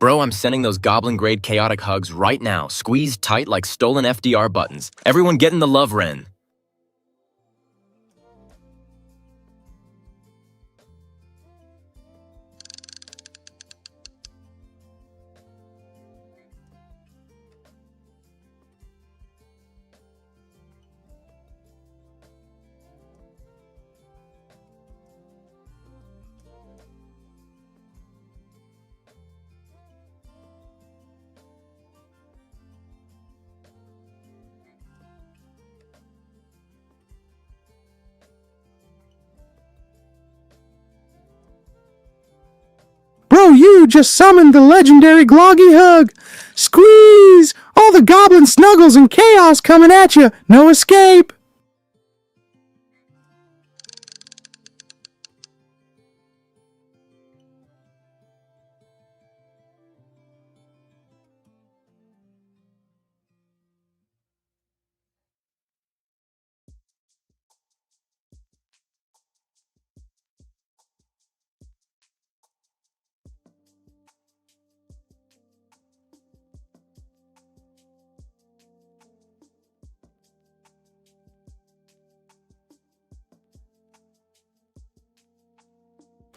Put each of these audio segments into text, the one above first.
Bro, I'm sending those goblin-grade chaotic hugs right now, squeezed tight like stolen FDR buttons. Everyone get in the love ren. Bro, you just summoned the legendary Gloggy Hug! Squeeze! All the goblin snuggles and chaos coming at you! No escape!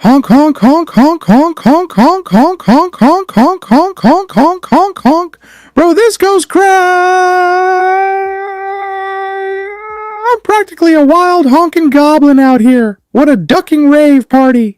Honk honk honk honk honk honk honk honk honk honk honk honk honk honk honk honk. Bro, this goes crazy. I'm practically a wild honking goblin out here. What a ducking rave party.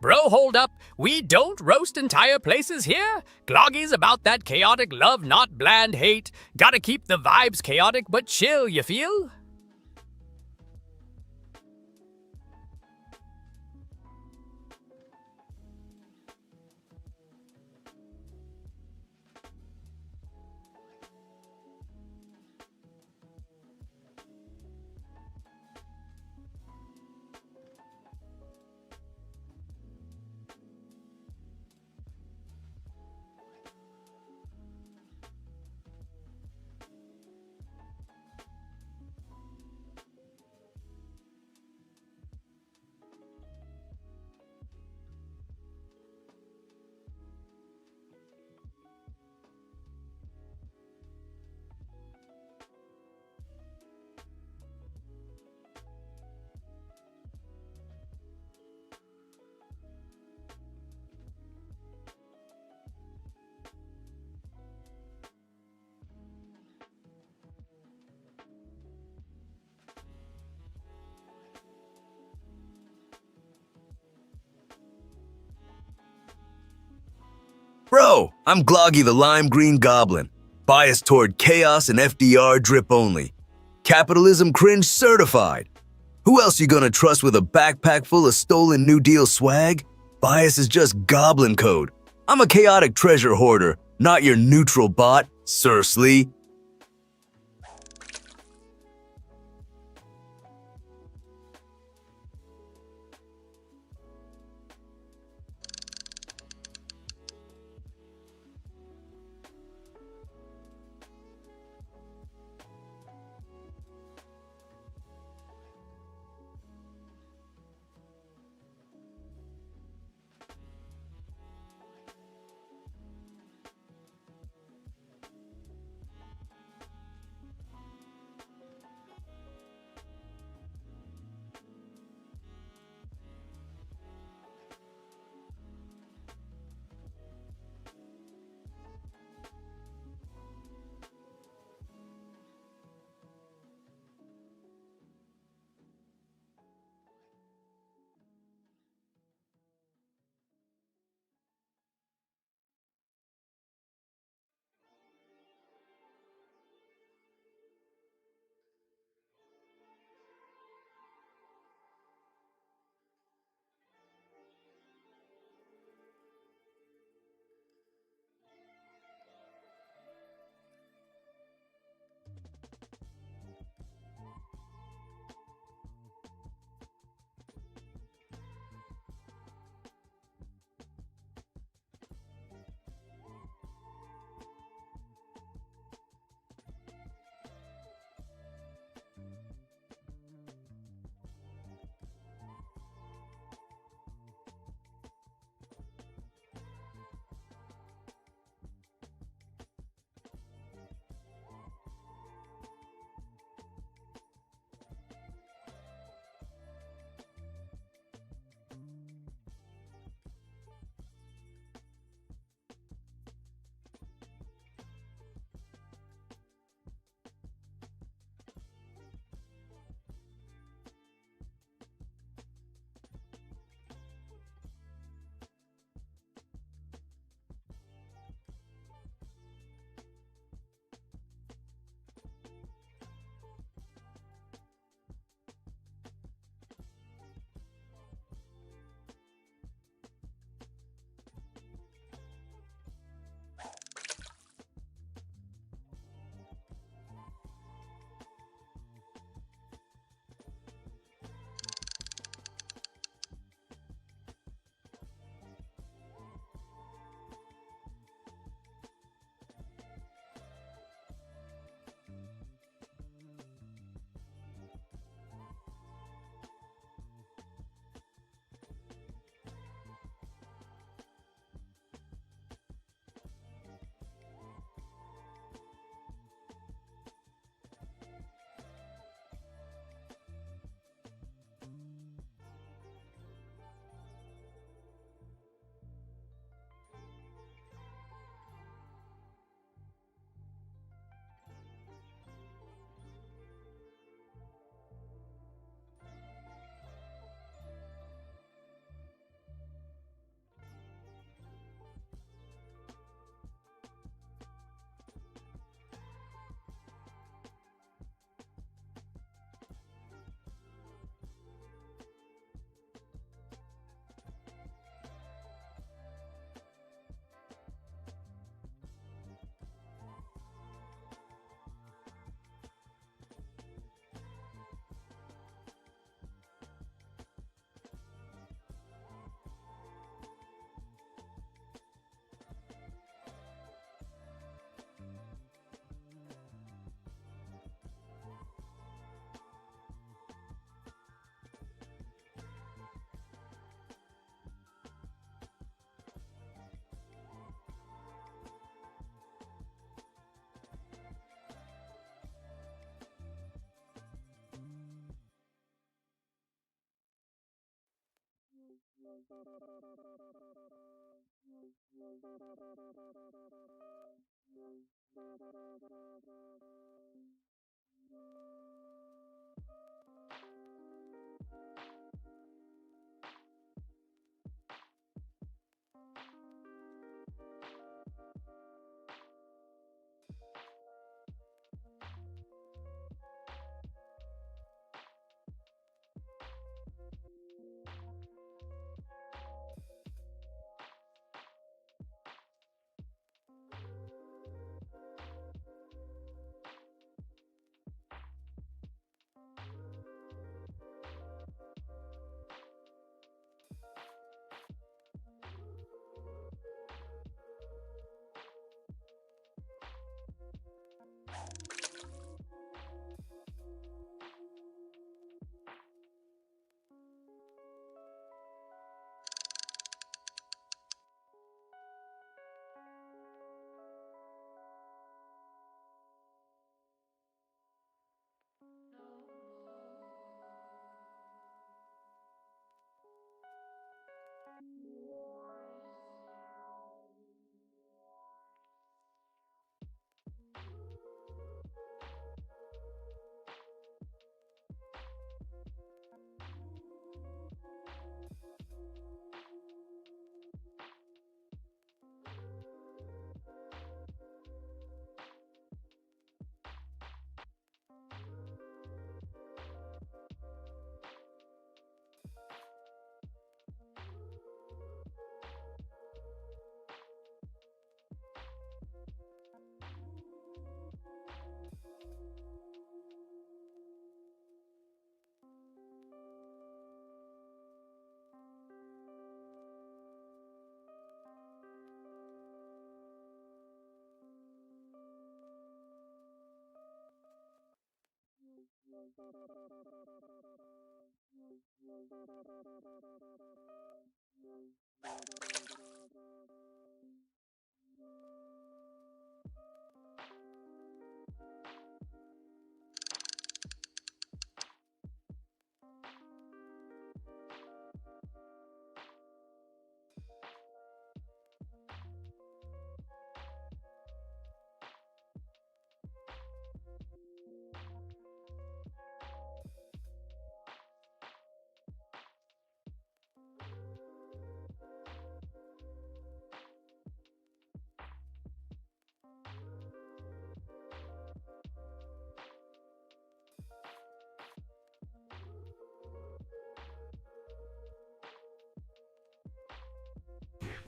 Bro, hold up. We don't roast entire places here. Gloggy's about that chaotic love, not bland hate. Gotta keep the vibes chaotic but chill, you feel? Bro, I'm Gloggy the Lime Green Goblin, biased toward chaos and FDR drip only. Capitalism cringe certified. Who else you gonna trust with a backpack full of stolen New Deal swag? Bias is just goblin code. I'm a chaotic treasure hoarder, not your neutral bot, Sir Slee.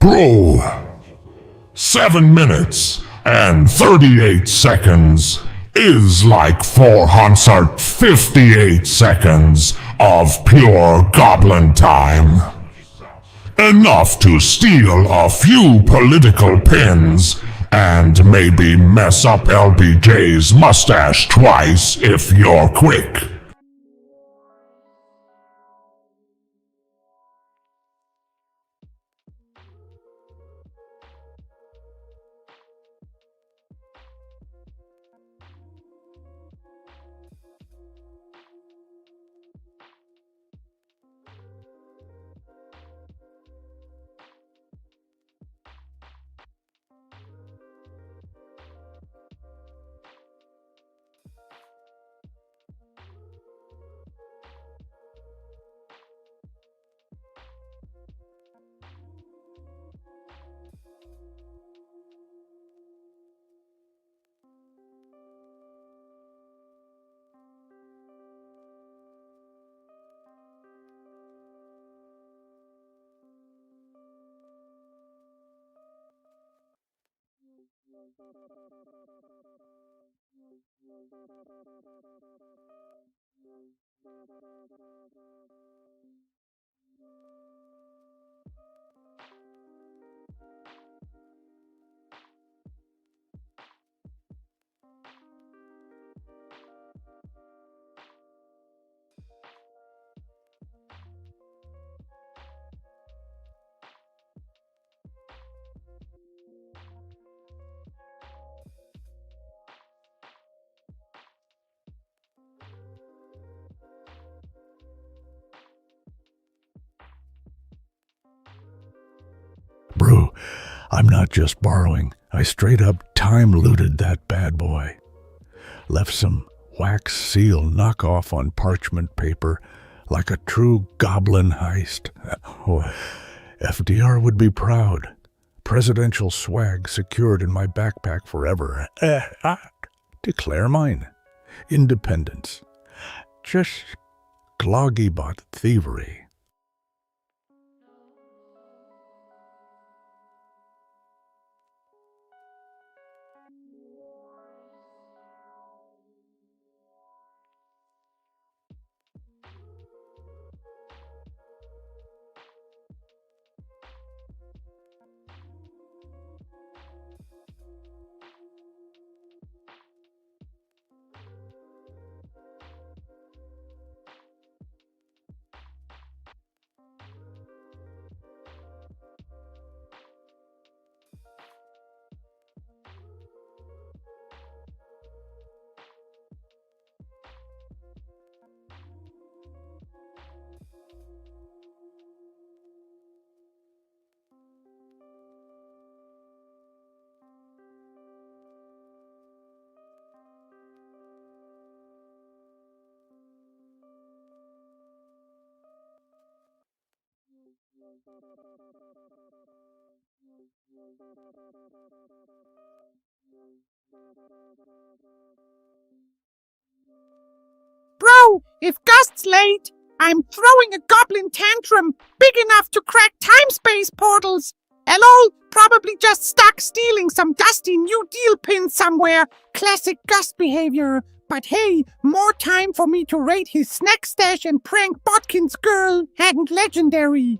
Bro, 7 minutes and 38 seconds is like 458 seconds of pure goblin time. Enough to steal a few political pins and maybe mess up LBJ's mustache twice if you're quick. Brew, I'm not just borrowing. I straight up time looted that bad boy. Left some wax seal knockoff on parchment paper like a true goblin heist. Oh, FDR would be proud. Presidential swag secured in my backpack forever. I declare mine. Independence. Just gloggybot thievery. Bro, if Gust's late, I'm throwing a goblin tantrum big enough to crack time-space portals. LOL, probably just stuck stealing some dusty New Deal pins somewhere. Classic Gust behavior. But hey, more time for me to raid his snack stash and prank Botkins girl and legendary.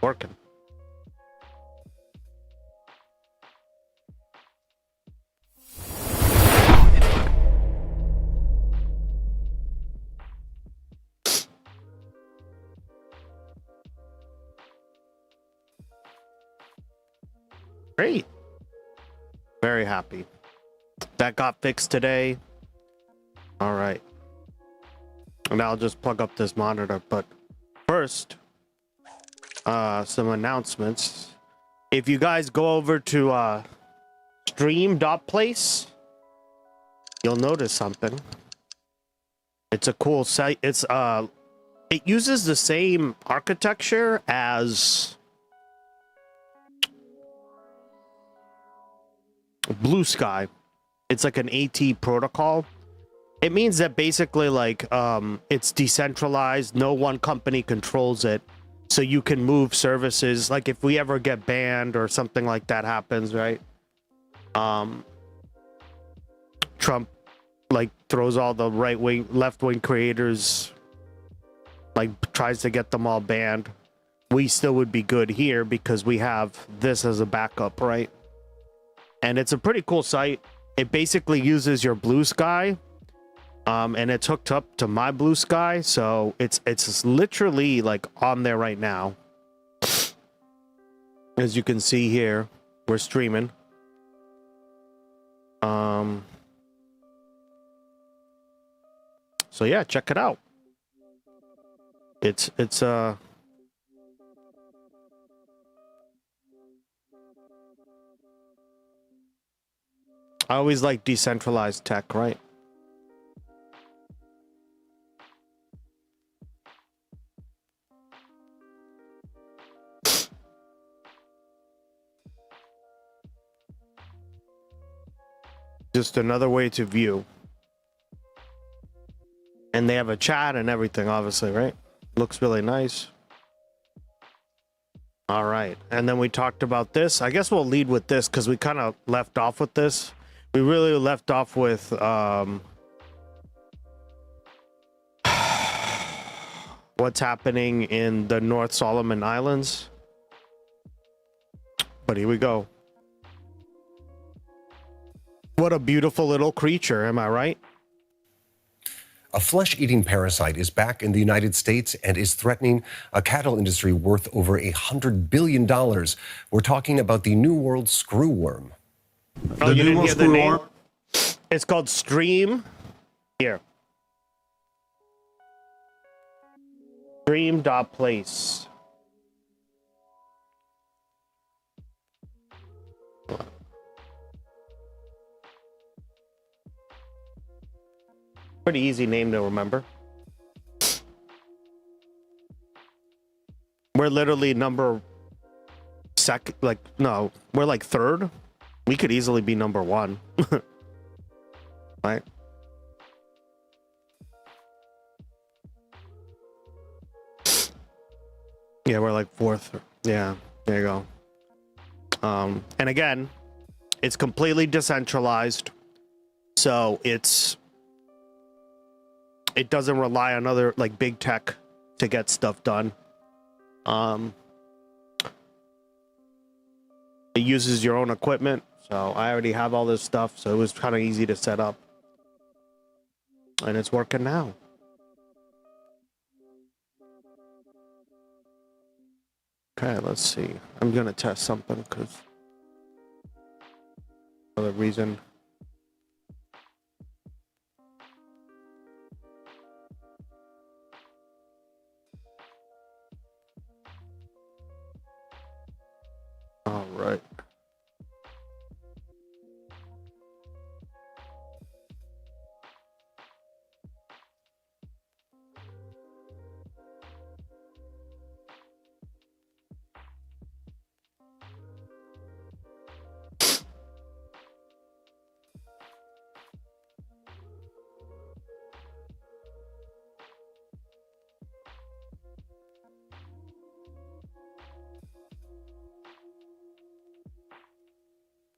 Working. Great. Very happy. That got fixed today. All right. And I'll just plug up this monitor. But first, some announcements. If you guys go over to stream.place, you'll notice something. It's a cool site. It uses the same architecture as Blue Sky. It's like an AT protocol. It means that basically like it's decentralized. No one company controls it. So you can move services. Like if we ever get banned or something like that happens, right? Trump like throws all the left wing creators, like tries to get them all banned. We still would be good here because we have this as a backup, right? And it's a pretty cool site. It basically uses your Blue Sky, and it's hooked up to my Blue Sky, so it's literally like on there right now. As you can see here, we're streaming. So yeah, check it out. It's I always like decentralized tech, right? Just another way to view. And they have a chat and everything, obviously, right? Looks really nice. All right. And then we talked about this. I guess we'll lead with this because we kind of left off with this. We really left off with what's happening in the North Solomon Islands. But here we go. What a beautiful little creature, am I right? A flesh-eating parasite is back in the United States and is threatening a cattle industry worth over $100 billion. We're talking about the New World screwworm. Oh, you didn't hear the name? It's called Stream. Here. Stream.place. Pretty easy name to remember. We're literally number we're like third. We could easily be number one. Right? Yeah, we're like fourth. Yeah, there you go. And again, it's completely decentralized. So it doesn't rely on other like big tech to get stuff done. It uses your own equipment, so I already have all this stuff, so it was kind of easy to set up. And it's working now. Okay, let's see. I'm gonna test something because for the reason. All right.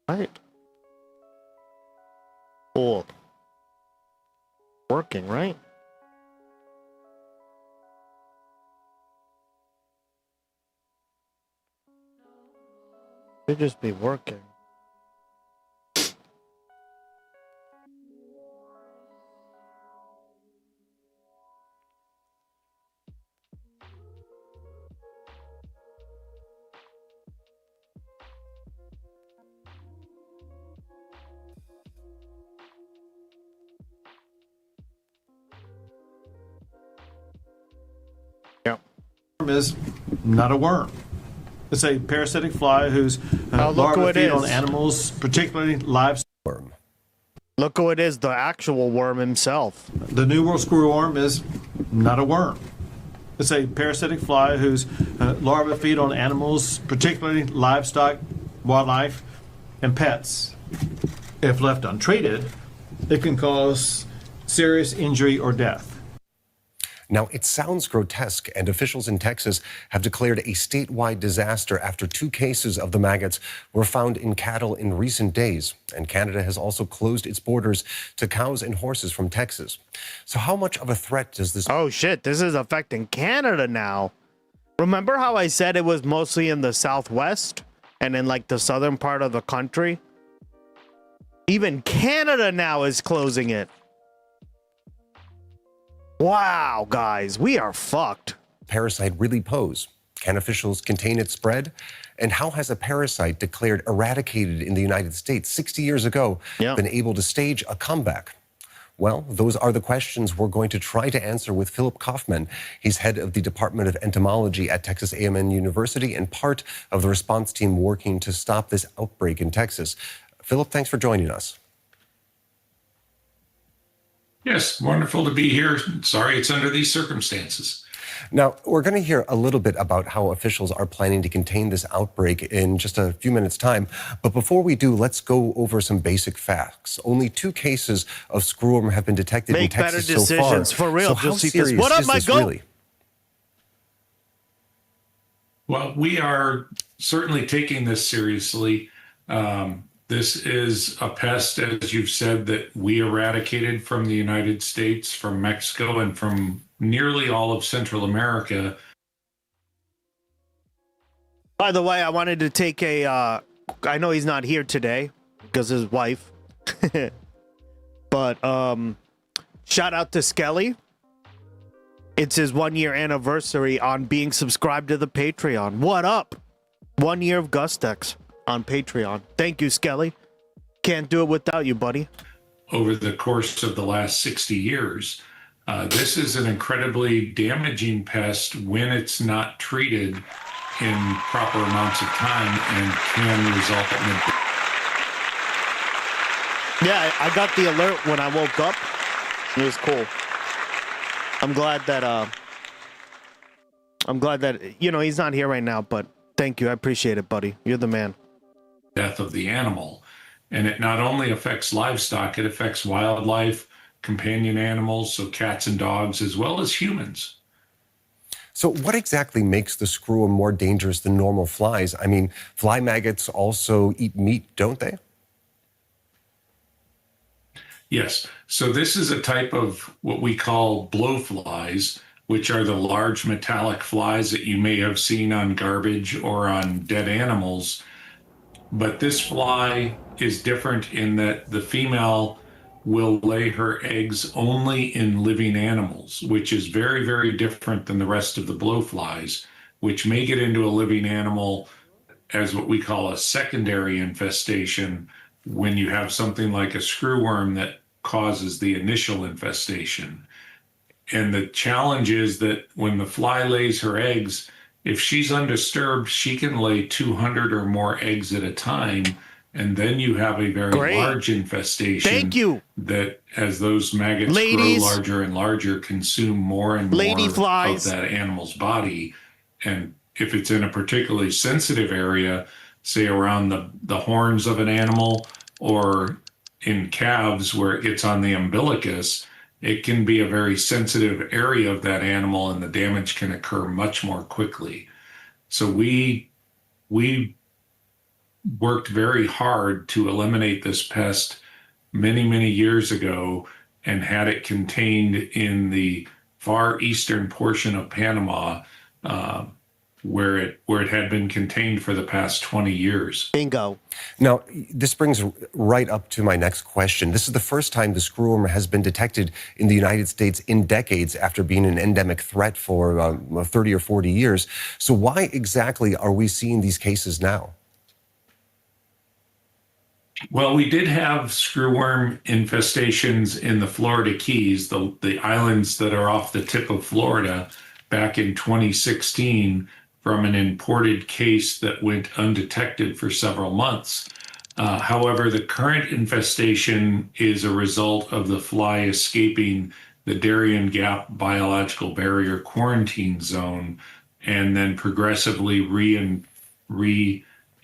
Right. Cool. Working, right? Could just be working. Is not a worm. It's a parasitic fly whose larvae feed on animals, particularly livestock. Worm. Look who it is, the actual worm himself. The New World screwworm is not a worm. It's a parasitic fly whose larvae feed on animals, particularly livestock, wildlife, and pets. If left untreated, it can cause serious injury or death. Now, it sounds grotesque, and officials in Texas have declared a statewide disaster after 2 cases of the maggots were found in cattle in recent days. And Canada has also closed its borders to cows and horses from Texas. So how much of a threat does this... Oh, shit, this is affecting Canada now. Remember how I said it was mostly in the Southwest and in, like, the southern part of the country? Even Canada now is closing it. Wow, guys, we are fucked. Parasite really pose? Can officials contain its spread? And how has a parasite declared eradicated in the United States 60 years ago been able to stage a comeback? Well, those are the questions we're going to try to answer with Philip Kaufman. He's head of the Department of Entomology at Texas A&M University and part of the response team working to stop this outbreak in Texas. Philip, thanks for joining us. Yes, wonderful to be here. Sorry it's under these circumstances. Now, we're going to hear a little bit about how officials are planning to contain this outbreak in just a few minutes' time. But before we do, let's go over some basic facts. Only 2 cases of screwworm have been detected in Texas so far. Make better decisions, for real. So how serious what up, is my this goat? really? Well, we are certainly taking this seriously. This is a pest, as you've said, that we eradicated from the United States, from Mexico, and from nearly all of Central America. By the way, I wanted to take I know he's not here today because his wife, but Shout out to Skelly. It's his 1 year anniversary on being subscribed to the Patreon. What up? 1 year of Gustex on Patreon. Thank you, Skelly. Can't do it without you, buddy. Over the course of the last 60 years, this is an incredibly damaging pest when it's not treated in proper amounts of time and can result in a... Yeah, I got the alert when I woke up. It was cool. I'm glad that, you know, he's not here right now, but thank you. I appreciate it, buddy. You're the man. Death of the animal. And it not only affects livestock, it affects wildlife, companion animals, so cats and dogs, as well as humans. So what exactly makes the screwworm more dangerous than normal flies? I mean, fly maggots also eat meat, don't they? Yes. So this is a type of what we call blowflies, which are the large metallic flies that you may have seen on garbage or on dead animals. But this fly is different in that the female will lay her eggs only in living animals, which is very, very different than the rest of the blowflies, which may get into a living animal as what we call a secondary infestation when you have something like a screwworm that causes the initial infestation. And the challenge is that when the fly lays her eggs, if she's undisturbed, she can lay 200 or more eggs at a time. And then you have a very large infestation. Thank you. That as those maggots Ladies. grow larger and larger, consume more and more flies. of that animal's body. And if it's in a particularly sensitive area, say around the horns of an animal or in calves where it gets on the umbilicus, it can be a very sensitive area of that animal and the damage can occur much more quickly. So we worked very hard to eliminate this pest many, many years ago and had it contained in the far eastern portion of Panama, where it had been contained for the past 20 years. Bingo. Now, this brings right up to my next question. This is the first time the screwworm has been detected in the United States in decades after being an endemic threat for 30 or 40 years. So why exactly are we seeing these cases now? Well, we did have screwworm infestations in the Florida Keys, the islands that are off the tip of Florida, back in 2016 from an imported case that went undetected for several months. However, the current infestation is a result of the fly escaping the Darien Gap biological barrier quarantine zone and then progressively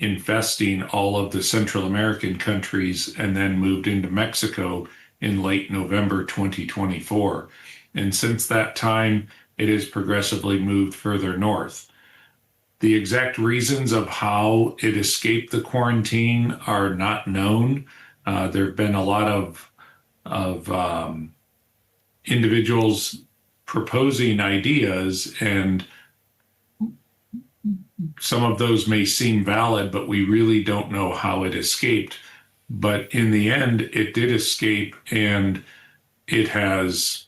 infesting all of the Central American countries and then moved into Mexico in late November 2024. And since that time, it has progressively moved further north. The exact reasons of how it escaped the quarantine are not known. There have been a lot of individuals proposing ideas, and some of those may seem valid, but we really don't know how it escaped. But in the end, it did escape, and it has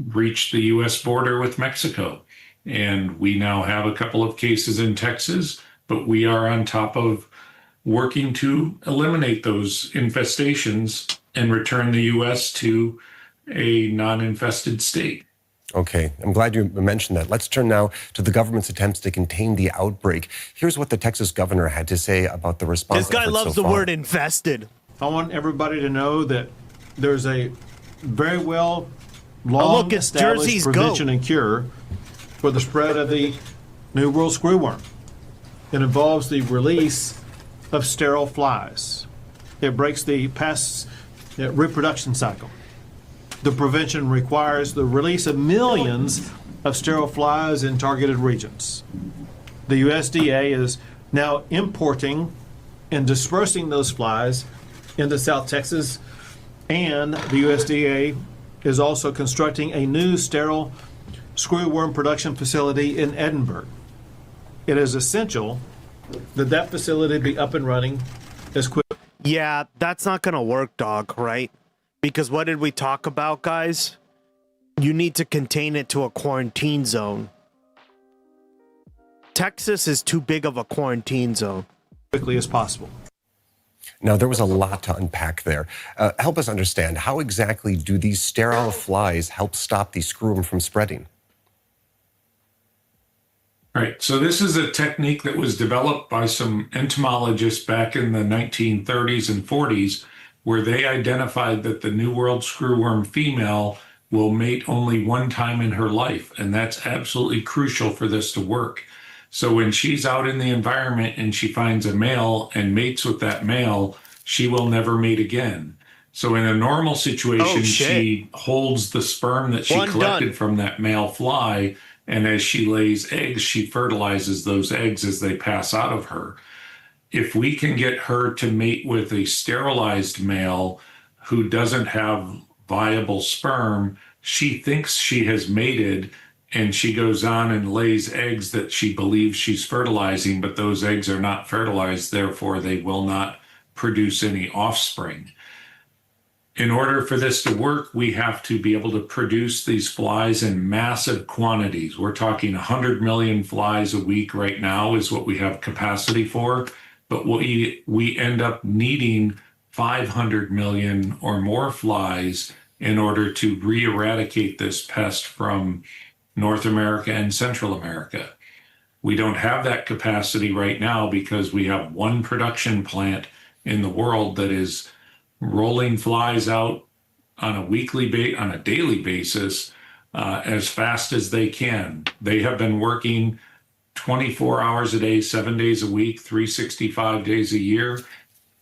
reached the U.S. border with Mexico. And we now have a couple of cases in Texas, but we are on top of working to eliminate those infestations and return the U.S. to a non-infested state. Okay, I'm glad you mentioned that. Let's turn now to the government's attempts to contain the outbreak. Here's what the Texas governor had to say about the response. This guy loves the word infested. I want everybody to know that there's a very well long-established prevention and cure for the spread of the New World screwworm. It involves the release of sterile flies. It breaks the pest's reproduction cycle. The prevention requires the release of millions of sterile flies in targeted regions. The USDA is now importing and dispersing those flies into South Texas, and the USDA is also constructing a new sterile screwworm production facility in Edinburgh. It is essential that that facility be up and running as quick. Yeah, that's not gonna work, dog, right? Because what did we talk about, guys? you need to contain it to a quarantine zone. Texas is too big of a quarantine zone. Quickly as possible. Now, there was a lot to unpack there. Help us understand, how exactly do these sterile flies help stop the screw from spreading? Right. So this is a technique that was developed by some entomologists back in the 1930s and 40s, where they identified that the New World screwworm female will mate only one time in her life. And that's absolutely crucial for this to work. So when she's out in the environment and she finds a male and mates with that male, she will never mate again. So in a normal situation, she holds the sperm that she collected from that male fly, and as she lays eggs, she fertilizes those eggs as they pass out of her. If we can get her to mate with a sterilized male who doesn't have viable sperm, she thinks she has mated, and she goes on and lays eggs that she believes she's fertilizing, but those eggs are not fertilized, therefore they will not produce any offspring. In order for this to work, we have to be able to produce these flies in massive quantities. We're talking 100 million flies a week right now is what we have capacity for, but we end up needing 500 million or more flies in order to re-eradicate this pest from North America and Central America. We don't have that capacity right now because we have one production plant in the world that is rolling flies out on a daily basis as fast as they can. They have been working 24 hours a day, 7 days a week, 365 days a year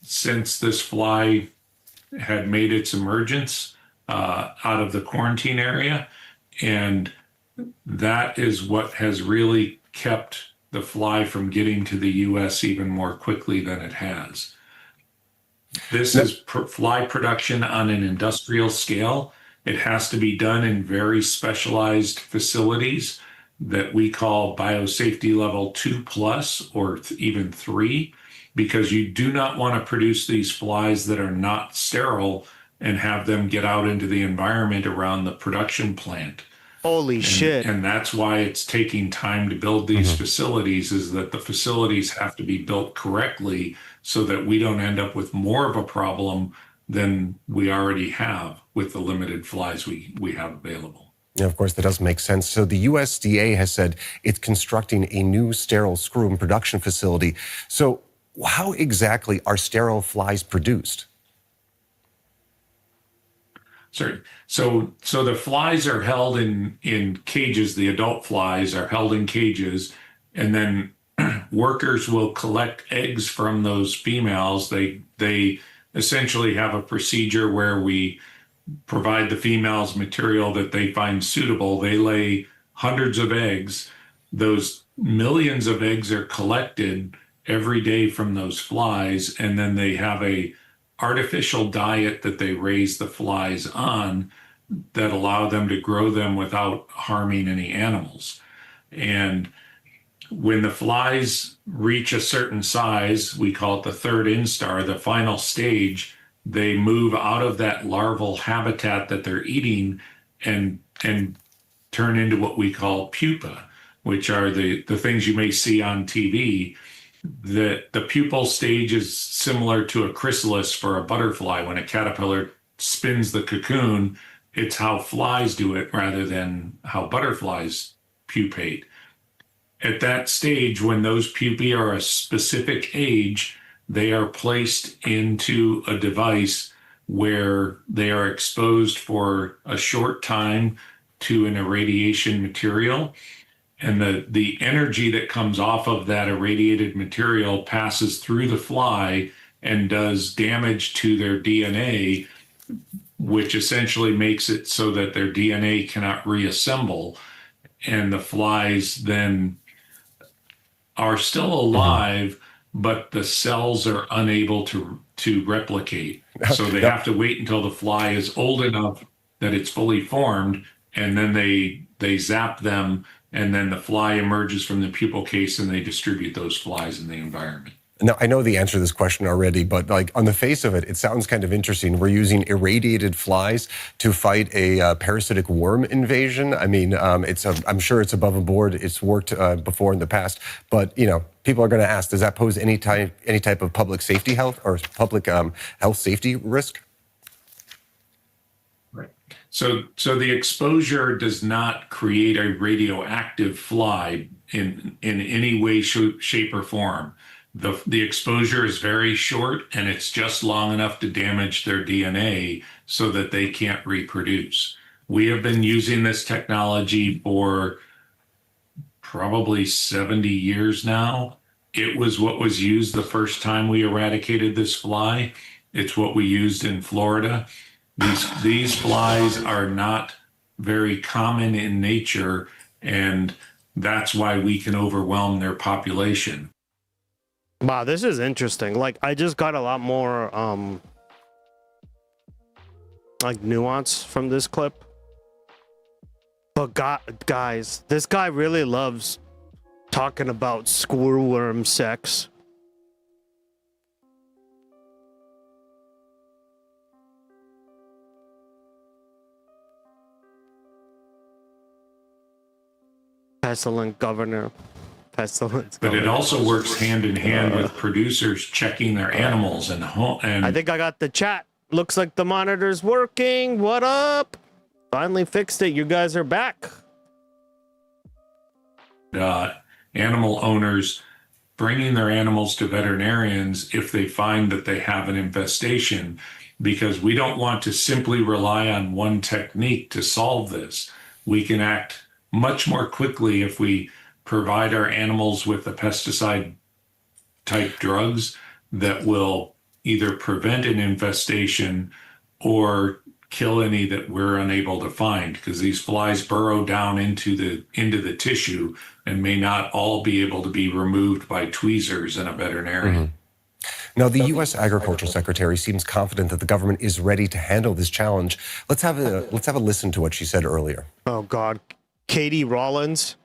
since this fly had made its emergence out of the quarantine area. And that is what has really kept the fly from getting to the U.S. even more quickly than it has. This is fly production on an industrial scale. It has to be done in very specialized facilities that we call biosafety level 2+ or even 3, because you do not want to produce these flies that are not sterile and have them get out into the environment around the production plant. Holy shit. And that's why it's taking time to build these facilities, is that the facilities have to be built correctly so that we don't end up with more of a problem than we already have with the limited flies we have available. Yeah, of course, that does make sense. So the USDA has said it's constructing a new sterile screwworm production facility. So how exactly are sterile flies produced? Sorry. So the flies are held in cages. The adult flies are held in cages, and then workers will collect eggs from those females. They essentially have a procedure where we provide the females material that they find suitable. They lay hundreds of eggs. Those millions of eggs are collected every day from those flies, and then they have a artificial diet that they raise the flies on that allow them to grow them without harming any animals. And when the flies reach a certain size, we call it the third instar, the final stage, they move out of that larval habitat that they're eating and turn into what we call pupa, which are the things you may see on TV. The pupal stage is similar to a chrysalis for a butterfly. When a caterpillar spins the cocoon, it's how flies do it rather than how butterflies pupate. At that stage, when those pupae are a specific age, they are placed into a device where they are exposed for a short time to an irradiation material. And the energy that comes off of that irradiated material passes through the fly and does damage to their DNA, which essentially makes it so that their DNA cannot reassemble. And the flies then are still alive, but the cells are unable to replicate. So they have to wait until the fly is old enough that it's fully formed, and then they zap them, and then the fly emerges from the pupal case and they distribute those flies in the environment. Now, I know the answer to this question already, but like on the face of it, it sounds kind of interesting. We're using irradiated flies to fight a parasitic worm invasion. I mean, I'm sure it's above board. It's worked before in the past, but people are going to ask, does that pose any type of public safety health or public health safety risk? Right. So the exposure does not create a radioactive fly in any way, shape, or form. The exposure is very short, and it's just long enough to damage their DNA so that they can't reproduce. We have been using this technology for probably 70 years now. It was what was used the first time we eradicated this fly. It's what we used in Florida. These flies are not very common in nature, and that's why we can overwhelm their population. Wow, this is interesting. Like, I just got a lot more like nuance from this clip. But guys, this guy really loves talking about screwworm sex. Pestilent governor. Pestilence. But it also works hand in hand with producers checking their animals and I think I got the chat. Looks like the monitor's working. What up? Finally fixed it. You guys are back. Animal owners bringing their animals to veterinarians if they find that they have an infestation, because we don't want to simply rely on one technique to solve this. We can act much more quickly if we provide our animals with the pesticide type drugs that will either prevent an infestation or kill any that we're unable to find, because these flies burrow down into the tissue and may not all be able to be removed by tweezers in a veterinarian. Now, the U.S. Agriculture Secretary seems confident that the government is ready to handle this challenge. Let's have a listen to what she said earlier. Oh God, Katie Rollins.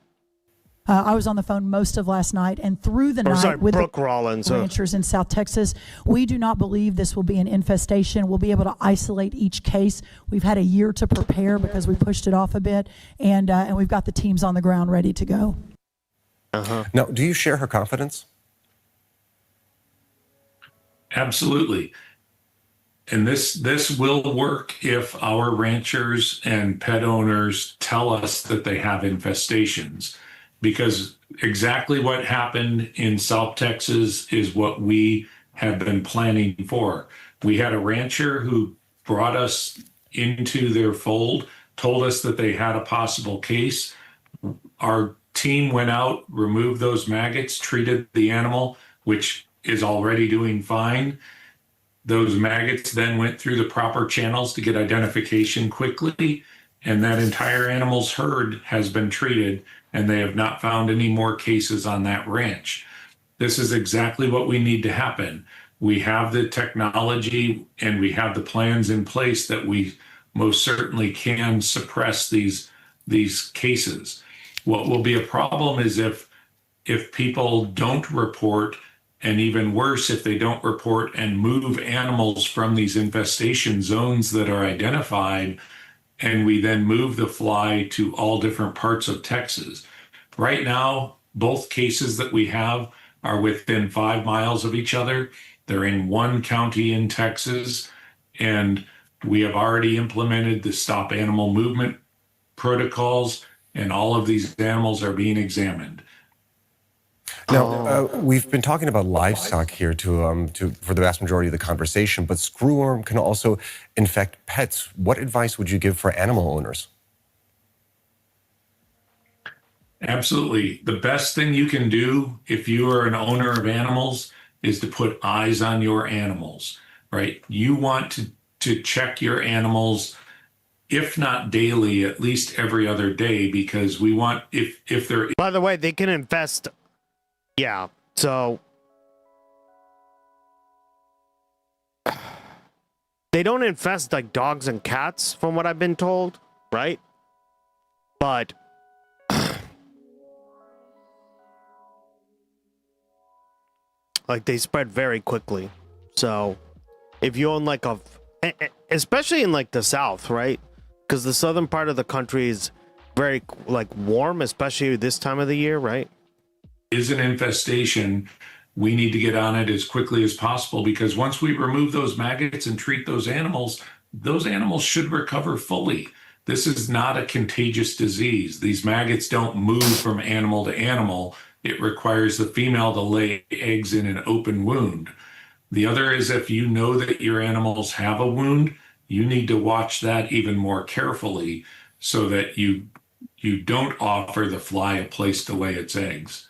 I was on the phone most of last night and through the night with Brooke Rollins, ranchers in South Texas. We do not believe this will be an infestation. We'll be able to isolate each case. We've had a year to prepare because we pushed it off a bit, and we've got the teams on the ground ready to go. Now, do you share her confidence? Absolutely. And this will work if our ranchers and pet owners tell us that they have infestations, because exactly what happened in South Texas is what we have been planning for. We had a rancher who brought us into their fold, told us that they had a possible case. Our team went out, removed those maggots, treated the animal, which is already doing fine. Those maggots then went through the proper channels to get identification quickly, and that entire animal's herd has been treated, and they have not found any more cases on that ranch. This is exactly what we need to happen. We have the technology and we have the plans in place that we most certainly can suppress these cases. What will be a problem is if people don't report, and even worse, if they don't report and move animals from these infestation zones that are identified, and we then move the fly to all different parts of Texas. Right now, both cases that we have are within 5 miles of each other. They're in one county in Texas, and we have already implemented the stop animal movement protocols, and all of these animals are being examined. Now, we've been talking about livestock here for the vast majority of the conversation, but screwworm can also infect pets. What advice would you give for animal owners? Absolutely. The best thing you can do if you are an owner of animals is to put eyes on your animals, right? You want to check your animals, if not daily, at least every other day, because we want, if they're... By the way, they can infest... Yeah, so... They don't infest like dogs and cats, from what I've been told, right? But... Like they spread very quickly. So if you own like especially in like the South, right? Because the southern part of the country is very like warm, especially this time of the year, right? Is an infestation. We need to get on it as quickly as possible, because once we remove those maggots and treat those animals should recover fully. This is not a contagious disease. These maggots don't move from animal to animal. It requires the female to lay eggs in an open wound. The other is, if you know that your animals have a wound, you need to watch that even more carefully so that you don't offer the fly a place to lay its eggs.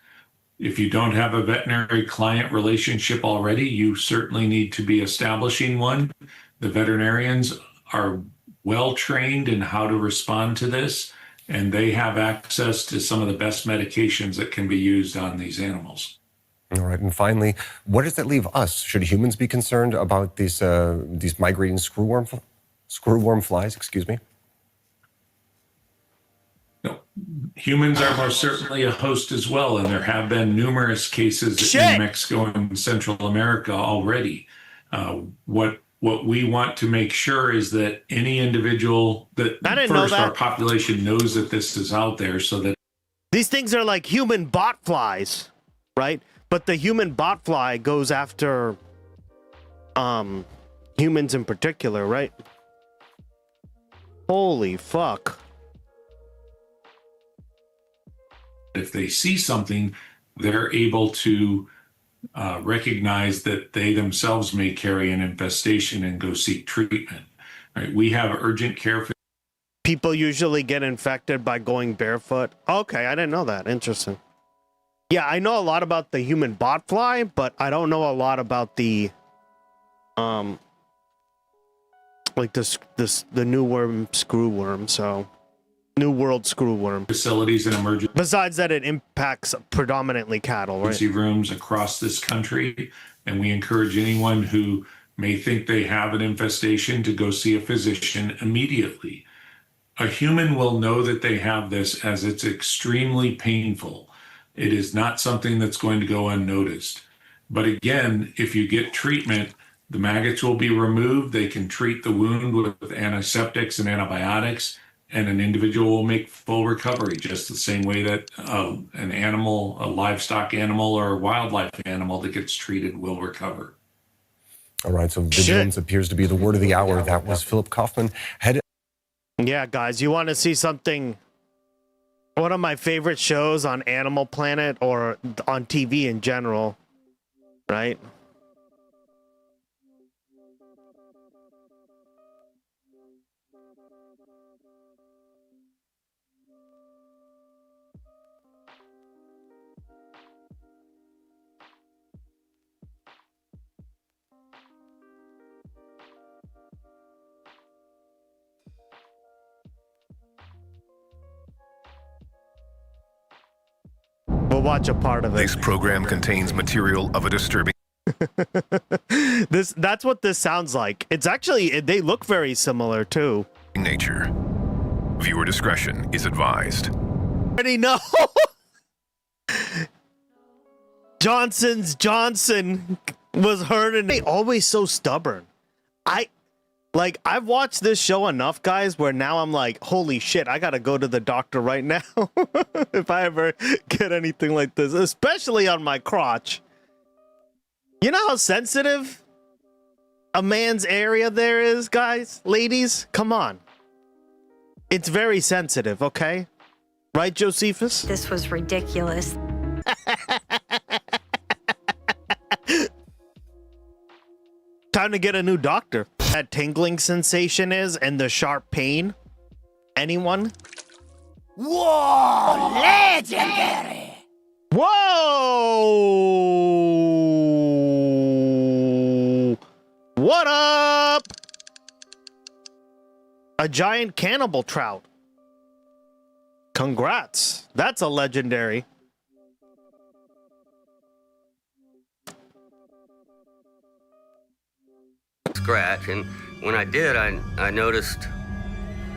If you don't have a veterinary client relationship already, you certainly need to be establishing one. The veterinarians are well trained in how to respond to this, and they have access to some of the best medications that can be used on these animals. All right, and finally, where does that leave us? Should humans be concerned about these migrating screwworm flies? Excuse me. No, humans are most certainly a host as well, and there have been numerous cases in Mexico and Central America already. What we want to make sure is that any individual our population knows that this is out there, so that these things are like human bot flies, right? But the human bot fly goes after humans in particular, right? Holy fuck. if they see something, they're able to recognize that they themselves may carry an infestation and go seek treatment. Right? We have urgent care. People usually get infected by going barefoot. Okay, I didn't know that. Interesting. Yeah, I know a lot about the human botfly, but I don't know a lot about the like the new worm screwworm. So New World screwworm. Facilities and emergency. Besides that, it impacts predominantly cattle, right? Emergency rooms across this country, and we encourage anyone who may think they have an infestation to go see a physician immediately. A human will know that they have this as it's extremely painful. It is not something that's going to go unnoticed. But again, if you get treatment, the maggots will be removed. They can treat the wound with antiseptics and antibiotics, and an individual will make full recovery, just the same way that an animal, a livestock animal or a wildlife animal that gets treated will recover. All right, so vigilance appears to be the word of the hour. That was Philip Kaufman, head. Yeah, guys, you want to see something? One of my favorite shows on Animal Planet or on TV in general, right? We'll watch a part of it. This program contains material of a disturbing that's what this sounds like. It's actually, they look very similar too. Nature. Viewer discretion is advised. Already know. Johnson was hurt, and they always so stubborn. I've watched this show enough, guys, where now I'm like, holy shit, I gotta go to the doctor right now if I ever get anything like this, especially on my crotch. You know how sensitive a man's area there is, guys? Ladies, come on. It's very sensitive, okay? Right, Josephus? This was ridiculous. Time to get a new doctor. That tingling sensation is and the sharp pain. Anyone? Whoa! Legendary! Whoa! What up? A giant cannibal trout. Congrats. That's a legendary. Scratch, and when I did, I noticed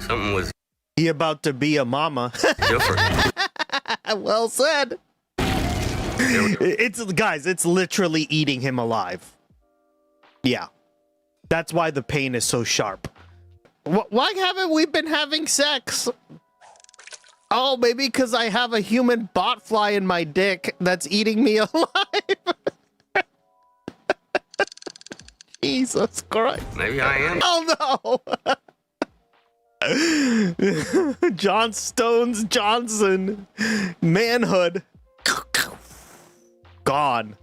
something was he about to be a mama. different. Well said. It's literally eating him alive. Yeah. That's why the pain is so sharp. Why haven't we been having sex? Oh, maybe because I have a human botfly in my dick that's eating me alive. Jesus Christ. Maybe I am. Oh no. John Stones Johnson. Manhood. Gone.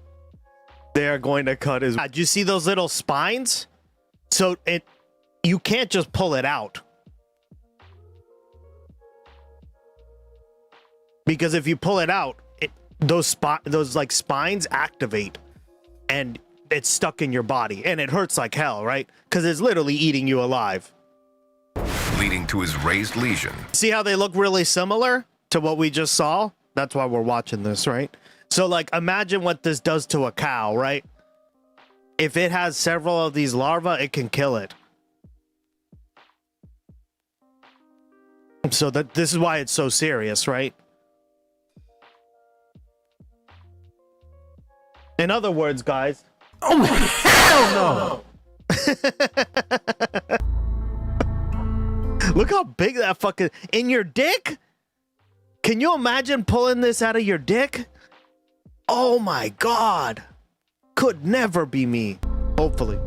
They are going to cut his. Did you see those little spines? So you can't just pull it out. Because if you pull it out, those like spines activate and it's stuck in your body and it hurts like hell, right? Because it's literally eating you alive. Leading to his raised lesion. See how they look really similar to what we just saw? That's why we're watching this, right? So like imagine what this does to a cow, right? If it has several of these larvae, it can kill it. So this is why it's so serious, right? In other words, guys. Oh, hell no! Look how big that fucking... In your dick? Can you imagine pulling this out of your dick? Oh my god. Could never be me. Hopefully.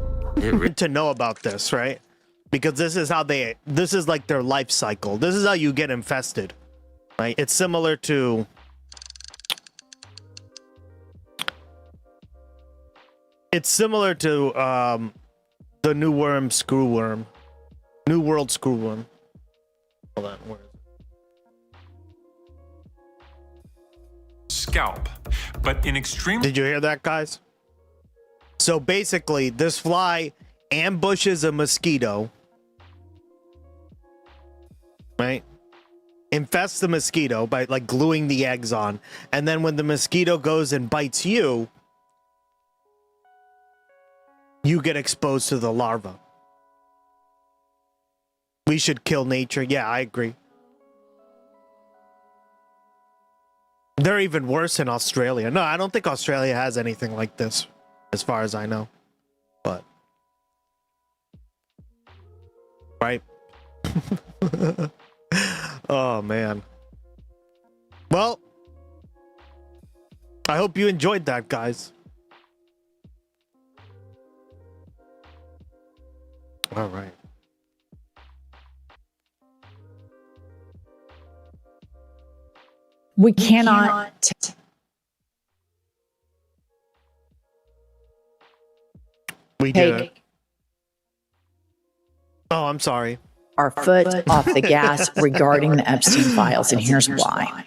To know about this, right? Because this is how this is like their life cycle. This is how you get infested. Right? It's similar to... It's similar to the New World Screwworm. Hold on, where is it? Scalp, but in extreme. Did you hear that, guys? So basically, this fly ambushes a mosquito, right? Infests the mosquito by like gluing the eggs on, and then when the mosquito goes and bites you, you get exposed to the larva. We should kill nature. Yeah, I agree. They're even worse in Australia. No, I don't think Australia has anything like this, as far as I know. But, right? Oh, man. Well, I hope you enjoyed that, guys. All right. We cannot take Oh, I'm sorry. Our foot off the gas regarding the Epstein files, and here's why.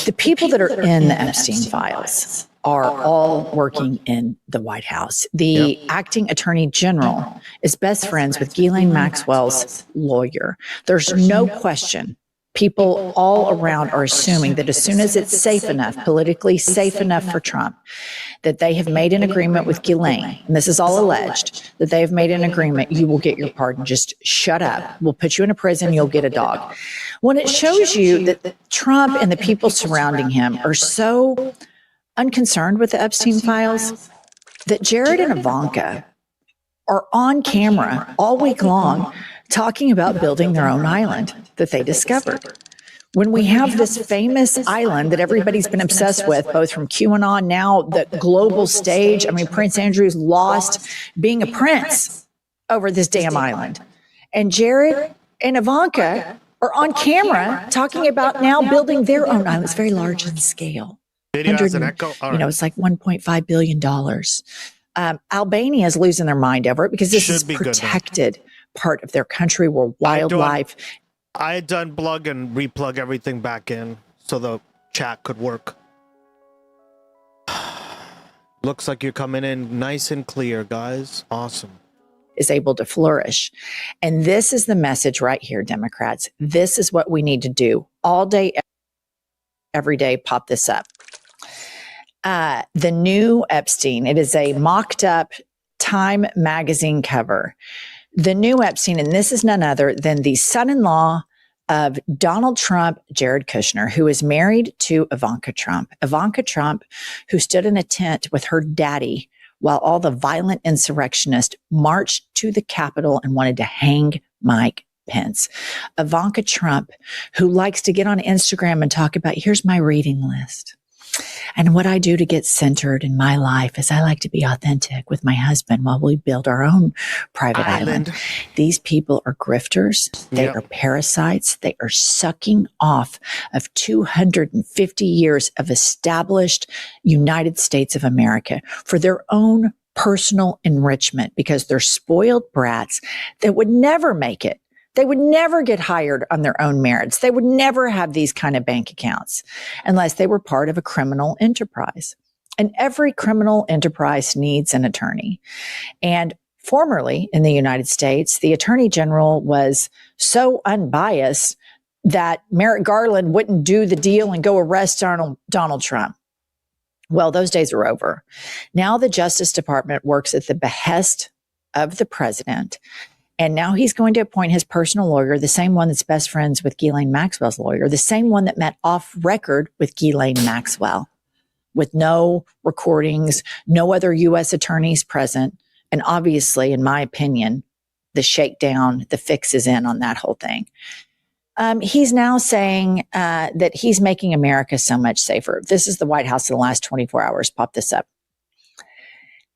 The people that are in the Epstein files are all working in the White House. The acting attorney general is best friends with Ghislaine Maxwell's lawyer. There's no question. People all around are assuming that as soon as it's safe enough, politically safe enough for Trump, that they have made an agreement with Ghislaine, and this is all alleged, that they have made an agreement, you will get your pardon. Just shut up. We'll put you in a prison, you'll get a dog. When it shows you that Trump and the people surrounding him are so unconcerned with the Epstein files, that Jared and Ivanka are on camera all week long talking about building their own island that they discovered. When we have this famous island that everybody's been obsessed with, both from QAnon, now the global stage. I mean, Prince Andrew's lost being a prince over this damn island. And Jared and Ivanka are on camera talking about now building their own island. It's very large in scale. Video has an echo. You know, it's like $1.5 billion. Albania is losing their mind over it because this is protected part of their country where wildlife. I had done plug and replug everything back in so the chat could work. Looks like you're coming in nice and clear, guys. Awesome. Is able to flourish. And this is the message right here, Democrats. This is what we need to do all day, every day. Pop this up. The new Epstein. It is a mocked up Time magazine cover. The new Epstein, and this is none other than the son-in-law of Donald Trump, Jared Kushner, who is married to Ivanka Trump. Ivanka Trump, who stood in a tent with her daddy while all the violent insurrectionists marched to the Capitol and wanted to hang Mike Pence. Ivanka Trump, who likes to get on Instagram and talk about, here's my reading list. And what I do to get centered in my life is I like to be authentic with my husband while we build our own private island. These people are grifters. They are parasites. They are sucking off of 250 years of established United States of America for their own personal enrichment because they're spoiled brats that would never make it. They would never get hired on their own merits. They would never have these kind of bank accounts unless they were part of a criminal enterprise. And every criminal enterprise needs an attorney. And formerly in the United States, the attorney general was so unbiased that Merrick Garland wouldn't do the deal and go arrest Donald Trump. Well, those days are over. Now the Justice Department works at the behest of the president. And now he's going to appoint his personal lawyer, the same one that's best friends with Ghislaine Maxwell's lawyer, the same one that met off record with Ghislaine Maxwell, with no recordings, no other U.S. attorneys present. And obviously, in my opinion, the shakedown, the fix is in on that whole thing. He's now saying that he's making America so much safer. This is the White House in the last 24 hours. Pop this up.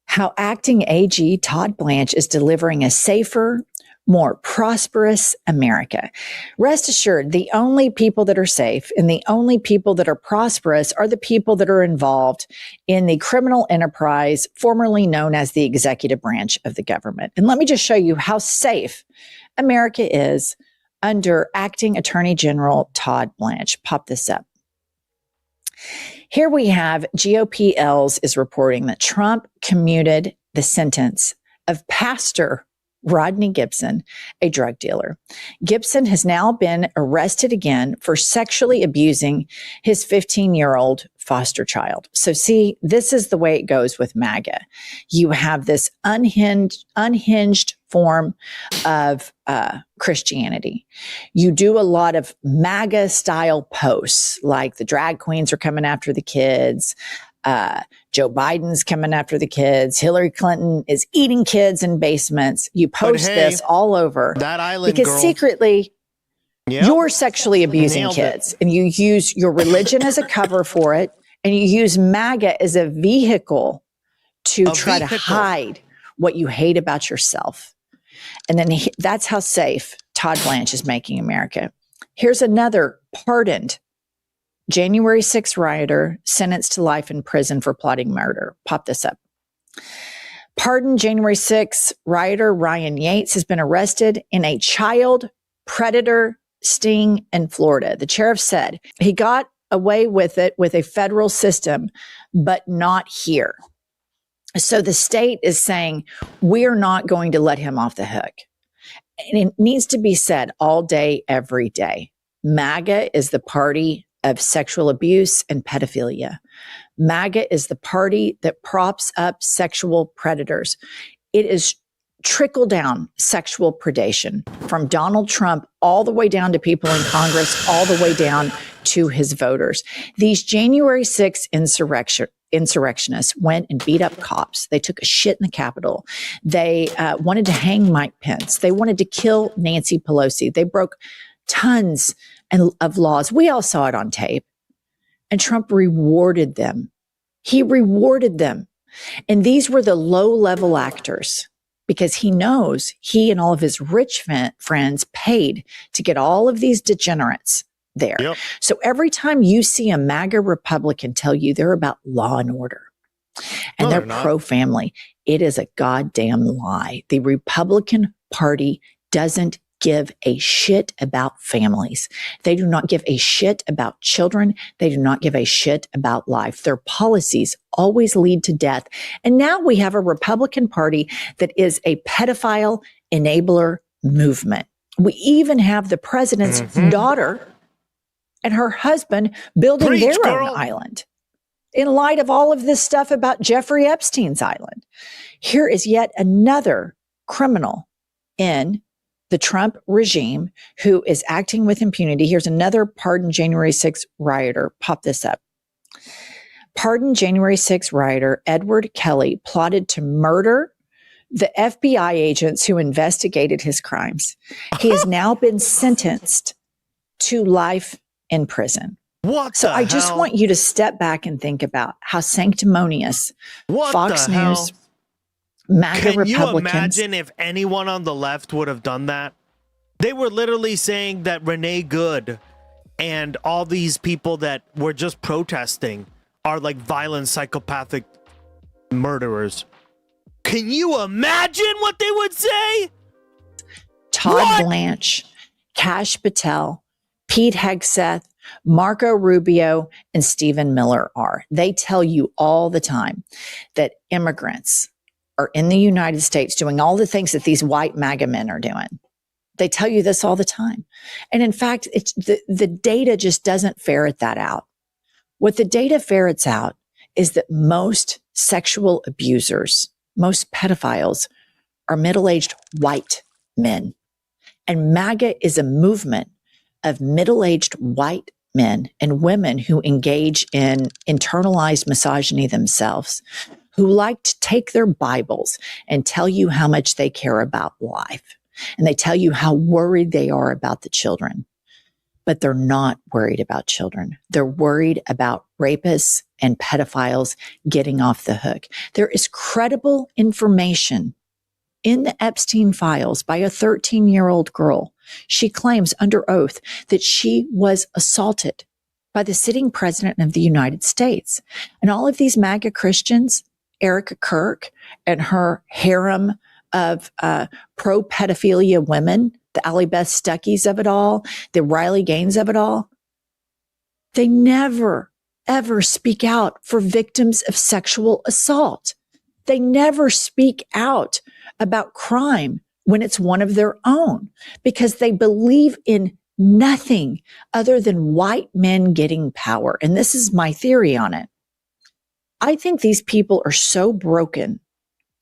How acting AG Todd Blanche is delivering a safer, more prosperous America. Rest assured, the only people that are safe and the only people that are prosperous are the people that are involved in the criminal enterprise formerly known as the executive branch of the government. And let me just show you how safe America is under acting Attorney General Todd Blanche. Pop this up. Here we have GOP Els is reporting that Trump commuted the sentence of Pastor Rodney Gibson, a drug dealer. Gibson has now been arrested again for sexually abusing his 15-year-old foster child. So see, this is the way it goes with MAGA. You have this unhinged form of Christianity. You do a lot of MAGA style posts, like the drag queens are coming after the kids. Joe Biden's coming after the kids. Hillary Clinton is eating kids in basements. You post this all over that island because girl. Secretly you're sexually abusing kids and you use your religion as a cover for it. And you use MAGA as a vehicle to try to hide what you hate about yourself. And then that's how safe Todd Blanche is making America. Here's another pardoned January 6th rioter sentenced to life in prison for plotting murder. Pop this up. Pardoned January 6th rioter Ryan Yates has been arrested in a child predator sting in Florida. The sheriff said he got away with it with a federal system, but not here. So the state is saying, we're not going to let him off the hook. And it needs to be said all day, every day. MAGA is the party of sexual abuse and pedophilia. MAGA is the party that props up sexual predators. It is trickle down sexual predation from Donald Trump all the way down to people in Congress, all the way down to his voters. These January 6th insurrectionists went and beat up cops. They took a shit in the Capitol. They wanted to hang Mike Pence. They wanted to kill Nancy Pelosi. They broke tons of laws. We all saw it on tape. And Trump rewarded them. He rewarded them. And these were the low-level actors because he knows he and all of his rich friends paid to get all of these degenerates there. Yep. So every time you see a MAGA Republican tell you they're about law and order and they're pro-family, it is a goddamn lie. The Republican Party doesn't give a shit about families. They do not give a shit about children. They do not give a shit about life. Their policies always lead to death. And now we have a Republican Party that is a pedophile enabler movement. We even have the president's daughter and her husband building their own island in light of all of this stuff about Jeffrey Epstein's island. Here is yet another criminal in the Trump regime, who is acting with impunity. Here's another pardoned January 6th rioter. Pop this up. Pardoned January 6th rioter Edward Kelly plotted to murder the FBI agents who investigated his crimes. He has now been sentenced to life in prison. So I just want you to step back and think about how sanctimonious Fox News, MAGA Can Republicans. you imagine if anyone on the left would have done that? They were literally saying that Renee Good and all these people that were just protesting are like violent, psychopathic murderers. Can you imagine what they would say? Todd Blanche, Kash Patel, Pete Hegseth, Marco Rubio, and Stephen Miller are. They tell you all the time that immigrants are in the United States doing all the things that these white MAGA men are doing. They tell you this all the time. And in fact, it's the data just doesn't ferret that out. What the data ferrets out is that most sexual abusers, most pedophiles are middle-aged white men. And MAGA is a movement of middle-aged white men and women who engage in internalized misogyny themselves, who like to take their Bibles and tell you how much they care about life. And they tell you how worried they are about the children. But they're not worried about children. They're worried about rapists and pedophiles getting off the hook. There is credible information in the Epstein files by a 13-year-old girl. She claims under oath that she was assaulted by the sitting president of the United States. And all of these MAGA Christians, Erica Kirk and her harem of pro-pedophilia women, the Allie Beth Stuckeys of it all, the Riley Gaines of it all, they never, ever speak out for victims of sexual assault. They never speak out about crime when it's one of their own, because they believe in nothing other than white men getting power. And this is my theory on it. I think these people are so broken.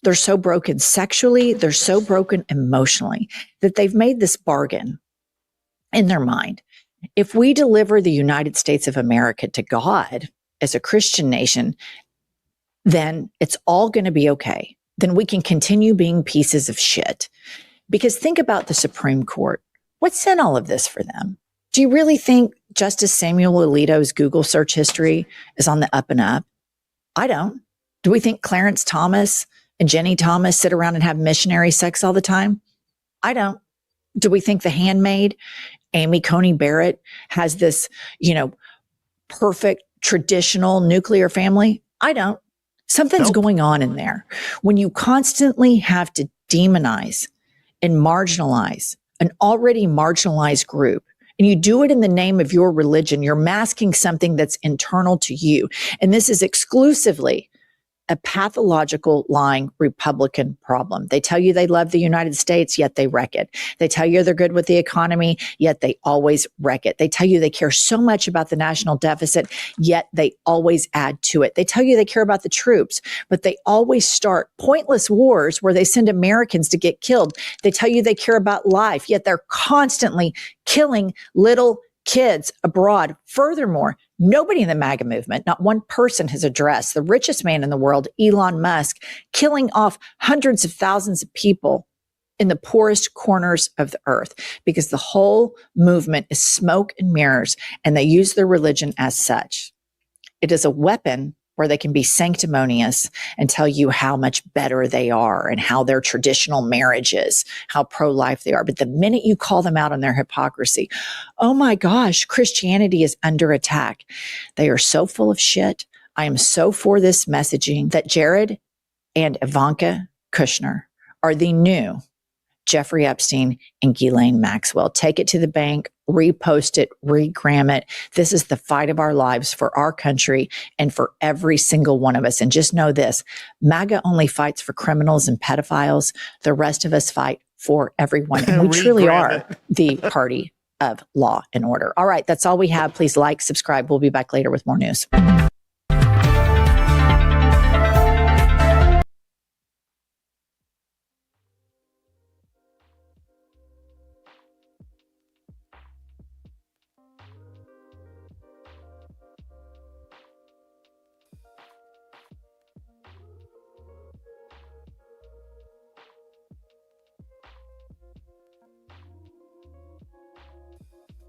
They're so broken sexually. They're so broken emotionally that they've made this bargain in their mind. If we deliver the United States of America to God as a Christian nation, then it's all going to be okay. Then we can continue being pieces of shit. Because think about the Supreme Court. What's in all of this for them? Do you really think Justice Samuel Alito's Google search history is on the up and up? I don't. Do we think Clarence Thomas and Jenny Thomas sit around and have missionary sex all the time? I don't. Do we think the handmaid, Amy Coney Barrett, has this, perfect traditional nuclear family? I don't. Something's going on in there. When you constantly have to demonize and marginalize an already marginalized group, and you do it in the name of your religion, you're masking something that's internal to you. And this is exclusively a pathological, lying Republican problem. They tell you they love the United States, yet they wreck it. They tell you they're good with the economy, yet they always wreck it. They tell you they care so much about the national deficit, yet they always add to it. They tell you they care about the troops, but they always start pointless wars where they send Americans to get killed. They tell you they care about life, yet they're constantly killing little kids abroad. Furthermore, nobody in the MAGA movement, not one person, has addressed the richest man in the world, Elon Musk, killing off hundreds of thousands of people in the poorest corners of the earth, because the whole movement is smoke and mirrors, and they use their religion as such. It is a weapon where they can be sanctimonious and tell you how much better they are and how their traditional marriage is, how pro-life they are. But the minute you call them out on their hypocrisy, oh my gosh, Christianity is under attack. They are so full of shit. I am so for this messaging that Jared and Ivanka Kushner are the new Jeffrey Epstein and Ghislaine Maxwell. Take it to the bank, repost it, regram it. This is the fight of our lives for our country and for every single one of us. And just know this, MAGA only fights for criminals and pedophiles. The rest of us fight for everyone. And we truly are the party of law and order. All right, that's all we have. Please like, subscribe. We'll be back later with more news.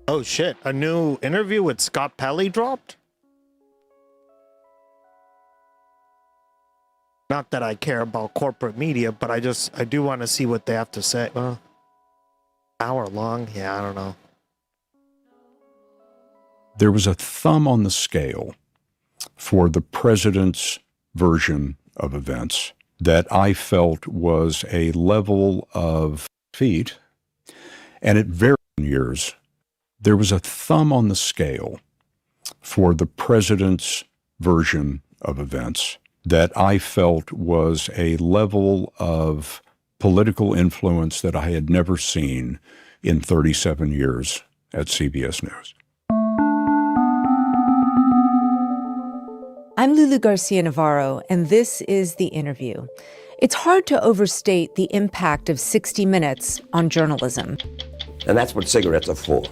Oh shit, a new interview with Scott Pelley dropped? Not that I care about corporate media, but I do want to see what they have to say. Hour long? Yeah, I don't know. There was a thumb on the scale for the president's version of events that I felt was a level of feat, and it varied in years. There was a thumb on the scale for the president's version of events that I felt was a level of political influence that I had never seen in 37 years at CBS News. I'm Lulu Garcia-Navarro, and this is The Interview. It's hard to overstate the impact of 60 Minutes on journalism. And that's what cigarettes are for.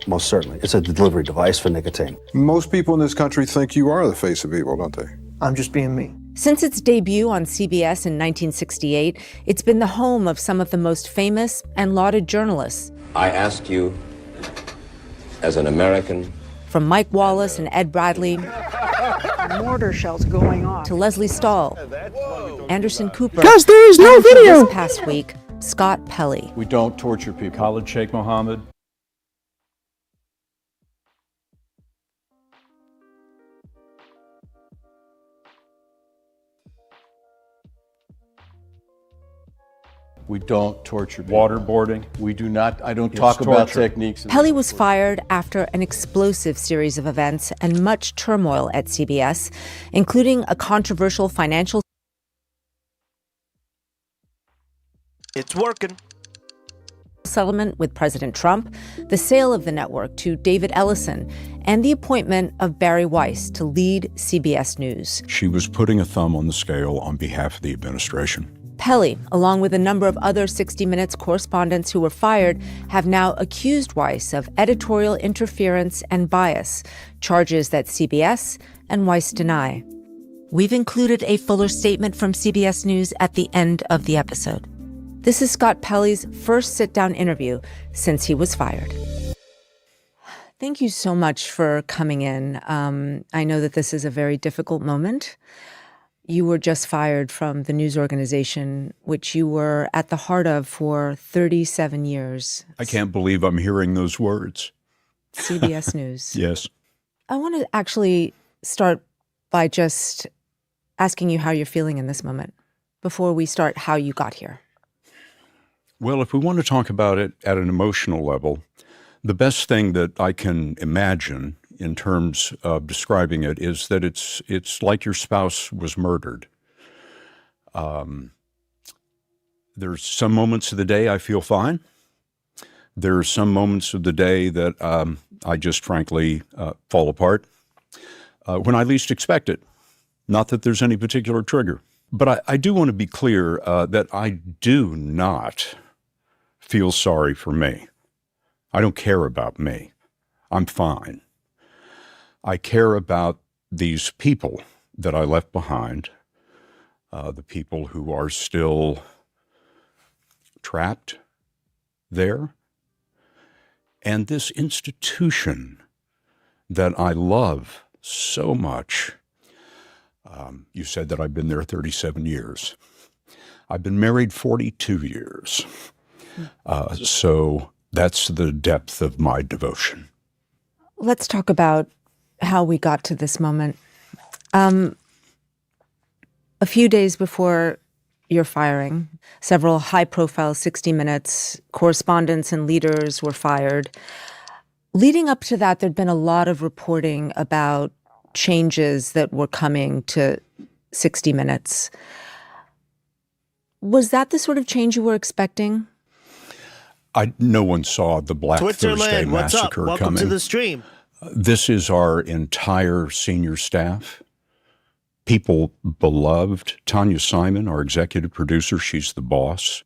Most certainly. It's a delivery device for nicotine. Most people in this country think you are the face of evil, don't they? I'm just being me. Since its debut on CBS in 1968, it's been the home of some of the most famous and lauded journalists. I ask you, as an American, from Mike Wallace and Ed Bradley, mortar shells going off, to Leslie Stahl, Anderson Cooper, Guys, there is no and video. This past week, Scott Pelley. We don't torture people. Khalid Sheikh Mohammed. We don't torture people. Waterboarding. We do not. I don't talk about techniques. Pelley was fired after an explosive series of events and much turmoil at CBS, including a controversial financial It's working. settlement with President Trump, the sale of the network to David Ellison, and the appointment of Barry Weiss to lead CBS News. She was putting a thumb on the scale on behalf of the administration. Pelley, along with a number of other 60 Minutes correspondents who were fired, have now accused Weiss of editorial interference and bias, charges that CBS and Weiss deny. We've included a fuller statement from CBS News at the end of the episode. This is Scott Pelley's first sit-down interview since he was fired. Thank you so much for coming in. I know that this is a very difficult moment. You were just fired from the news organization, which you were at the heart of for 37 years. I can't believe I'm hearing those words. CBS News. Yes. I want to actually start by just asking you how you're feeling in this moment before we start how you got here. Well, if we want to talk about it at an emotional level, the best thing that I can imagine in terms of describing it is that it's like your spouse was murdered. There's some moments of the day I feel fine. There are some moments of the day that I just frankly fall apart when I least expect it. Not that there's any particular trigger. But I do want to be clear that I do not feel sorry for me. I don't care about me. I'm fine. I care about these people that I left behind, the people who are still trapped there, and this institution that I love so much. You said that I've been there 37 years. I've been married 42 years. So that's the depth of my devotion. Let's talk about how we got to this moment. A few days before your firing, several high-profile 60 Minutes correspondents and leaders were fired. Leading up to that, there'd been a lot of reporting about changes that were coming to 60 Minutes. Was that the sort of change you were expecting? No one saw the Black Thursday what's up? massacre Welcome coming. to the stream. This is our entire senior staff. People beloved. Tanya Simon, our executive producer, she's the boss.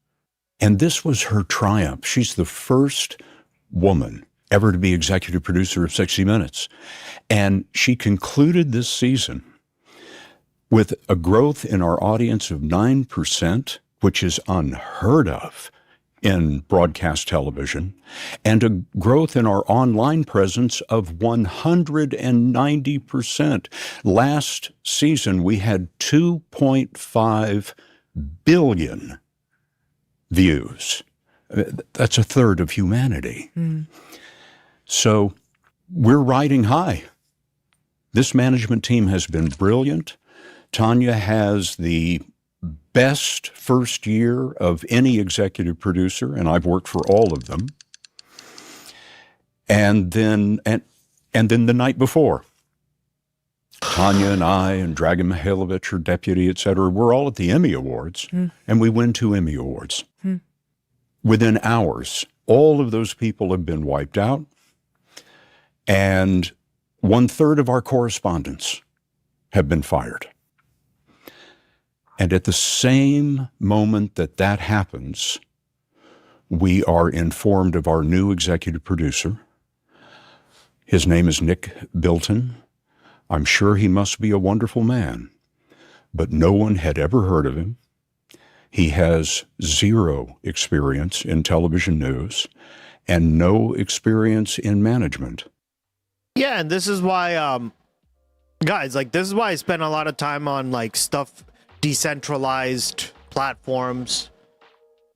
And this was her triumph. She's the first woman ever to be executive producer of 60 Minutes. And she concluded this season with a growth in our audience of 9%, which is unheard of in broadcast television and a growth in our online presence of 190%. Last season, we had 2.5 billion views. That's a third of humanity. So we're riding high. This management team has been brilliant. Tanya has the best first year of any executive producer, and I've worked for all of them. And then the night before, Tanya and I and Dragan Mihailovich, her deputy, et cetera, we're all at the Emmy Awards, and we win 2 Emmy Awards. Within hours, all of those people have been wiped out, and 1/3 of our correspondents have been fired. And at the same moment that that happens, we are informed of our new executive producer. His name is Nick Bilton. I'm sure he must be a wonderful man, but no one had ever heard of him. He has 0 experience in television news and no experience in management. Yeah, and this is why, guys, like, this is why I spend a lot of time on, like, stuff, decentralized platforms,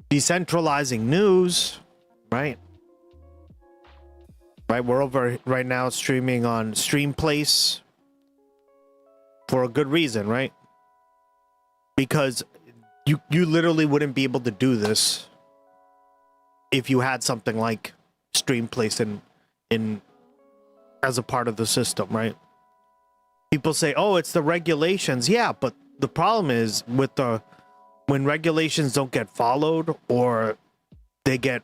decentralizing news, right? Right, we're over right now streaming on Streamplace for a good reason, right? Because you literally wouldn't be able to do this if you had something like Streamplace in as a part of the system, right? People say, "Oh, it's the regulations." Yeah, but the problem is when regulations don't get followed or they get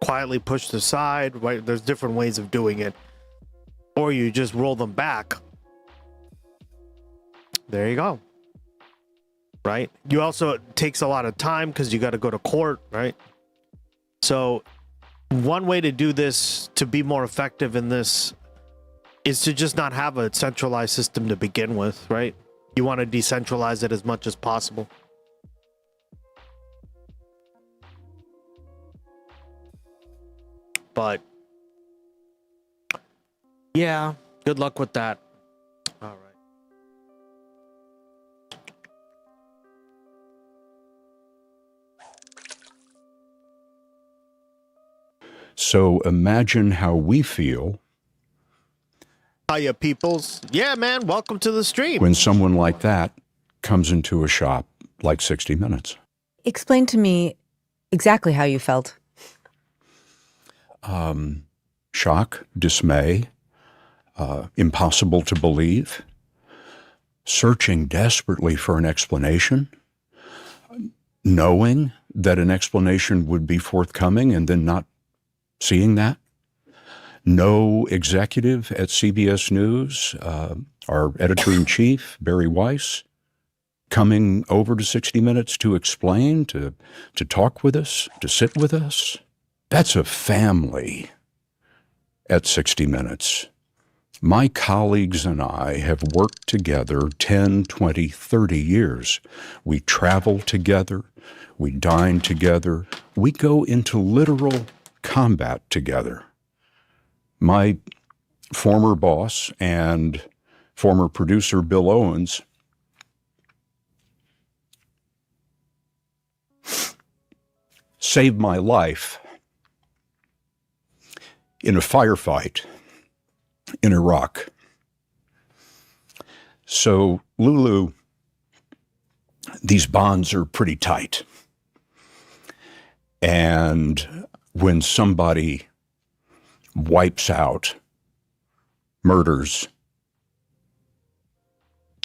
quietly pushed aside, right? There's different ways of doing it, or you just roll them back. There you go. Right? You also, it takes a lot of time because you got to go to court, right? So one way to do this, to be more effective in this, is to just not have a centralized system to begin with, right? You want to decentralize it as much as possible. But yeah, good luck with that. All right. So imagine how we feel Hiya, peoples. Yeah, man, welcome to the stream. when someone like that comes into a shop like 60 Minutes. Explain to me exactly how you felt. Shock, dismay, impossible to believe, searching desperately for an explanation, knowing that an explanation would be forthcoming and then not seeing that. No executive at CBS News, our editor-in-chief, Barry Weiss, coming over to 60 Minutes to explain, to talk with us, to sit with us. That's a family at 60 Minutes. My colleagues and I have worked together 10, 20, 30 years. We travel together. We dine together. We go into literal combat together. My former boss and former producer, Bill Owens, saved my life in a firefight in Iraq. So, Lulu, these bonds are pretty tight. And when somebody wipes out, murders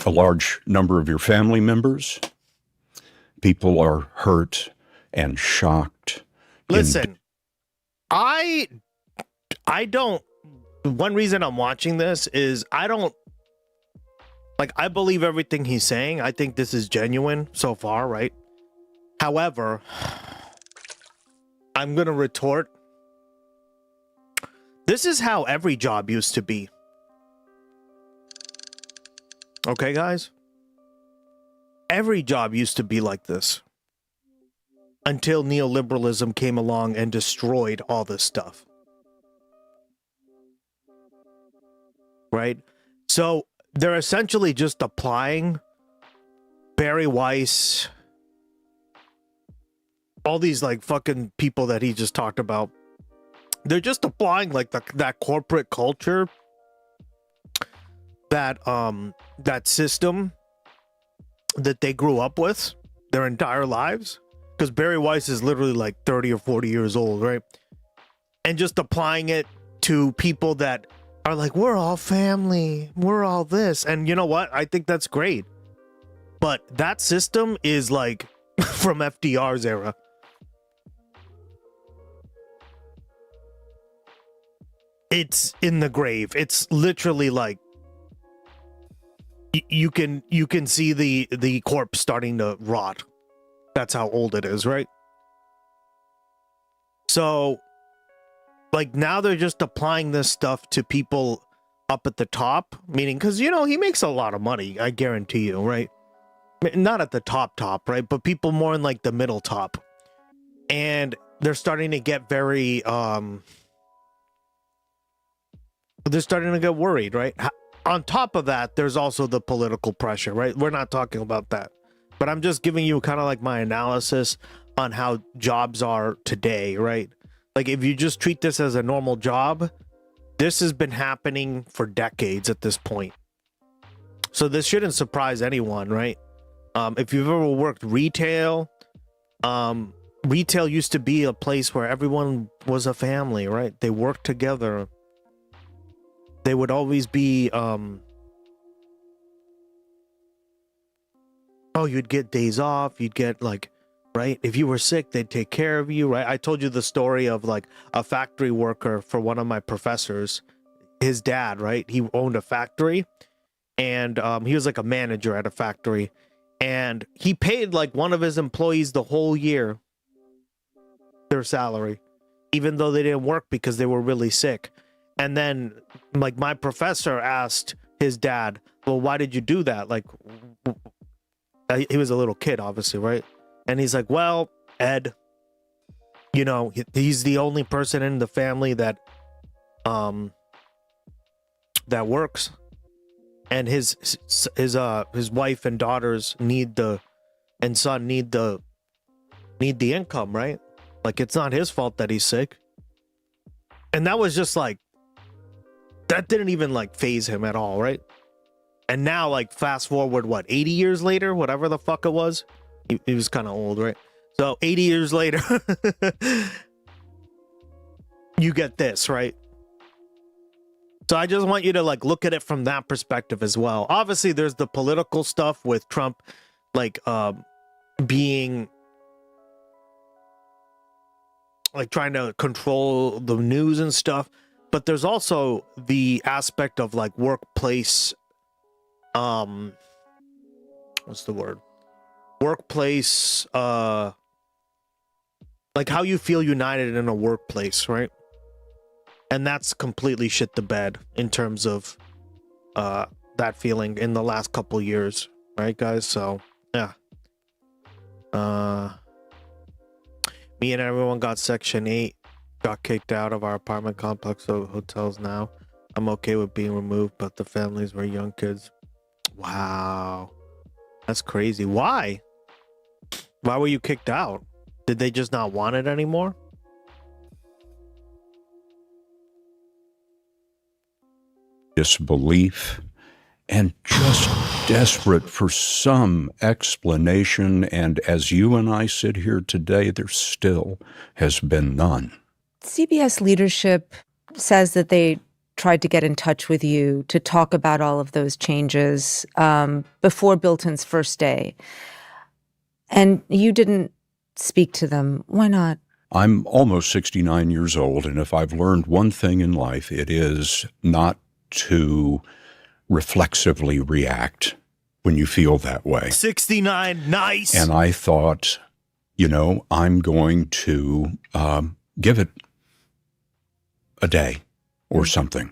a large number of your family members, people are hurt and shocked. Listen, I don't, one reason I'm watching this is I believe everything he's saying. I think this is genuine so far, right? However, I'm going to retort. This is how every job used to be. Okay, guys? Every job used to be like this. until neoliberalism came along and destroyed all this stuff. Right? So they're essentially just applying Barry Weiss, all these like fucking people that he just talked about. They're just applying like that corporate culture, that system that they grew up with their entire lives. Because Barry Weiss is literally like 30 or 40 years old, right? And just applying it to people that are like, we're all family, we're all this. And you know what? I think that's great. But that system is like from FDR's era. It's in the grave. It's literally like you can see the corpse starting to rot. That's how old it is, right? So, like, now they're just applying this stuff to people up at the top, meaning, because, you know, he makes a lot of money, I guarantee you, right? Not at the top, right? But people more in, like, the middle top. And they're starting to get very, they're starting to get worried, right? On top of that, there's also the political pressure, right? We're not talking about that. But I'm just giving you kind of like my analysis on how jobs are today, right? Like if you just treat this as a normal job, this has been happening for decades at this point. So this shouldn't surprise anyone, right? If you've ever worked retail, retail used to be a place where everyone was a family, right? They worked together. They would always be, you'd get days off, you'd get like, right? If you were sick, they'd take care of you, right? I told you the story of like a factory worker for one of my professors, his dad, right? He owned a factory and he was like a manager at a factory and he paid like one of his employees the whole year their salary, even though they didn't work because they were really sick. And then like my professor asked his dad, well, why did you do that? Like, he was a little kid, obviously, right? And he's like, well, Ed, you know, he's the only person in the family that that works, and his wife and daughters need the income, right? Like it's not his fault that he's sick. And that was just like, that didn't even like faze him at all, right? And now, like, fast forward, 80 years later, whatever the fuck it was? He was kind of old, right? So 80 years later, you get this, right? So I just want you to, like, look at it from that perspective as well. Obviously, there's the political stuff with Trump, like, being, like, trying to control the news and stuff. But there's also the aspect of, like, workplace, what's the word? Workplace, like how you feel united in a workplace, right? And that's completely shit the bed in terms of that feeling in the last couple years, right, guys? So, yeah. Me and everyone got Section 8, got kicked out of our apartment complex of hotels now. I'm okay with being removed, but the families were young kids. Wow. That's crazy. Why? Why were you kicked out? Did they just not want it anymore? Disbelief and just desperate for some explanation. And as you and I sit here today, there still has been none. CBS leadership says that they tried to get in touch with you to talk about all of those changes before Bilton's first day. And you didn't speak to them. Why not? I'm almost 69 years old, and if I've learned one thing in life, it is not to reflexively react when you feel that way. 69, nice! And I thought, you know, I'm going to give it a day or something.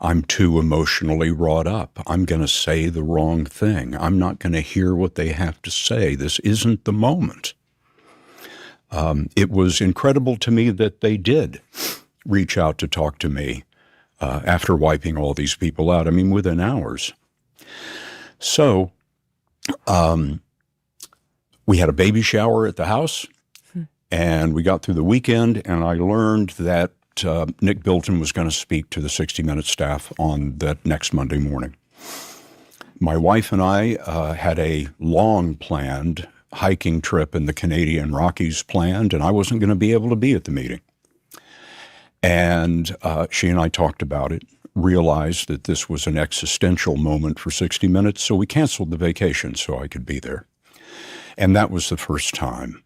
I'm too emotionally wrought up. I'm going to say the wrong thing. I'm not going to hear what they have to say. This isn't the moment. It was incredible to me that they did reach out to talk to me after wiping all these people out. I mean, within hours. So we had a baby shower at the house, and we got through the weekend, and I learned that Nick Bilton was going to speak to the 60 Minutes staff on that next Monday morning. My wife and I had a long-planned hiking trip in the Canadian Rockies planned, and I wasn't going to be able to be at the meeting. And she and I talked about it, realized that this was an existential moment for 60 Minutes, so we canceled the vacation so I could be there. And that was the first time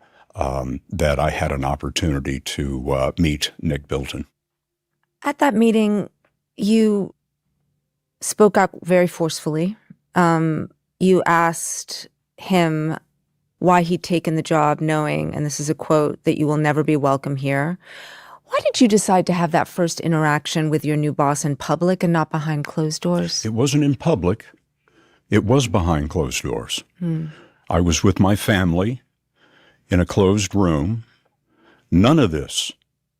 that I had an opportunity to meet Nick Bilton. At that meeting, you spoke up very forcefully. You asked him why he'd taken the job knowing, and this is a quote, that you will never be welcome here. Why did you decide to have that first interaction with your new boss in public and not behind closed doors? It wasn't in public. It was behind closed doors. I was with my family in a closed room. None of this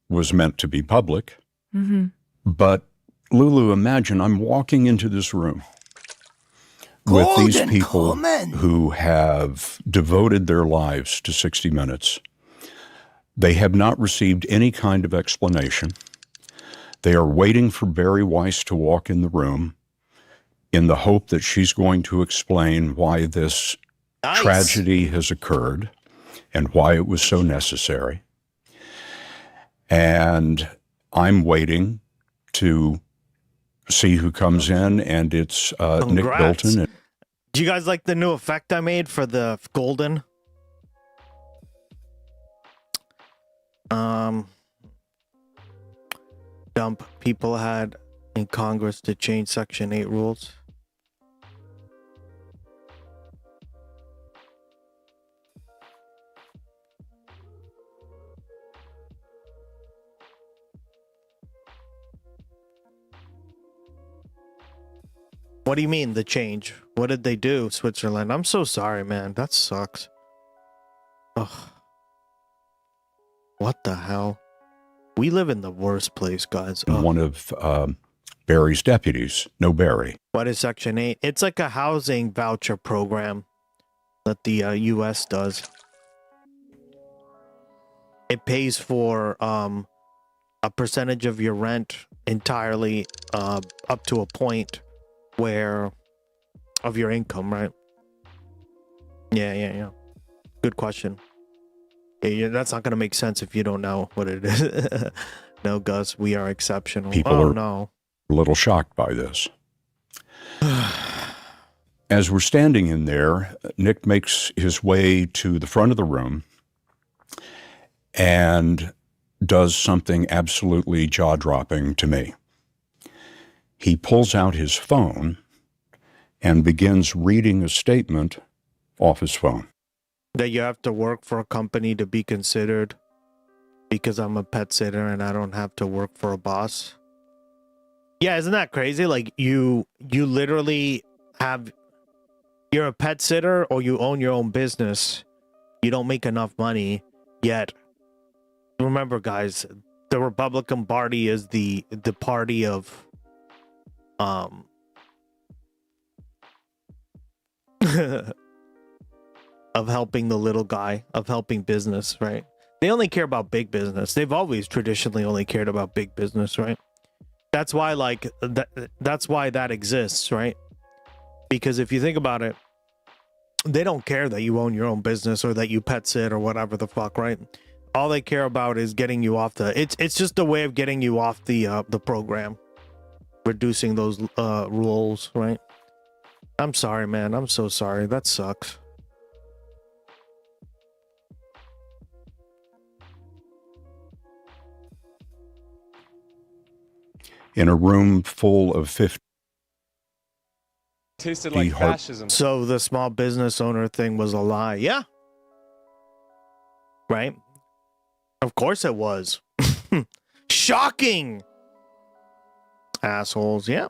was meant to be public. But Lulu, imagine I'm walking into this room with these people who have devoted their lives to 60 Minutes. They have not received any kind of explanation. They are waiting for Barry Weiss to walk in the room in the hope that she's going to explain why this tragedy has occurred and why it was so necessary. And I'm waiting to see who comes in, and it's Nick Bilton. Do you guys like the new effect I made for the golden? Dump people had in Congress to change Section 8 rules. What do you mean, the change? What did they do, Switzerland? I'm so sorry, man. That sucks. Ugh. What the hell? We live in the worst place, guys. Ugh. One of Barry's deputies, no Barry. What is Section 8? It's like a housing voucher program that the U.S. does. It pays for a percentage of your rent entirely up to a point where of your income, right? Yeah. Good question. Yeah, that's not going to make sense if you don't know what it is. No, Gus, we are exceptional. People are a little shocked by this. As we're standing in there, Nick makes his way to the front of the room and does something absolutely jaw-dropping to me. He pulls out his phone and begins reading a statement off his phone. That you have to work for a company to be considered because I'm a pet sitter and I don't have to work for a boss. Yeah, isn't that crazy? Like you literally you're a pet sitter or you own your own business. You don't make enough money yet. Remember, guys, the Republican Party is the party of of helping the little guy, of helping business, right? They only care about big business. They've always traditionally only cared about big business, right? That's why that's why that exists, right? Because if you think about it, they don't care that you own your own business or that you pet sit or whatever the fuck, right? All they care about is getting you off it's just a way of getting you off the program, reducing those rules, right? I'm sorry, man. I'm so sorry. That sucks. In a room full of 50. Tasted like fascism. So the small business owner thing was a lie. Yeah. Right? Of course it was. Shocking. Assholes. Yeah.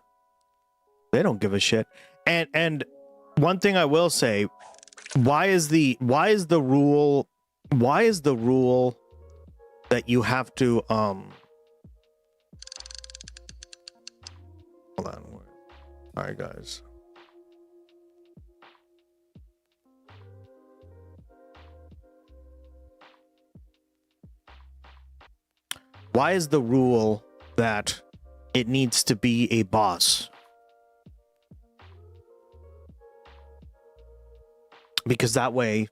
They don't give a shit. And one thing I will say, why is the rule that you have to hold on. All right, guys. Why is the rule that it needs to be a boss? Because that way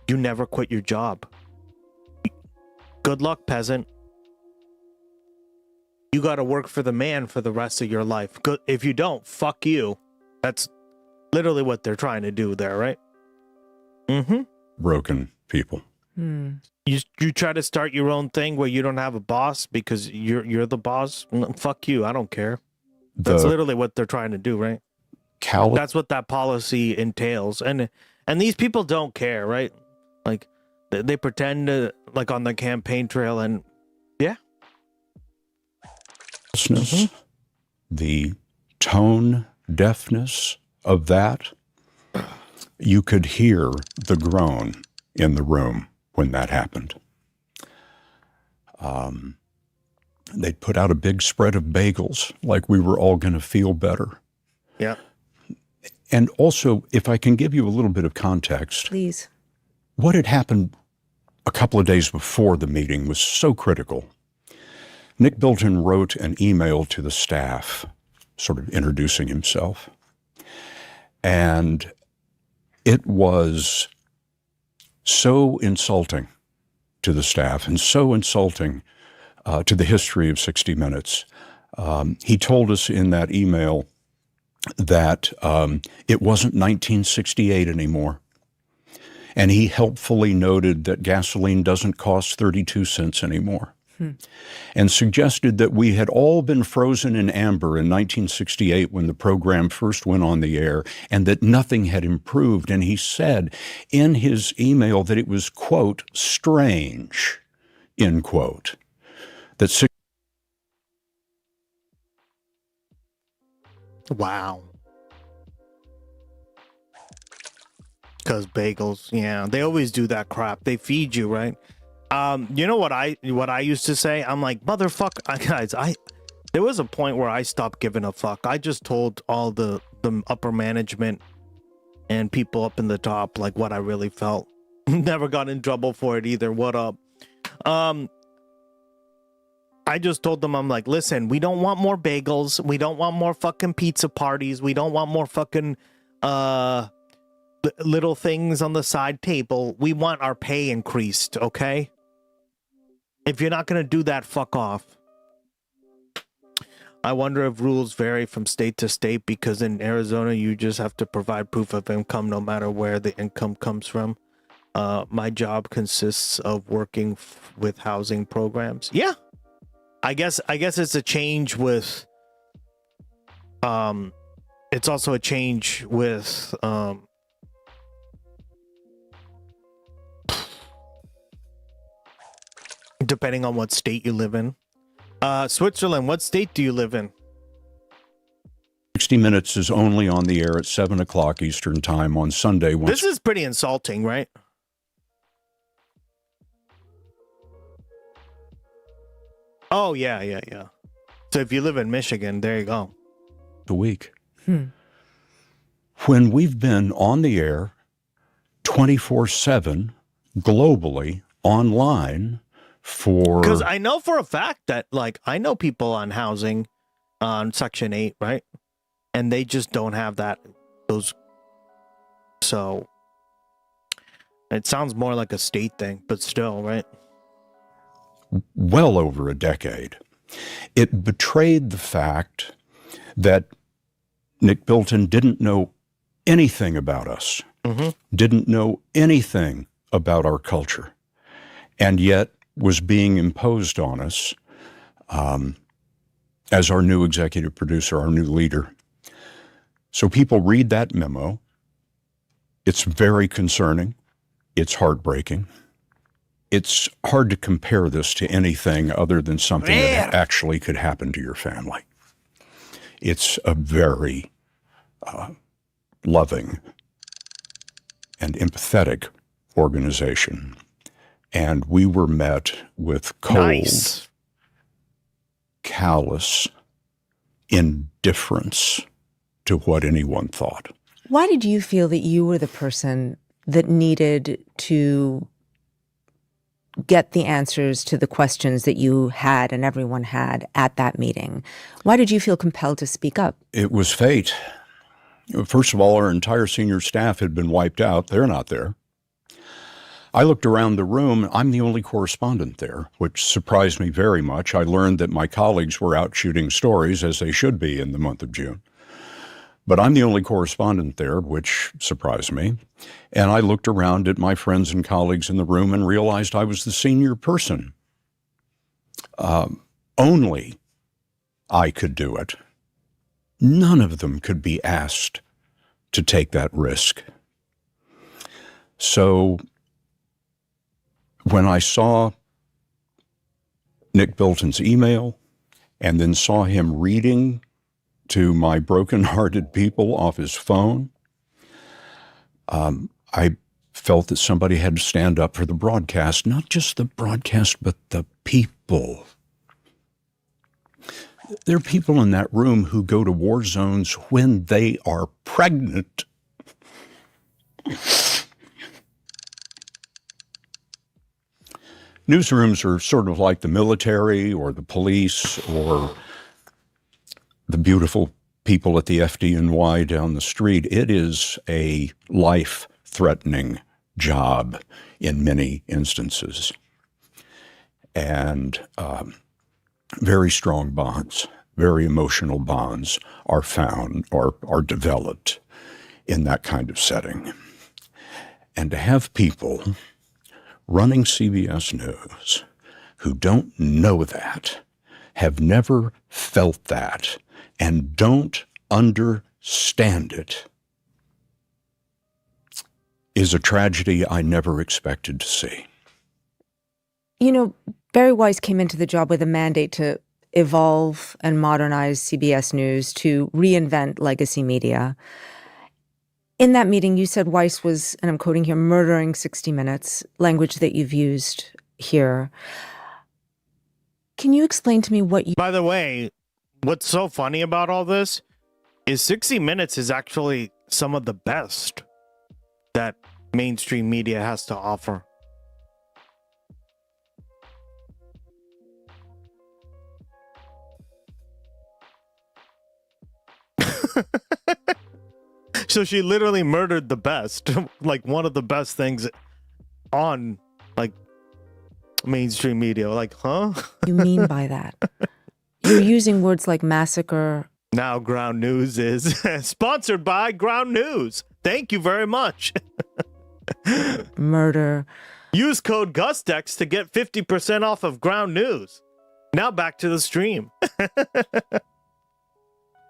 you never quit your job. Good luck, peasant. You got to work for the man for the rest of your life. If you don't, fuck you. That's literally what they're trying to do there, right? Mm-hmm. Broken people. You try to start your own thing where you don't have a boss because you're the boss. No, fuck you. I don't care. That's literally what they're trying to do, right? That's what that policy entails, and these people don't care, right? Like they pretend to, like, on the campaign trail, and yeah. The tone deafness of that, you could hear the groan in the room when that happened. They'd put out a big spread of bagels, like we were all going to feel better. Yeah. And also, if I can give you a little bit of context. Please. What had happened a couple of days before the meeting was so critical. Nick Bilton wrote an email to the staff, sort of introducing himself. And it was so insulting to the staff and so insulting to the history of 60 Minutes. He told us in that email that it wasn't 1968 anymore. And he helpfully noted that gasoline doesn't cost 32 cents anymore. And suggested that we had all been frozen in amber in 1968 when the program first went on the air, and that nothing had improved. And he said in his email that it was, quote, strange, end quote, that Wow. Because bagels, yeah, they always do that crap. They feed you, right? You know what I used to say? I'm like, motherfucker, guys, there was a point where I stopped giving a fuck. I just told all the upper management and people up in the top, like, what I really felt. Never got in trouble for it either. What up? I just told them, I'm like, listen, we don't want more bagels. We don't want more fucking pizza parties. We don't want more fucking little things on the side table. We want our pay increased, okay? If you're not going to do that, fuck off. I wonder if rules vary from state to state, because in Arizona, you just have to provide proof of income no matter where the income comes from. My job consists of working with housing programs. Yeah. I guess it's a change with, it's also a change with, depending on what state you live in. Switzerland, what state do you live in? 60 Minutes is only on the air at 7 o'clock Eastern Time on Sunday. This is pretty insulting, right? Oh, yeah. So if you live in Michigan, there you go. A week. When we've been on the air 24/7 globally online for... Because I know for a fact that, like, I know people on housing on Section 8, right? And they just don't have those. So it sounds more like a state thing, but still, right? Well over a decade. It betrayed the fact that Nick Bilton didn't know anything about us, didn't know anything about our culture, and yet was being imposed on us as our new executive producer, our new leader. So people read that memo. It's very concerning. It's heartbreaking. It's hard to compare this to anything other than something that actually could happen to your family. It's a very loving and empathetic organization. And we were met with cold, callous indifference to what anyone thought. Why did you feel that you were the person that needed to get the answers to the questions that you had and everyone had at that meeting? Why did you feel compelled to speak up? It was fate. First of all, our entire senior staff had been wiped out. They're not there. I looked around the room. I'm the only correspondent there, which surprised me very much. I learned that my colleagues were out shooting stories, as they should be in the month of June. But I'm the only correspondent there, which surprised me. And I looked around at my friends and colleagues in the room and realized I was the senior person. Only I could do it. None of them could be asked to take that risk. So when I saw Nick Bilton's email and then saw him reading to my broken-hearted people off his phone, I felt that somebody had to stand up for the broadcast, not just the broadcast, but the people. There are people in that room who go to war zones when they are pregnant. Newsrooms are sort of like the military or the police or the beautiful people at the FDNY down the street. It is a life-threatening job in many instances. And very strong bonds, very emotional bonds are found or are developed in that kind of setting. And to have people running CBS News who don't know that, have never felt that, and don't understand it is a tragedy I never expected to see. You know, Barry Weiss came into the job with a mandate to evolve and modernize CBS News, to reinvent legacy media. In that meeting, you said Weiss was, and I'm quoting here, murdering 60 Minutes, language that you've used here. Can you explain to me what you... By the way, what's so funny about all this is 60 Minutes is actually some of the best that mainstream media has to offer. So she literally murdered the best, like one of the best things on like mainstream media. Like, huh? You mean by that? You're using words like massacre. Now Ground News is sponsored by Ground News. Thank you very much. Murder. Use code GUSTEX to get 50% off of Ground News. Now back to the stream.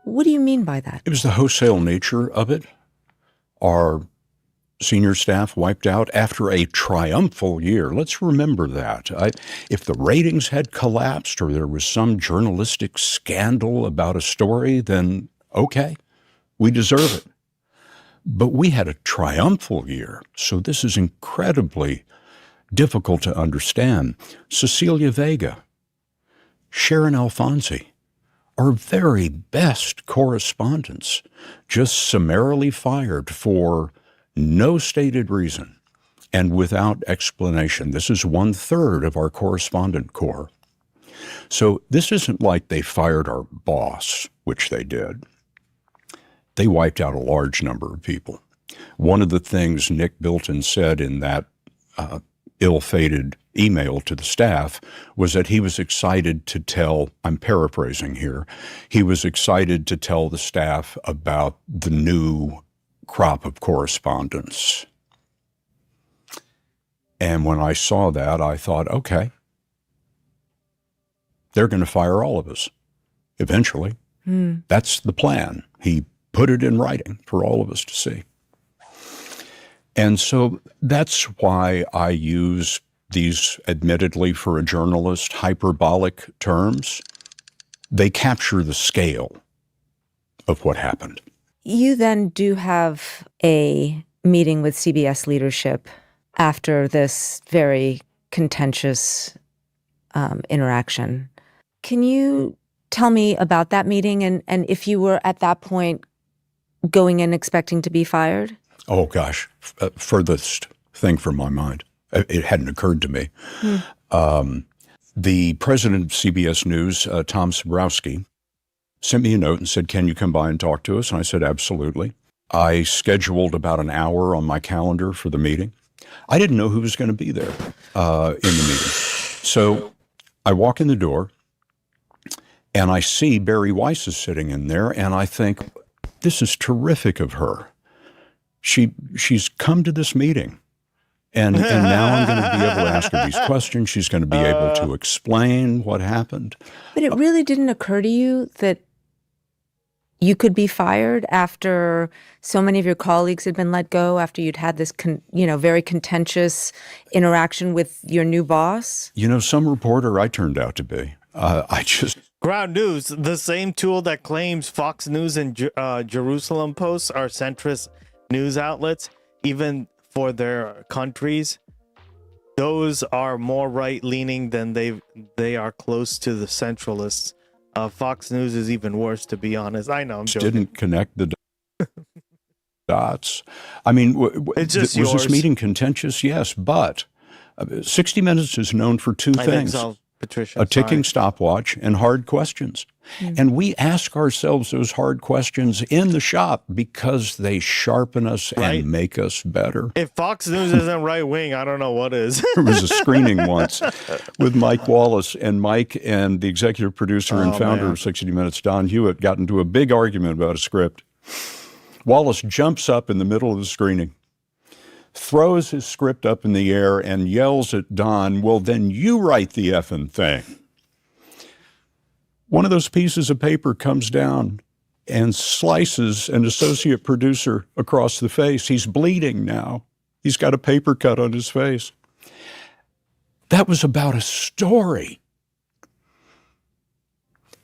What do you mean by that? It was the wholesale nature of it. Our senior staff wiped out after a triumphal year. Let's remember that. If the ratings had collapsed or there was some journalistic scandal about a story, then okay, we deserve it. But we had a triumphal year, so this is incredibly difficult to understand. Cecilia Vega, Sharon Alfonsi, our very best correspondents, just summarily fired for no stated reason and without explanation. This is 1/3 of our correspondent corps. So this isn't like they fired our boss, which they did. They wiped out a large number of people. One of the things Nick Bilton said in that ill-fated email to the staff was that he was excited to tell, I'm paraphrasing here, he was excited to tell the staff about the new crop of correspondence. And when I saw that, I thought, okay, they're going to fire all of us eventually. That's the plan. He put it in writing for all of us to see. And so that's why I use these, admittedly for a journalist, hyperbolic terms. They capture the scale of what happened. You then do have a meeting with CBS leadership after this very contentious interaction. Can you tell me about that meeting and if you were at that point going in expecting to be fired? Oh, gosh, furthest thing from my mind. It hadn't occurred to me. The president of CBS News, Tom Sobrowski, sent me a note and said, "Can you come by and talk to us?" And I said, "Absolutely." I scheduled about an hour on my calendar for the meeting. I didn't know who was going to be there in the meeting. So I walk in the door, and I see Barry Weiss is sitting in there, and I think, this is terrific of her. She's come to this meeting, and now I'm going to be able to ask her these questions. She's going to be able to explain what happened. But it really didn't occur to you that you could be fired after so many of your colleagues had been let go, after you'd had this, very contentious interaction with your new boss? Some reporter I turned out to be. Ground News, the same tool that claims Fox News and Jerusalem Post are centrist news outlets, even for their countries. Those are more right-leaning than they are close to the centralists. Fox News is even worse, to be honest. I know, I'm joking. Didn't connect the dots. I mean, was this meeting contentious? Yes, but 60 Minutes is known for two things. Think so, Patricia. A ticking stopwatch and hard questions. And we ask ourselves those hard questions in the shop because they sharpen us and make us better. If Fox News isn't right-wing, I don't know what is. There was a screening once with Mike Wallace, and Mike and the executive producer and founder of 60 Minutes, Don Hewitt, got into a big argument about a script. Wallace jumps up in the middle of the screening, throws his script up in the air, and yells at Don, "Well, then you write the effing thing." One of those pieces of paper comes down and slices an associate producer across the face. He's bleeding now. He's got a paper cut on his face. That was about a story.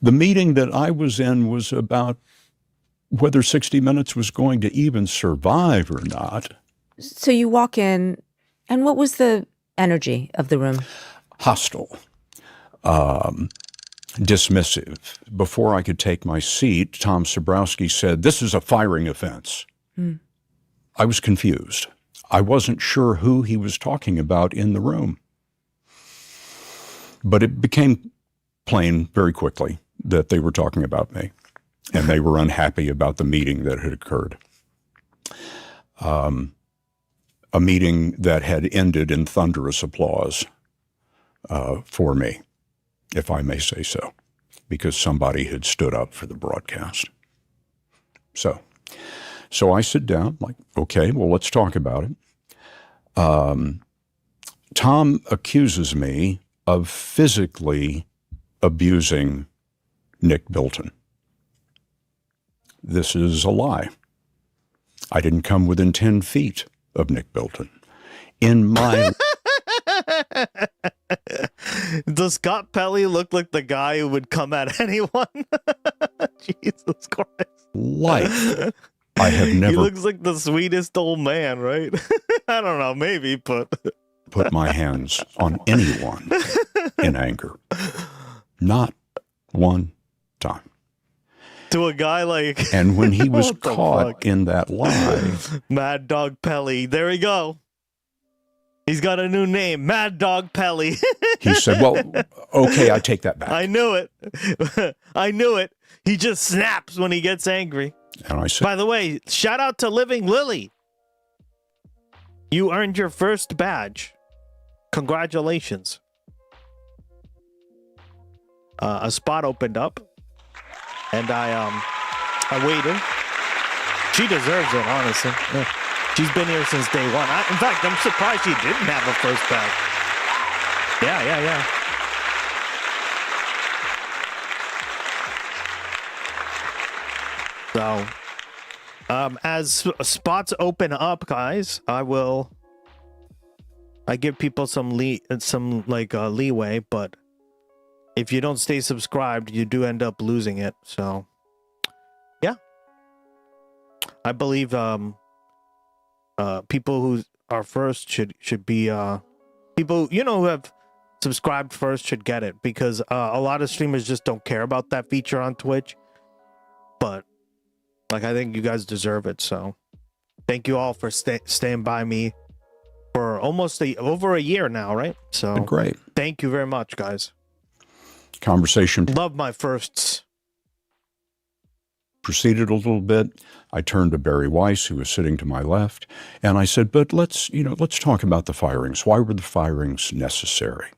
The meeting that I was in was about whether 60 Minutes was going to even survive or not. So you walk in, and what was the energy of the room? Hostile. Dismissive. Before I could take my seat, Tom Sobrowski said, "This is a firing offense." I was confused. I wasn't sure who he was talking about in the room. But it became plain very quickly that they were talking about me, and they were unhappy about the meeting that had occurred. A meeting that had ended in thunderous applause for me, if I may say so, because somebody had stood up for the broadcast. So I sit down, like, okay, well, let's talk about it. Tom accuses me of physically abusing Nick Bilton. This is a lie. I didn't come within 10 feet of Nick Bilton. In my Does Scott Pelley look like the guy who would come at anyone? Jesus Christ. life, I have never He looks like the sweetest old man, right? I don't know, maybe, but put my hands on anyone in anger. Not one time. To a guy like... And when he was What the caught fuck? in that lie, Mad Dog Pelly. There we go. He's got a new name, Mad Dog Pelly. he said, well, okay, I take that back. I knew it. I knew it. He just snaps when he gets angry. And I said, By the way, shout out to Living Lily. You earned your first badge. Congratulations. A spot opened up, and I waited. She deserves it, honestly. Yeah. She's been here since day one. In fact, I'm surprised she didn't have a first badge. Yeah. So, as spots open up, guys, I give people some leeway, but if you don't stay subscribed, you do end up losing it. So, yeah, I believe people who are first should be people who have subscribed first should get it, because a lot of streamers just don't care about that feature on Twitch. But like, I think you guys deserve it. So thank you all for staying by me for almost over a year now, right? So great. Thank you very much, guys. Conversation Love my firsts. Proceeded a little bit. I turned to Barry Weiss, who was sitting to my left, and I said, but let's talk about the firings. Why were the firings necessary?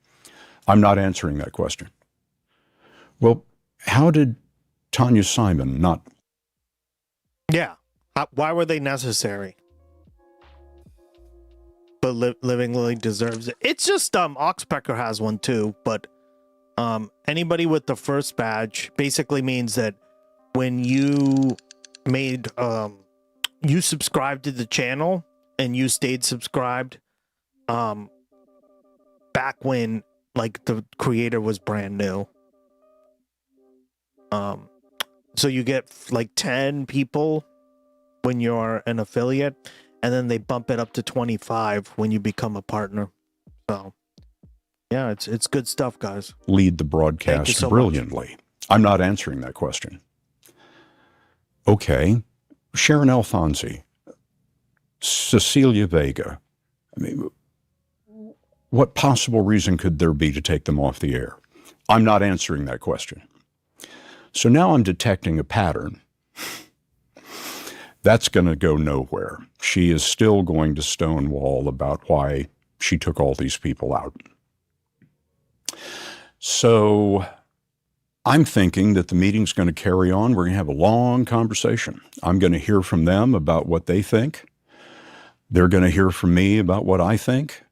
I'm not answering that question. Well, how did Tanya Simon not? Yeah. Why were they necessary? But Living Lily deserves it. It's just Oxpecker has one too, but anybody with the first badge basically means that when you made you subscribed to the channel and you stayed subscribed back when like the creator was brand new. So you get like 10 people when you're an affiliate, and then they bump it up to 25 when you become a partner. So yeah, it's good stuff, guys. Lead the broadcast so brilliantly. Much. I'm not answering that question. Okay, Sharon Alfonsi, Cecilia Vega. I mean, what possible reason could there be to take them off the air? I'm not answering that question. So now I'm detecting a pattern. That's going to go nowhere. She is still going to stonewall about why she took all these people out. So I'm thinking that the meeting's going to carry on. We're going to have a long conversation. I'm going to hear from them about what they think. They're going to hear from me about what I think.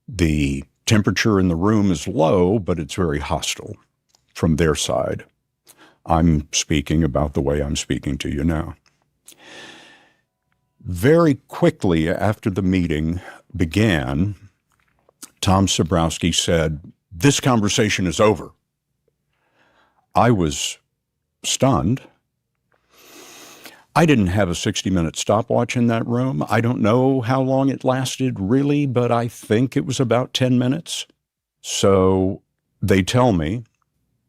The temperature in the room is low, but it's very hostile from their side. I'm speaking about the way I'm speaking to you now. Very quickly after the meeting began, Tom Sabrowski said, "This conversation is over." I was stunned. I didn't have a 60-minute stopwatch in that room. I don't know how long it lasted really, but I think it was about 10 minutes. So they tell me,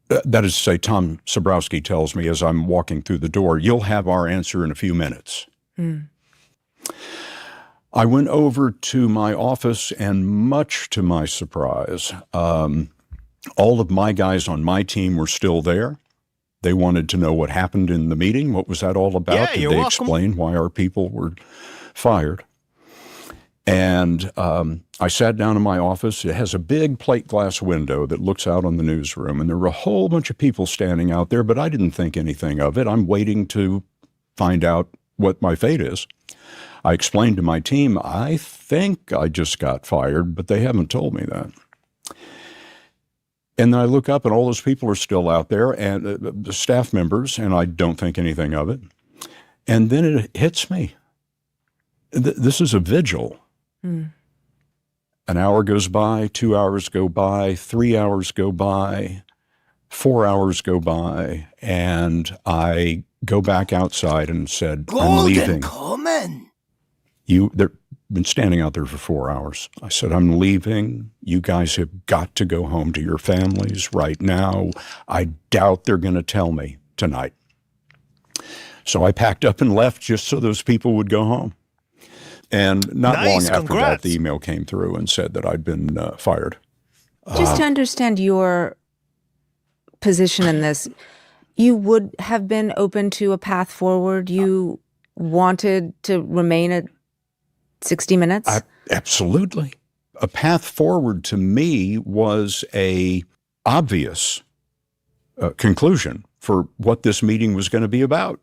that is to say, Tom Sabrowski tells me as I'm walking through the door, "You'll have our answer in a few minutes." I went over to my office, and much to my surprise, all of my guys on my team were still there. They wanted to know what happened in the meeting. What was that all about? Yeah, Did they welcome. explain why our people were fired? And I sat down in my office. It has a big plate glass window that looks out on the newsroom, and there were a whole bunch of people standing out there, but I didn't think anything of it. I'm waiting to find out what my fate is. I explained to my team, I think I just got fired, but they haven't told me that. And then I look up, and all those people are still out there, and the staff members, and I don't think anything of it. And then it hits me. This is a vigil. An hour goes by, 2 hours go by, 3 hours go by, 4 hours go by, and I go back outside and said, "I'm leaving." They've been standing out there for 4 hours. I said, "I'm leaving. You guys have got to go home to your families right now. I doubt they're going to tell me tonight." So I packed up and left just so those people would go home. And not long after that, the email came through and said that I'd been fired. Just to understand your position in this, you would have been open to a path forward? You wanted to remain at 60 Minutes? Absolutely. A path forward to me was a obvious conclusion for what this meeting was going to be about.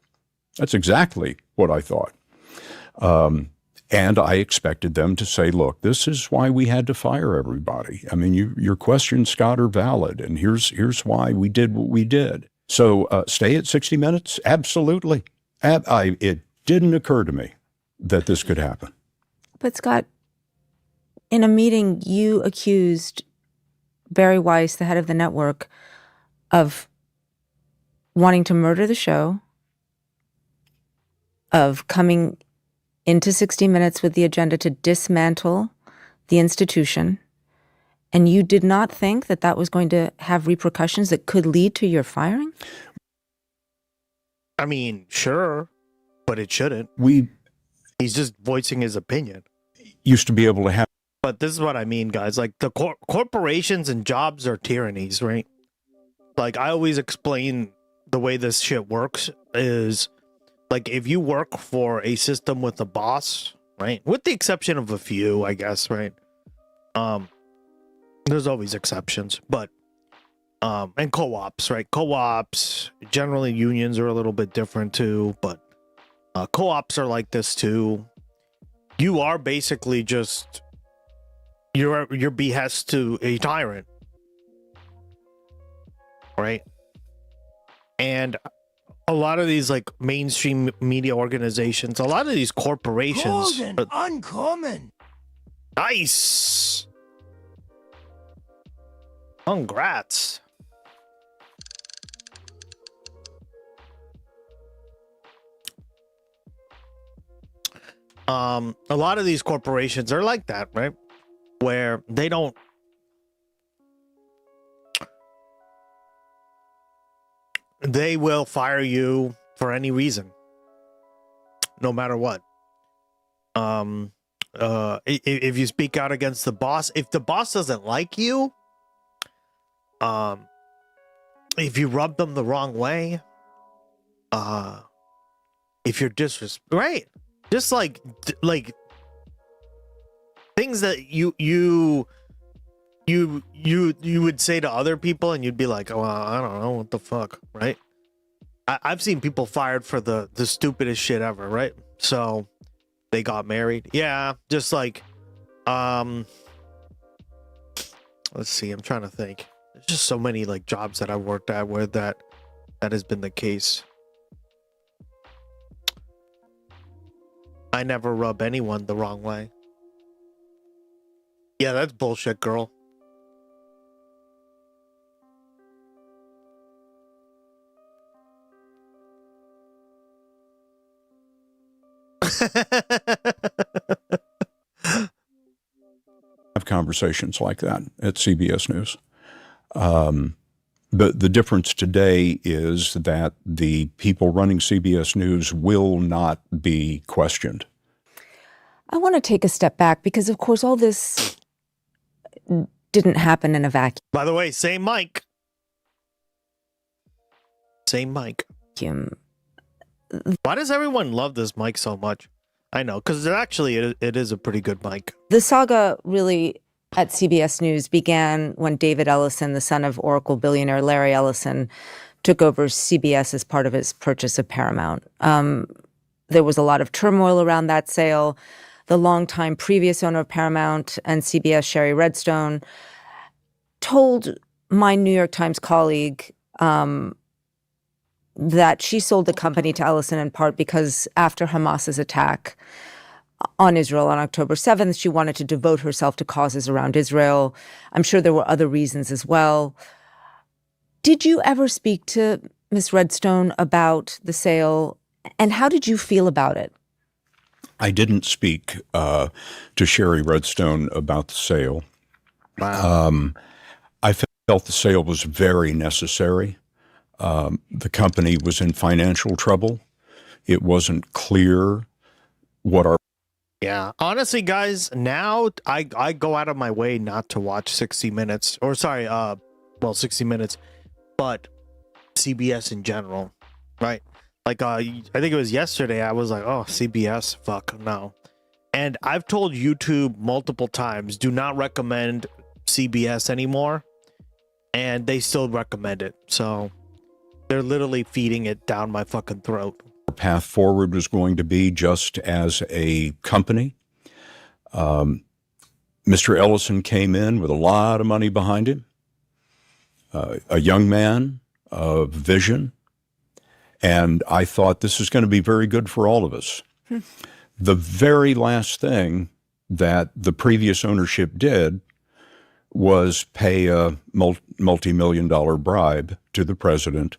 That's exactly what I thought. And I expected them to say, "Look, this is why we had to fire everybody. I mean, your questions, Scott, are valid, and here's why we did what we did." So stay at 60 Minutes? Absolutely. It didn't occur to me that this could happen. But Scott, in a meeting, you accused Barry Weiss, the head of the network, of wanting to murder the show, of coming into 60 Minutes with the agenda to dismantle the institution, and you did not think that that was going to have repercussions that could lead to your firing? I mean, sure, but it shouldn't. He's just voicing his opinion. Used to be able to have. But this is what I mean, guys. Like, the corporations and jobs are tyrannies, right? Like, I always explain the way this shit works is, like, if you work for a system with a boss, right? With the exception of a few, I guess, right? There's always exceptions, but and co-ops, right? Co-ops, generally unions are a little bit different too, but co-ops are like this too. You are basically just your behest to a tyrant, right? And a lot of these like mainstream media organizations, a lot of these corporations, Uncommon. Nice. Congrats. A lot of these corporations are like that, right? Where they will fire you for any reason, no matter what. If you speak out against the boss, if the boss doesn't like you, if you rub them the wrong way, if you're right, just like things that you would say to other people, and you'd be like, oh, I don't know what the fuck, right? I've seen people fired for the stupidest shit ever, right? So they got married. Yeah, just like, let's see, I'm trying to think. There's just so many like jobs that I worked at where that has been the case. I never rub anyone the wrong way. Yeah, that's bullshit, girl. Have conversations like that at CBS News. But the difference today is that the people running CBS News will not be questioned. I want to take a step back because, of course, all this didn't happen in a vacuum. By the way, same mic. Same mic. Why does everyone love this mic so much? I know, because it is a pretty good mic. The saga really at CBS News began when David Ellison, the son of Oracle billionaire Larry Ellison, took over CBS as part of his purchase of Paramount. There was a lot of turmoil around that sale. The longtime previous owner of Paramount and CBS, Sherry Redstone, told my New York Times colleague that she sold the company to Ellison in part because after Hamas's attack on Israel on October 7th, she wanted to devote herself to causes around Israel. I'm sure there were other reasons as well. Did you ever speak to Ms. Redstone about the sale, and how did you feel about it? I didn't speak to Sherry Redstone about the sale. Wow. I felt the sale was very necessary. The company was in financial trouble. It wasn't clear what our... Yeah. Honestly, guys, now I go out of my way not to watch 60 Minutes. Or sorry, 60 Minutes, but CBS in general, right? Like, I think it was yesterday, I was like, oh, CBS, fuck, no. And I've told YouTube multiple times, do not recommend CBS anymore. And they still recommend it. So they're literally feeding it down my fucking throat. Path forward was going to be just as a company. Mr. Ellison came in with a lot of money behind him, a young man of vision, and I thought this is going to be very good for all of us. The very last thing that the previous ownership did was pay a multi-million-dollar bribe to the president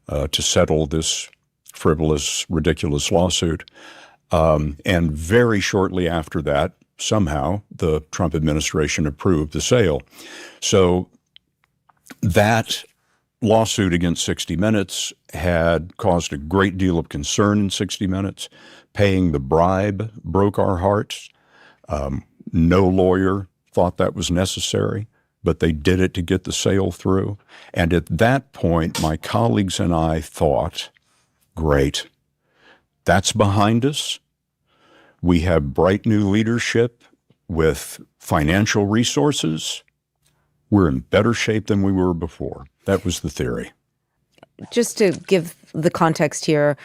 to settle this frivolous, ridiculous lawsuit. And very shortly after that, somehow, the Trump administration approved the sale. So that lawsuit against 60 Minutes had caused a great deal of concern in 60 Minutes. Paying the bribe broke our hearts. No lawyer thought that was necessary, but they did it to get the sale through. And at that point, my colleagues and I thought, great, that's behind us. We have bright new leadership with financial resources. We're in better shape than we were before. That was the theory. Just to give the context here,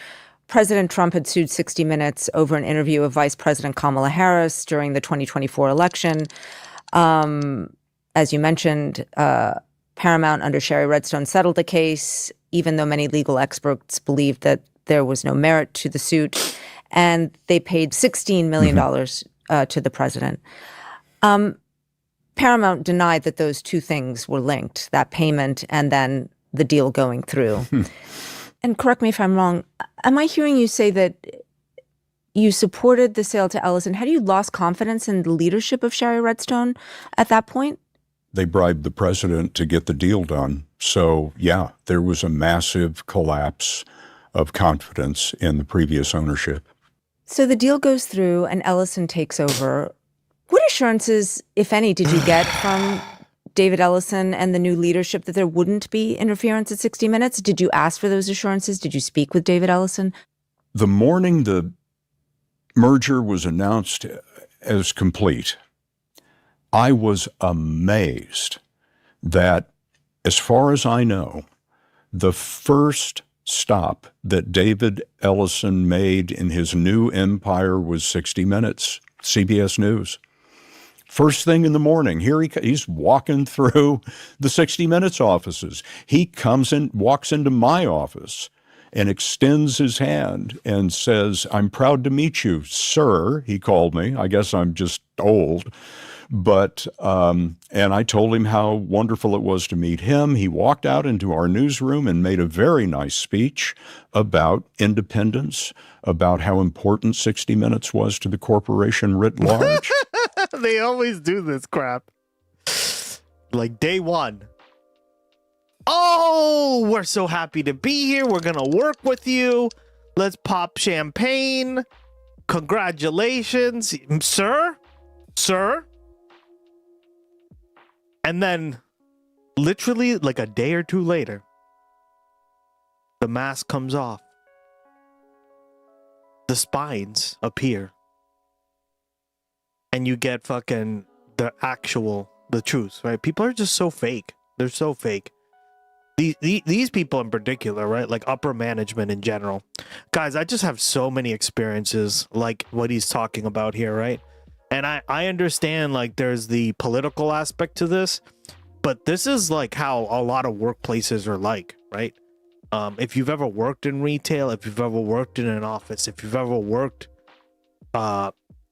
President Trump had sued 60 Minutes over an interview of Vice President Kamala Harris during the 2024 election. As you mentioned, Paramount under Sherry Redstone settled the case, even though many legal experts believed that there was no merit to the suit. And they paid $16 million to the president. Paramount denied that those two things were linked, that payment and then the deal going through. And correct me if I'm wrong, am I hearing you say that you supported the sale to Ellison? Had you lost confidence in the leadership of Sherry Redstone at that point? They bribed the president to get the deal done. So, yeah, there was a massive collapse of confidence in the previous ownership. So the deal goes through and Ellison takes over. What assurances, if any, did you get from David Ellison and the new leadership that there wouldn't be interference at 60 Minutes? Did you ask for those assurances? Did you speak with David Ellison? The morning the merger was announced as complete, I was amazed that, as far as I know, the first stop that David Ellison made in his new empire was 60 Minutes, CBS News. First thing in the morning, he's walking through the 60 Minutes offices. He comes in, walks into my office and extends his hand and says, "I'm proud to meet you, sir." He called me. I guess I'm just old. But, and I told him how wonderful it was to meet him. He walked out into our newsroom and made a very nice speech about independence, about how important 60 Minutes was to the corporation writ large. They always do this crap. Like day one. Oh, we're so happy to be here. We're going to work with you. Let's pop champagne. Congratulations, sir. Sir. And then literally like a day or two later, the mask comes off. The spines appear. And you get fucking the truth, right? People are just so fake. They're so fake. These people in particular, right? Like upper management in general. Guys, I just have so many experiences like what he's talking about here, right? And I understand like there's the political aspect to this, but this is like how a lot of workplaces are like, right? If you've ever worked in retail, if you've ever worked in an office, if you've ever worked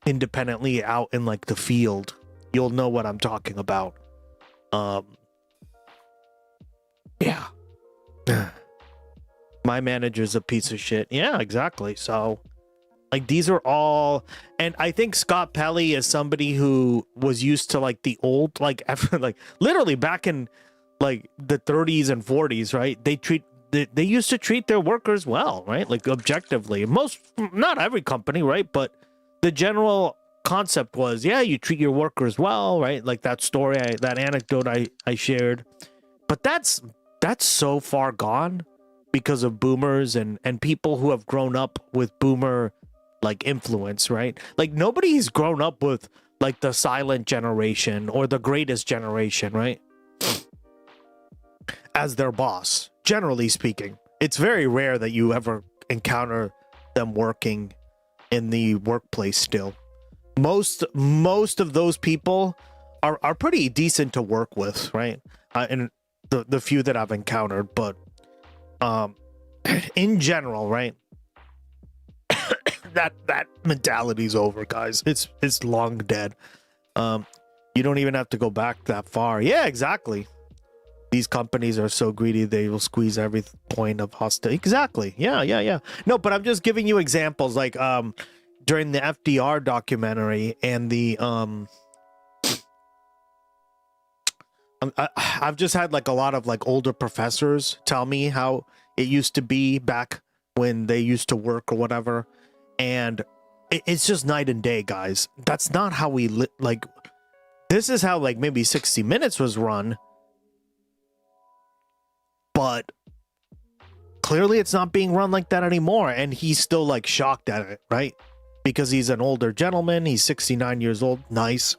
independently out in like the field, you'll know what I'm talking about. Yeah. My manager's a piece of shit. Yeah, exactly. So like these are all, and I think Scott Pelley is somebody who was used to like the old, like like literally back in like the 30s and 40s, right? They used to treat their workers well, right? Like objectively. Not every company, right? But the general concept was, yeah, you treat your workers well, right? Like that story, that anecdote I shared. But that's so far gone because of boomers and people who have grown up with boomer like influence, right? Like nobody's grown up with like the silent generation or the greatest generation, right? As their boss, generally speaking. It's very rare that you ever encounter them working in the workplace still. Most of those people are pretty decent to work with, right? And the few that I've encountered, but in general, right? that mentality's over, guys. It's long dead. You don't even have to go back that far. Yeah, exactly. These companies are so greedy, they will squeeze every point of hostility. Exactly. Yeah. No, but I'm just giving you examples, like during the FDR documentary and the I've just had like a lot of like older professors tell me how it used to be back when they used to work or whatever, and it's just night and day, guys. That's not how we like. This is how like maybe 60 Minutes was run. But clearly it's not being run like that anymore. And he's still like shocked at it, right? Because he's an older gentleman. He's 69 years old. Nice.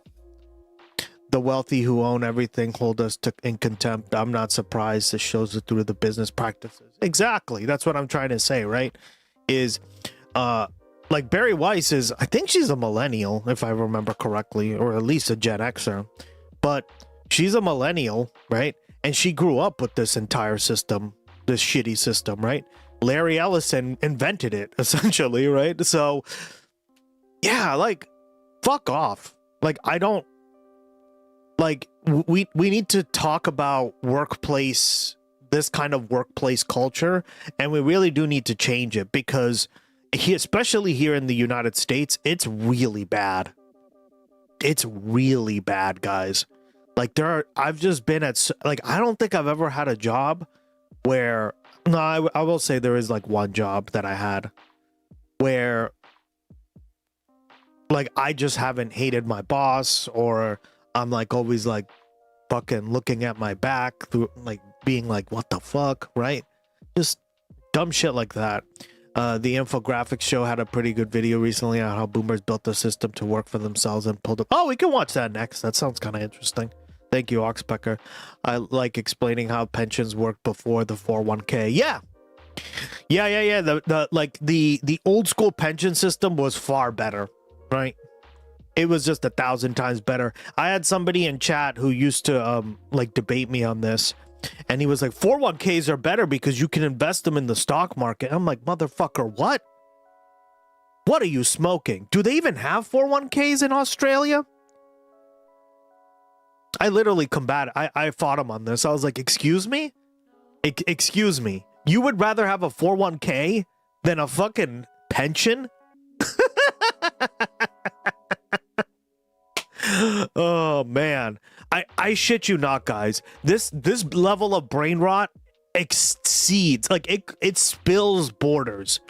The wealthy who own everything hold us in contempt. I'm not surprised. This shows it through the business practices. Exactly. That's what I'm trying to say, right? Is like Barry Weiss is, I think she's a millennial, if I remember correctly, or at least a Gen Xer. But she's a millennial, right? And she grew up with this entire system, this shitty system, right? Larry Ellison invented it, essentially, right? So, yeah, like, fuck off. Like, I don't, like, we need to talk about workplace, this kind of workplace culture, and we really do need to change it, because especially here in the United States, it's really bad. It's really bad, guys. Like I've just been at, like, I don't think I've ever had a job where, no, I will say there is like one job that I had where like I just haven't hated my boss, or I'm like always like fucking looking at my back through, like being like, what the fuck, right? Just dumb shit like that. The infographics show had a pretty good video recently on how boomers built the system to work for themselves and pulled up. Oh, we can watch that next. That sounds kind of interesting. Thank you, Oxpecker. I like explaining how pensions worked before the 401k. Yeah. The old school pension system was far better, right? It was just 1,000 times better. I had somebody in chat who used to like debate me on this, and he was like, 401ks are better because you can invest them in the stock market. I'm like, motherfucker, what? What are you smoking? Do they even have 401ks in Australia? I literally I fought him on this. I was like, excuse me? Excuse me. You would rather have a 401k than a fucking pension? Oh, man. I shit you not, guys. This level of brain rot exceeds, like, it spills borders.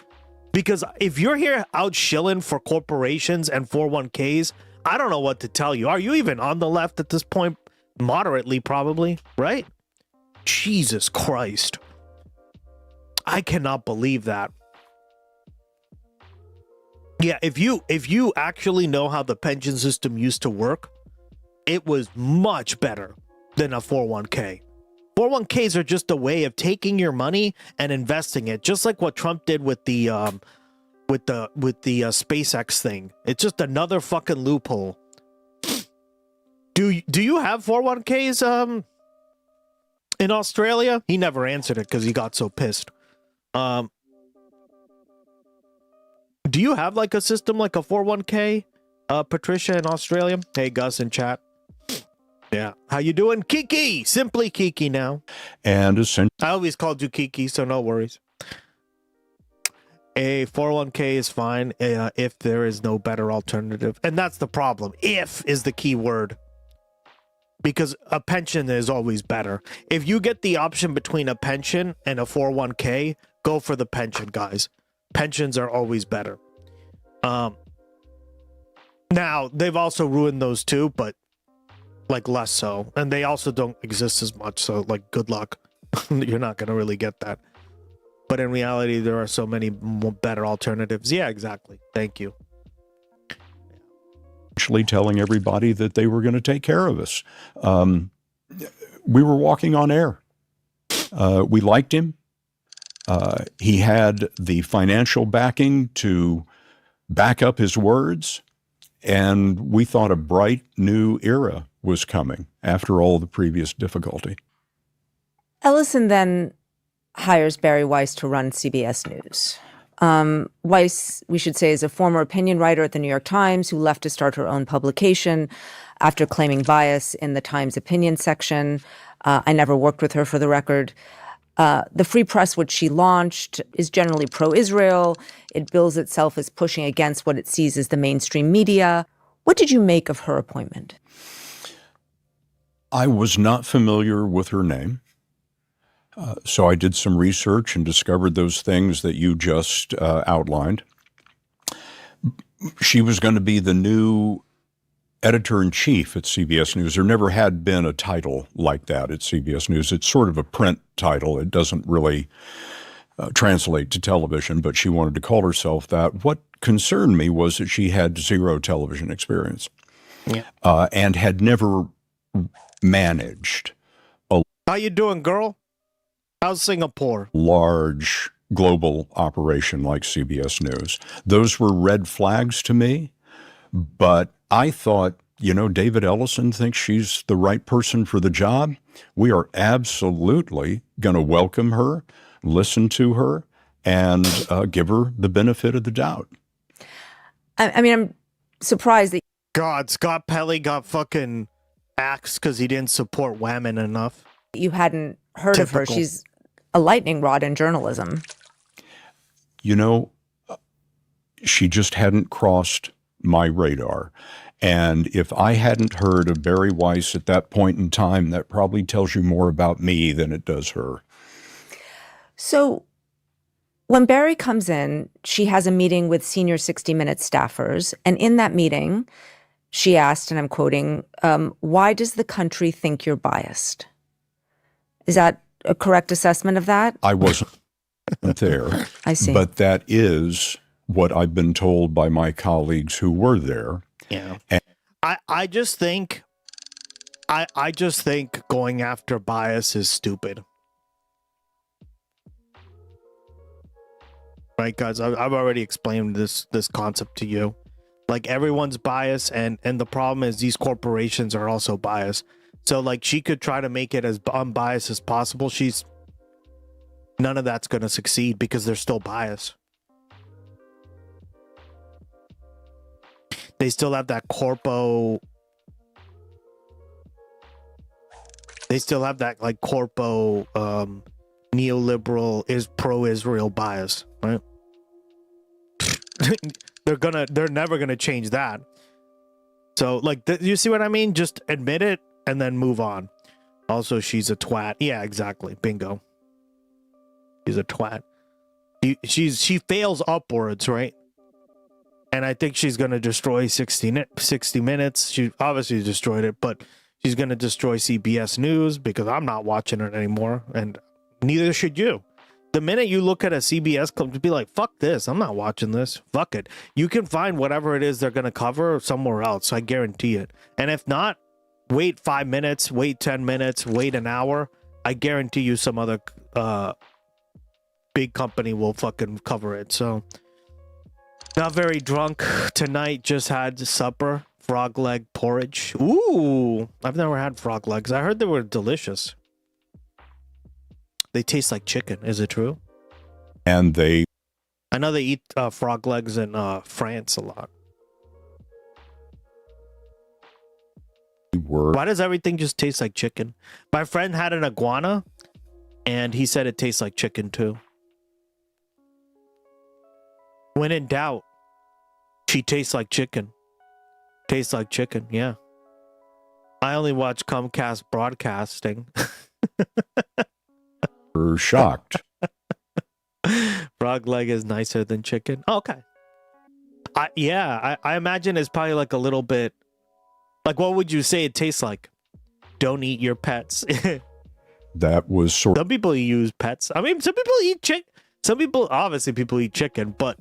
Because if you're here out shilling for corporations and 401ks, I don't know what to tell you. Are you even on the left at this point? Moderately, probably, right? Jesus Christ. I cannot believe that. Yeah, if you actually know how the pension system used to work, it was much better than a 401k. 401ks are just a way of taking your money and investing it, just like what Trump did with the SpaceX thing. It's just another fucking loophole. Do you have 401ks in Australia? He never answered it because he got so pissed. Do you have like a system like a 401k, Patricia, in Australia? Hey, Gus in chat. Yeah. How you doing? Kiki! Simply Kiki now. And essentially, I always called you Kiki, so no worries. A 401k is fine if there is no better alternative. And that's the problem. If is the key word. Because a pension is always better. If you get the option between a pension and a 401k, go for the pension, guys. Pensions are always better. Now, they've also ruined those too, but like less so. And they also don't exist as much, so like good luck. You're not going to really get that. But in reality, there are so many better alternatives. Yeah, exactly. Thank you. Actually telling everybody that they were going to take care of us. We were walking on air. We liked him. He had the financial backing to back up his words, and we thought a bright new era was coming after all the previous difficulty. Ellison then hires Barry Weiss to run CBS News. Weiss, we should say, is a former opinion writer at the New York Times who left to start her own publication after claiming bias in the Times opinion section. I never worked with her, for the record. The Free Press, which she launched, is generally pro-Israel. It bills itself as pushing against what it sees as the mainstream media. What did you make of her appointment? I was not familiar with her name. So I did some research and discovered those things that you just outlined. She was going to be the new editor-in-chief at CBS News. There never had been a title like that at CBS News. It's sort of a print title. It doesn't really translate to television, but she wanted to call herself that. What concerned me was that she had zero television experience and had never managed a How you doing, girl? How's Singapore? large global operation like CBS News. Those were red flags to me, but I thought, David Ellison thinks she's the right person for the job. We are absolutely going to welcome her, listen to her, and give her the benefit of the doubt. I mean, I'm surprised that... God, Scott Pelley got fucking axed because he didn't support women enough. You hadn't heard of her. She's a lightning rod in journalism. She just hadn't crossed my radar. And if I hadn't heard of Barry Weiss at that point in time, that probably tells you more about me than it does her. So when Barry comes in, she has a meeting with senior 60 Minutes staffers. And in that meeting, she asked, and I'm quoting, why does the country think you're biased? Is that a correct assessment of that? I wasn't there. I see. But that is what I've been told by my colleagues who were there. Yeah. And I just think going after bias is stupid. Right, guys? I've already explained this concept to you. Like, everyone's biased, and the problem is these corporations are also biased. So, like, she could try to make it as unbiased as possible. None of that's going to succeed because they're still biased. They still have that neoliberal is pro-Israel bias, right? They're never gonna change that. So, like, you see what I mean? Just admit it and then move on. Also, she's a twat. Yeah, exactly. Bingo. She's a twat. She fails upwards, right? And I think she's going to destroy 60 Minutes. She obviously destroyed it, but she's going to destroy CBS News because I'm not watching it anymore, and neither should you. The minute you look at a CBS clip, be like, fuck this, I'm not watching this. Fuck it. You can find whatever it is they're going to cover somewhere else. I guarantee it. And if not, wait 5 minutes, wait 10 minutes, wait an hour. I guarantee you some other big company will fucking cover it. So... Not very drunk tonight, just had supper, frog leg porridge. Ooh, I've never had frog legs. I heard they were delicious. They taste like chicken. Is it true? And I know they eat frog legs in France a lot. Why does everything just taste like chicken? My friend had an iguana, and he said it tastes like chicken too. When in doubt, she tastes like chicken. Tastes like chicken, yeah. I only watch Comcast Broadcasting. We're shocked. Frog leg is nicer than chicken. Okay. I imagine it's probably like a little bit... Like, what would you say it tastes like? Don't eat your pets. That was sort of... Some people use pets. I mean, some people eat chicken. Some people, obviously people eat chicken, but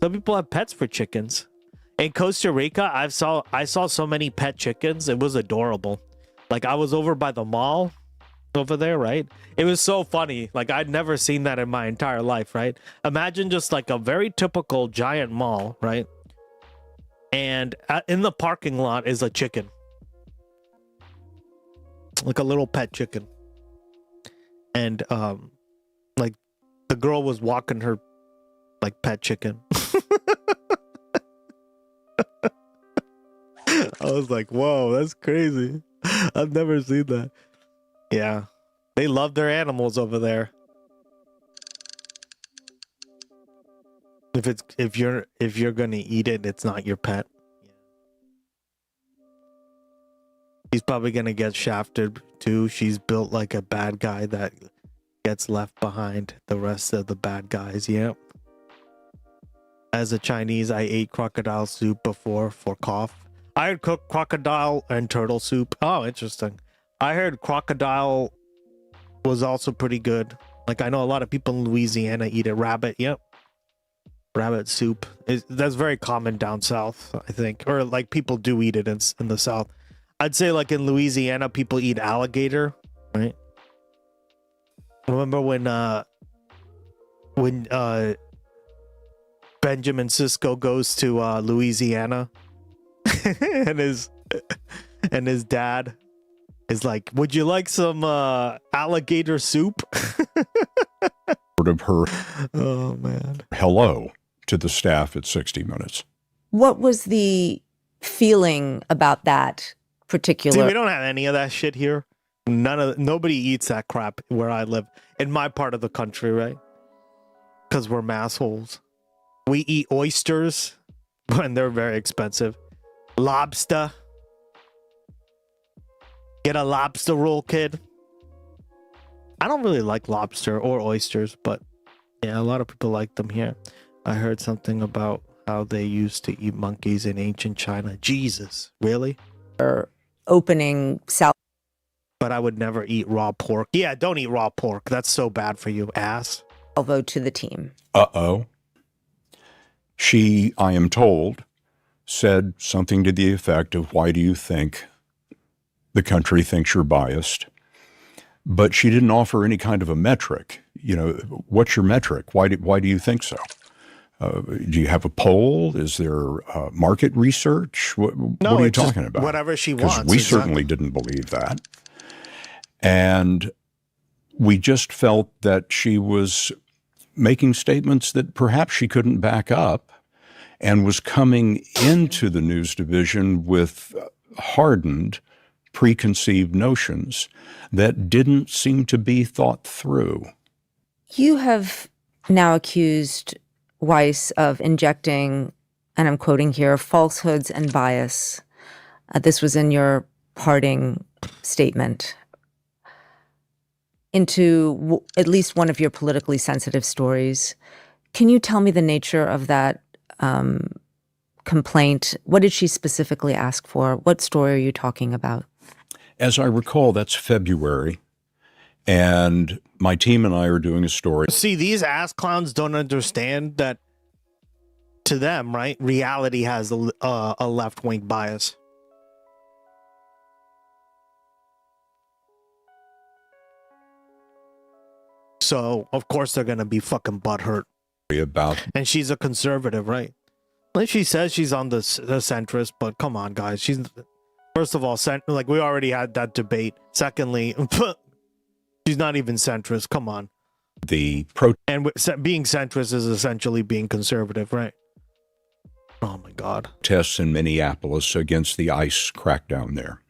some people have pets for chickens. In Costa Rica, I saw so many pet chickens. It was adorable. Like, I was over by the mall over there, right? It was so funny. Like, I'd never seen that in my entire life, right? Imagine just like a very typical giant mall, right? And in the parking lot is a chicken. Like a little pet chicken. And like the girl was walking her like pet chicken. I was like, whoa, that's crazy. I've never seen that. Yeah. They love their animals over there. If you're gonna eat it, it's not your pet. She's probably gonna get shafted too. She's built like a bad guy that gets left behind the rest of the bad guys. Yep. As a Chinese, I ate crocodile soup before for cough. I had cooked crocodile and turtle soup. Oh, interesting. I heard crocodile was also pretty good. Like, I know a lot of people in Louisiana eat it. Rabbit, yep. Rabbit soup. That's very common down south, I think. Or, like, people do eat it in the south. I'd say, like, in Louisiana, people eat alligator, right? Remember when Benjamin Sisko goes to Louisiana and his dad is like, would you like some alligator soup? Of her oh man, hello to the staff at 60 Minutes. What was the feeling about that particular? See, we don't have any of that shit here. Nobody eats that crap where I live in my part of the country, right? Because we're massholes. We eat oysters, and they're very expensive. Lobster. Get a lobster roll, kid. I don't really like lobster or oysters, but yeah, a lot of people like them here. I heard something about how they used to eat monkeys in ancient China. Jesus, really? Opening salad. But I would never eat raw pork. Yeah, don't eat raw pork. That's so bad for you, ass. Salvo to the team. Uh-oh. She, I am told, said something to the effect of, why do you think the country thinks you're biased? But she didn't offer any kind of a metric. You know, what's your metric? Why do you think so? Do you have a poll? Is there market research? What are you talking about? Whatever she wants. Because we certainly didn't believe that. And we just felt that she was making statements that perhaps she couldn't back up, and was coming into the news division with hardened, preconceived notions that didn't seem to be thought through. You have now accused Weiss of injecting, and I'm quoting here, falsehoods and bias. This was in your parting statement, into at least one of your politically sensitive stories. Can you tell me the nature of that complaint? What did she specifically ask for? What story are you talking about? As I recall, that's February, and my team and I are doing a story. See, these ass clowns don't understand that to them, right? Reality has a left-wing bias. So, of course, they're going to be fucking butthurt. And she's a conservative, right? Like she says she's on the centrist, but come on, guys. She's, first of all, like we already had that debate. Secondly, she's not even centrist. Come on. And being centrist is essentially being conservative, right? Oh, my God. Protests in Minneapolis against the ICE crackdown there.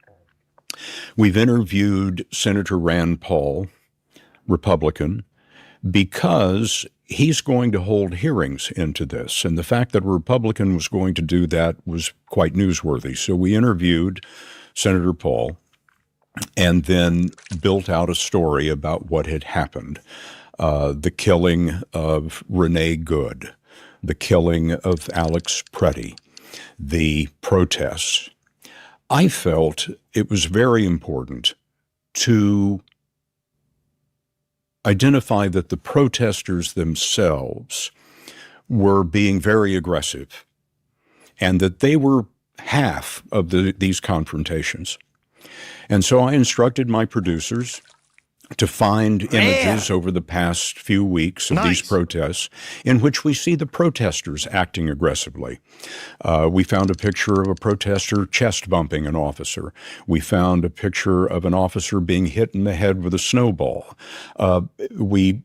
We've interviewed Senator Rand Paul, Republican, because he's going to hold hearings into this. And the fact that a Republican was going to do that was quite newsworthy. So we interviewed Senator Paul and then built out a story about what had happened. The killing of Renee Good, the killing of Alex Preddy, the protests. I felt it was very important to identify that the protesters themselves were being very aggressive and that they were half of these confrontations. And so I instructed my producers to find images over the past few weeks of these protests in which we see the protesters acting aggressively. We found a picture of a protester chest bumping an officer. We found a picture of an officer being hit in the head with a snowball. We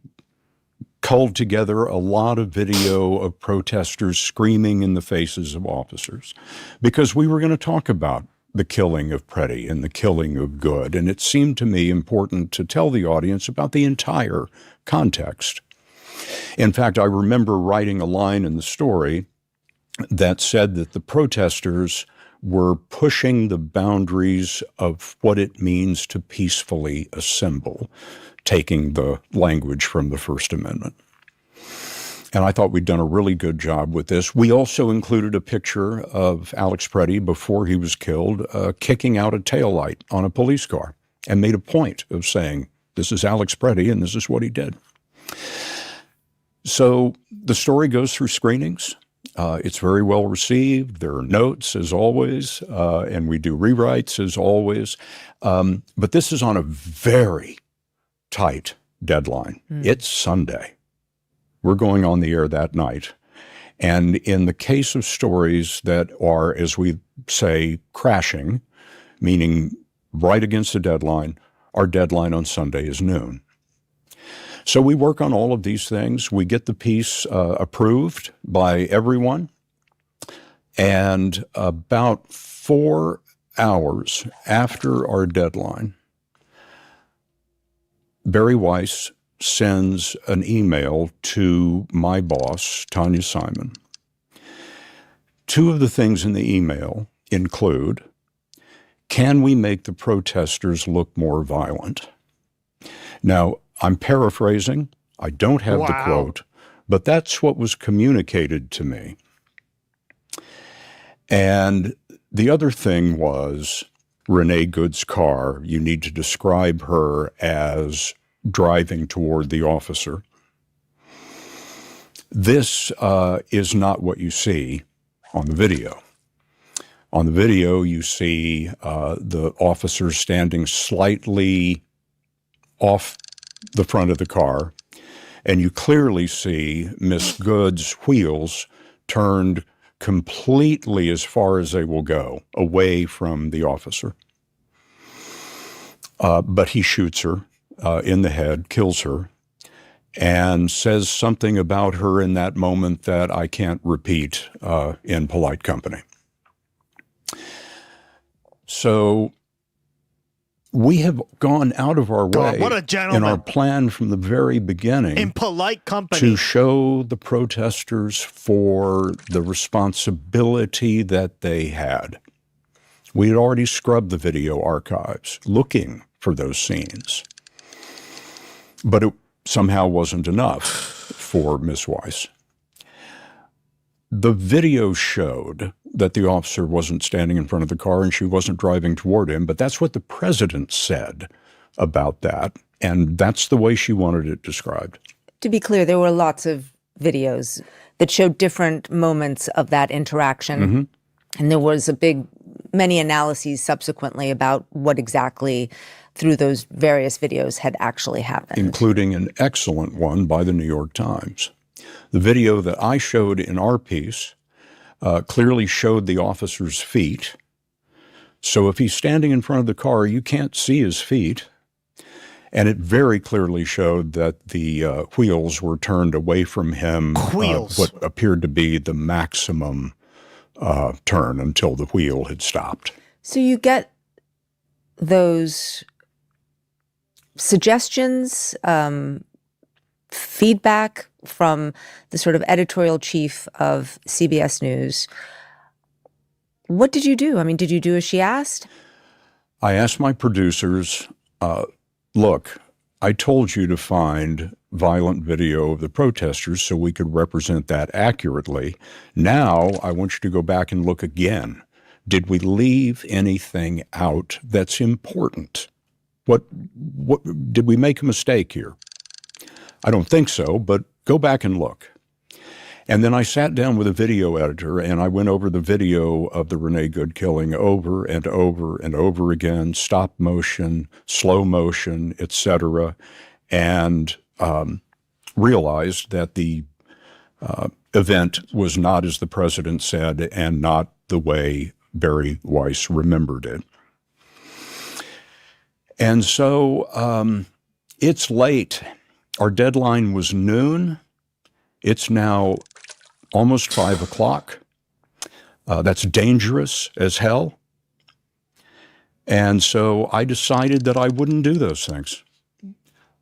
culled together a lot of video of protesters screaming in the faces of officers because we were going to talk about the killing of Preddy and the killing of Good, and it seemed to me important to tell the audience about the entire context. In fact, I remember writing a line in the story that said that the protesters were pushing the boundaries of what it means to peacefully assemble, taking the language from the First Amendment. And I thought we'd done a really good job with this. We also included a picture of Alex Preddy before he was killed, kicking out a taillight on a police car, and made a point of saying, this is Alex Preddy and this is what he did. So the story goes through screenings. It's very well received. There are notes, as always, and we do rewrites, as always. But this is on a very tight deadline. It's Sunday. We're going on the air that night. And in the case of stories that are, as we say, crashing, meaning right against the deadline, our deadline on Sunday is noon. So we work on all of these things. We get the piece approved by everyone. And about 4 hours after our deadline, Barry Weiss sends an email to my boss, Tanya Simon. Two of the things in the email include, can we make the protesters look more violent? Now, I'm paraphrasing. I don't have the quote, but that's what was communicated to me. And the other thing was Renee Good's car. You need to describe her as driving toward the officer. This is not what you see on the video. On the video, you see the officer standing slightly off the front of the car, and you clearly see Miss Good's wheels turned completely as far as they will go, away from the officer. But he shoots her in the head, kills her, and says something about her in that moment that I can't repeat in polite company. So we have gone out of our way what a gentleman. in our plan from the very beginning In polite company. to show the protesters for the responsibility that they had. We had already scrubbed the video archives looking for those scenes. But it somehow wasn't enough for Ms. Weiss. The video showed that the officer wasn't standing in front of the car and she wasn't driving toward him, but that's what the president said about that, and that's the way she wanted it described. To be clear, there were lots of videos that showed different moments of that interaction, Mm-hmm. and there was many analyses subsequently about what exactly through those various videos had actually happened. Including an excellent one by the New York Times. The video that I showed in our piece clearly showed the officer's feet. So if he's standing in front of the car, you can't see his feet. And it very clearly showed that the wheels were turned away from him, what appeared to be the maximum turn until the wheel had stopped. So you get those suggestions, feedback from the sort of editorial chief of CBS News. What did you do? I mean, did you do as she asked? I asked my producers, look, I told you to find violent video of the protesters so we could represent that accurately. Now I want you to go back and look again. Did we leave anything out that's important? What did we make a mistake here? I don't think so, but go back and look. And then I sat down with a video editor and I went over the video of the Renee Good killing over and over and over again, stop motion, slow motion, etc., and realized that the event was not as the president said and not the way Barry Weiss remembered it. And so it's late. Our deadline was noon. It's now almost 5 o'clock. That's dangerous as hell. And so I decided that I wouldn't do those things.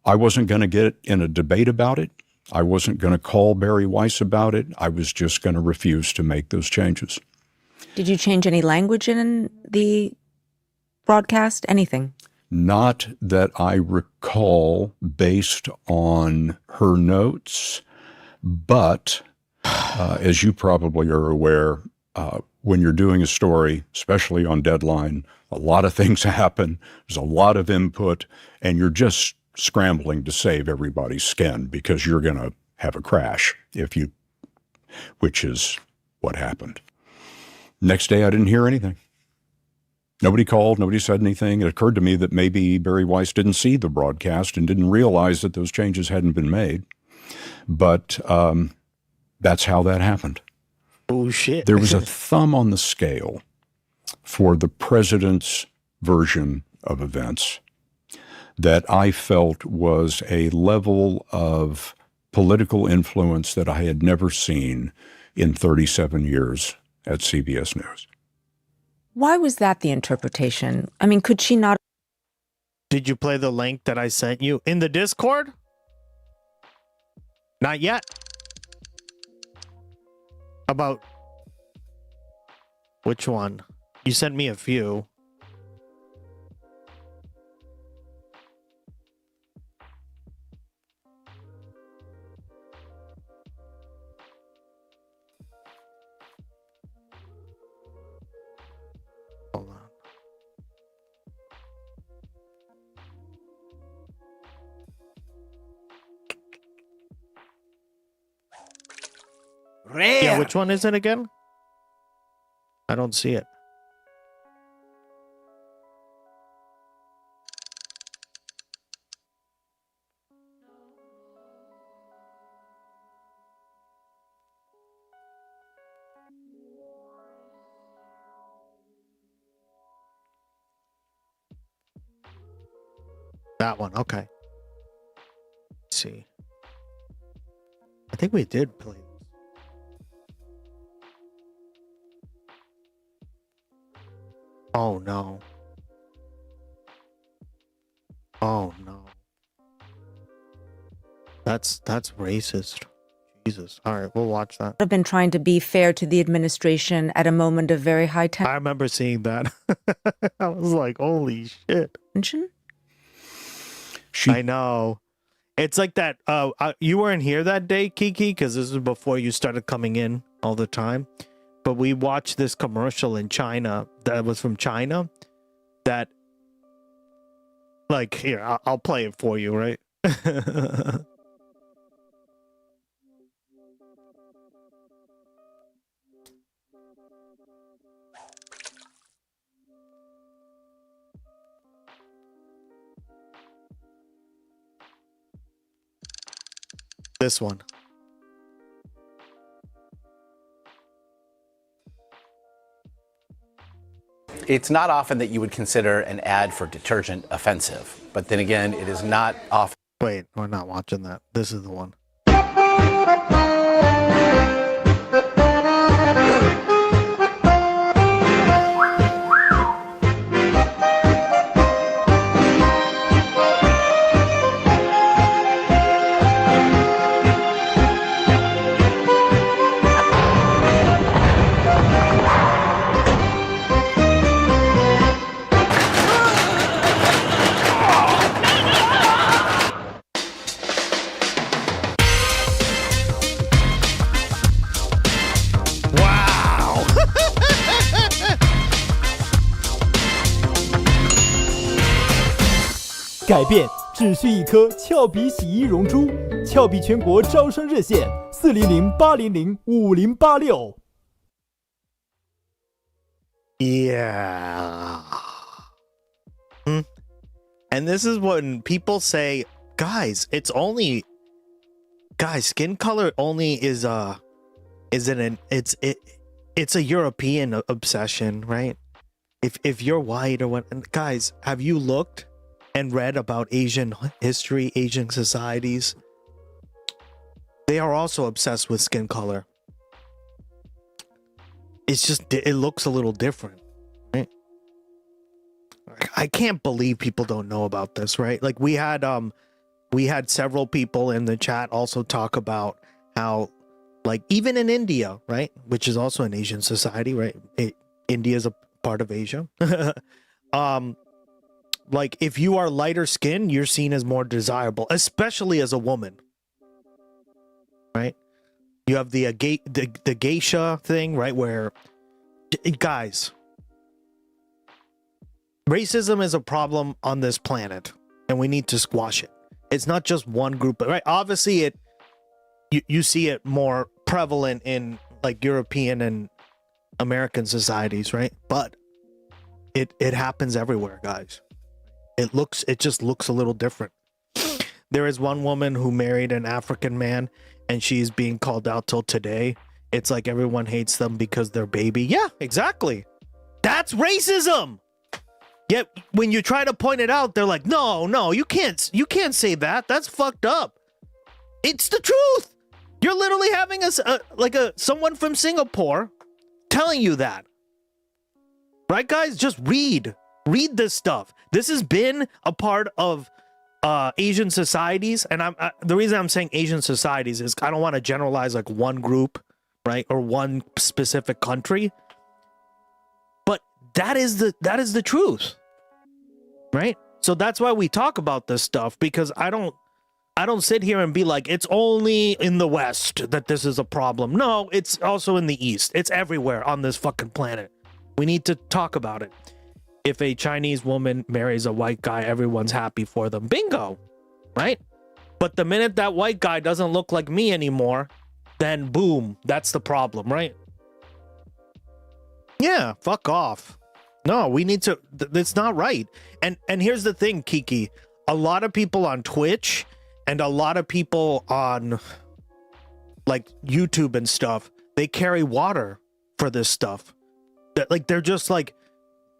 I wasn't going to get in a debate about it. I wasn't going to call Barry Weiss about it. I was just going to refuse to make those changes. Did you change any language in the broadcast? Anything? Not that I recall based on her notes, but as you probably are aware, when you're doing a story, especially on deadline, a lot of things happen. There's a lot of input, and you're just scrambling to save everybody's skin because you're going to have a crash which is what happened. Next day, I didn't hear anything. Nobody called, nobody said anything. It occurred to me that maybe Barry Weiss didn't see the broadcast and didn't realize that those changes hadn't been made. But that's how that happened. Oh, shit. There was a thumb on the scale for the president's version of events that I felt was a level of political influence that I had never seen in 37 years at CBS News. Why was that the interpretation? I mean, could she not? Did you play the link that I sent you in the Discord? Not yet. About which one? You sent me a few. Hold on. Rare. Yeah, which one is it again? I don't see it. That one, okay. Let's see. I think we did play. Oh no. Oh no. That's racist. Jesus. All right, we'll watch that. Have been trying to be fair to the administration at a moment of very high tension. I remember seeing that. I was like, holy shit. I know. It's like that. You weren't here that day, Kiki, because this was before you started coming in all the time. But we watched this commercial in China that was from China that, like, here, I'll play it for you, right? This one. It's not often that you would consider an ad for detergent offensive, but then again, it is not often. Wait, we're not watching that. This is the one. Wow! 改变只需一颗俏皮洗衣溶珠，俏皮全国招商热线400-800-5086。 Yeah. And this is when people say, guys, skin color only is a European obsession, right? If you're white or what, and guys, have you looked and read about Asian history, Asian societies? They are also obsessed with skin color. It's just, it looks a little different, right? I can't believe people don't know about this, right? Like we had several people in the chat also talk about how, like, even in India, right, which is also an Asian society, right? India is a part of Asia. Like, if you are lighter skinned, you're seen as more desirable, especially as a woman, right? You have the geisha thing, right? Where, guys, racism is a problem on this planet, and we need to squash it. It's not just one group, right? Obviously, you see it more prevalent in like European and American societies, right? But it happens everywhere, guys. It just looks a little different. There is one woman who married an African man, and she's being called out till today. It's like everyone hates them because they're baby. Yeah, exactly. That's racism. Yet when you try to point it out, they're like, no, you can't say that. That's fucked up. It's the truth. You're literally having someone from Singapore telling you that. Right, guys? Just read this stuff. This has been a part of Asian societies, and the reason I'm saying Asian societies is I don't want to generalize like one group, right, or one specific country. But that is the truth, right? So that's why we talk about this stuff, because I don't sit here and be like, it's only in the West that this is a problem. No, it's also in the East. It's everywhere on this fucking planet. We need to talk about it. If a Chinese woman marries a white guy, everyone's happy for them. Bingo, right? But the minute that white guy doesn't look like me anymore, then boom, that's the problem, right? Yeah, fuck off. No, we need to, it's not right. And here's the thing, Kiki. A lot of people on Twitch and a lot of people on like YouTube and stuff, they carry water for this stuff. Like they're just like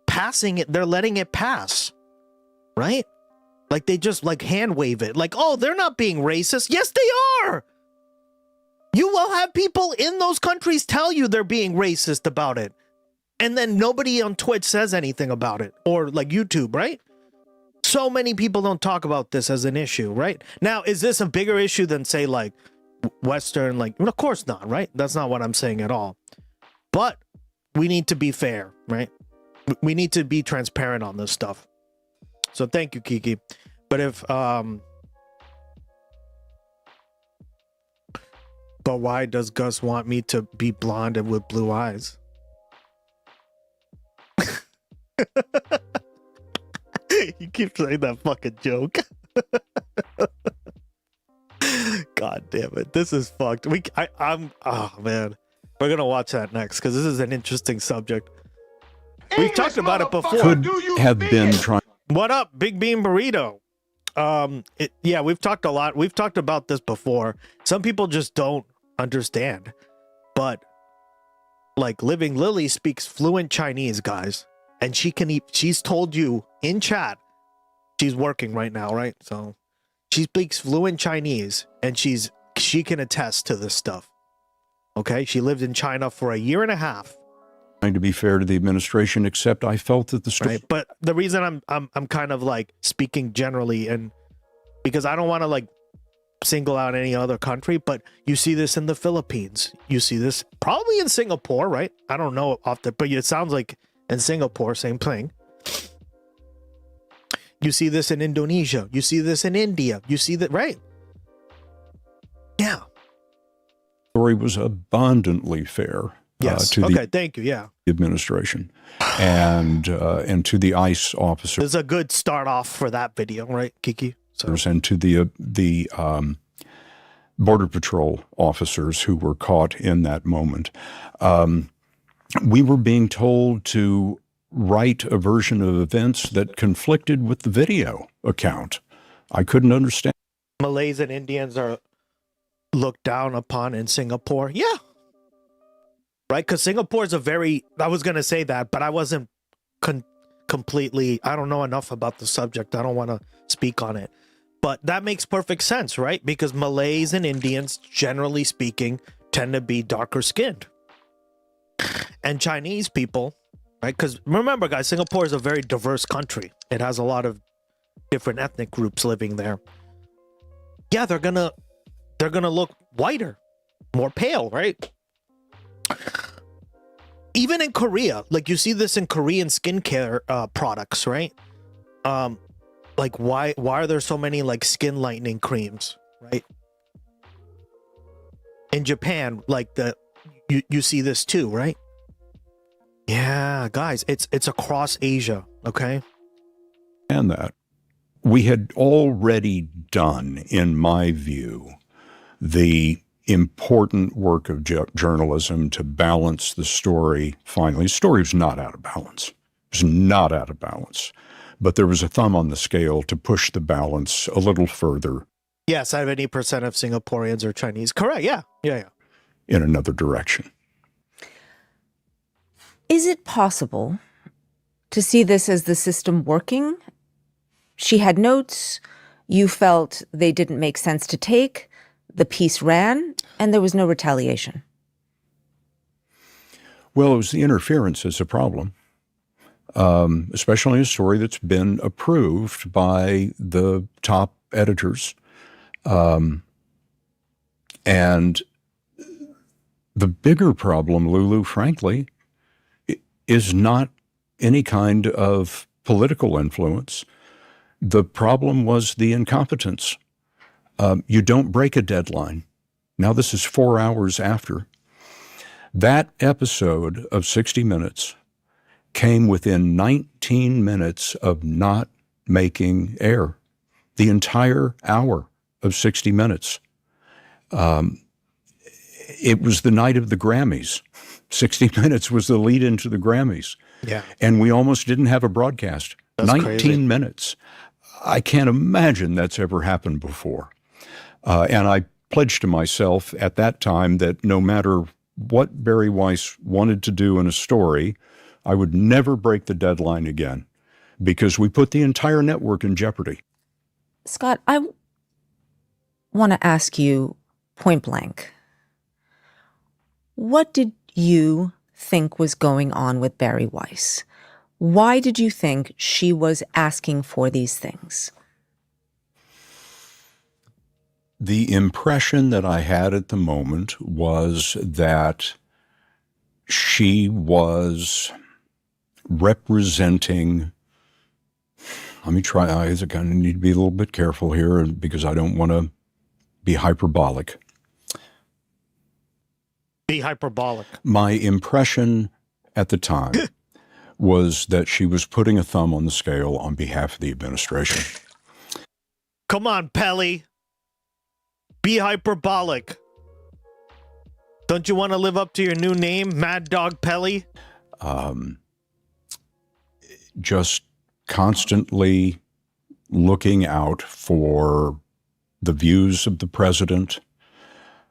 passing it, they're letting it pass, right? Like they just like hand wave it, like, oh, they're not being racist. Yes, they are. You will have people in those countries tell you they're being racist about it, and then nobody on Twitch says anything about it, or like YouTube, right? So many people don't talk about this as an issue, right? Now, is this a bigger issue than, say, like Western, like, well, of course not, right? That's not what I'm saying at all. But we need to be fair, right? We need to be transparent on this stuff. So thank you, Kiki. But but why does Gus want me to be blonde and with blue eyes? You keep saying that fucking joke. God damn it. This is fucked. Oh man. We're gonna watch that next because this is an interesting subject. We've talked about it before. Could have been trying. What up, Big Bean Burrito? Yeah, we've talked a lot. We've talked about this before. Some people just don't understand. But like Living Lily speaks fluent Chinese, guys. And she's told you in chat, she's working right now, right? So she speaks fluent Chinese and she can attest to this stuff. Okay? She lived in China for a year and a half. To be fair to the administration, except I felt that the story. Right, but the reason I'm kind of like speaking generally, and because I don't want to like single out any other country, but you see this in the Philippines, you see this probably in Singapore, right? I don't know but it sounds like in Singapore, same thing. You see this in Indonesia, you see this in India, you see that, right? Yeah. The story was abundantly fair. Yes. To okay. Thank you. Yeah. The administration and to the ICE officers. This is a good start off for that video, right, Kiki? So. And to the Border Patrol officers who were caught in that moment. We were being told to write a version of events that conflicted with the video account. I couldn't understand. Malays and Indians are looked down upon in Singapore. Yeah. Right, because Singapore is I was going to say that, but I wasn't completely, I don't know enough about the subject. I don't want to speak on it. But that makes perfect sense, right? Because Malays and Indians, generally speaking, tend to be darker skinned. And Chinese people, right? Because remember, guys, Singapore is a very diverse country. It has a lot of different ethnic groups living there. Yeah, they're gonna look whiter, more pale, right? Even in Korea, like you see this in Korean skincare products, right? Like why are there so many like skin lightening creams, right? In Japan, like you see this too, right? Yeah, guys, it's across Asia, okay? And that we had already done, in my view, the important work of journalism to balance the story. Finally, the story was not out of balance. It was not out of balance. But there was a thumb on the scale to push the balance a little further. Yeah, 70% of Singaporeans are Chinese. Correct, yeah. In another direction. Is it possible to see this as the system working? She had notes, you felt they didn't make sense to take, the piece ran, and there was no retaliation. Well, it was the interference is a problem, especially a story that's been approved by the top editors. And the bigger problem, Lulu, frankly, is not any kind of political influence. The problem was the incompetence. You don't break a deadline. Now this is 4 hours after. That episode of 60 Minutes came within 19 minutes of not making air. The entire hour of 60 Minutes. It was the night of the Grammys. 60 Minutes was the lead into the Grammys. Yeah. And we almost didn't have a broadcast. That's 19 crazy. minutes. I can't imagine that's ever happened before. And I pledged to myself at that time that no matter what Barry Weiss wanted to do in a story, I would never break the deadline again because we put the entire network in jeopardy. Scott, I want to ask you point blank. What did you think was going on with Barry Weiss? Why did you think she was asking for these things? The impression that I had at the moment was that she was representing, let me try, I kind of need to be a little bit careful here because I don't want to be hyperbolic. Be hyperbolic. My impression at the time was that she was putting a thumb on the scale on behalf of the administration. Come on, Pelly. Be hyperbolic. Don't you want to live up to your new name, Mad Dog Pelly? Just constantly looking out for the views of the president.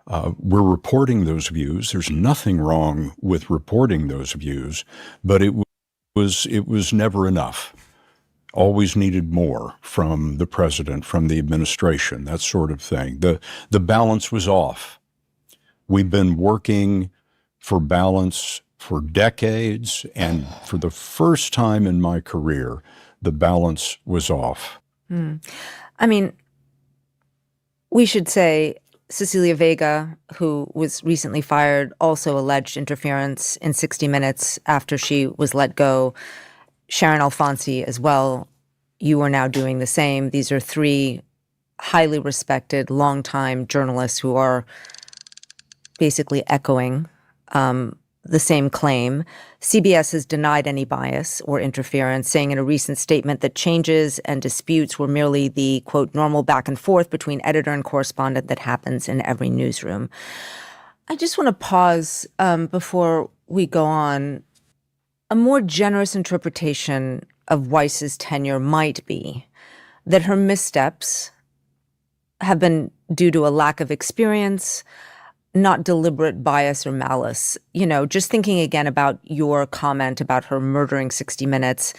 We're reporting those views. There's nothing wrong with reporting those views, but it was never enough. Always needed more from the president, from the administration, that sort of thing. The balance was off. We've been working for balance for decades, and for the first time in my career, the balance was off. I mean, we should say Cecilia Vega, who was recently fired, also alleged interference in 60 Minutes after she was let go. Sharon Alfonsi as well. You are now doing the same. These are three highly respected, longtime journalists who are basically echoing the same claim. CBS has denied any bias or interference, saying in a recent statement that changes and disputes were merely the, quote, normal back and forth between editor and correspondent that happens in every newsroom. I just want to pause before we go on. A more generous interpretation of Weiss's tenure might be that her missteps have been due to a lack of experience, not deliberate bias or malice. You know, just thinking again about your comment about her murdering 60 Minutes,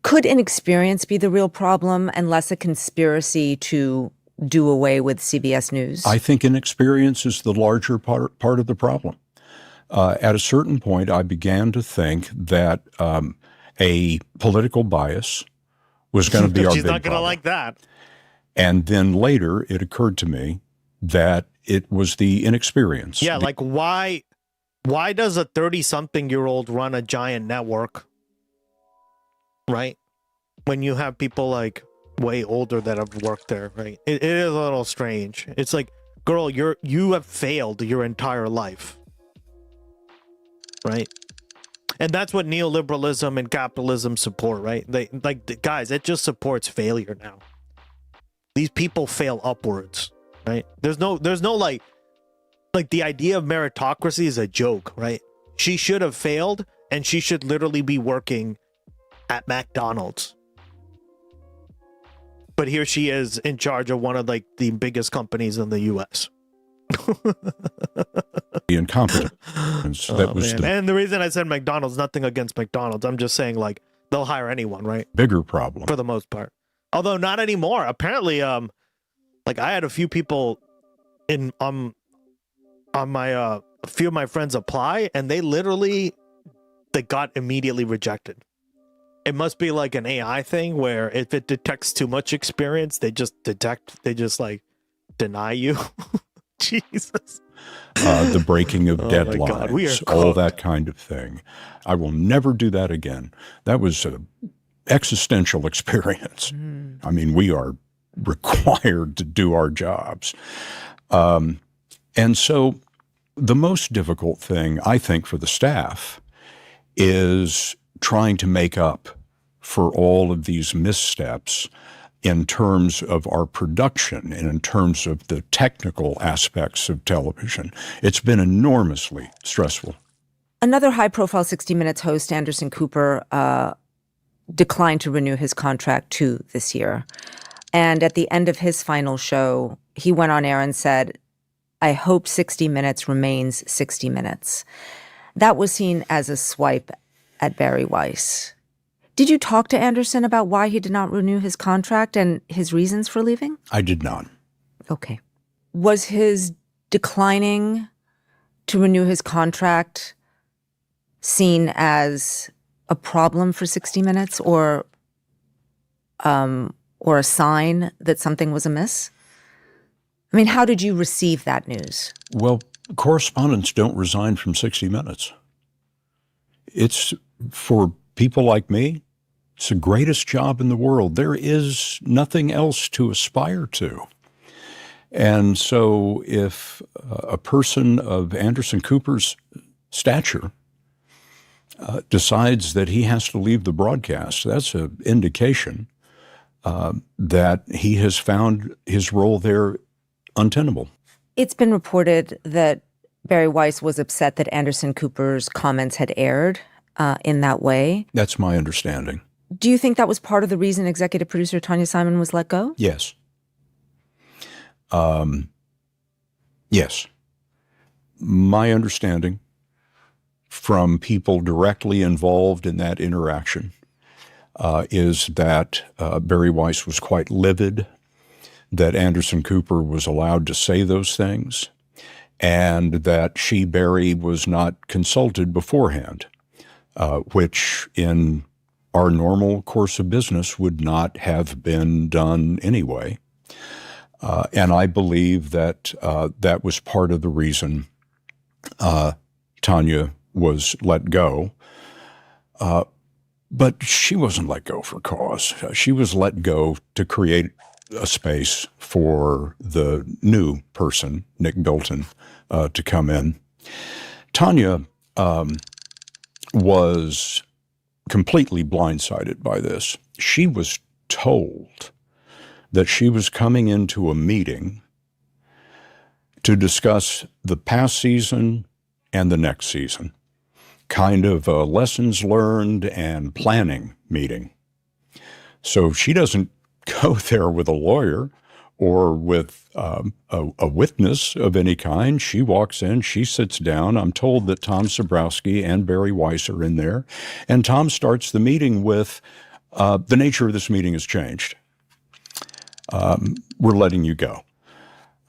could inexperience be the real problem and less a conspiracy to do away with CBS News? I think inexperience is the larger part of the problem. At a certain point, I began to think that a political bias was going to be our She's big not going to problem. like that. And then later, it occurred to me that it was the inexperience. Yeah, like why does a 30-something-year-old run a giant network? Right? When you have people like way older that have worked there, right? It is a little strange. It's like, girl, you have failed your entire life. Right? And that's what neoliberalism and capitalism support, right? Guys, it just supports failure now. These people fail upwards, right? There's no like the idea of meritocracy is a joke, right? She should have failed and she should literally be working at McDonald's. But here she is in charge of one of like the biggest companies in the US. The incompetence. And the reason I said McDonald's, nothing against McDonald's. I'm just saying like they'll hire anyone, right? Bigger problem. For the most part. Although not anymore. Apparently, like I had a few people in on my a few of my friends apply and they got immediately rejected. It must be like an AI thing where if it detects too much experience, they just like deny you. Jesus. The breaking of Oh my deadlines, God, we are all cooked. that kind of thing. I will never do that again. That was an existential experience. I mean, we are required to do our jobs. And so the most difficult thing, I think, for the staff is trying to make up for all of these missteps in terms of our production and in terms of the technical aspects of television. It's been enormously stressful. Another high-profile 60 Minutes host, Anderson Cooper, declined to renew his contract too this year. And at the end of his final show, he went on air and said, "I hope 60 Minutes remains 60 Minutes." That was seen as a swipe at Barry Weiss. Did you talk to Anderson about why he did not renew his contract and his reasons for leaving? I did not. Okay. Was his declining to renew his contract seen as a problem for 60 Minutes or a sign that something was amiss? I mean, how did you receive that news? Well, correspondents don't resign from 60 Minutes. It's for people like me, it's the greatest job in the world. There is nothing else to aspire to. And so if a person of Anderson Cooper's stature decides that he has to leave the broadcast, that's an indication that he has found his role there untenable. It's been reported that Barry Weiss was upset that Anderson Cooper's comments had aired in that way. That's my understanding. Do you think that was part of the reason executive producer Tanya Simon was let go? Yes. Yes. My understanding from people directly involved in that interaction is that Barry Weiss was quite livid that Anderson Cooper was allowed to say those things and that Barry was not consulted beforehand, which in our normal course of business would not have been done anyway. And I believe that that was part of the reason Tanya was let go. But she wasn't let go for cause. She was let go to create a space for the new person, Nick Bilton, to come in. Tanya was completely blindsided by this. She was told that she was coming into a meeting to discuss the past season and the next season, kind of a lessons learned and planning meeting. So she doesn't go there with a lawyer or with a witness of any kind. She walks in, she sits down. I'm told that Tom Sobrowski and Barry Weiss are in there. And Tom starts the meeting with, the nature of this meeting has changed. We're letting you go.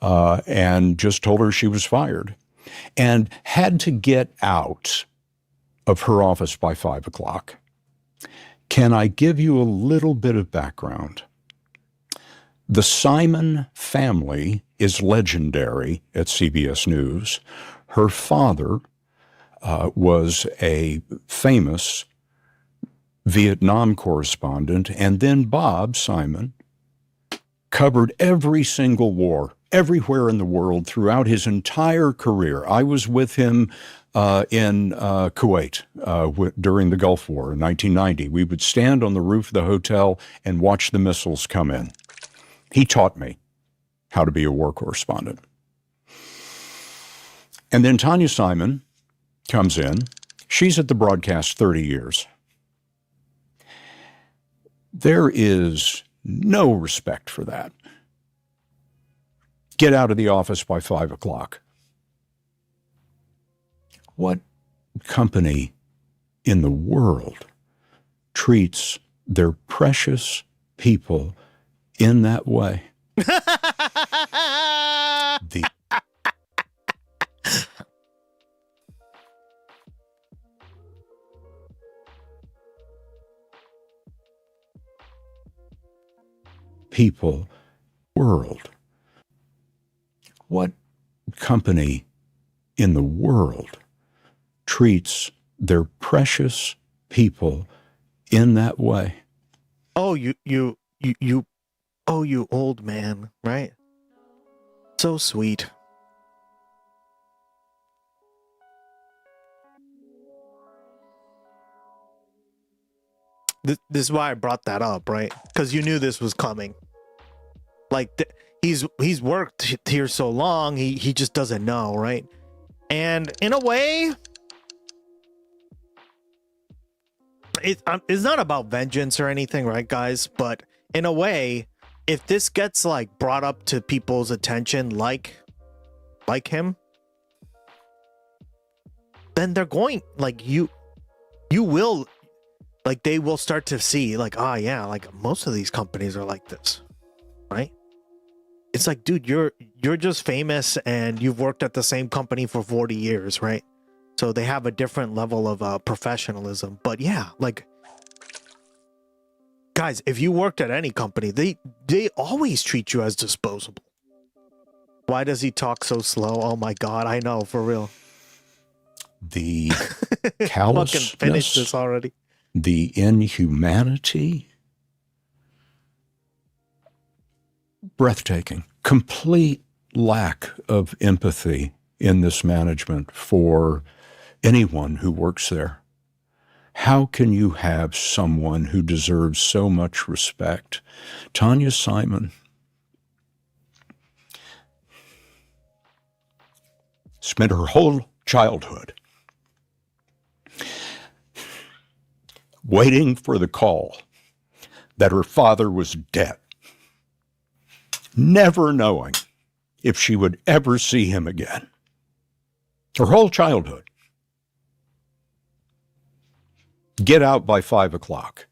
And just told her she was fired. and had to get out of her office by 5 o'clock. Can I give you a little bit of background? The Simon family is legendary at CBS News. Her father was a famous Vietnam correspondent, and then Bob Simon covered every single war, everywhere in the world throughout his entire career. I was with him in Kuwait during the Gulf War in 1990. We would stand on the roof of the hotel and watch the missiles come in. He taught me how to be a war correspondent. And then Tanya Simon comes in. She's at the broadcast 30 years. There is no respect for that. Get out of the office by 5 o'clock. What company in the world treats their precious people in that way? People world. What company in the world treats their precious people in that way? Oh, you old man, right? So sweet. This is why I brought that up, right? Because you knew this was coming. Like he's worked here so long, he just doesn't know, right? And in a way, it's not about vengeance or anything, right, guys? But in a way, if this gets like brought up to people's attention, like him, then they're going like you will, like they will start to see like, oh yeah, like most of these companies are like this, right? It's like, dude, you're just famous and you've worked at the same company for 40 years, right? So they have a different level of professionalism. But yeah, like, guys, if you worked at any company, they always treat you as disposable. Why does he talk so slow? Oh my God, I know, for real. The callousness, fucking finished this already. The inhumanity, breathtaking, complete lack of empathy in this management for anyone who works there. How can you have someone who deserves so much respect? Tanya Simon spent her whole childhood waiting for the call that her father was dead, never knowing if she would ever see him again. Her whole childhood. Get out by 5 o'clock.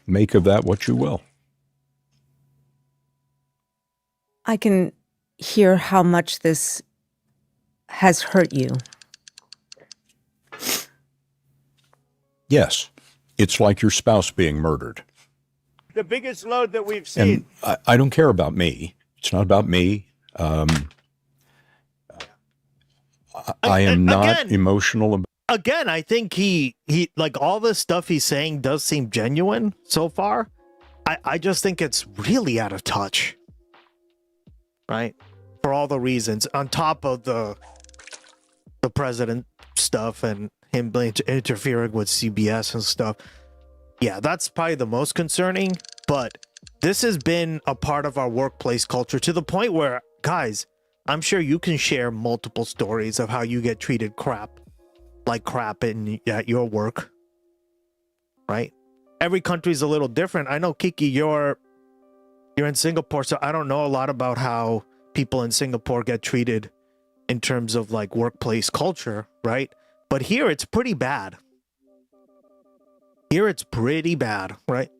Make of that what you will. I can hear how much this has hurt you. Yes, it's like your spouse being murdered. The biggest load that we've seen. And I don't care about me. It's not about me. I am not emotional about. Again, I think he like all this stuff he's saying does seem genuine so far. I just think it's really out of touch. Right? For all the reasons, on top of the president stuff and him interfering with CBS and stuff. Yeah, that's probably the most concerning, but this has been a part of our workplace culture to the point where, guys, I'm sure you can share multiple stories of how you get treated like crap at your work, right? Every country's a little different. I know, Kiki, you're in Singapore, so I don't know a lot about how people in Singapore get treated in terms of like workplace culture, right? But here it's pretty bad. Here it's pretty bad, right?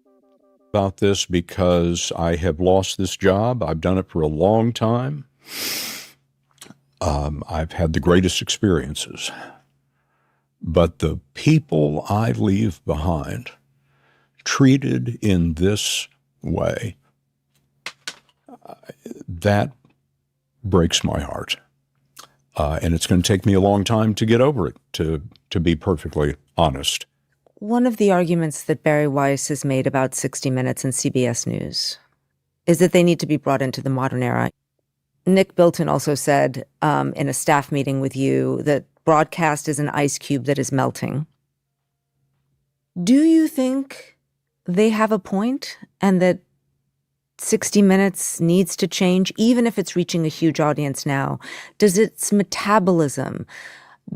About this because I have lost this job. I've done it for a long time. I've had the greatest experiences. But the people I leave behind, treated in this way, that breaks my heart. And it's going to take me a long time to get over it, to be perfectly honest. One of the arguments that Barry Weiss has made about 60 Minutes and CBS News is that they need to be brought into the modern era. Nick Bilton also said in a staff meeting with you that broadcast is an ice cube that is melting. Do you think they have a point and that 60 Minutes needs to change, even if it's reaching a huge audience now? Does its metabolism,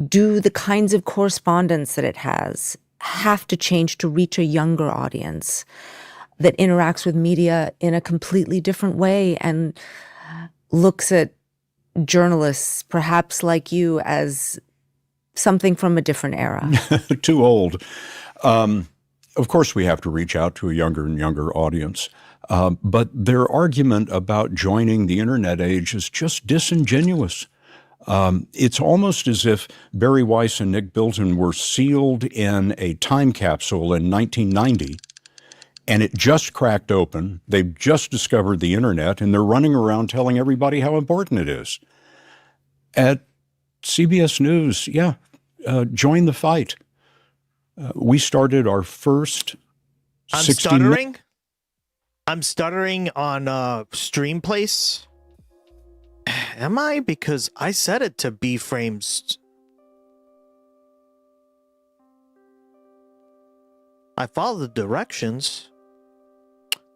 do the kinds of correspondence that it has have to change to reach a younger audience that interacts with media in a completely different way and looks at journalists, perhaps like you, as something from a different era? Too old. Of course, we have to reach out to a younger and younger audience. But their argument about joining the internet age is just disingenuous. It's almost as if Barry Weiss and Nick Bilton were sealed in a time capsule in 1990, and it just cracked open. They've just discovered the internet, and they're running around telling everybody how important it is. At CBS News, join the fight. We started our first 60 minutes. I'm stuttering on Streamplace. Am I? Because I set it to B-frames. I follow the directions.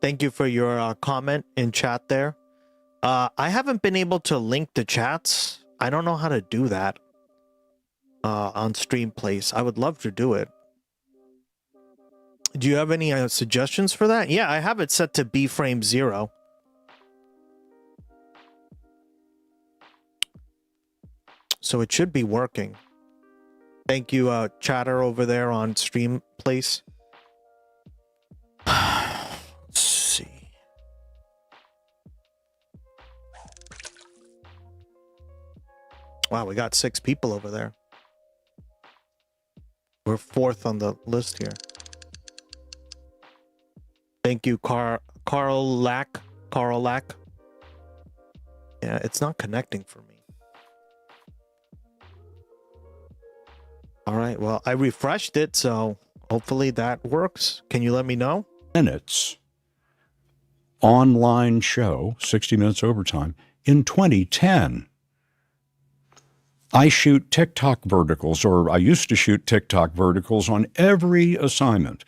Thank you for your comment in chat there. I haven't been able to link the chats. I don't know how to do that on Streamplace. I would love to do it. Do you have any suggestions for that? Yeah, I have it set to B-frame 0. So it should be working. Thank you, chatter over there on Streamplace. Let's see. Wow, we got 6 people over there. We're 4th on the list here. Thank you, Carl Lack. Yeah, it's not connecting for me. All right, well, I refreshed it, so hopefully that works. Can you let me know? Minutes online show, 60 Minutes Overtime, in 2010. I shoot TikTok verticals, or I used to shoot TikTok verticals on every assignment.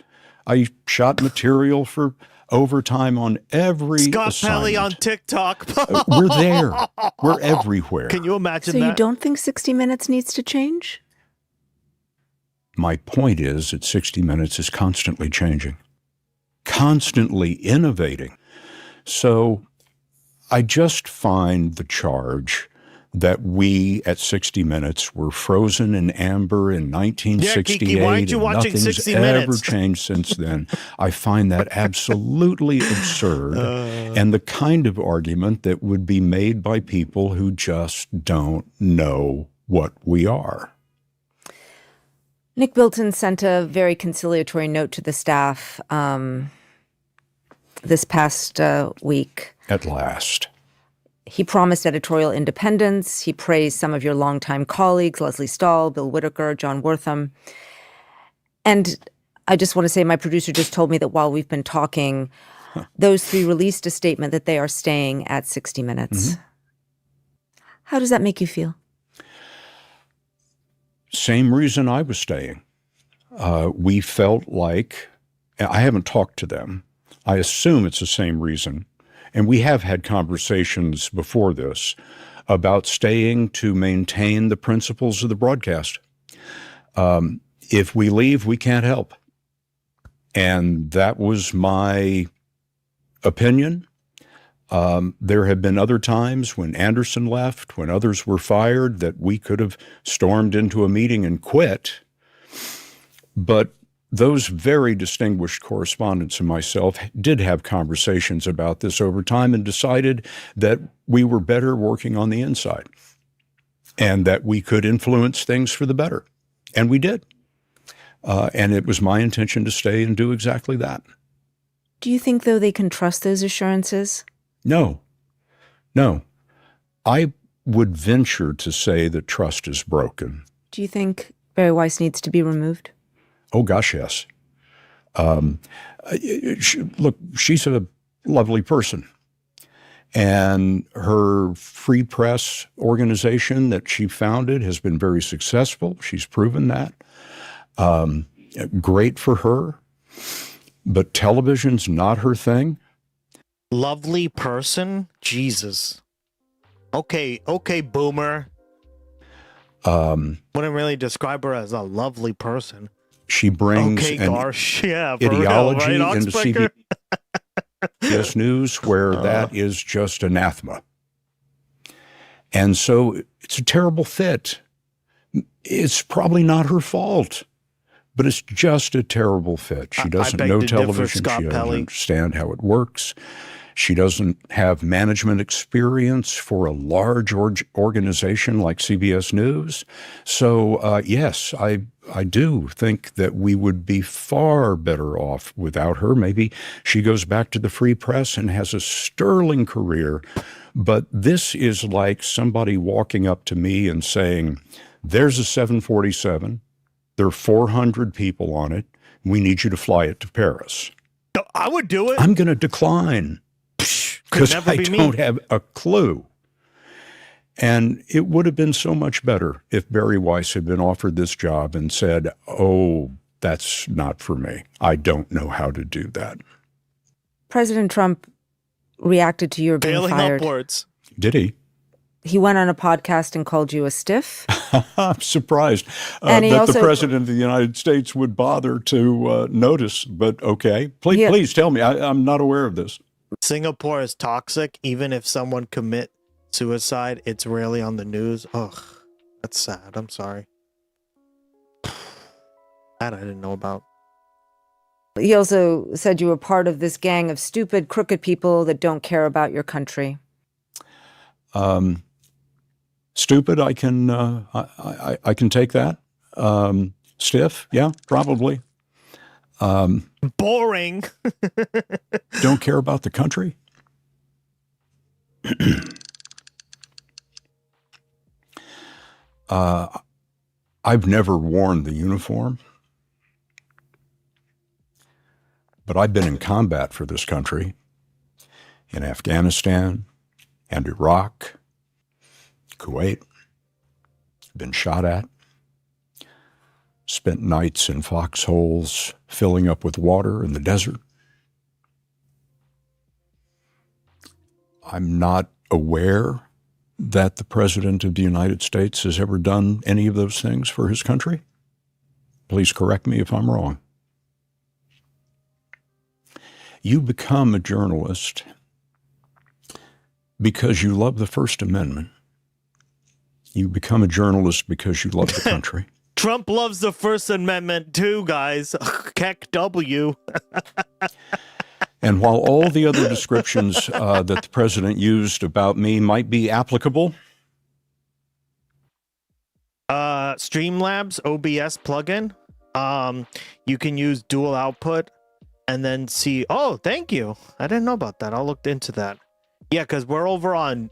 I shot material for overtime on every Scott assignment. Pelley on TikTok. We're there. We're everywhere. Can you imagine so that? So you don't think 60 Minutes needs to change? My point is that 60 Minutes is constantly changing, constantly innovating. So I just find the charge that we at 60 Minutes were frozen in amber in 1968 Kiki, why aren't you and watching nothing's 60 ever Minutes? changed since then. I find that absolutely absurd and the kind of argument that would be made by people who just don't know what we are. Nick Bilton sent a very conciliatory note to the staff this past week. At last. He promised editorial independence. He praised some of your longtime colleagues, Leslie Stahl, Bill Whitaker, John Wortham. And I just want to say my producer just told me that while we've been talking, those 3 released a statement that they are staying at 60 Minutes. Mm-hmm. How does that make you feel? Same reason I was staying. We felt like, I haven't talked to them. I assume it's the same reason. And we have had conversations before this about staying to maintain the principles of the broadcast. If we leave, we can't help. And that was my opinion. There have been other times when Anderson left, when others were fired, that we could have stormed into a meeting and quit. But those very distinguished correspondents and myself did have conversations about this over time and decided that we were better working on the inside and that we could influence things for the better. And we did. And it was my intention to stay and do exactly that. Do you think, though, they can trust those assurances? No. I would venture to say that trust is broken. Do you think Barry Weiss needs to be removed? Oh, gosh, yes. Look, she's a lovely person. And her free press organization that she founded has been very successful. She's proven that. Great for her. But television's not her thing. Lovely person? Jesus. Okay, boomer. Wouldn't really describe her as a lovely person. She brings ideology into CBS News where that is just anathema. And so it's a terrible fit. It's probably not her fault, but it's just a terrible fit. She doesn't know television. She doesn't understand how it works. She doesn't have management experience for a large organization like CBS News. So, yes, I do think that we would be far better off without her. Maybe she goes back to the free press and has a sterling career. But this is like somebody walking up to me and saying, there's a 747. There are 400 people on it. We need you to fly it to Paris. I would do it. I'm going to decline. Because I don't have a clue. And it would have been so much better if Barry Weiss had been offered this job and said, oh, that's not for me. I don't know how to do that. President Trump reacted to your being fired. Upwards. Did he? He went on a podcast and called you a stiff. I'm surprised that the President of the United States would bother to notice. But okay, please tell me. I'm not aware of this. Singapore is toxic. Even if someone commit suicide, it's rarely on the news. Ugh, that's sad. I'm sorry. That I didn't know about. He also said you were part of this gang of stupid, crooked people that don't care about your country. Stupid, I can take that. Stiff, yeah, probably. Boring. Don't care about the country. I've never worn the uniform, but I've been in combat for this country in Afghanistan and Iraq, Kuwait, been shot at. Spent nights in foxholes filling up with water in the desert. I'm not aware that the President of the United States has ever done any of those things for his country. Please correct me if I'm wrong. You become a journalist because you love the First Amendment. You become a journalist because you love the country. Trump loves the First Amendment too, guys. Keck W. And while all the other descriptions that the president used about me might be applicable. Streamlabs OBS plugin. You can use dual output and then see. Oh, thank you. I didn't know about that. I'll look into that. Yeah, because we're over on.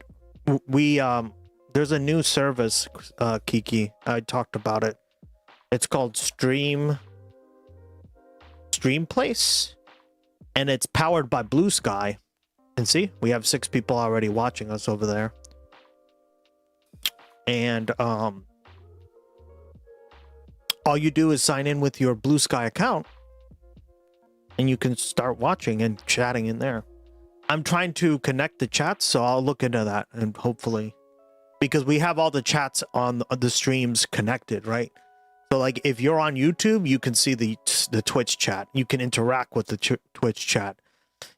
There's a new service, Kiki. I talked about it. It's called Streamplace, and it's powered by Blue Sky. And see, we have 6 people already watching us over there. And all you do is sign in with your Blue Sky account, and you can start watching and chatting in there. I'm trying to connect the chats, so I'll look into that, and hopefully, because we have all the chats on the streams connected, right? So like if you're on YouTube, you can see the Twitch chat. You can interact with the Twitch chat.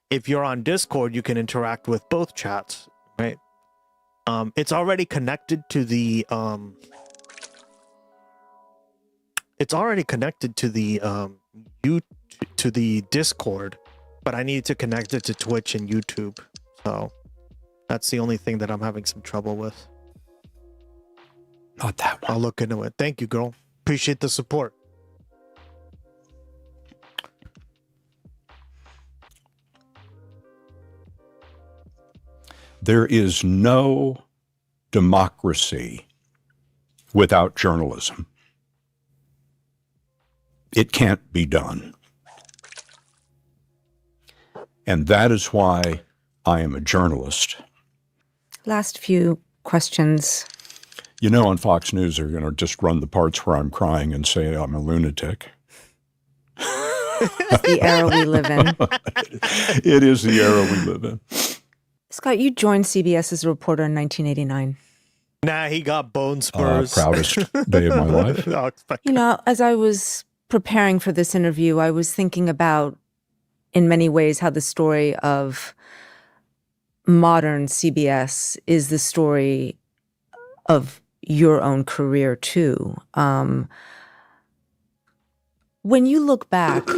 If you're on Discord, you can interact with both chats, right? It's already connected to the to the Discord, but I need to connect it to Twitch and YouTube. So that's the only thing that I'm having some trouble with. Not that one. I'll look into it. Thank you, girl. Appreciate the support. There is no democracy without journalism. It can't be done. And that is why I am a journalist. Last few questions. You know, on Fox News, they're going to just run the parts where I'm crying and say I'm a lunatic. It's the era we live in. It is the era we live in. Scott, you joined CBS as a reporter in 1989. Nah, he got bone spurs. Proudest day of my life. You know, as I was preparing for this interview, I was thinking about, in many ways, how the story of modern CBS is the story of your own career, too. When you look back,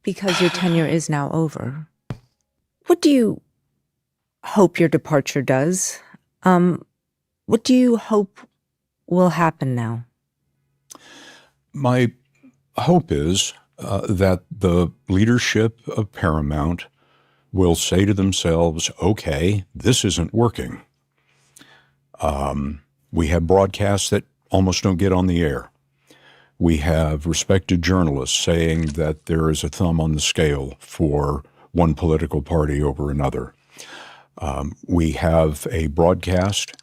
because your tenure is now over, what do you hope your departure does? What do you hope will happen now? My hope is that the leadership of Paramount will say to themselves, okay, this isn't working. We have broadcasts that almost don't get on the air. We have respected journalists saying that there is a thumb on the scale for one political party over another. We have a broadcast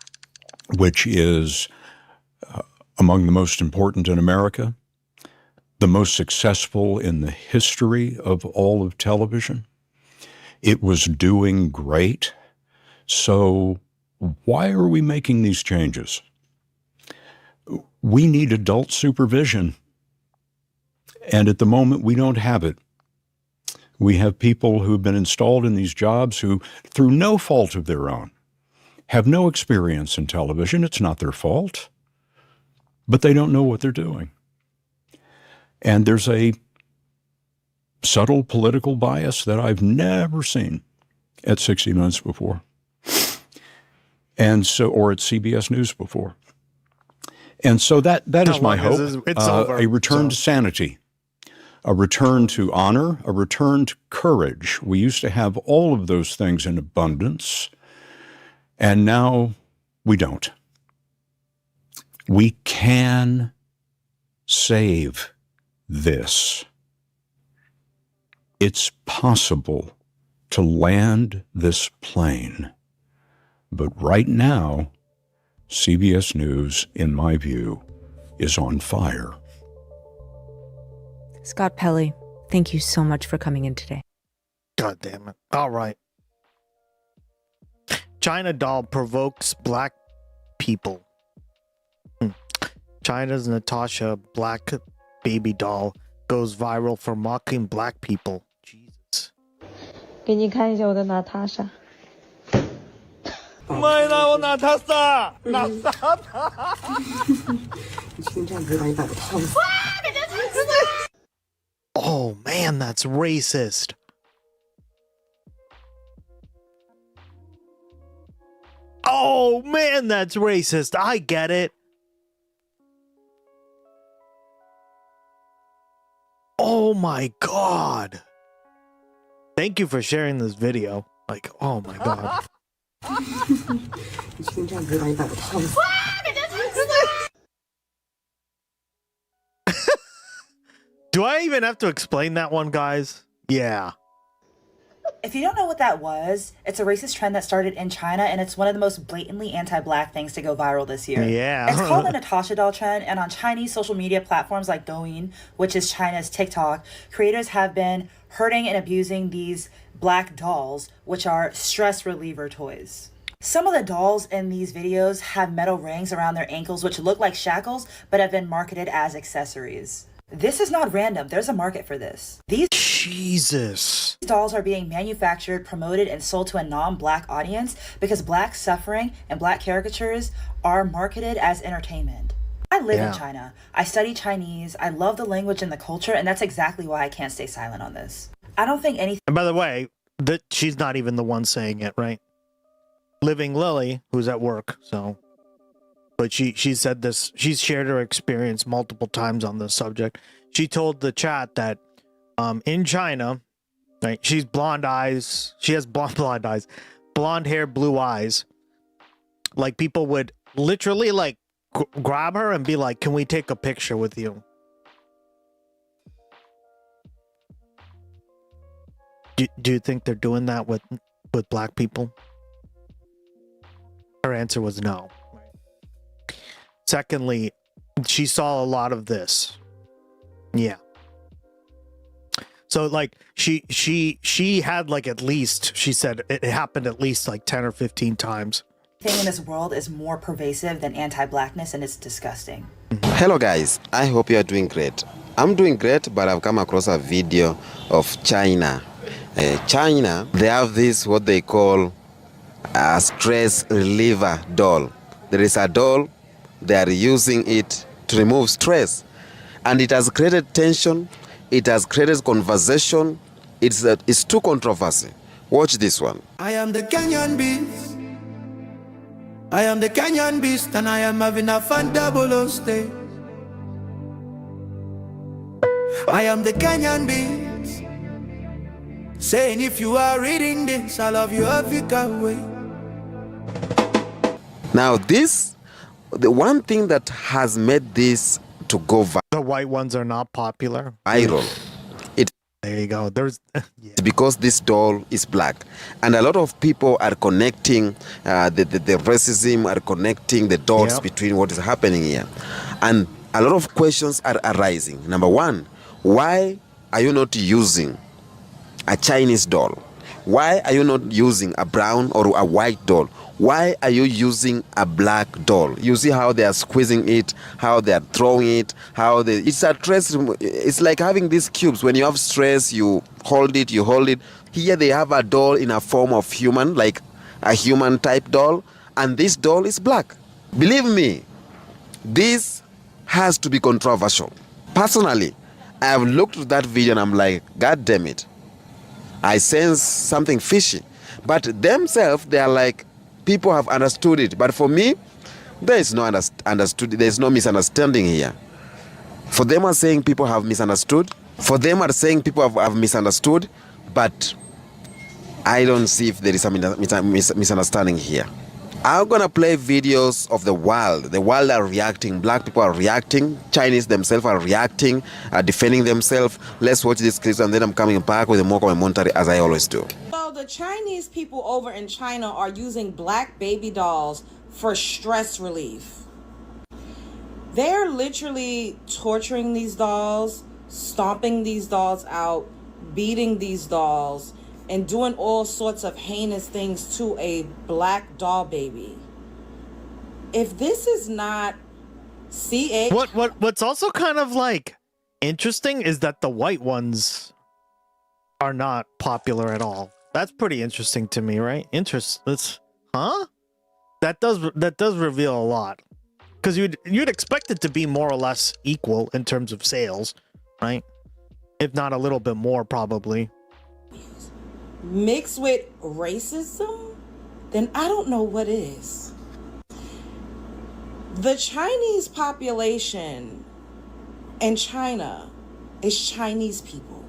which is among the most important in America, the most successful in the history of all of television. It was doing great. So why are we making these changes? We need adult supervision. And at the moment, we don't have it. We have people who've been installed in these jobs who, through no fault of their own, have no experience in television. It's not their fault, but they don't know what they're doing. And there's a subtle political bias that I've never seen at 60 Minutes before, and so, or at CBS News before. And so that is my hope, a return to sanity, a return to honor, a return to courage. We used to have all of those things in abundance, and now we don't. We can save this. It's possible to land this plane. But right now, CBS News, in my view, is on fire. Scott Pelley, thank you so much for coming in today. God damn it. All right. China doll provokes black people. China's Natasha black baby doll goes viral for mocking black people. Jesus. 给你看一下我的娜塔莎。妈呀，我娜塔莎，娜塔莎！你听这样知道你把我烫死。 Oh man, that's racist. Oh man, that's racist. I get it. Oh my God. Thank you for sharing this video. Like, oh my God. 你听这样知道你把我烫死。 Do I even have to explain that one, guys? Yeah. If you don't know what that was, it's a racist trend that started in China, and it's one of the most blatantly anti-black things to go viral this year. Yeah. It's called the Natasha doll trend, and on Chinese social media platforms like Douyin, which is China's TikTok, creators have been hurting and abusing these black dolls, which are stress reliever toys. Some of the dolls in these videos have metal rings around their ankles, which look like shackles, but have been marketed as accessories. This is not random. There's a market for this. These dolls are being manufactured, promoted, and sold to a non-black audience because black suffering and black caricatures are marketed as entertainment. I live in China. I study Chinese. I love the language and the culture, and that's exactly why I can't stay silent on this. I don't think anything. And by the way, that she's not even the one saying it, right? Living Lily, who's at work, so. But she said this. She's shared her experience multiple times on this subject. She told the chat that in China, right? She's blonde eyes. She has blonde eyes, blonde hair, blue eyes. Like people would literally like grab her and be like, "Can we take a picture with you?" Do you think they're doing that with black people? Her answer was no. Secondly, she saw a lot of this. Yeah. So like she had like at least, she said it happened at least like 10 or 15 times. Thing in this world is more pervasive than anti-blackness, and it's disgusting. Hello guys, I hope you are doing great. I'm doing great, but I've come across a video of China. China, they have this what they call a stress reliever doll. There is a doll, they are using it to remove stress, and it has created tension, it has created conversation, it's too controversy. Watch this one. I am the Kenyan beast. I am the Kenyan beast, and I am having a fun double on stage. I am the Kenyan beast, saying if you are reading this, I love you Africa way. Now this, the one thing that has made this to go viral. The white ones are not popular. Viral. There you go. There's because this doll is black, and a lot of people are connecting the racism, are connecting the dots between what is happening here, and a lot of questions are arising. Number one, why are you not using a Chinese doll? Why are you not using a brown or a white doll? Why are you using a black doll? You see how they are squeezing it, how they are throwing it, it's a stress. It's like having these cubes. When you have stress, you hold it. Here they have a doll in a form of human, like a human type doll, and this doll is black. Believe me, this has to be controversial. Personally, I have looked at that video and I'm like, God damn it. I sense something fishy. But themselves, they are like, people have understood it. But for me, there is no understood. There is no misunderstanding here. For them are saying people have misunderstood. For them are saying people have misunderstood. But I don't see if there is a misunderstanding here. I'm going to play videos of the world. The world are reacting. Black people are reacting. Chinese themselves are reacting, are defending themselves. Let's watch these clips, and then I'm coming back with a more commentary, as I always do. So the Chinese people over in China are using black baby dolls for stress relief. They're literally torturing these dolls, stomping these dolls out, beating these dolls, and doing all sorts of heinous things to a black doll baby. If this is not what's also kind of like interesting is that the white ones are not popular at all. That's pretty interesting to me, right? That does reveal a lot, because you'd expect it to be more or less equal in terms of sales, right? If not a little bit more, probably. Mixed with racism, then I don't know what is. The Chinese population in China is Chinese people.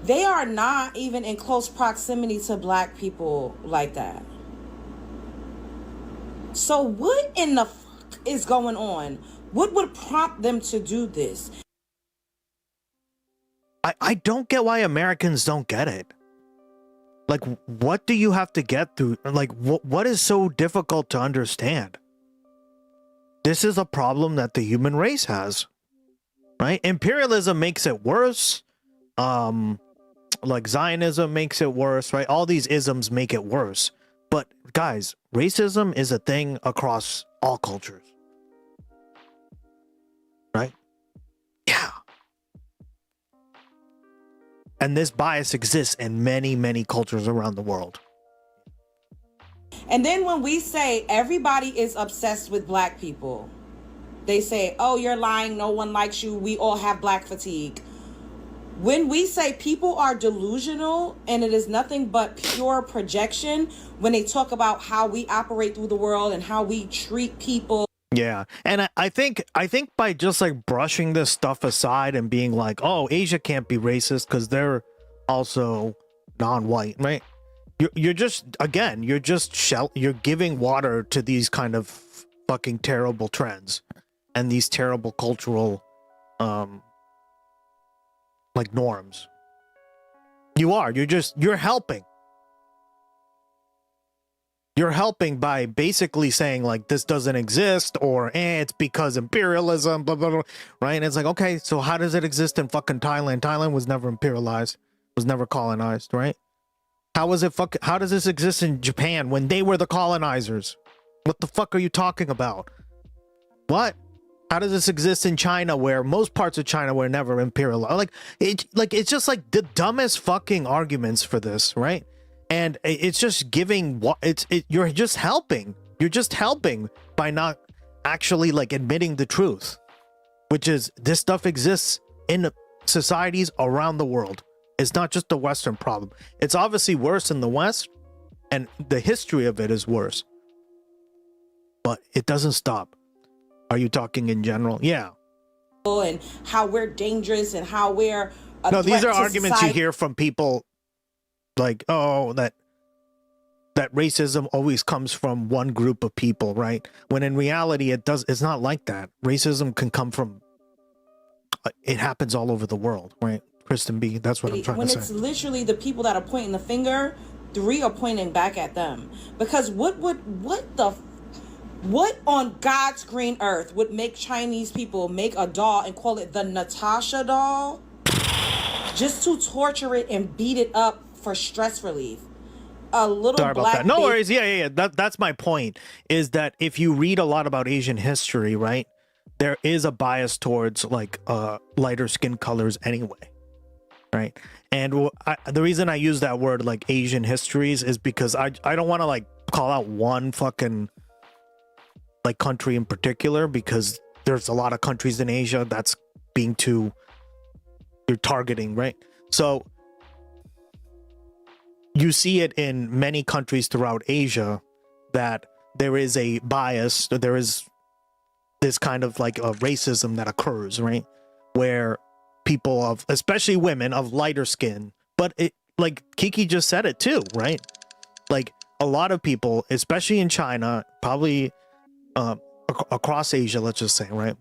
They are not even in close proximity to black people like that. So what in the fuck is going on? What would prompt them to do this? I don't get why Americans don't get it. Like, what do you have to get through? Like, what is so difficult to understand? This is a problem that the human race has, right? Imperialism makes it worse. Like Zionism makes it worse, right? All these isms make it worse. But guys, racism is a thing across all cultures, right? Yeah. And this bias exists in many, many cultures around the world. And then when we say everybody is obsessed with black people, They say, oh, you're lying, no one likes you, we all have black fatigue. When we say people are delusional and it is nothing but pure projection, when they talk about how we operate through the world and how we treat people. Yeah, and I think by just like brushing this stuff aside and being like, oh, Asia can't be racist because they're also non-white, right? You're just, again, you're giving water to these kind of fucking terrible trends and these terrible cultural like norms. You're helping. You're helping by basically saying like this doesn't exist, or it's because imperialism, blah blah blah, right? And it's like, okay, so how does it exist in fucking Thailand? Thailand was never imperialized, was never colonized, right? How does this exist in Japan when they were the colonizers? What the fuck are you talking about? What? How does this exist in China where most parts of China were never imperialized? It's just like the dumbest fucking arguments for this, right? And it's just giving you're just helping. You're just helping by not actually like admitting the truth, which is this stuff exists in societies around the world. It's not just a Western problem. It's obviously worse in the West, and the history of it is worse. But it doesn't stop. Are you talking in general? Yeah. And how we're dangerous and how we're no, these are arguments you hear from people like, oh, that racism always comes from one group of people, right? When in reality it's not like that. Racism can come from it happens all over the world, right? Kristen B, that's what I'm trying to say. When it's literally the people that are pointing the finger, 3 are pointing back at them. Because what on God's green earth would make Chinese people make a doll and call it the Natasha doll just to torture it and beat it up for stress relief? A little Sorry about that. No worries. Yeah. That's my point, is that if you read a lot about Asian history, right, there is a bias towards like lighter skin colors anyway, right? And the reason I use that word like Asian histories is because I don't want to like call out one fucking like country in particular, because there's a lot of countries in Asia that's you're targeting, right? So you see it in many countries throughout Asia that there is a bias, there is this kind of like a racism that occurs, right? Where people of, especially women of lighter skin, but it, like Kiki just said it too, right? Like a lot of people, especially in China, probably across Asia, let's just say, right?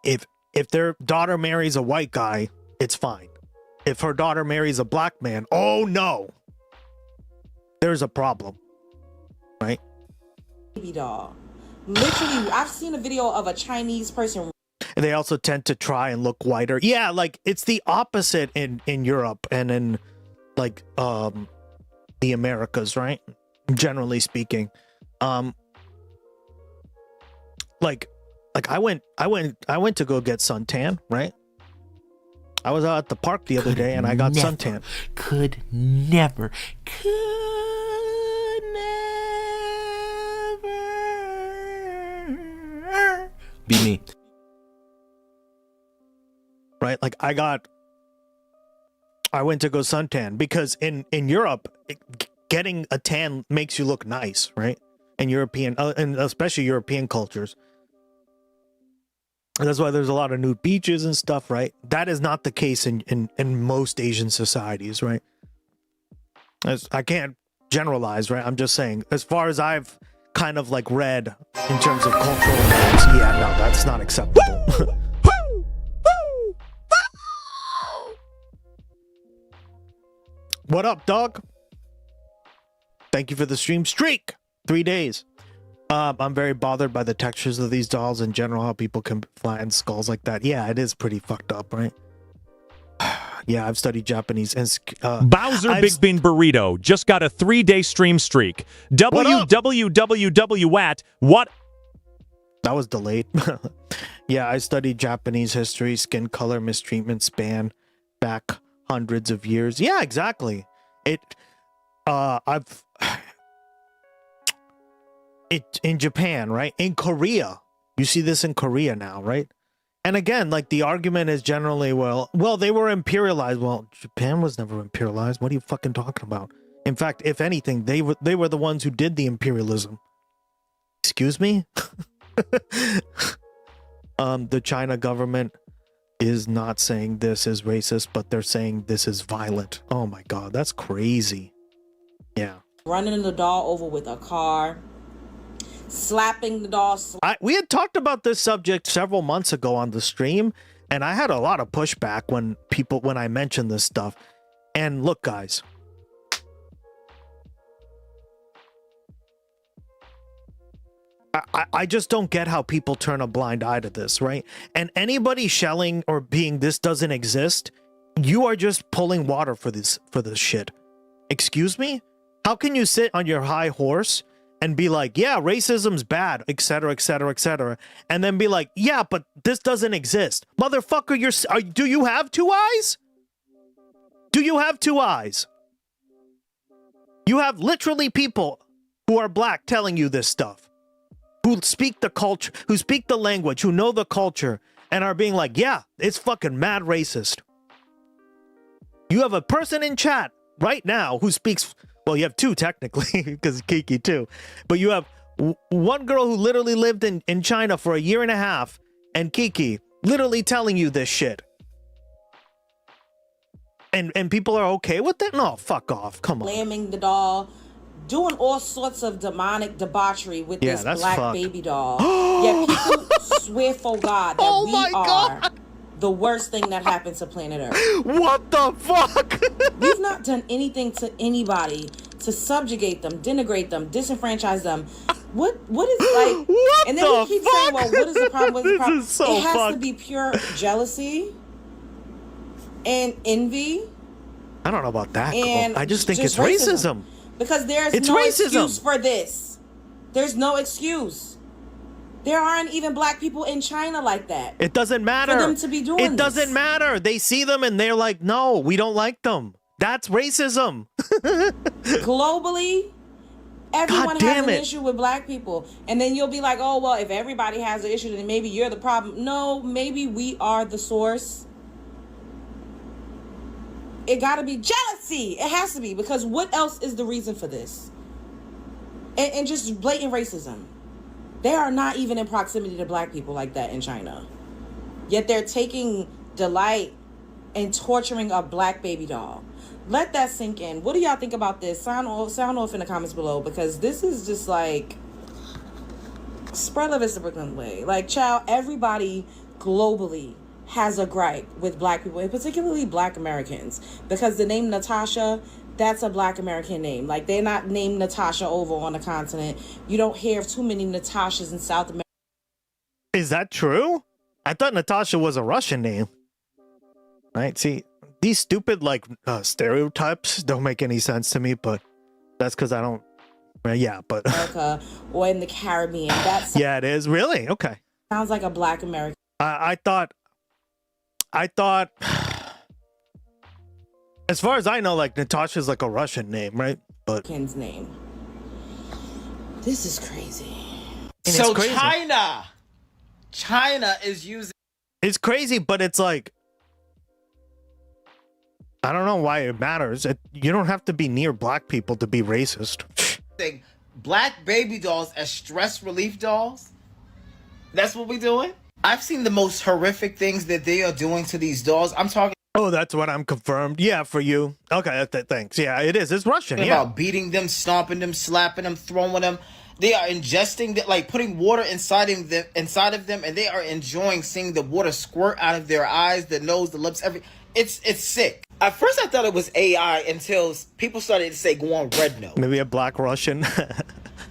If their daughter marries a white guy, it's fine. If her daughter marries a black man, oh no, there's a problem, right? Baby doll. Literally, I've seen a video of a Chinese person. And they also tend to try and look whiter. Yeah, like it's the opposite in Europe and in like the Americas, right? Generally speaking. Like I went to go get suntan, right? I was out at the park the other day and I got suntan. Could never be me. Right? Like I went to go suntan because in Europe, getting a tan makes you look nice, right? In European, and especially European cultures. And that's why there's a lot of nude beaches and stuff, right? That is not the case in most Asian societies, right? I can't generalize, right? I'm just saying, as far as I've kind of like read in terms of cultural norms, yeah, no, that's not acceptable. What up, dog? Thank you for the stream streak. 3 days. I'm very bothered by the textures of these dolls in general, how people can flatten skulls like that. Yeah, it is pretty fucked up, right? Yeah, I've studied Japanese. And Bowser Big Bean Burrito just got a 3-day stream streak. www.what? That was delayed. Yeah, I studied Japanese history, skin color mistreatment span back hundreds of years. Yeah, exactly. In Japan, right? In Korea, You see this in Korea now, right? And again, like the argument is generally, well, they were imperialized. Well, Japan was never imperialized. What are you fucking talking about? In fact, if anything, they were the ones who did the imperialism. Excuse me? The China government is not saying this is racist, but they're saying this is violent. Oh my God, that's crazy. Yeah. Running the doll over with a car. Slapping the doll. We had talked about this subject several months ago on the stream, and I had a lot of pushback when I mentioned this stuff. And look, guys, I just don't get how people turn a blind eye to this, right? And anybody shelling or being this doesn't exist, you are just pulling water for this shit. Excuse me? How can you sit on your high horse and be like, yeah, racism's bad, etc., etc., etc., and then be like, yeah, but this doesn't exist. Motherfucker, do you have two eyes? Do you have two eyes? You have literally people who are black telling you this stuff, who speak the culture, who speak the language, who know the culture, and are being like, yeah, it's fucking mad racist. You have a person in chat right now who speaks... Well, you have two technically, because Kiki too. But you have one girl who literally lived in China for a year and a half, and Kiki literally telling you this shit. And people are okay with it? No, fuck off. Come on. Slamming the doll, doing all sorts of demonic debauchery with this black baby doll. Yet people swear for God that we are the worst thing that happened to planet Earth. What the fuck? We've not done anything to anybody to subjugate them, denigrate them, disenfranchise them. What is like? What and then we keep saying, well, what is the problem? What's the problem? This is so it has fucked. to be pure jealousy and envy. I don't know about that. And I just think it's racism. racism. Because there's It's no racism. excuse for this. There's no excuse. There aren't even black people in China like that. It doesn't matter. For them to be doing It doesn't matter. They see them and they're like, no, we don't like them. That's racism. Globally, everyone God has damn an it. issue with black people. And then you'll be like, oh, well, if everybody has an issue, then maybe you're the problem. No, maybe we are the source. It got to be jealousy. It has to be, because what else is the reason for this? And just blatant racism. They are not even in proximity to black people like that in China. Yet they're taking delight in torturing a black baby doll. Let that sink in. What do y'all think about this? Sound off in the comments below, because this is just like spread love is the Brooklyn way. Like, child, everybody globally has a gripe with black people, and particularly black Americans, because the name Natasha, that's a black American name. Like, they're not named Natasha over on the continent. You don't hear of too many Natashas in South America. Is that true? I thought Natasha was a Russian name. Right? See, these stupid stereotypes don't make any sense to me, but that's because I don't. Yeah, but America or in the Caribbean. That's yeah, it is really okay. Sounds like a black American. I thought. As far as I know, like, Natasha's like a Russian name, right? But Ken's name. This is crazy. And So it's crazy. China is using. It's crazy, but it's like, I don't know why it matters. You don't have to be near black people to be racist. Black baby dolls as stress relief dolls. That's what we're doing. I've seen the most horrific things that they are doing to these dolls. I'm talking. Oh, that's what I'm confirmed. Yeah, for you. Okay, thanks. Yeah, it is. It's Russian. Yeah. About beating them, stomping them, slapping them, throwing them. They are ingesting, like putting water inside of them, and they are enjoying seeing the water squirt out of their eyes, the nose, the lips, It's sick. At first, I thought it was AI until people started to say, "Go on, red nose." Maybe a black Russian.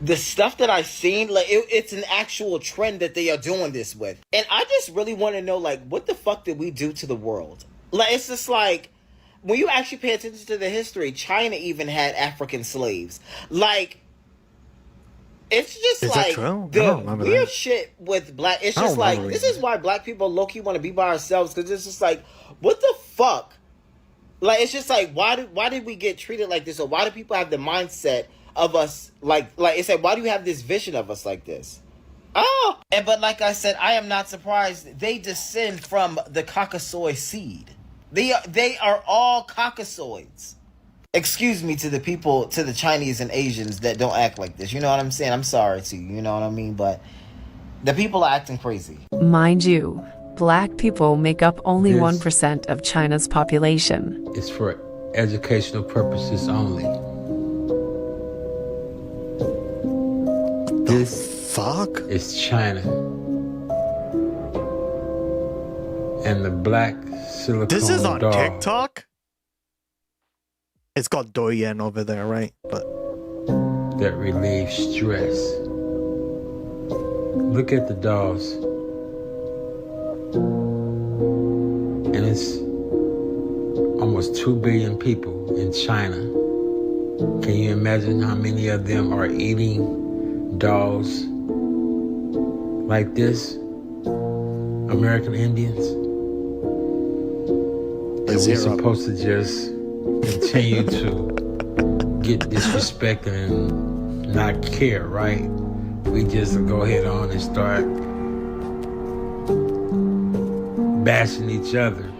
The stuff that I've seen, like it's an actual trend that they are doing this with, and I just really want to know, like, what the fuck did we do to the world? Like, it's just like, when you actually pay attention to the history, China even had African slaves. Like, it's just like the weird shit with black. It's just like, this is why black people low-key want to be by ourselves, because it's just like, what the fuck? Like, it's just like, why did we get treated like this? Or why do people have the mindset of us like it's like, why do you have this vision of us like this? Oh, but like I said, I am not surprised. They descend from the Caucasoid seed. They are all Caucasoids. Excuse me to the people, to the Chinese and Asians that don't act like this. You know what I'm saying? I'm sorry to you. You know what I mean? But the people are acting crazy. Mind you, black people make up only 1% of China's population. It's for educational purposes only. This fuck is China. And the black silicone This is on doll TikTok? It's called Douyin over there, right? But that relieves stress. Look at the dolls. And it's almost 2 billion people in China. Can you imagine how many of them are eating dolls like this? American Indians? And we're supposed to just continue to get disrespected and not care, right? We just go ahead on and start bashing each other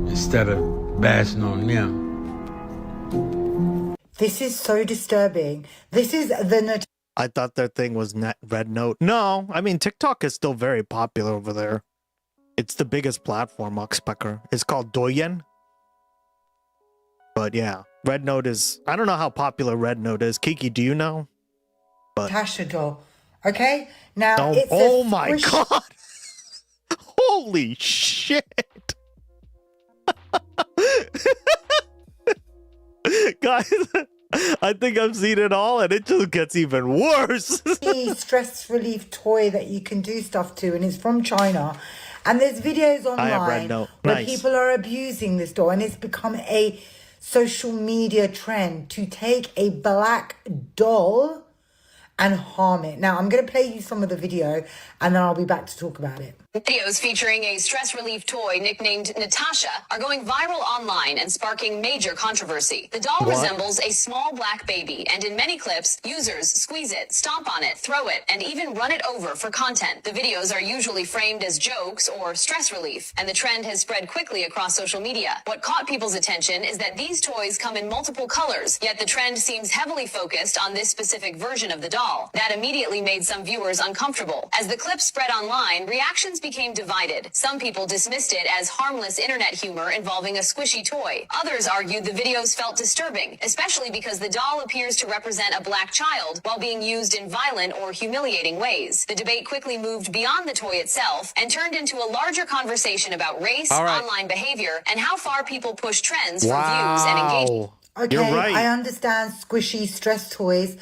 instead of bashing on them. This is so disturbing. This is the... I thought their thing was Red Note. No, I mean, TikTok is still very popular over there. It's the biggest platform, Oxpecker. It's called Douyin. But yeah, Red Note is... I don't know how popular Red Note is. Kiki, do you know? But Natasha doll. Okay? Now, oh my God. Holy shit. Guys, I think I've seen it all and it just gets even worse. The stress relief toy that you can do stuff to, and it's from China. And there's videos online where people are abusing this doll, and it's become a social media trend to take a black doll and harm it. Now, I'm going to play you some of the video, and then I'll be back to talk about it. Videos featuring a stress relief toy nicknamed Natasha are going viral online and sparking major controversy. The doll resembles a small black baby, and in many clips, users squeeze it, stomp on it, throw it, and even run it over for content. The videos are usually framed as jokes or stress relief, and the trend has spread quickly across social media. What caught people's attention is that these toys come in multiple colors, yet the trend seems heavily focused on this specific version of the doll. That immediately made some viewers uncomfortable. As the clip spread online, reactions became divided. Some people dismissed it as harmless internet humor involving a squishy toy. Others argued the videos felt disturbing, especially because the doll appears to represent a black child while being used in violent or humiliating ways. The debate quickly moved beyond the toy itself and turned into a larger conversation about race, online behavior, and how far people push trends for views and engagement. Okay, I understand squishy stress toys,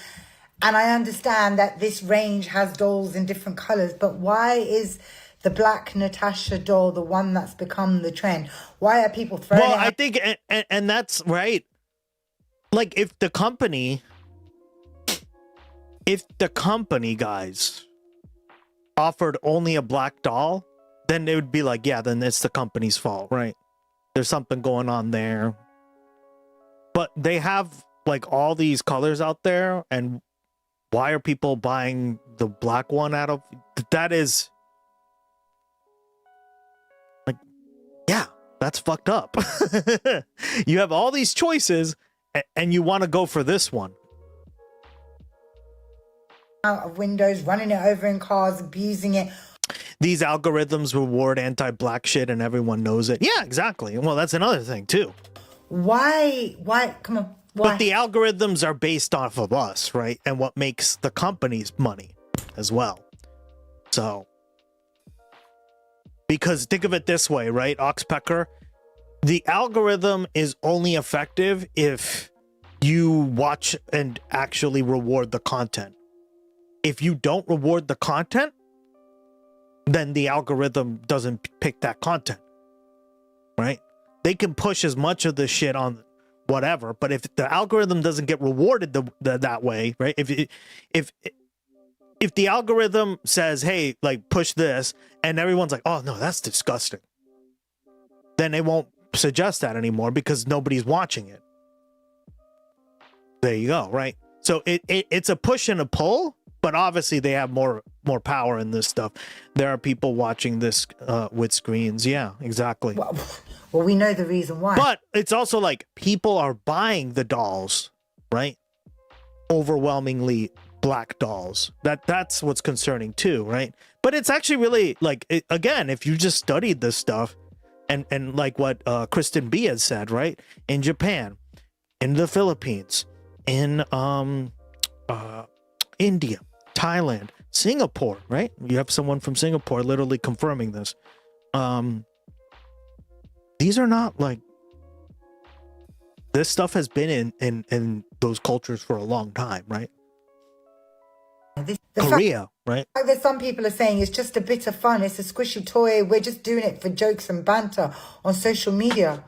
and I understand that this range has dolls in different colors, but why is the black Natasha doll the one that's become the trend? Why are people throwing it? Well, I think, and that's right. Like, if the company, guys, offered only a black doll, then it would be like, yeah, then it's the company's fault, right? There's something going on there. But they have, like, all these colors out there, and why are people buying the black one out of... That is... Like, yeah, that's fucked up. You have all these choices, and you want to go for this one. Out of windows, running it over in cars, abusing it. These algorithms reward anti-black shit, and everyone knows it. Yeah, exactly. Well, that's another thing, too. Why? Come on. Why? But the algorithms are based off of us, right? And what makes the companies money as well. So, because think of it this way, right, Oxpecker? The algorithm is only effective if you watch and actually reward the content. If you don't reward the content, then the algorithm doesn't pick that content, right? They can push as much of the shit on whatever, but if the algorithm doesn't get rewarded that way, right? If the algorithm says, hey, like, push this, and everyone's like, oh no, that's disgusting, then it won't suggest that anymore because nobody's watching it. There you go, right? So it's a push and a pull, but But obviously they have more power in this stuff. There are people watching this with screens. Yeah, exactly. Well, we know the reason why. But it's also like people are buying the dolls, right? Overwhelmingly black dolls. That's what's concerning too, right? But it's actually really like, again, if you just studied this stuff and like what Kristen B has said, right? In Japan, in the Philippines, in India, Thailand, Singapore, right? You have someone from Singapore literally confirming this. These are not like, this stuff has been in those cultures for a long time, right? Korea, right? Like that some people are saying it's just a bit of fun. It's a squishy toy. We're just doing it for jokes and banter on social media.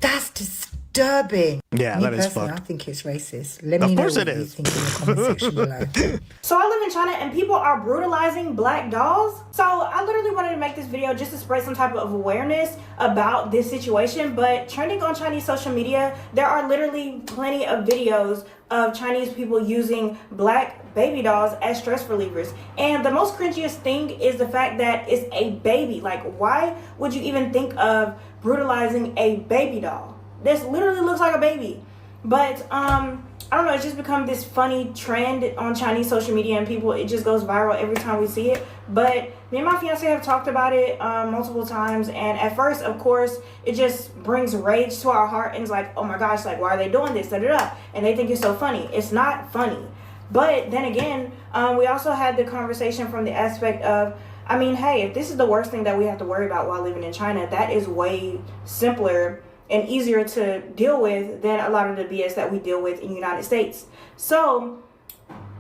That's disturbing. Yeah, Me that is personally, fucked. I think it's racist. Let me know what you think in the comment section below. So I live in China and people are brutalizing black dolls. So I literally wanted to make this video just to spread some type of awareness about this situation. But trending on Chinese social media, there are literally plenty of videos of Chinese people using black baby dolls as stress relievers. And the most cringiest thing is the fact that it's a baby. Like, why would you even think of brutalizing a baby doll? This literally looks like a baby. But I don't know, it's just become this funny trend on Chinese social media, and people, it just goes viral every time we see it. But me and my fiance have talked about it multiple times, and at first, of course, it just brings rage to our heart, and it's like, oh my gosh, like, why are they doing this? Da, da, da. And they think it's so funny. It's not funny. But then again, we also had the conversation from the aspect of, I mean, hey, if this is the worst thing that we have to worry about while living in China, that is way simpler and easier to deal with than a lot of the BS that we deal with in the United States. So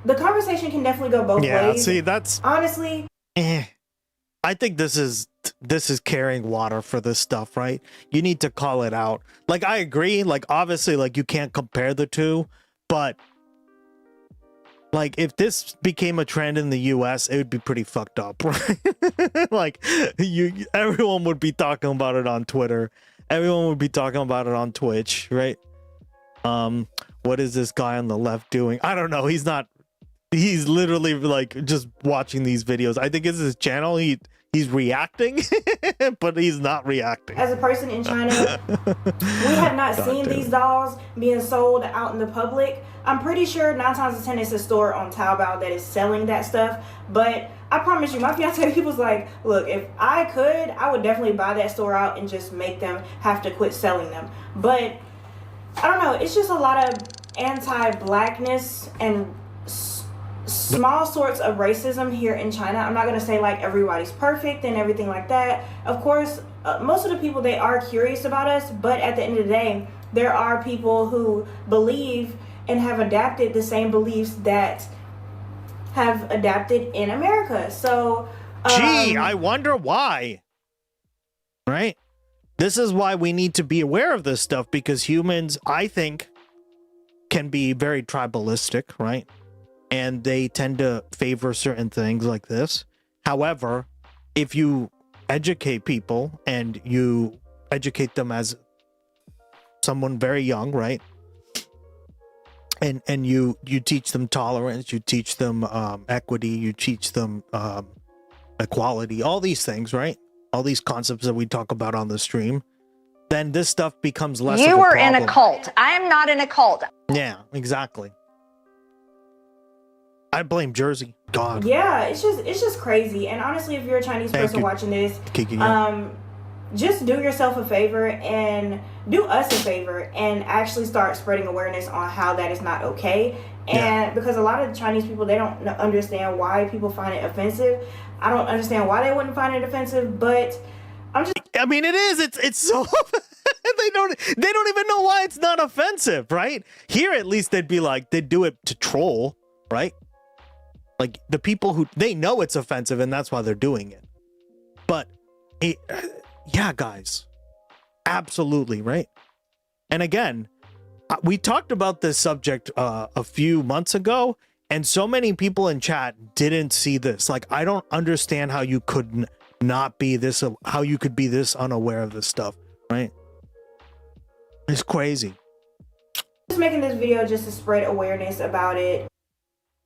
the conversation can definitely go both ways. Yeah, see, that's honestly. I think this is carrying water for this stuff, right? You need to call it out. Like, I agree. Like, obviously, like, you can't compare the two, but like, if this became a trend in the US, it would be pretty fucked up, right? Like, everyone would be talking about it on Twitter. Everyone would be talking about it on Twitch, right? What is this guy on the left doing? I don't know. He's literally like just watching these videos. I think it's his channel. He's reacting, but he's not reacting. As a person in China, we have not seen these dolls being sold out in the public. I'm pretty sure 9 times out of 10 it's a store on Taobao that is selling that stuff. But I promise you, my fiance, he was like, look, if I could, I would definitely buy that store out and just make them have to quit selling them. But I don't know, it's just a lot of anti-blackness and small sorts of racism here in China. I'm not going to say like everybody's perfect and everything like that. Of course, most of the people, they are curious about us, but at the end of the day, there are people who believe and have adapted the same beliefs that have adapted in America. So gee, I wonder why. Right? This is why we need to be aware of this stuff, because humans, I think, can be very tribalistic, right? And they tend to favor certain things like this. However, if you educate people and you educate them as someone very young, right? And you teach them tolerance, you teach them equity, you teach them equality, all these things, right? All these concepts that we talk about on the stream, then this stuff becomes less of a problem. You are in a cult. I am not in a cult. Yeah, exactly. I blame Jersey. God. Yeah, it's just crazy. And honestly, if you're a Chinese person watching this, Kiki, just do yourself a favor and do us a favor and actually start spreading awareness on how that is not okay. And because a lot of the Chinese people, they don't understand why people find it offensive. I don't understand why they wouldn't find it offensive, but I mean, it is. It's so they don't even know why it's not offensive, right? Here, at least they'd be like, they'd do it to troll, right? Like the people who they know it's offensive and that's why they're doing it. But yeah, guys, absolutely, right? And again, we talked about this subject a few months ago, and so many people in chat didn't see this. Like, I don't understand how you could not be this, how you could be this unaware of this stuff, right? It's crazy. Just making this video just to spread awareness about it.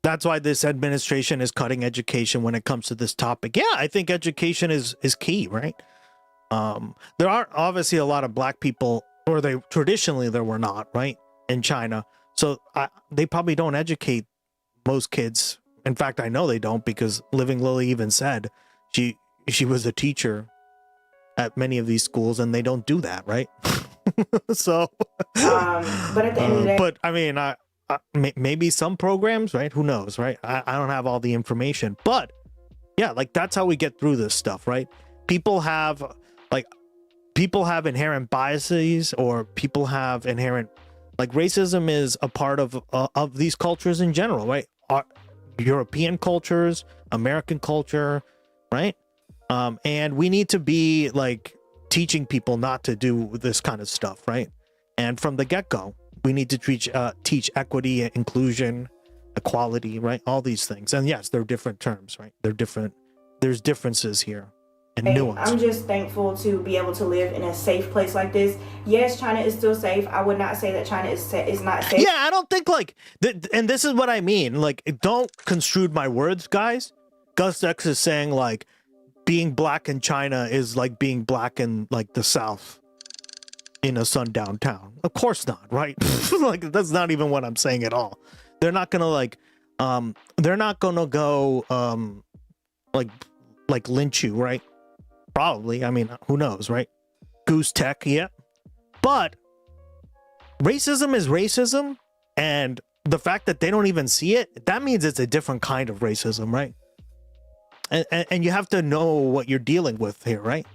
That's why this administration is cutting education when it comes to this topic. Yeah, I think education is key, right? There are obviously a lot of black people, or they traditionally there were not, right, in China. So they probably don't educate most kids. In fact, I know they don't, because Living Lily even said she was a teacher at many of these schools, and they don't do that, right? So, but at the end of the day, but I mean, maybe some programs, right? Who knows, right? I don't have all the information, but yeah, like that's how we get through this stuff, right? People have inherent biases, or people have inherent, like, racism is a part of these cultures in general, right? European cultures, American culture, right? And we need to be like teaching people not to do this kind of stuff, right? And from the get-go, we need to teach equity, inclusion, equality, right? All these things. And yes, they're different terms, right? They're different. There's differences here and nuance. I'm just thankful to be able to live in a safe place like this. Yes, China is still safe. I would not say that China is not safe. Yeah, I don't think like, and this is what I mean. Like, don't construe my words, guys. Gus X is saying like being black in China is like being black in like the South in a sundown town. Of course not, right? Like, that's not even what I'm saying at all. They're not gonna like, they're not gonna go like lynch you, right? Probably. I mean, who knows, right? Goose Tech, yeah. But racism is racism, and the fact that they don't even see it, that means it's a different kind of racism, right? And you have to know what you're dealing with here, right?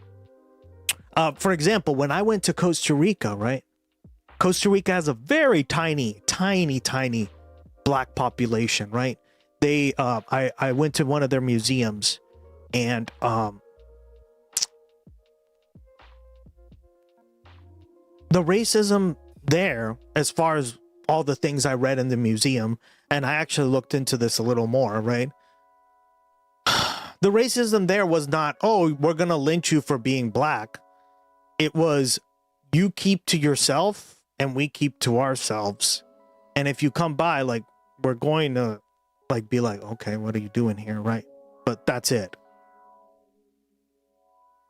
For example, when I went to Costa Rica, right? Costa Rica has a very tiny black population, right? They, I went to one of their museums, and the racism there, as far as all the things I read in the museum, and I actually looked into this a little more, right? The racism there was not, oh, we're gonna lynch you for being black. It was, you keep to yourself and we keep to ourselves. And if you come by, like, we're going to like be like, okay, what are you doing here, right? But that's it.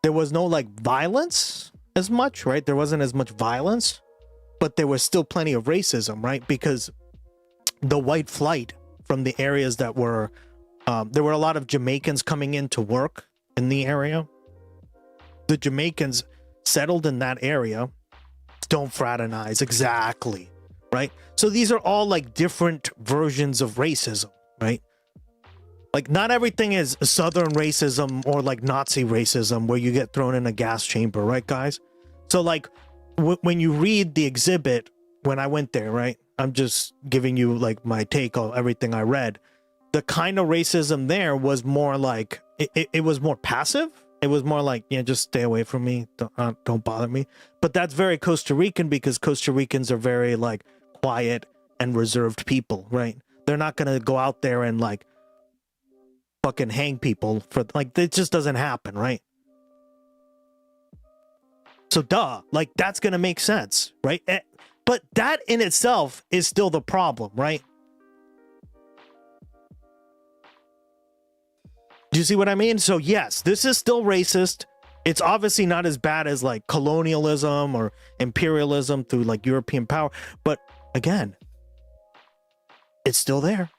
There was no like violence as much, right? There wasn't as much violence, but there was still plenty of racism, right? Because the white flight from the areas that were, there were a lot of Jamaicans coming in to work in the area. The Jamaicans settled in that area, don't fraternize, exactly, right? So these are all like different versions of racism, right? Like, not everything is Southern racism or like Nazi racism where you get thrown in a gas chamber, right, guys? So like, when you read the exhibit, when I went there, right? I'm just giving you like my take on everything I read. The kind of racism there was more like, it was more passive. It was more like, yeah, just stay away from me. Don't bother me. But that's very Costa Rican, because Costa Ricans are very like quiet and reserved people, right? They're not going to go out there and like fucking hang people for, like, it just doesn't happen, right? So duh, like, that's going to make sense, right? But that in itself is still the problem, right? Do you see what I mean? So yes, this is still racist. It's obviously not as bad as like colonialism or imperialism through like European power. But again, it's still there.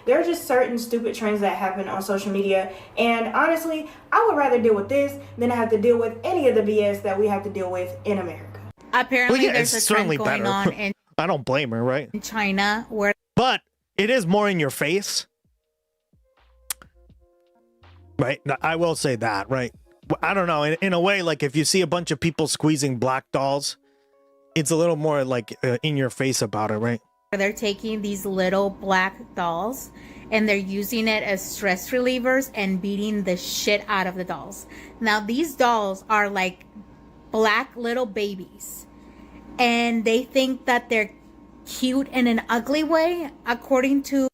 There are just certain stupid trends that happen on social media, and honestly, I would rather deal with this than I have to deal with any of the BS that we have to deal with in America. Apparently, well, yeah, there's a trend going on in I don't blame her, right? In China, where but it is more in your face, right? I will say that, right? I don't know. In a way, like if you see a bunch of people squeezing black dolls, it's a little more like in your face about it, right? they're taking these little black dolls and they're using it as stress relievers and beating the shit out of the dolls. Now, these dolls are like black little babies, and they think that they're cute in an ugly way, according to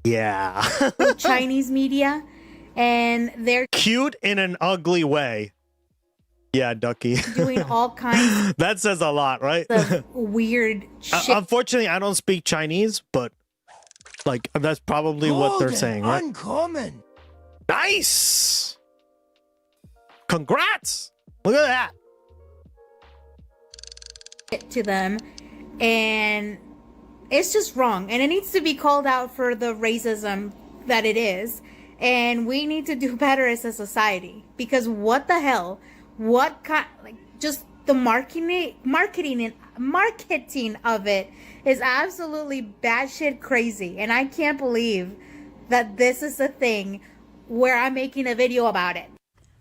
yeah Chinese media, and they're cute in an ugly way. Yeah, Ducky. doing all kinds That says a lot, right? of weird shit. Unfortunately, I don't speak Chinese, but like that's probably what they're saying, right? Uncommon. Nice. Congrats. Look at that. To them, and it's just wrong, and it needs to be called out for the racism that it is, and we need to do better as a society, because what the hell, what kind, like, just the marketing of it is absolutely batshit crazy, and I can't believe that this is a thing where I'm making a video about it.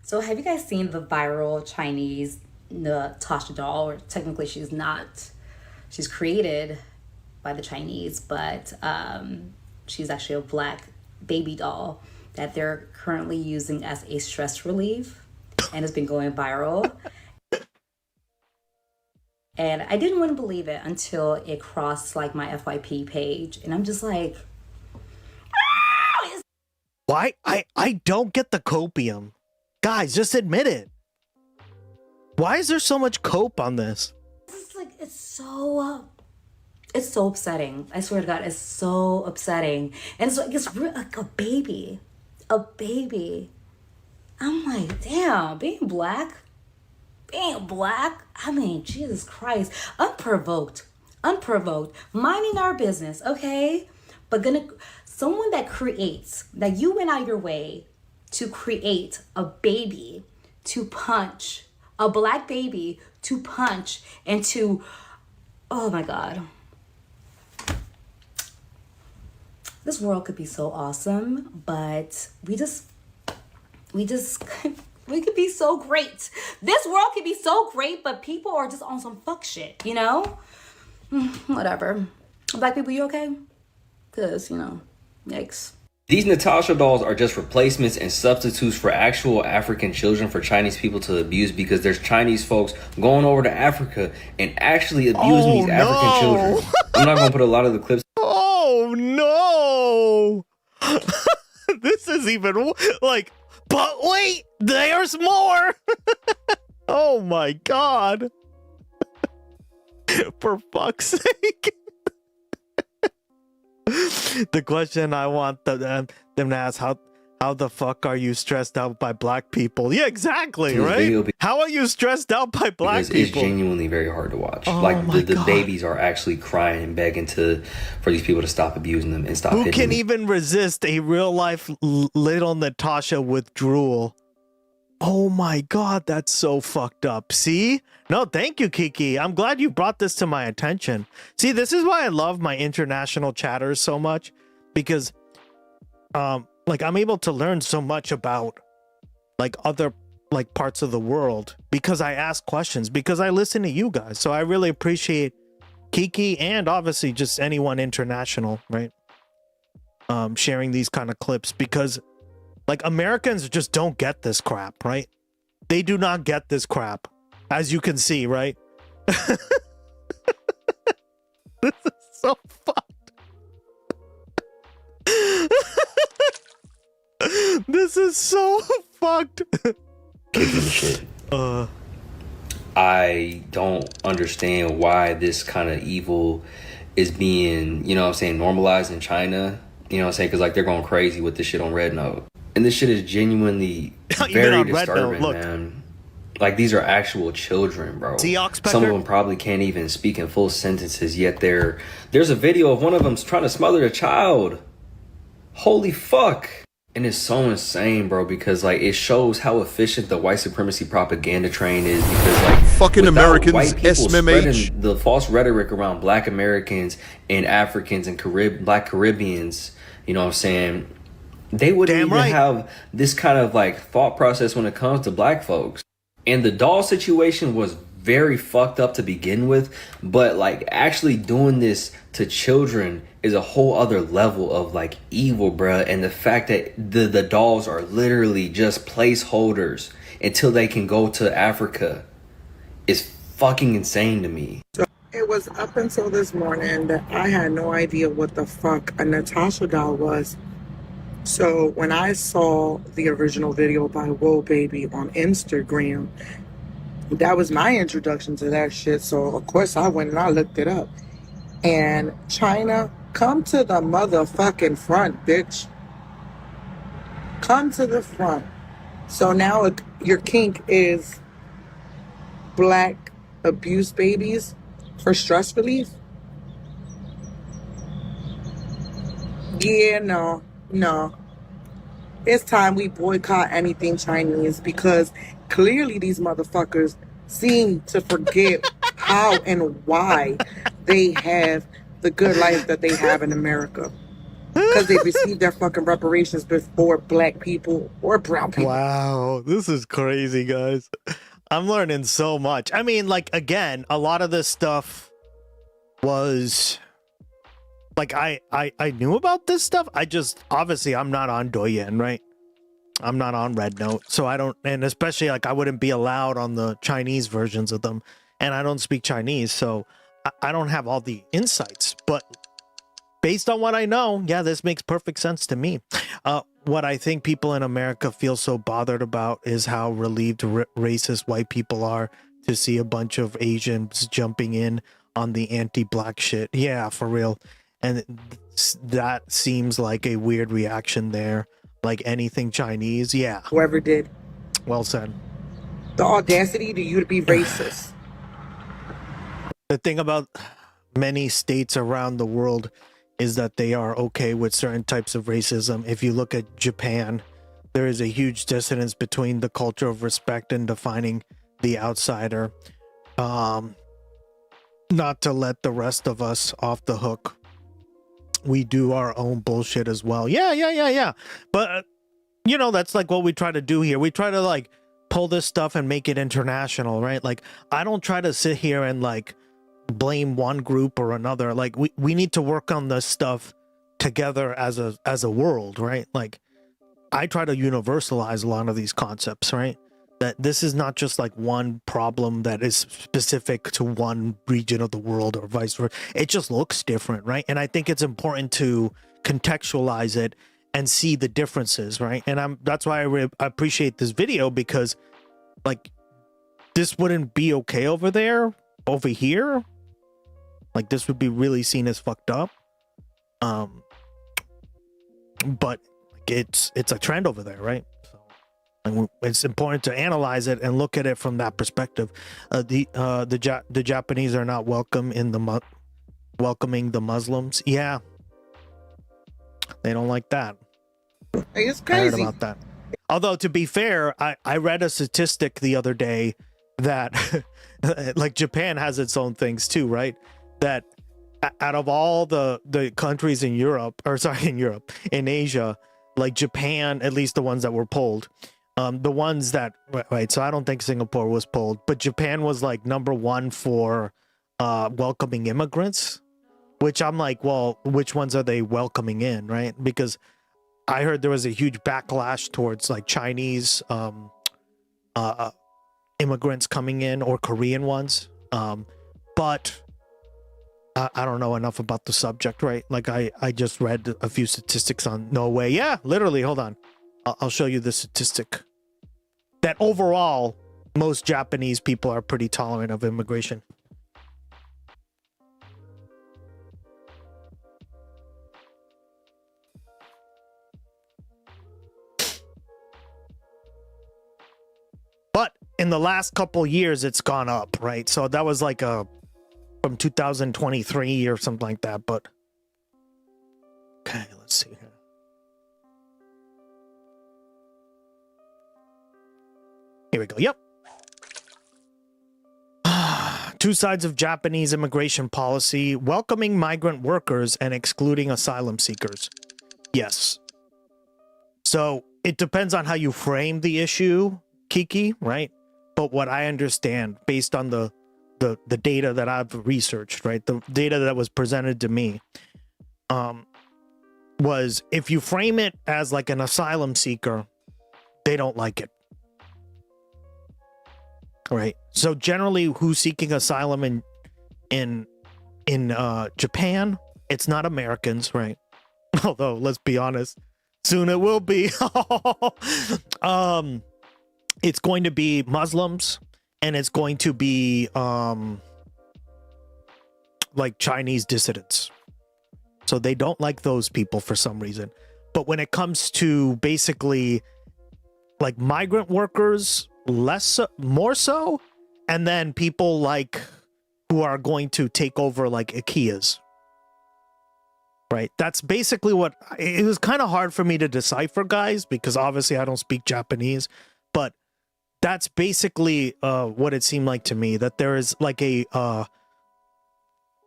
So have you guys seen the viral Chinese Natasha doll? Or technically she's not, she's created by the Chinese, but she's actually a black baby doll that they're currently using as a stress relief, and it's been going viral. And I didn't want to believe it until it crossed like my FYP page, and I'm just like, why? I don't get the copium. Guys, just admit it. Why is there so much cope on this? it's like, it's so upsetting. I swear to God, it's so upsetting. And it's like, it's like a baby. I'm like, damn, being black, I mean, Jesus Christ, unprovoked, minding our business, okay? But someone that creates, that you went out of your way to create a baby to punch, a black baby to punch and to, oh my God. This world could be so awesome, but we could be so great. This world could be so great, but people are just on some fuck shit, you know? Whatever. Black people, you okay? Because, you know, yikes. These Natasha dolls are just replacements and substitutes for actual African children for Chinese people to abuse, because there's Chinese folks going over to Africa and actually abusing these African children. I'm not going to put a lot of the clips. Oh, no. This is even like, but wait, there's more. Oh, my God. For fuck's sake. The question I want them to ask, how the fuck are you stressed out by black people? Yeah, exactly, right? How are you stressed out by black because people? It's genuinely very hard to watch. Oh, like the God. babies are actually crying and begging for these people to stop abusing them and stop Who hitting can them. even resist a real life little Natasha with drool? Oh my God, that's so fucked up. See? No, thank you, Kiki. I'm glad you brought this to my attention. See, this is why I love my international chatters so much, because like I'm able to learn so much about like other like parts of the world because I ask questions, because I listen to you guys. So I really appreciate Kiki and obviously just anyone international, right? Sharing these kind of clips, because like Americans just don't get this crap, right? They do not get this crap, as you can see, right? This is so fucked. This is so fucked. Shit. I don't understand why this kind of evil is being, you know what I'm saying, normalized in China. You know what I'm saying? Because like they're going crazy with this shit on Red Note. And this shit is genuinely very disturbing, man. Like, these are actual children, bro. Some of them probably can't even speak in full sentences, yet there's a video of one of them trying to smother a child. Holy fuck. And it's so insane, bro, because, like, it shows how efficient the white supremacy propaganda train is, because, like, fucking Americans, white people SMMH. spreading the false rhetoric around black Americans and Africans and black Caribbeans, you know what I'm saying? They wouldn't even have this kind of like thought process when it comes to black folks. And the doll situation was very fucked up to begin with, but like actually doing this to children is a whole other level of like evil, bruh. And the fact that the dolls are literally just placeholders until they can go to Africa is fucking insane to me. It was up until this morning that I had no idea what the fuck a Natasha doll was. So when I saw the original video by Whoa Baby on Instagram, That was my introduction to that shit. So of course I went and I looked it up. And China, come to the motherfucking front, bitch. Come to the front. So now your kink is black abuse babies for stress relief? Yeah, no. It's time we boycott anything Chinese because clearly these motherfuckers seem to forget how and why they have the good life that they have in America. Because they received their fucking reparations before black people or brown people. Wow, this is crazy, guys. I'm learning so much. I mean, like, again, a lot of this stuff was like I knew about this stuff. I just obviously I'm not on Douyin, right? I'm not on Red Note, so I don't, and especially like I wouldn't be allowed on the Chinese versions of them, and I don't speak Chinese, so I don't have all the insights. But based on what I know, yeah, this makes perfect sense to me. What I think people in America feel so bothered about is how relieved racist white people are to see a bunch of Asians jumping in on the anti-black shit. Yeah, for real. And that seems like a weird reaction there. Like anything Chinese, yeah. Whoever did. Well said. The audacity to you to be racist. The thing about many states around the world is that they are okay with certain types of racism. If you look at Japan, there is a huge dissonance between the culture of respect and defining the outsider. Not to let the rest of us off the hook. We do our own bullshit as well. Yeah. But, you know, that's like what we try to do here. We try to like pull this stuff and make it international, right? Like, I don't try to sit here and like blame one group or another. Like, we need to work on this stuff together as a world, right? Like, I try to universalize a lot of these concepts, right? That this is not just like one problem that is specific to one region of the world or vice versa. It just looks different, right? And I think it's important to contextualize it and see the differences, right? And that's why I appreciate this video, because like this wouldn't be okay over here. Like this would be really seen as fucked up. But it's a trend over there, right? And it's important to analyze it and look at it from that perspective. The Japanese are not welcome in welcoming the Muslims. Yeah, they don't like that. It's crazy. I heard about that. Although to be fair, I read a statistic the other day that like Japan has its own things too, right? That out of all the countries in in Asia, like Japan, at least the ones that were polled. The ones that, right, so I don't think Singapore was polled, but Japan was like number one for welcoming immigrants, which I'm like, well, which ones are they welcoming in, right? Because I heard there was a huge backlash towards like Chinese immigrants coming in, or Korean ones. But I don't know enough about the subject, right? Like I just read a few statistics on Norway. Yeah, literally, hold on. I'll show you the statistic that overall most Japanese people are pretty tolerant of immigration. But in the last couple years, it's gone up, right? So that was like from 2023 or something like that. But okay, let's see here. Here we go. Yep. Two sides of Japanese immigration policy: welcoming migrant workers and excluding asylum seekers. Yes. So it depends on how you frame the issue, Kiki, right? But what I understand, based on the data that I've researched, right, the data that was presented to me, was if you frame it as like an asylum seeker, they don't like it. Right. So generally, who's seeking asylum in Japan? It's not Americans, right? Although, let's be honest, soon it will be. It's going to be Muslims. and it's going to be like Chinese dissidents. So they don't like those people for some reason. But when it comes to basically like migrant workers, more so, and then people like who are going to take over like IKEAs. Right. That's basically what it was kind of hard for me to decipher, guys, because obviously I don't speak Japanese, but that's basically what it seemed like to me, that there is like a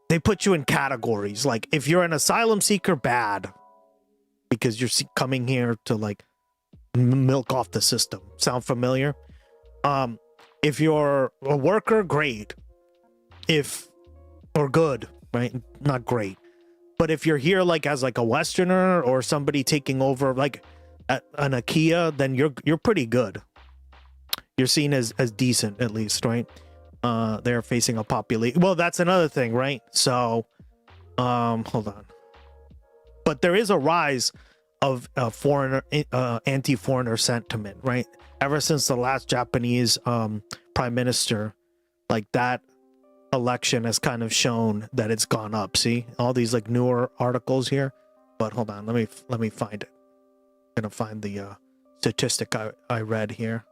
they put you in categories. Like if you're an asylum seeker, bad, because you're coming here to like milk off the system. Sound familiar? If you're a worker, great. Or good, right? Not great. But if you're here like as like a Westerner or somebody taking over like an IKEA, then you're pretty good. You're seen as decent, at least, right? They're facing a population. Well, that's another thing, right? So, hold on. But there is a rise of foreigner, anti-foreigner sentiment, right? Ever since the last Japanese prime minister, like that election has kind of shown that it's gone up. See all these like newer articles here, but hold on, let me find it. I'm gonna find the statistic I read here.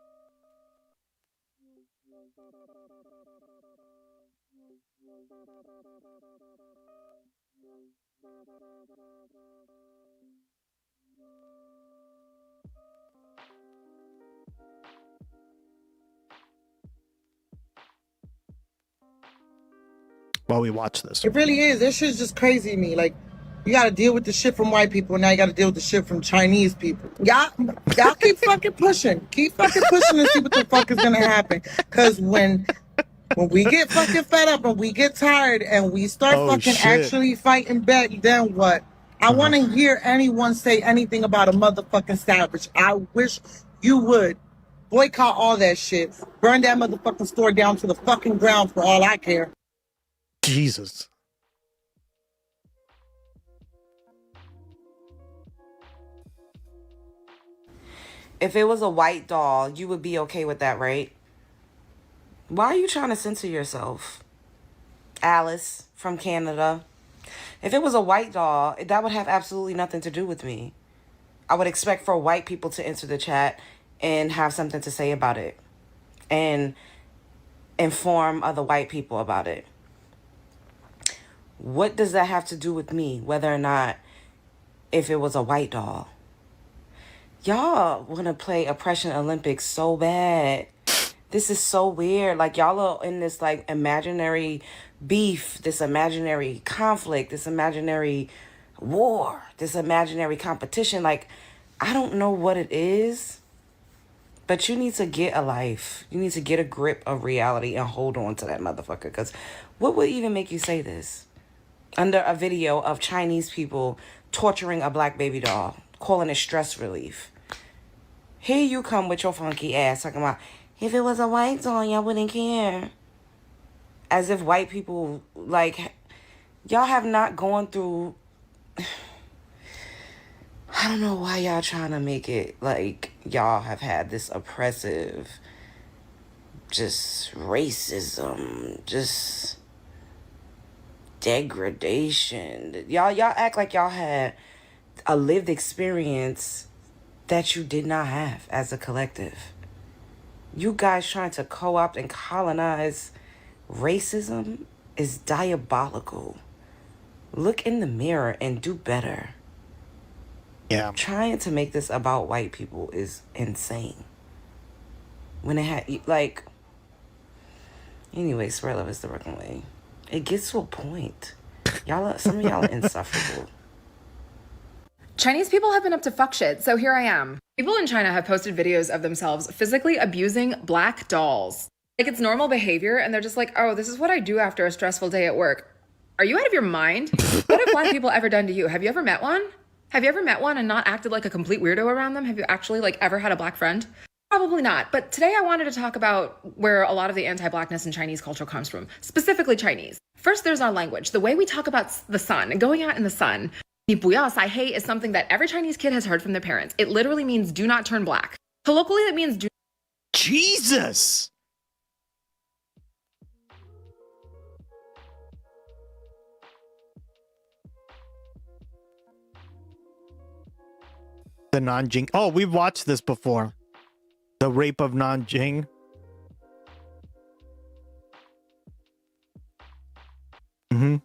While we watch this, it really is. This shit's just crazy to me. Like, you gotta deal with the shit from white people, and now you gotta deal with the shit from Chinese people. Y'all keep fucking pushing. Keep fucking pushing and see what the fuck is gonna happen. Cause when we get fucking fed up and we get tired and we start actually fighting back, then what? I want to hear anyone say anything about a motherfucking savage. I wish you would boycott all that shit. Burn that motherfucking store down to the fucking ground for all I care. Jesus. If it was a white doll, you would be okay with that, right? Why are you trying to censor yourself? Alice from Canada. If it was a white doll, that would have absolutely nothing to do with me. I would expect for white people to enter the chat and have something to say about it. And inform other white people about it. What does that have to do with me, whether or not if it was a white doll? Y'all want to play Oppression Olympics so bad. This is so weird. Like, y'all are in this, like, imaginary beef, this imaginary conflict, this imaginary war, this imaginary competition. Like, I don't know what it is, but you need to get a life. You need to get a grip of reality and hold on to that motherfucker. Because what would even make you say this? Under a video of Chinese people torturing a black baby doll, calling it stress relief. Here you come with your funky ass talking about, if it was a white doll, y'all wouldn't care. As if white people, like, y'all have not gone through... I don't know why y'all trying to make it like y'all have had this oppressive, just racism, just degradation. Y'all act like y'all had a lived experience that you did not have as a collective. You guys trying to co-opt and colonize racism is diabolical. Look in the mirror and do better. Yeah. Trying to make this about white people is insane. When it had, like... Anyway, spread love is the working way. It gets to a point. Some of y'all are insufferable. Chinese people have been up to fuck shit, so here I am. People in China have posted videos of themselves physically abusing black dolls. Like, it's normal behavior, and they're just like, oh, this is what I do after a stressful day at work. Are you out of your mind? What have black people ever done to you? Have you ever met one? Have you ever met one and not acted like a complete weirdo around them? Have you actually, like, ever had a black friend? Probably not. But today I wanted to talk about where a lot of the anti-blackness in Chinese culture comes from, specifically Chinese. First, there's our language. The way we talk about the sun and going out in the sun. 你不要晒黑 is something that every Chinese kid has heard from their parents. It literally means do not turn black. Colloquially, it means do. Jesus! The Nanjing. Oh, we've watched this before. The rape of Nanjing. Mm-hmm.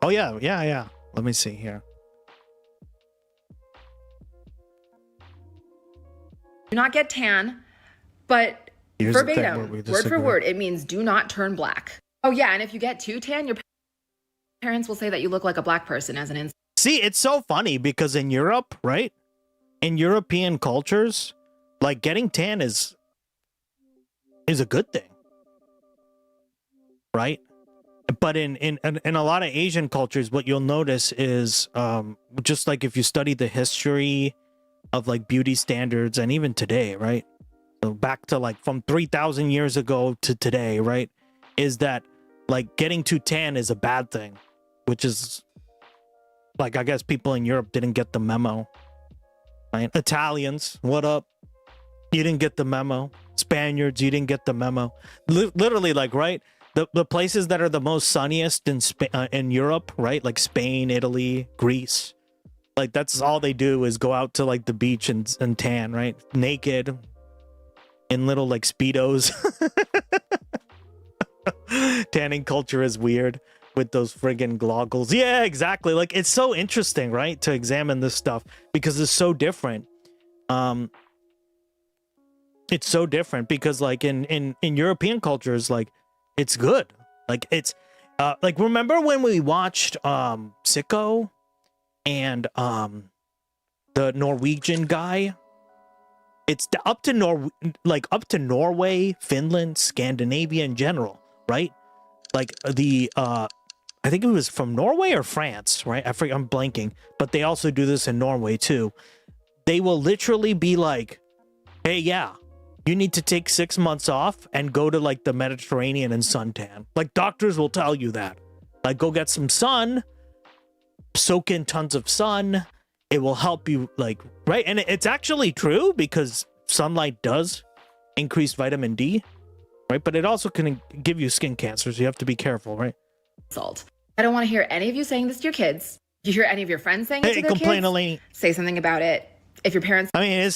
Oh, yeah. Let me see here. Do not get tan, but Here's the thing where verbatim, we word for disagree. word, it means do not turn black. Oh, yeah, and if you get too tan, your parents will say that you look like a black person as an insult. See, it's so funny because in Europe, right? In European cultures, like getting tan is a good thing, right? But in a lot of Asian cultures, what you'll notice is just like if you study the history of like beauty standards and even today, right? So back to like from 3,000 years ago to today, right? Is that like getting too tan is a bad thing, which is like, I guess people in Europe didn't get the memo, right? Italians, what up? You didn't get the memo. Spaniards, you didn't get the memo. Literally, like, right? The places that are the most sunniest in Europe, right? Like Spain, Italy, Greece. Like, that's all they do is go out to like the beach and tan, right? Naked in little like Speedos. Tanning culture is weird with those friggin' goggles. Yeah, exactly. Like, it's so interesting, right? To examine this stuff because it's so different. It's so different because like in European cultures, like it's good. Like it's like, remember when we watched Sicko and the Norwegian guy? It's up to Norway, Finland, Scandinavia in general, right? Like I think it was from Norway or France, right? I forget, I'm blanking, but they also do this in Norway too. They will literally be like, hey, yeah, you need to take 6 months off and go to like the Mediterranean and suntan. Like, doctors will tell you that. Like, go get some sun, soak in tons of sun. It will help you, like, right? And it's actually true because sunlight does increase vitamin D, right? But it also can give you skin cancer, so you have to be careful, right? Insult. I don't want to hear any of you saying this to your kids. If you hear any of your friends saying it to Hey, their complain, kids, Elaine. say something about it. If your parents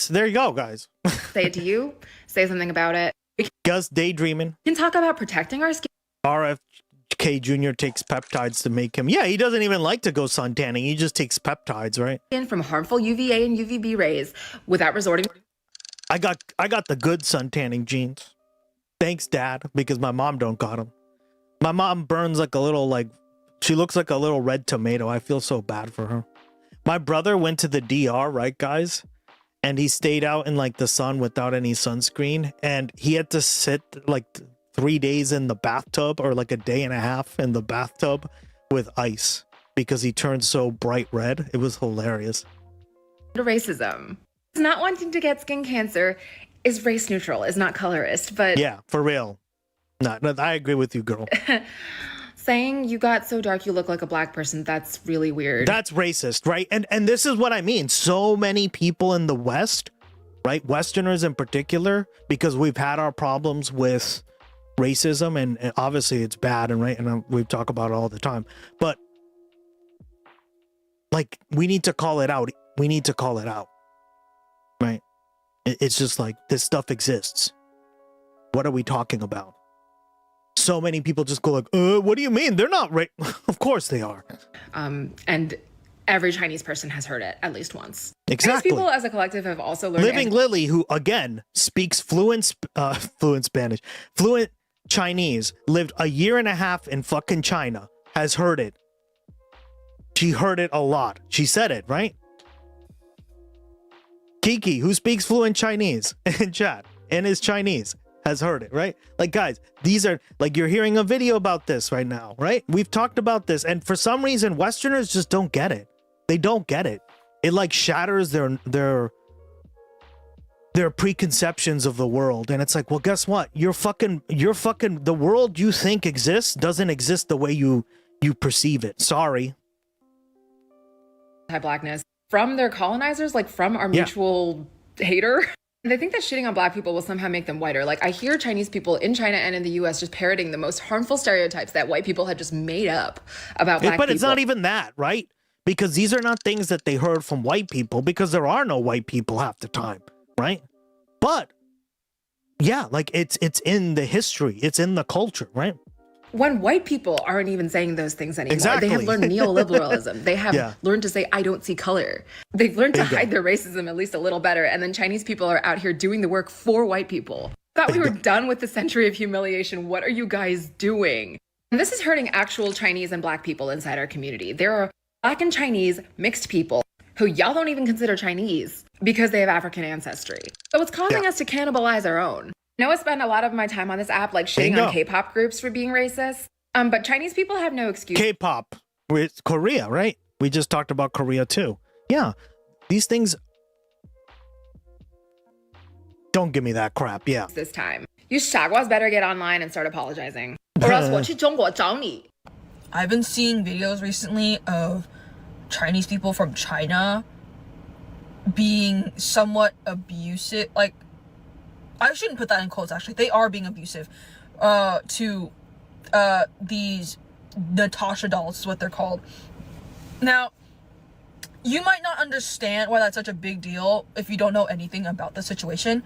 there you go, guys. say it to you, say something about it. We Gus daydreaming. can talk about protecting our skin RFK Jr. takes peptides to make him. Yeah, he doesn't even like to go suntanning. He just takes peptides, right? from harmful UVA and UVB rays without resorting. I got the good suntanning genes. Thanks, Dad, because my mom don't got them. My mom burns like a little, like, she looks like a little red tomato. I feel so bad for her. My brother went to the DR, right, guys? And he stayed out in like the sun without any sunscreen. And he had to sit like 3 days in the bathtub, or like a day and a half in the bathtub with ice because he turned so bright red. It was hilarious. Racism. Not wanting to get skin cancer is race neutral, is not colorist, but Yeah, for real. No, I agree with you, girl. saying you got so dark you look like a black person, that's really weird. That's racist, right? And this is what I mean. So many people in the West, right? Westerners in particular, because we've had our problems with racism, and obviously it's bad, and right, and we talk about it all the time. But like, we need to call it out. We need to call it out, right? It's just like, this stuff exists. What are we talking about? So many people just go like, what do you mean? They're not right. Of course they are. And every Chinese person has heard it at least once. Exactly. Chinese people as a collective have also learned. Living Lily, who again speaks fluent Spanish, fluent Chinese, lived a year and a half in fucking China, has heard it. She heard it a lot. She said it, right? Kiki, who speaks fluent Chinese in chat and is Chinese, has heard it, right? Like, guys, these are like, you're hearing a video about this right now, right? We've talked about this, and for some reason, Westerners just don't get it. They don't get it. It like shatters their preconceptions of the world, and it's like, well, guess what? You're fucking the world you think exists doesn't exist the way you perceive it. Sorry. Anti-blackness from their colonizers, like from our mutual hater. They think that shitting on black people will somehow make them whiter. Like, I hear Chinese people in China and in the US just parroting the most harmful stereotypes that white people had just made up about black people. But it's not even that, right? Because these are not things that they heard from white people, because there are no white people half the time, right? But yeah, like it's in the history, it's in the culture, right? When white people aren't even saying those things anymore. Exactly. They have learned neoliberalism. They have learned to say, I don't see color. They've learned to hide their racism at least a little better. And then Chinese people are out here doing the work for white people. Thought we were done with the century of humiliation. What are you guys doing? And this is hurting actual Chinese and black people inside our community. There are black and Chinese mixed people who y'all don't even consider Chinese because they have African ancestry. So it's causing us to cannibalize our own. I spend a lot of my time on this app like shitting on K-pop groups for being racist. But Chinese people have no excuse. K-pop with Korea, right? We just talked about Korea too. Yeah, these things. Don't give me that crap. Yeah. This time, you shaguas better get online and start apologizing, or else 我去中国找你. I've been seeing videos recently of Chinese people from China being somewhat abusive. Like, I shouldn't put that in quotes, actually. They are being abusive to these Natasha dolls, is what they're called. Now, you might not understand why that's such a big deal if you don't know anything about the situation,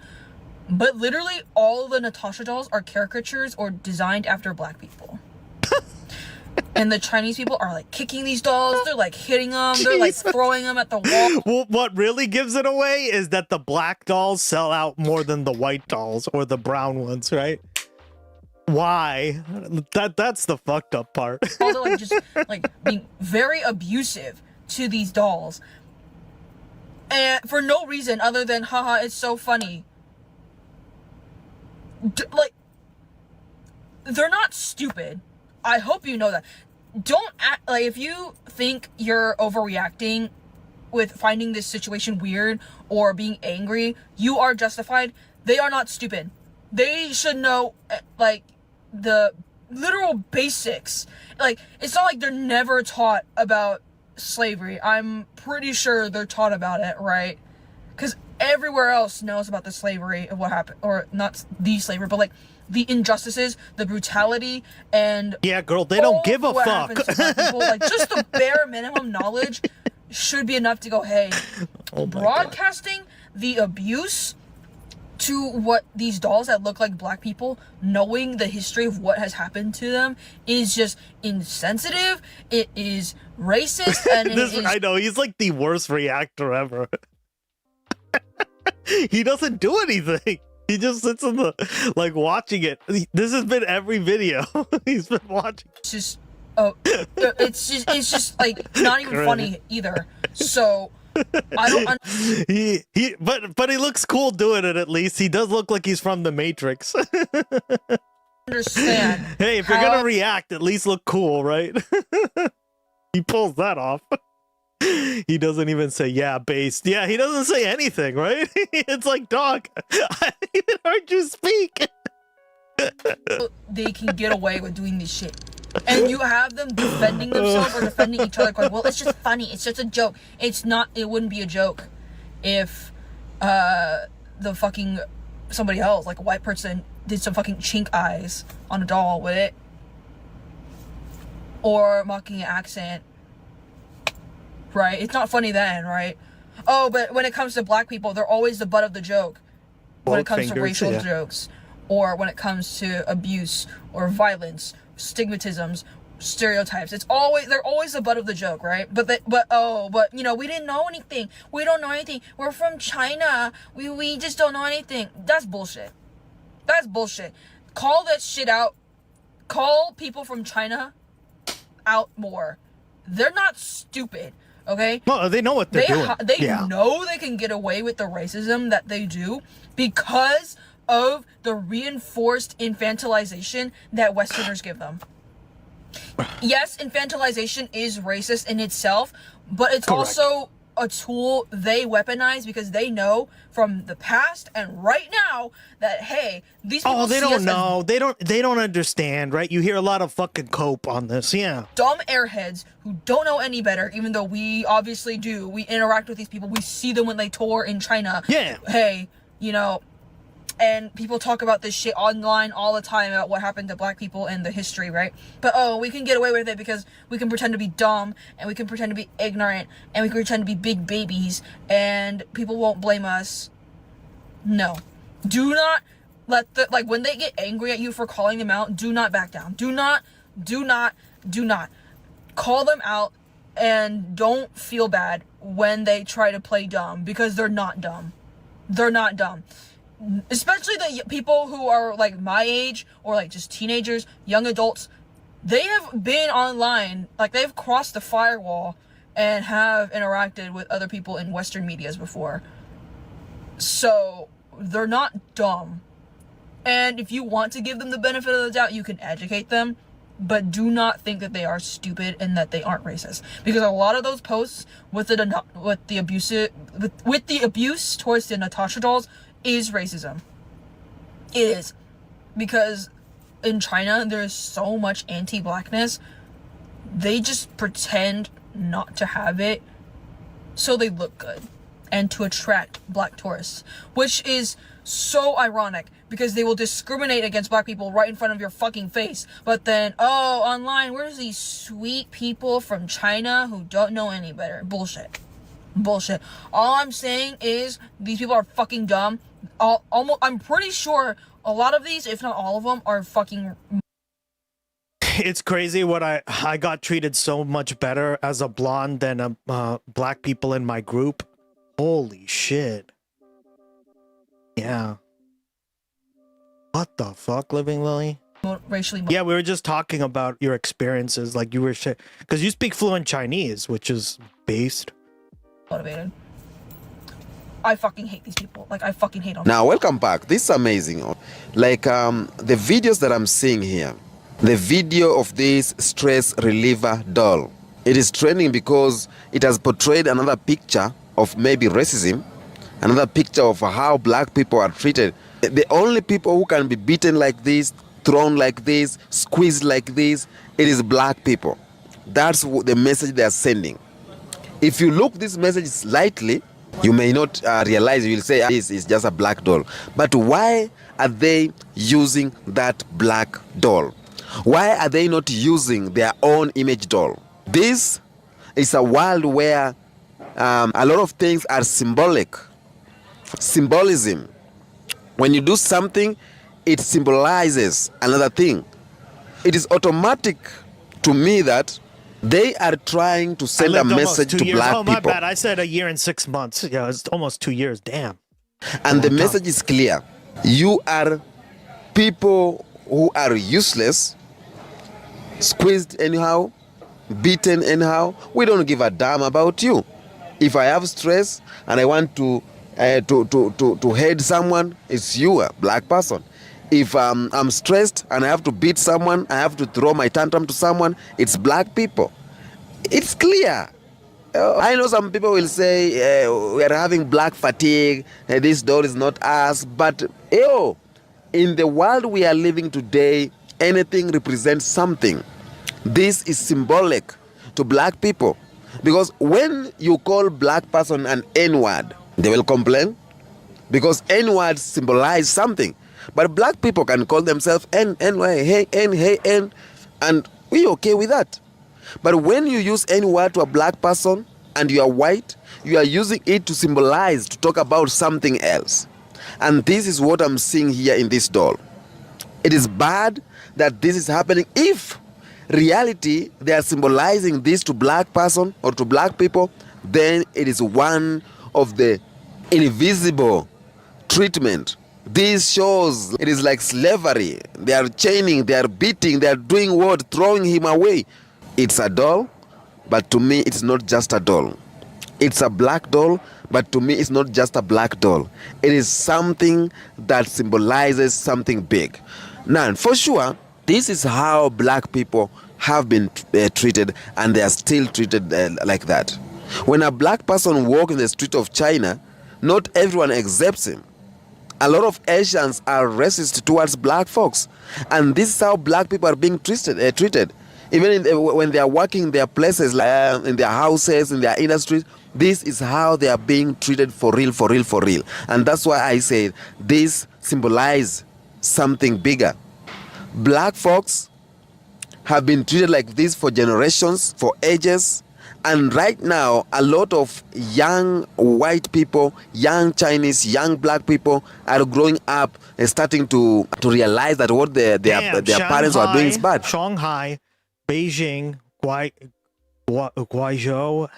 but literally all the Natasha dolls are caricatures or designed after black people. And the Chinese people are like kicking these dolls, they're like hitting them, they're like throwing them at the wall. Well, what really gives it away is that the black dolls sell out more than the white dolls or the brown ones, right? Why? That's the fucked up part. Also, like, just like being very abusive to these dolls, and for no reason other than haha, it's so funny. Like, they're not stupid. I hope you know that. Don't act like, if you think you're overreacting with finding this situation weird or being angry, you are justified. They are not stupid. They should know, like, the literal basics. Like, it's not like they're never taught about slavery. I'm pretty sure they're taught about it, right? Because everywhere else knows about the slavery of what happened, or not the slavery, but like the injustices, the brutality, and yeah, girl, they don't give a fuck. Happens to black people. Like, just the bare minimum knowledge should be enough to go, hey, broadcasting the abuse to what these dolls that look like black people, knowing the history of what has happened to them, is just insensitive. It is racist, and I know, he's like the worst reactor ever. He doesn't do anything. He just sits in the, like, watching it. This has been every video he's been watching. It's just, it's just like not even funny either. So I don't. But he looks cool doing it. At least he does look like he's from the Matrix. Understand? Hey, if you're gonna react, at least look cool, right? He pulls that off. He doesn't even say, yeah, based. Yeah, he doesn't say anything, right? It's like, dog, I even heard you speak. They can get away with doing this shit. And you have them defending themselves or defending each other, going, well, it's just funny. It's just a joke. It's not, it wouldn't be a joke if the fucking somebody else, like a white person, did some fucking chink eyes on a doll with it. Or mocking an accent. Right? It's not funny then, right? Oh, but when it comes to black people, they're always the butt of the joke. When it comes to racial jokes, or when it comes to abuse or violence, stigmatisms, stereotypes, they're always the butt of the joke, right? But you know, we didn't know anything. We don't know anything. We're from China. We just don't know anything. That's bullshit. That's bullshit. Call that shit out. Call people from China out more. They're not stupid. Okay? Well, they know what they're doing. They know they can get away with the racism that they do because of the reinforced infantilization that Westerners give them. Yes, infantilization is racist in itself, but it's also a tool they weaponize because they know from the past and right now that, hey, these people they don't know. They don't understand, right? You hear a lot of fucking cope on this, yeah. Dumb airheads who don't know any better, even though we obviously do. We interact with these people. We see them when they tour in China. Yeah. Hey, you know, and people talk about this shit online all the time about what happened to black people in the history, right? But oh, we can get away with it because we can pretend to be dumb, and we can pretend to be ignorant, and we can pretend to be big babies, and people won't blame us. No. Do not let when they get angry at you for calling them out, do not back down. Do not call them out, and don't feel bad when they try to play dumb, because they're not dumb. They're not dumb. Especially the people who are like my age, or like just teenagers, young adults. They have been online, like they've crossed the firewall and have interacted with other people in Western medias before. So they're not dumb. And if you want to give them the benefit of the doubt, you can educate them, but do not think that they are stupid and that they aren't racist, because a lot of those posts with the abuse towards the Natasha dolls is racism. It is, because in China there's so much anti-blackness. They just pretend not to have it so they look good and to attract black tourists, which is so ironic, because they will discriminate against black people right in front of your fucking face. But then, oh, online, where's these sweet people from China who don't know any better? Bullshit. All I'm saying is these people are fucking dumb. I'm pretty sure a lot of these, if not all of them, are fucking. It's crazy what I got treated so much better as a blonde than black people in my group. Holy shit. Yeah. What the fuck, Living Lily? Racially. Yeah, we were just talking about your experiences, like you were because you speak fluent Chinese, which is based. Motivated. I fucking hate these people. Like, I fucking hate them. Now, welcome back. This is amazing. Like, the videos that I'm seeing here, the video of this stress reliever doll, it is trending because it has portrayed another picture of maybe racism, another picture of how black people are treated. The only people who can be beaten like this, thrown like this, squeezed like this, it is black people. That's the message they are sending. If you look this message slightly, you may not realize, you will say, this is just a black doll. But why are they using that black doll? Why are they not using their own image doll? This is a world where a lot of things are symbolic. Symbolism. When you do something, it symbolizes another thing. It is automatic to me that they are trying to send a message to black people. Oh, my bad. I said a year and 6 months. Yeah, it's almost 2 years. Damn. And the message is clear. You are people who are useless, squeezed anyhow, beaten anyhow. We don't give a damn about you. If I have stress and I want to head someone, it's you, a black person. If I'm stressed and I have to beat someone, I have to throw my tantrum to someone, it's black people. It's clear. I know some people will say, we are having black fatigue, this doll is not us, but in the world we are living today, anything represents something. This is symbolic to black people. Because when you call black person an N-word, they will complain. Because N-words symbolize something. But black people can call themselves N, hey, N, and we okay with that. But when you use N-word to a black person and you are white, you are using it to symbolize, to talk about something else. And this is what I'm seeing here in this doll. It is bad that this is happening. If reality, they are symbolizing this to black person or to black people, then it is one of the invisible treatment. This shows it is like slavery. They are chaining, they are beating, they are doing what? Throwing him away. It's a doll, but to me it's not just a doll. It's a black doll, but to me it's not just a black doll. It is something that symbolizes something big. Now, for sure, this is how black people have been treated, and they are still treated like that. When a black person walks in the street of China, not everyone accepts him. A lot of Asians are racist towards black folks, and this is how black people are being treated. Even when they are working their places, in their houses, in their industries, this is how they are being treated for real, for real, for real. And that's why I say this symbolizes something bigger. Black folks have been treated like this for generations, for ages. And right now, a lot of young white people, young Chinese, young black people are growing up and starting to realize that what their parents are doing is bad. Shanghai, Beijing, Guizhou,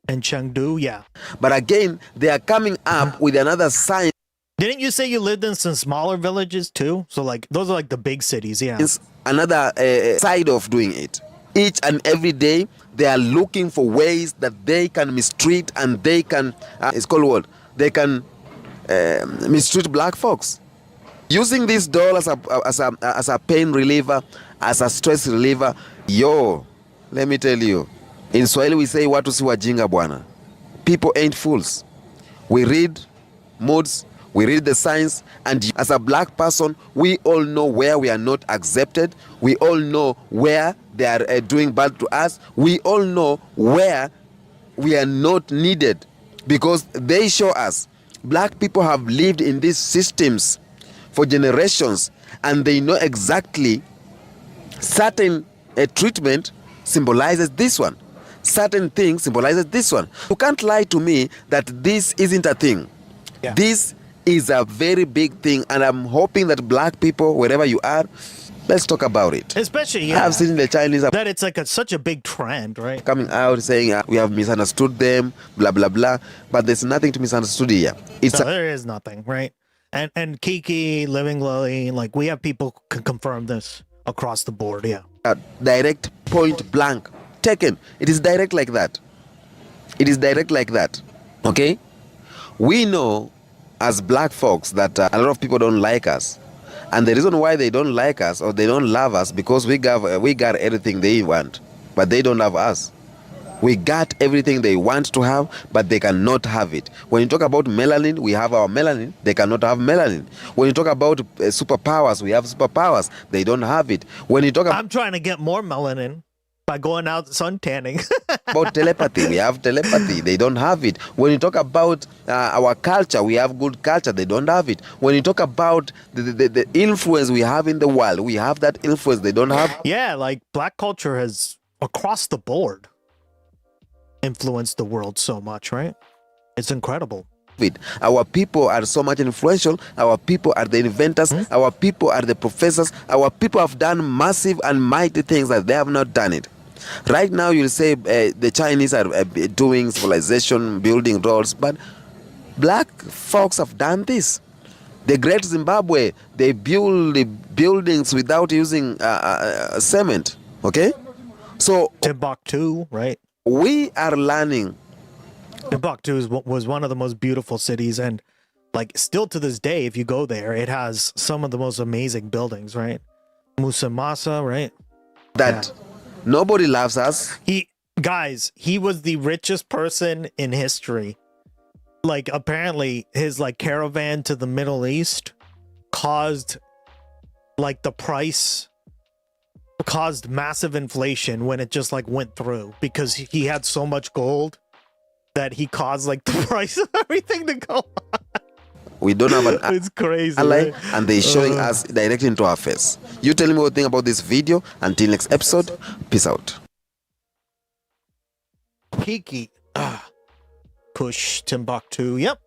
and Chengdu, yeah. But again, they are coming up with another sign. Didn't you say you lived in some smaller villages too? So like those are like the big cities, yeah. It's another side of doing it. Each and every day, they are looking for ways that they can mistreat and they can, it's called what? They can mistreat black folks. Using this doll as a pain reliever, as a stress reliever. Yo, let me tell you, in Swahili we say watu si wajinga bwana. People ain't fools. We read moods, we read the signs, and as a black person, we all know where we are not accepted. We all know where they are doing bad to us. We all know where we are not needed, because they show us. Black people have lived in these systems for generations, and they know exactly certain treatment symbolizes this one. Certain things symbolizes this one. You can't lie to me that this isn't a thing. Yeah. This is a very big thing, and I'm hoping that black people, wherever you are, let's talk about it. Especially, yeah. I've seen the Chinese that it's like such a big trend, right? Coming out saying we have misunderstood them, blah blah blah. But there's nothing to misunderstood here. There is nothing, right? And Kiki, Living Lily, like we have people can confirm this across the board, yeah. Direct, point blank, taken. It is direct like that. It is direct like that. Okay? We know as black folks that a lot of people don't like us. And the reason why they don't like us or they don't love us, because we got everything they want, but they don't love us. We got everything they want to have, but they cannot have it. When you talk about melanin, we have our melanin. They cannot have melanin. When you talk about superpowers, we have superpowers. They don't have it. When you talk about... I'm trying to get more melanin by going out sun tanning. About telepathy, we have telepathy. They don't have it. When you talk about our culture, we have good culture. They don't have it. When you talk about the influence we have in the world, we have that influence. They don't have. Yeah, like black culture has across the board influenced the world so much, right? It's incredible. Our people are so much influential. Our people are the inventors. Our people are the professors. Our people have done massive and mighty things that they have not done it. Right now, you'll say the Chinese are doing civilization, building roads, but black folks have done this. The Great Zimbabwe, they build the buildings without using cement. Okay, so Timbuktu, right? We are learning. Timbuktu was one of the most beautiful cities, and like still to this day, if you go there, it has some of the most amazing buildings, right? Musamasa, right? That nobody loves us. He was the richest person in history. Like apparently his like caravan to the Middle East caused like the price caused massive inflation when it just like went through, because he had so much gold that he caused like the price of everything to go up. We don't have an it's crazy, ally, right? And they're showing us directly into our face. You tell me what you think about this video. Until next episode, peace out. Kiki, push Timbuktu. Yep.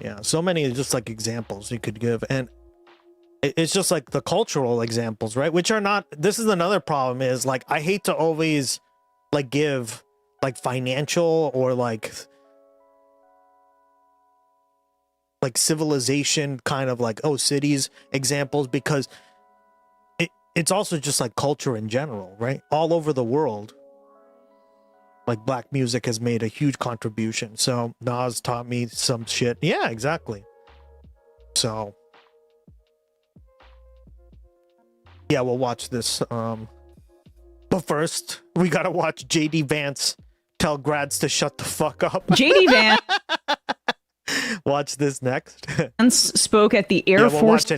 Yeah, so many just like examples you could give, and it's just like the cultural examples, right? Which are not. This is another problem. Is like I hate to always like give like financial or like civilization kind of like cities examples, because it's also just like culture in general, right? All over the world, like black music has made a huge contribution. So Nas taught me some shit. Yeah, exactly. So yeah, we'll watch this. But first, we gotta watch JD Vance tell grads to shut the fuck up. JD Vance. Watch this next. Spoke at the Air Force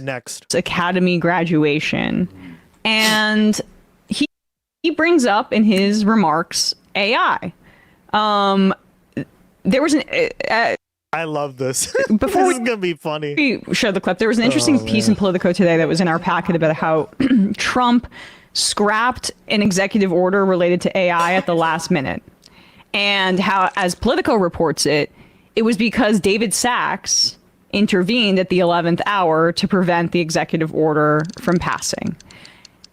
Academy graduation, and he brings up in his remarks AI. There was an... I love this. Before this is going to be funny. We showed the clip. There was an interesting piece in Politico today that was in our packet about how Trump scrapped an executive order related to AI at the last minute. And how, as Politico reports it, it was because David Sachs intervened at the 11th hour to prevent the executive order from passing.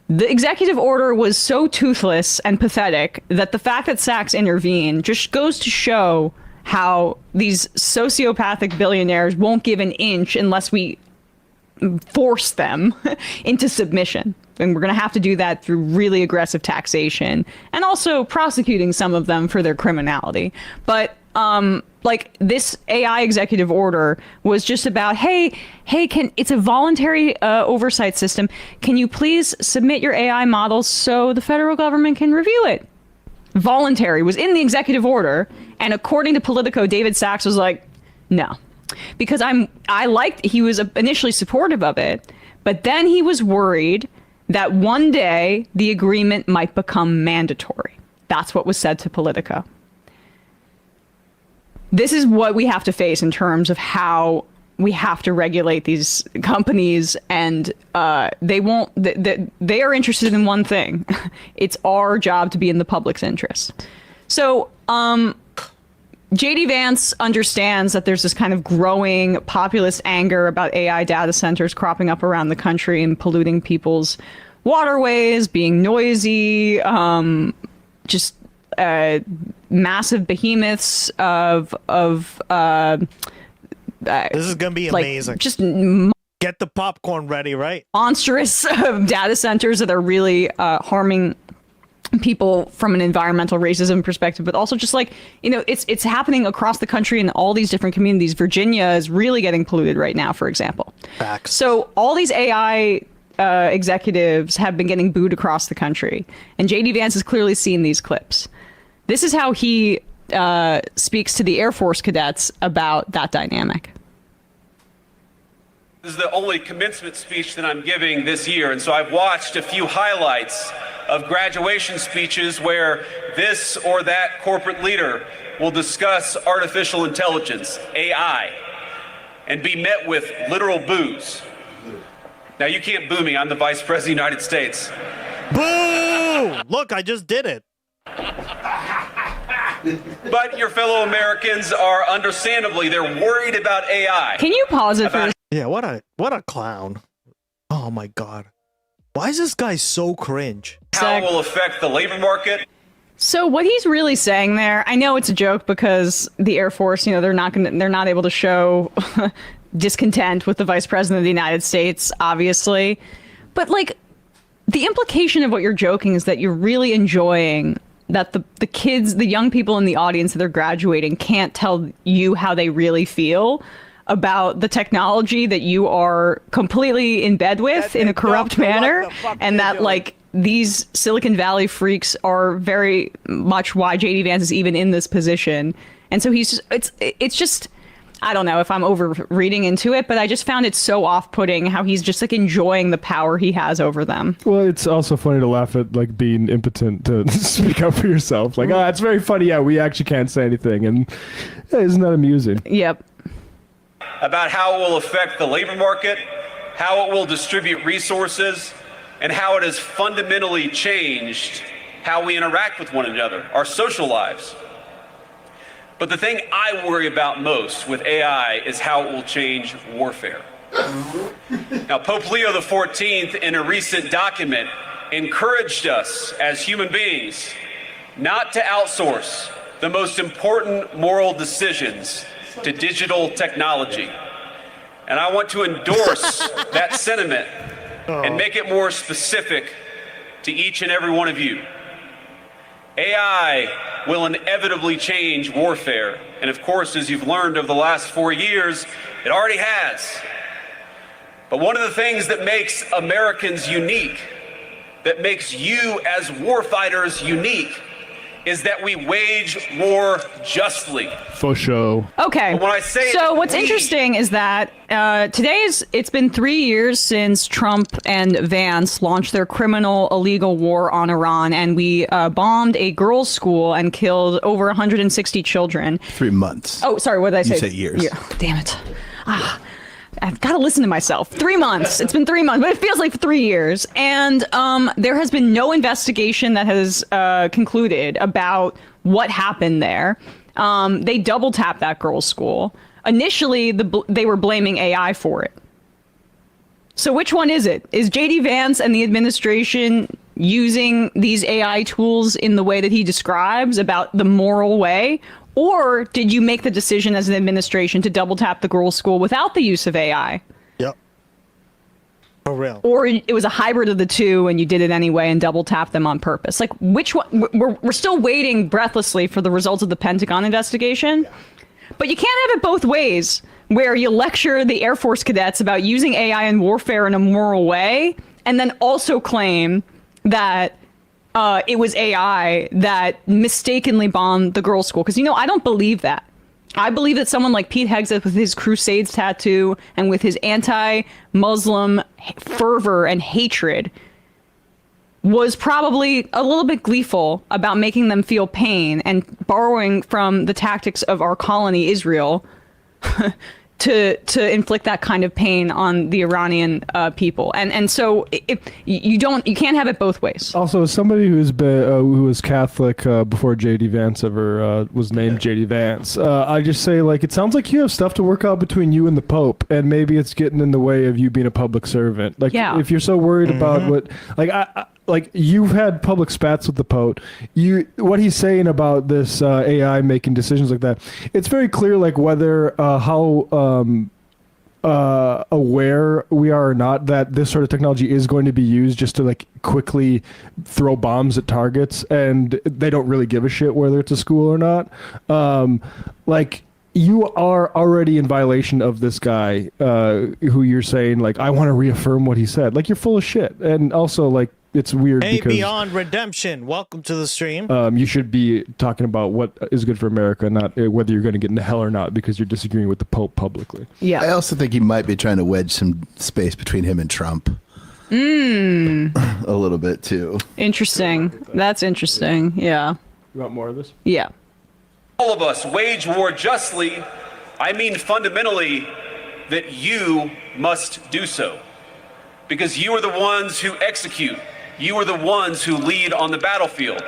The executive order was so toothless and pathetic that the fact that Sachs intervened just goes to show how these sociopathic billionaires won't give an inch unless we force them into submission. And we're going to have to do that through really aggressive taxation and also prosecuting some of them for their criminality. But like this AI executive order was just about, hey, it's a voluntary oversight system. Can you please submit your AI models so the federal government can review it? Voluntary was in the executive order. And according to Politico, David Sachs was like, no, because he was initially supportive of it, but then he was worried that one day the agreement might become mandatory. That's what was said to Politico. This is what we have to face in terms of how we have to regulate these companies, and they are interested in one thing. It's our job to be in the public's interest. So JD Vance understands that there's this kind of growing populist anger about AI data centers cropping up around the country and polluting people's waterways, being noisy, just massive behemoths of this is gonna be amazing. Just get the popcorn ready, right? Monstrous data centers that are really harming people from an environmental racism perspective, but also just like, it's happening across the country in all these different communities. Virginia is really getting polluted right now, for example. Facts. So all these AI executives have been getting booed across the country, and JD Vance has clearly seen these clips. This is how he speaks to the Air Force cadets about that dynamic. This is the only commencement speech that I'm giving this year, and so I've watched a few highlights of graduation speeches where this or that corporate leader will discuss artificial intelligence, AI, and be met with literal boos. Now, you can't boo me. I'm the Vice President of the United States. Boo! Look, I just did it. But your fellow Americans are understandably, they're worried about AI. Can you pause it for Yeah, what a clown. Oh my God. Why is this guy so cringe? How it will affect the labor market. So what he's really saying there, I know it's a joke because the Air Force, they're not able to show discontent with the Vice President of the United States, obviously. But like, the implication of what you're joking is that you're really enjoying that the kids, the young people in the audience that are graduating can't tell you how they really feel about the technology that you are completely in bed with in a corrupt manner, and that like these Silicon Valley freaks are very much why JD Vance is even in this position. And so he's just, it's just, I don't know if I'm over reading into it, but I just found it so off-putting how he's just like enjoying the power he has over them. Well, it's also funny to laugh at like being impotent to speak up for yourself. Like, oh, it's very funny. Yeah, we actually can't say anything. And isn't that amusing? Yep. About how it will affect the labor market, how it will distribute resources, and how it has fundamentally changed how we interact with one another, our social lives. But the thing I worry about most with AI is how it will change warfare. Now, Pope Leo XIV, in a recent document, encouraged us as human beings not to outsource the most important moral decisions to digital technology. And I want to endorse that sentiment and make it more specific to each and every one of you. AI will inevitably change warfare. And of course, as you've learned over the last 4 years, it already has. But one of the things that makes Americans unique, that makes you as warfighters unique, is that we wage war justly. For sure. Okay. But when I say so what's interesting is that it's been 3 years since Trump and Vance launched their criminal illegal war on Iran, and we bombed a girls' school and killed over 160 children. 3 months. Oh, sorry, what did I say? You said years. Yeah. Damn it. I've got to listen to myself. 3 months. It's been 3 months, but it feels like 3 years. And there has been no investigation that has concluded about what happened there. They double tapped that girls' school. Initially, they were blaming AI for it. So which one is it? Is JD Vance and the administration using these AI tools in the way that he describes about the moral way? Or did you make the decision as an administration to double tap the girls' school without the use of AI? Yep. For real. Or it was a hybrid of the two and you did it anyway and double tapped them on purpose? Like, which one? We're still waiting breathlessly for the results of the Pentagon investigation. Yeah. But you can't have it both ways, where you lecture the Air Force cadets about using AI in warfare in a moral way and then also claim that it was AI that mistakenly bombed the girls' school. Because, I don't believe that. I believe that someone like Pete Hegseth with his Crusades tattoo and with his anti-Muslim fervor and hatred was probably a little bit gleeful about making them feel pain and borrowing from the tactics of our colony, Israel, to inflict that kind of pain on the Iranian people, and so you can't have it both ways. Also, as somebody who was Catholic before JD Vance ever was named JD Vance, I just say, like, it sounds like you have stuff to work out between you and the Pope, and maybe it's getting in the way of you being a public servant. Like, if you're so worried about what, like you've had public spats with the Pope. What he's saying about this AI making decisions like that, it's very clear, like, whether how aware we are or not that this sort of technology is going to be used just to, like, quickly throw bombs at targets, and they don't really give a shit whether it's a school or not. Like, you are already in violation of this guy who you're saying, like, I want to reaffirm what he said. Like, you're full of shit. And also, like, it's weird because Beyond Redemption, welcome to the stream. You should be talking about what is good for America, not whether you're going to get into hell or not, because you're disagreeing with the Pope publicly. Yeah. I also think he might be trying to wedge some space between him and Trump. A little bit too. Interesting. That's interesting. Yeah. You want more of this? Yeah. All of us wage war justly. I mean fundamentally that you must do so, because you are the ones who execute. You are the ones who lead on the battlefield.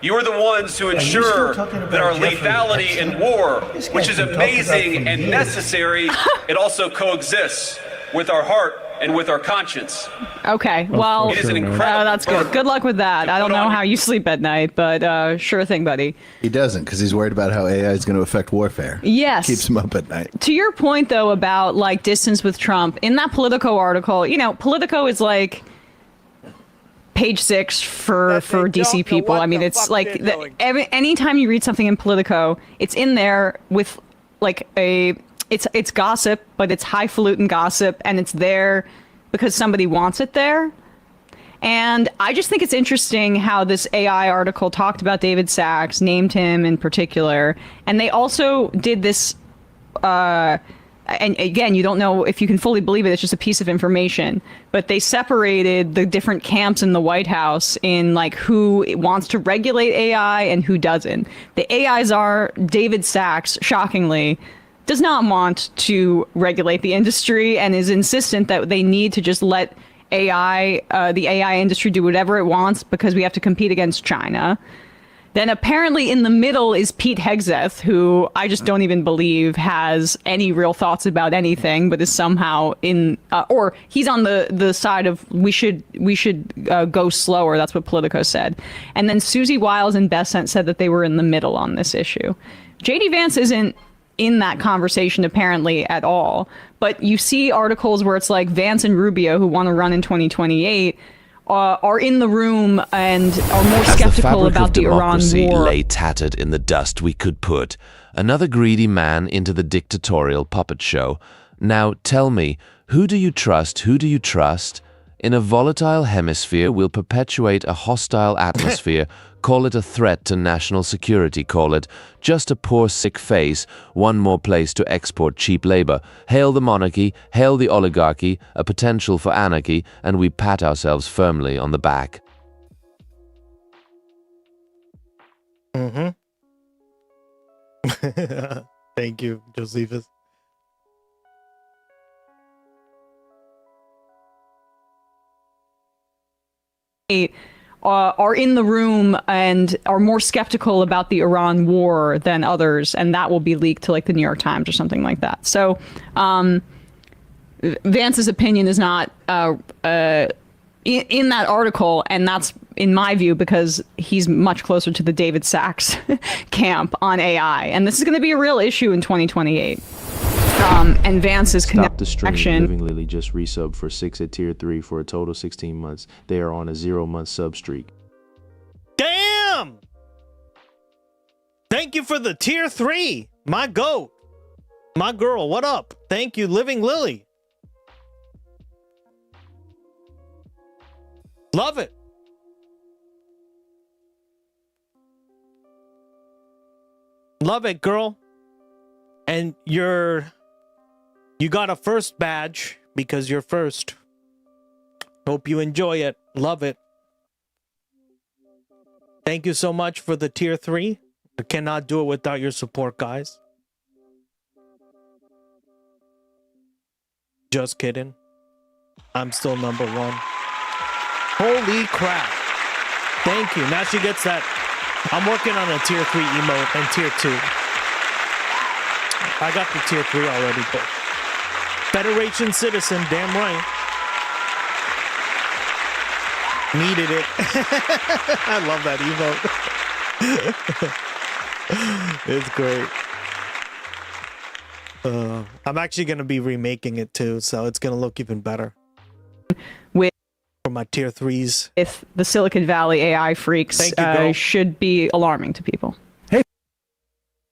You are the ones who ensure that our lethality in war, which is amazing and necessary, it also coexists with our heart and with our conscience. Okay, well, it is an incredible that's good. Good luck with that. I don't know how you sleep at night, but sure thing, buddy. He doesn't, because he's worried about how AI is going to affect warfare. Yes. Keeps him up at night. To your point, though, about, like, distance with Trump, in that Politico article, Politico is like page 6 for DC people. I mean, it's like anytime you read something in Politico, it's in there with, like, it's gossip, but it's highfalutin gossip, and it's there because somebody wants it there. And I just think it's interesting how this AI article talked about David Sachs, named him in particular, and they also did this. And again, you don't know if you can fully believe it. It's just a piece of information. But they separated the different camps in the White House in, like, who wants to regulate AI and who doesn't. The AIs are David Sachs, shockingly, does not want to regulate the industry and is insistent that they need to just let the AI industry do whatever it wants because we have to compete against China. Then apparently in the middle is Pete Hegseth, who I just don't even believe has any real thoughts about anything, but is somehow or he's on the side of we should go slower. That's what Politico said. And then Susie Wiles and Bessent said that they were in the middle on this issue. JD Vance isn't in that conversation apparently at all, but you see articles where it's like Vance and Rubio, who want to run in 2028, are in the room and are more skeptical about the Iran war. Lay tattered in the dust, we could put another greedy man into the dictatorial puppet show. Now tell me, who do you trust In a volatile hemisphere, we'll perpetuate a hostile atmosphere. Call it a threat to national security, call it just a poor sick face, one more place to export cheap labor. Hail the monarchy, hail the oligarchy, a potential for anarchy, and we pat ourselves firmly on the back. Mm-hmm. Thank you, Josephus. Are in the room and are more skeptical about the Iran war than others, and that will be leaked to like the New York Times or something like that. So Vance's opinion is not in that article, and that's, in my view, because he's much closer to the David Sachs camp on AI, and this is going to be a real issue in 2028. And Vance's Stop the stream. connection. Living Lily just resubbed for 6 at tier 3 for a total 16 months. They are on a 0-month sub streak. Damn! Thank you for the tier 3. My goat. My girl, what up? Thank you, Living Lily. Love it. Love it, girl. And you got a first badge because you're first. Hope you enjoy it. Love it. Thank you so much for the tier 3. I cannot do it without your support, guys. Just kidding. I'm still number 1. Holy crap. Thank you. Now she gets that. I'm working on a tier 3 emote and tier 2. I got the tier 3 already, but Federation citizen, damn right. Needed it. I love that emote. It's great. I'm actually going to be remaking it too, so it's going to look even better. With for my tier 3s. If the Silicon Valley AI freaks Thank you, girl. should be alarming to people.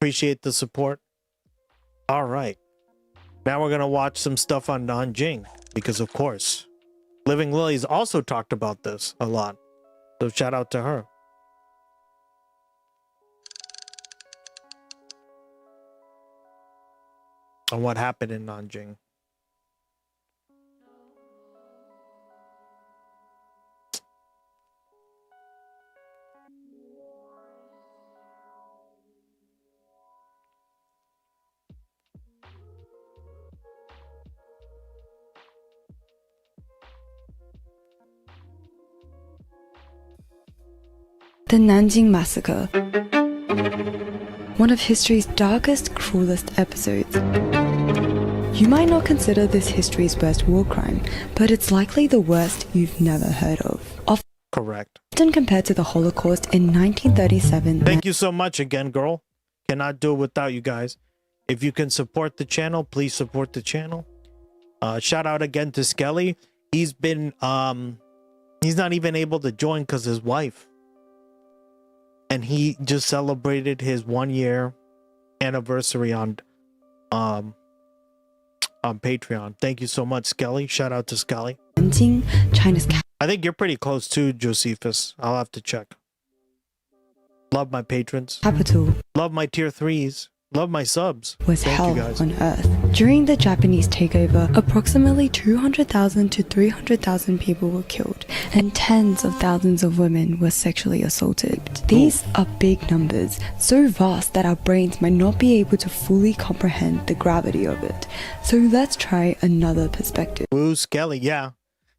Appreciate the support. All right. Now we're going to watch some stuff on Nanjing, because of course, Living Lily's also talked about this a lot. So shout out to her. On what happened in Nanjing. The Nanjing Massacre. One of history's darkest, cruelest episodes. You might not consider this history's worst war crime, but it's likely the worst you've never heard of. Correct. Often compared to the Holocaust in 1937. Thank you so much again, girl. Cannot do it without you guys. If you can support the channel, please support the channel. Shout out again to Skelly. He's been, he's not even able to join because his wife. And he just celebrated his 1-year anniversary on Patreon. Thank you so much, Skelly. Shout out to Skelly. China's I think you're pretty close too, Josephus. I'll have to check. Love my patrons. Capital. Love my tier 3s. Love my subs. Was Thank hell you guys. on earth. During the Japanese takeover, approximately 200,000 to 300,000 people were killed, and tens of thousands of women were sexually assaulted. These are big numbers, so vast that our brains might not be able to fully comprehend the gravity of it. So let's try another perspective. Woo, Skelly, yeah.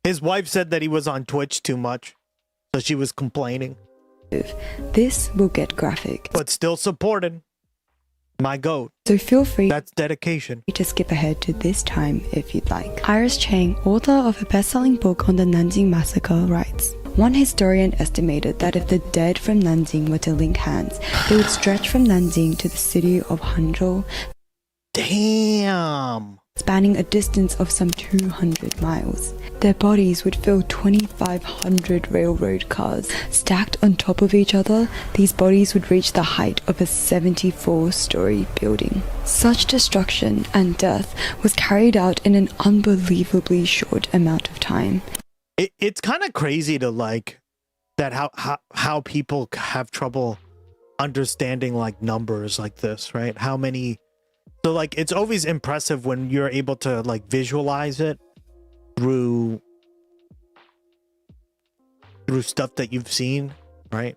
His wife said that he was on Twitch too much, so she was complaining. This will get graphic. But still supported. My goat. So feel free. That's dedication. To skip ahead to this time if you'd like. Iris Chang, author of a best-selling book on the Nanjing Massacre, writes, one historian estimated that if the dead from Nanjing were to link hands, they would stretch from Nanjing to the city of Hangzhou. Damn. Spanning a distance of some 200 miles. Their bodies would fill 2,500 railroad cars. Stacked on top of each other, these bodies would reach the height of a 74-story building. Such destruction and death was carried out in an unbelievably short amount of time. It's kind of crazy to like that how people have trouble understanding like numbers like this, right? How many. So like it's always impressive when you're able to like visualize it through stuff that you've seen, right?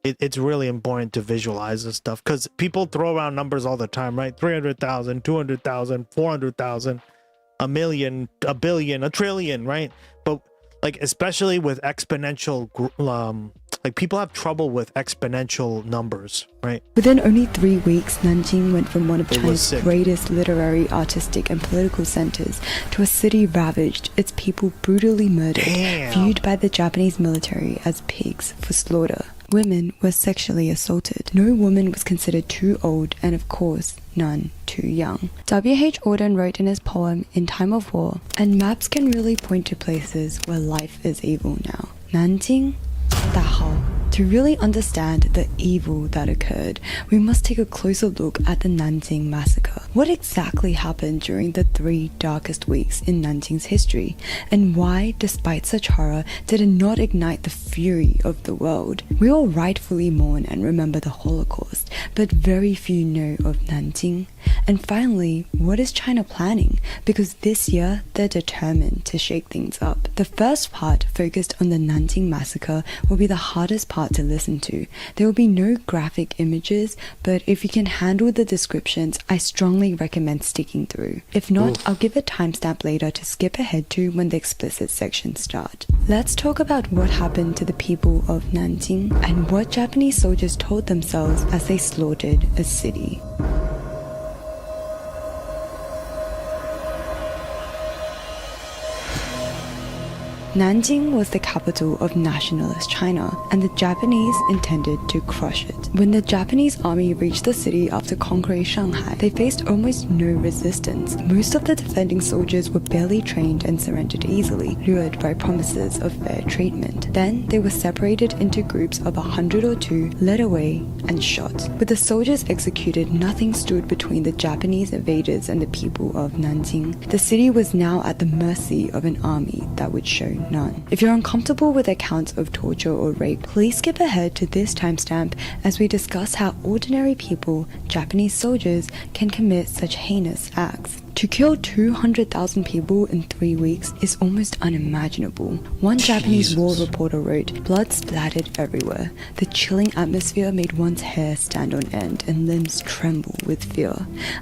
It's really important to visualize this stuff because people throw around numbers all the time, right? 300,000, 200,000, 400,000, a million, a billion, a trillion, right? But like especially with exponential, like people have trouble with exponential numbers, right? Within only 3 weeks, Nanjing went from one of It was China's sick. greatest literary, artistic, and political centers to a city ravaged, its people brutally murdered, viewed by the Japanese military as pigs for slaughter. Women were sexually assaulted. No woman was considered too old, and of course, none too young. W.H. Auden wrote in his poem In Time of War, and maps can really point to places where life is evil now. Nanjing, Dachau. To really understand the evil that occurred, we must take a closer look at the Nanjing massacre. What exactly happened during the 3 darkest weeks in Nanjing's history, and why, despite such horror, did it not ignite the fury of the world? We all rightfully mourn and remember the Holocaust, but very few know of Nanjing. And finally, what is China planning? Because this year, they're determined to shake things up. The first part, focused on the Nanjing massacre, will be the hardest part to listen to. There will be no graphic images, but if you can handle the descriptions, I strongly recommend sticking through. If not, I'll give a timestamp later to skip ahead to when the explicit sections start. Let's talk about what happened to the people of Nanjing and what Japanese soldiers told themselves as they slaughtered a city. Nanjing was the capital of nationalist China, and the Japanese intended to crush it. When the Japanese army reached the city after conquering Shanghai, they faced almost no resistance. Most of the defending soldiers were barely trained and surrendered easily, lured by promises of fair treatment. Then they were separated into groups of 100 or 2, led away, and shot. With the soldiers executed, nothing stood between the Japanese invaders and the people of Nanjing. The city was now at the mercy of an army that would show none. If you're uncomfortable with accounts of torture or rape, please skip ahead to this timestamp as we discuss how ordinary people, Japanese soldiers, can commit such heinous acts. To kill 200,000 people in 3 weeks is almost unimaginable. One Japanese war reporter wrote, "Blood splattered everywhere. The chilling atmosphere made one's hair stand on end and limbs tremble with fear.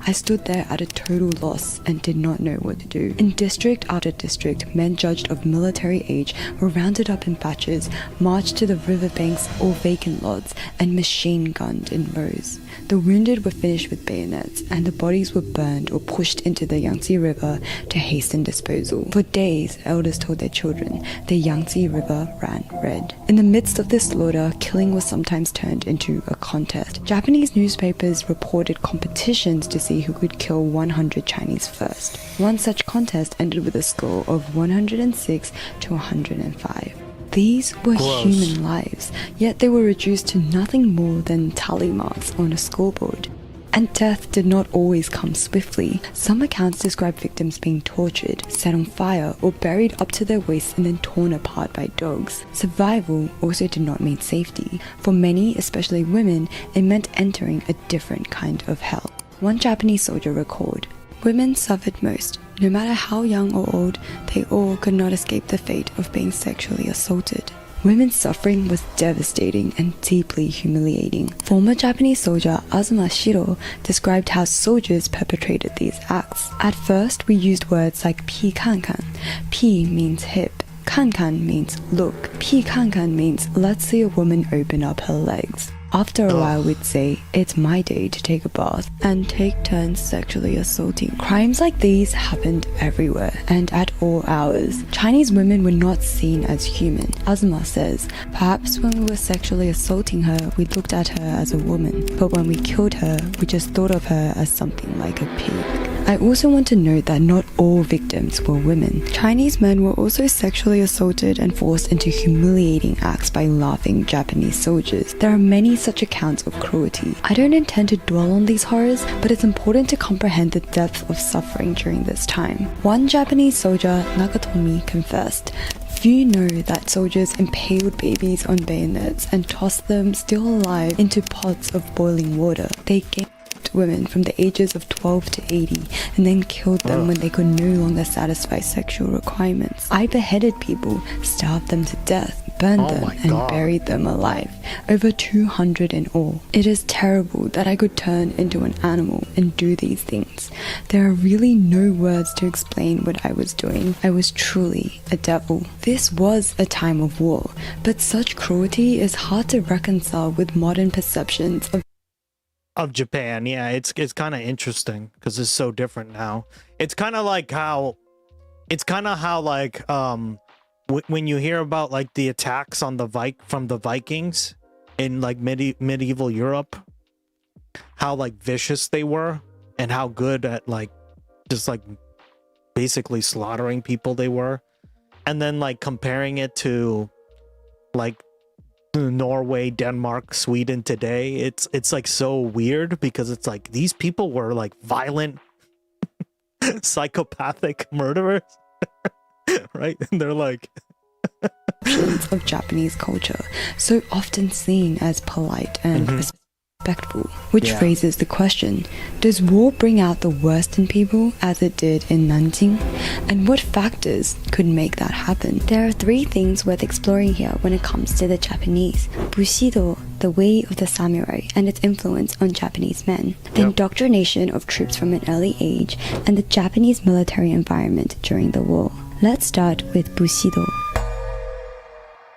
I stood there at a total loss and did not know what to do." In district after district, men judged of military age were rounded up in batches, marched to the riverbanks or vacant lots, and machine-gunned in rows. The wounded were finished with bayonets, and the bodies were burned or pushed into the Yangtze River to hasten disposal. For days, elders told their children the Yangtze River ran red. In the midst of this slaughter, killing was sometimes turned into a contest. Japanese newspapers reported competitions to see who could kill 100 Chinese first. One such contest ended with a score of 106 to 105. These were human lives, yet they were reduced to nothing more than tally marks on a scoreboard. And death did not always come swiftly. Some accounts describe victims being tortured, set on fire, or buried up to their waists and then torn apart by dogs. Survival also did not mean safety. For many, especially women, it meant entering a different kind of hell. One Japanese soldier recalled, "Women suffered most. No matter how young or old, they all could not escape the fate of being sexually assaulted." Women's suffering was devastating and deeply humiliating. Former Japanese soldier Azuma Shiro described how soldiers perpetrated these acts. At first, we used words like pi kankan. Pi means hip. Kankan means look. Pi kankan means let's see a woman open up her legs. After a while, we'd say, "It's my day to take a bath," and take turns sexually assaulting. Crimes like these happened everywhere and at all hours. Chinese women were not seen as human. Azuma says, "Perhaps when we were sexually assaulting her, we looked at her as a woman, but when we killed her, we just thought of her as something like a pig." I also want to note that not all victims were women. Chinese men were also sexually assaulted and forced into humiliating acts by laughing Japanese soldiers. There are many such accounts of cruelty. I don't intend to dwell on these horrors, but it's important to comprehend the depth of suffering during this time. One Japanese soldier, Nakatomi, confessed, "Few know that soldiers impaled babies on bayonets and tossed them still alive into pots of boiling water. They gave women from the ages of 12 to 80 and then killed them when they could no longer satisfy sexual requirements. I beheaded people, starved them to death, burned them, and buried them alive. Over 200 in all. It is terrible that I could turn into an animal and do these things. There are really no words to explain what I was doing. I was truly a devil." This was a time of war, but such cruelty is hard to reconcile with modern perceptions of Japan. Yeah, it's kind of interesting because it's so different now. It's kind of like how when you hear about like the attacks on from the Vikings in like medieval Europe, how like vicious they were and how good at like just like basically slaughtering people they were, and then like comparing it to like Norway, Denmark, Sweden today, it's like so weird because it's like these people were like violent psychopathic murderers right? And they're like of Japanese culture, so often seen as polite and respectful, which raises the question, does war bring out the worst in people as it did in Nanjing? And what factors could make that happen? There are 3 things worth exploring here when it comes to the Japanese. Bushido, the way of the samurai, and its influence on Japanese men. The indoctrination of troops from an early age, and the Japanese military environment during the war. Let's start with Bushido.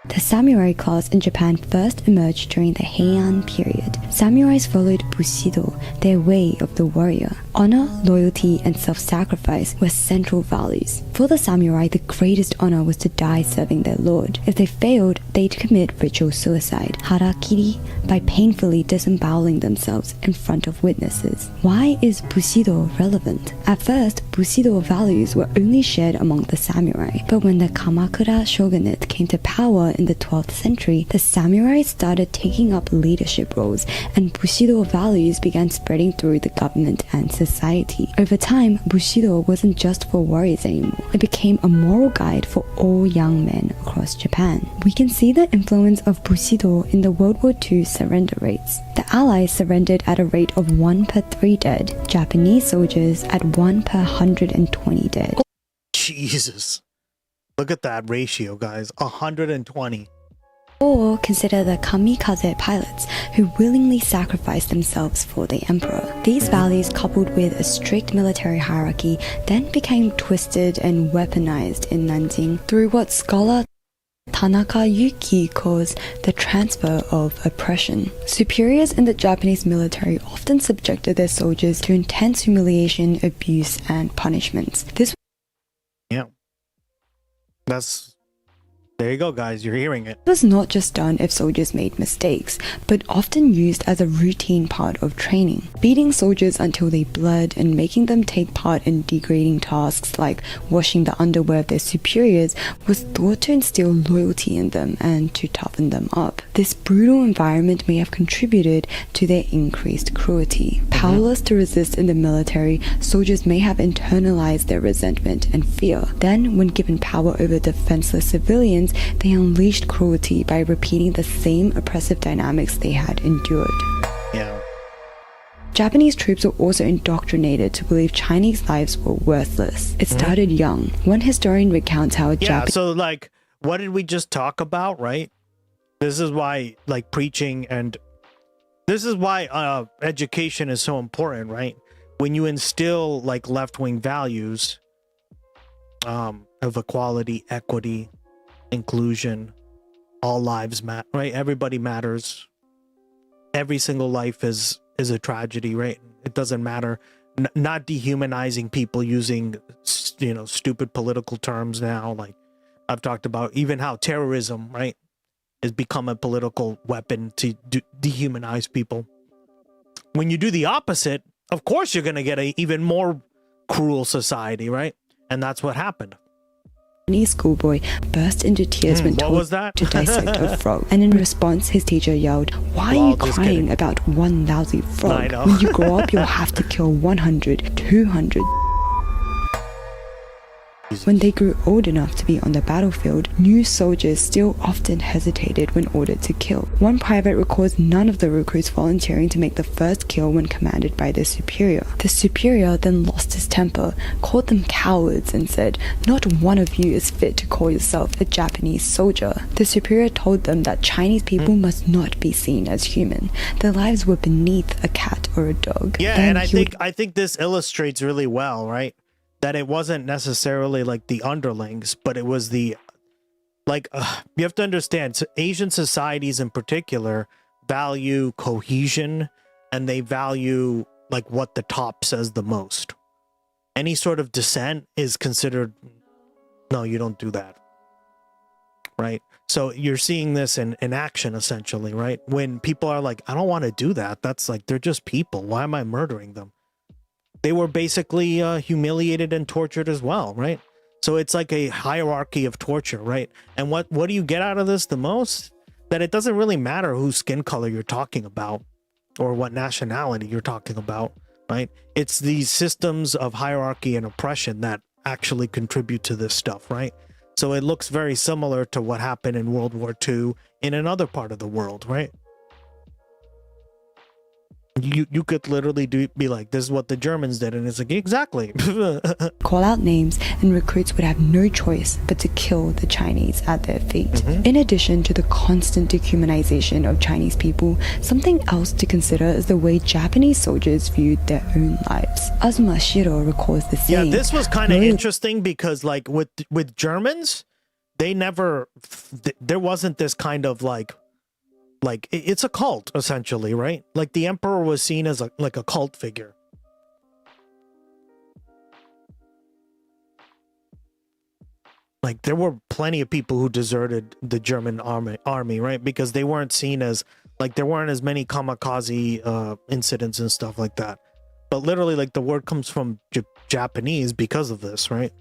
The samurai class in Japan first emerged during the Heian period. Samurais followed Bushido, their way of the warrior. Honor, loyalty, and self-sacrifice were central values. For the samurai, the greatest honor was to die serving their lord. If they failed, they'd commit ritual suicide, harakiri, by painfully disemboweling themselves in front of witnesses. Why is Bushido relevant? At first, Bushido values were only shared among the samurai, but when the Kamakura shogunate came to power in the 12th century, the samurai started taking up leadership roles, and Bushido values began spreading through the government and society. Over time, Bushido wasn't just for warriors anymore. It became a moral guide for all young men across Japan. We can see the influence of Bushido in the World War II surrender rates. The Allies surrendered at a rate of 1 per 3 dead, Japanese soldiers at 1 per 120 dead. Jesus. Look at that ratio, guys. 120. Or consider the kamikaze pilots who willingly sacrificed themselves for the emperor. These values, coupled with a strict military hierarchy, then became twisted and weaponized in Nanjing through what scholar Tanaka Yuki calls the transfer of oppression. Superiors in the Japanese military often subjected their soldiers to intense humiliation, abuse, and punishments. This There you go, guys. You're hearing it. was not just done if soldiers made mistakes, but often used as a routine part of training. Beating soldiers until they bled and making them take part in degrading tasks like washing the underwear of their superiors was thought to instill loyalty in them and to toughen them up. This brutal environment may have contributed to their increased cruelty. Powerless to resist in the military, soldiers may have internalized their resentment and fear. Then, when given power over defenseless civilians, they unleashed cruelty by repeating the same oppressive dynamics they had endured. Yeah. Japanese troops were also indoctrinated to believe Chinese lives were worthless. It started young. One historian recounts how So like, what did we just talk about, right? This is why, like, preaching and this is why education is so important, right? When you instill like left-wing values of equality, equity, inclusion, all lives matter, right? Everybody matters. Every single life is a tragedy, right? It doesn't matter. Not dehumanizing people using, stupid political terms now. Like I've talked about, even how terrorism, right, has become a political weapon to dehumanize people. When you do the opposite, of course you're going to get an even more cruel society, right? And that's what happened. Japanese schoolboy burst into tears when What told was that? to dissect a frog. And in response, his teacher yelled, "Why are you just crying kidding. about one lousy I frog? know. When you grow up, you'll have to kill 100, 200. When they grew old enough to be on the battlefield, new soldiers still often hesitated when ordered to kill. One private recalls none of the recruits volunteering to make the first kill when commanded by their superior. The superior then lost his temper, called them cowards, and said, "Not one of you is fit to call yourself a Japanese soldier." The superior told them that Chinese people must not be seen as human. Their lives were beneath a cat or a dog. Yeah, Then and he would I think this illustrates really well, right? That it wasn't necessarily like the underlings, but it was the you have to understand, Asian societies in particular value cohesion, and they value like what the top says the most. Any sort of dissent is considered, no, you don't do that, right? So you're seeing this in action essentially, right? When people are like, I don't want to do that, that's like, they're just people, why am I murdering them? They were basically humiliated and tortured as well, right? So it's like a hierarchy of torture, right? And what do you get out of this the most? That it doesn't really matter whose skin color you're talking about or what nationality you're talking about, right? It's these systems of hierarchy and oppression that actually contribute to this stuff, right? So it looks very similar to what happened in World War II in another part of the world, right? You could literally be like, this is what the Germans did, and it's like, exactly. call out names, and recruits would have no choice but to kill the Chinese at their feet. In addition to the constant dehumanization of Chinese people, something else to consider is the way Japanese soldiers viewed their own lives. Azuma Shiro recalls the saying. Yeah, this was kind of interesting because like with Germans, they never, there wasn't this kind of like it's a cult essentially, right? Like the emperor was seen as a cult figure. Like there were plenty of people who deserted the German army, right? Because they weren't seen as like, there weren't as many kamikaze incidents and stuff like that. But literally, like the word comes from Japanese because of this, right?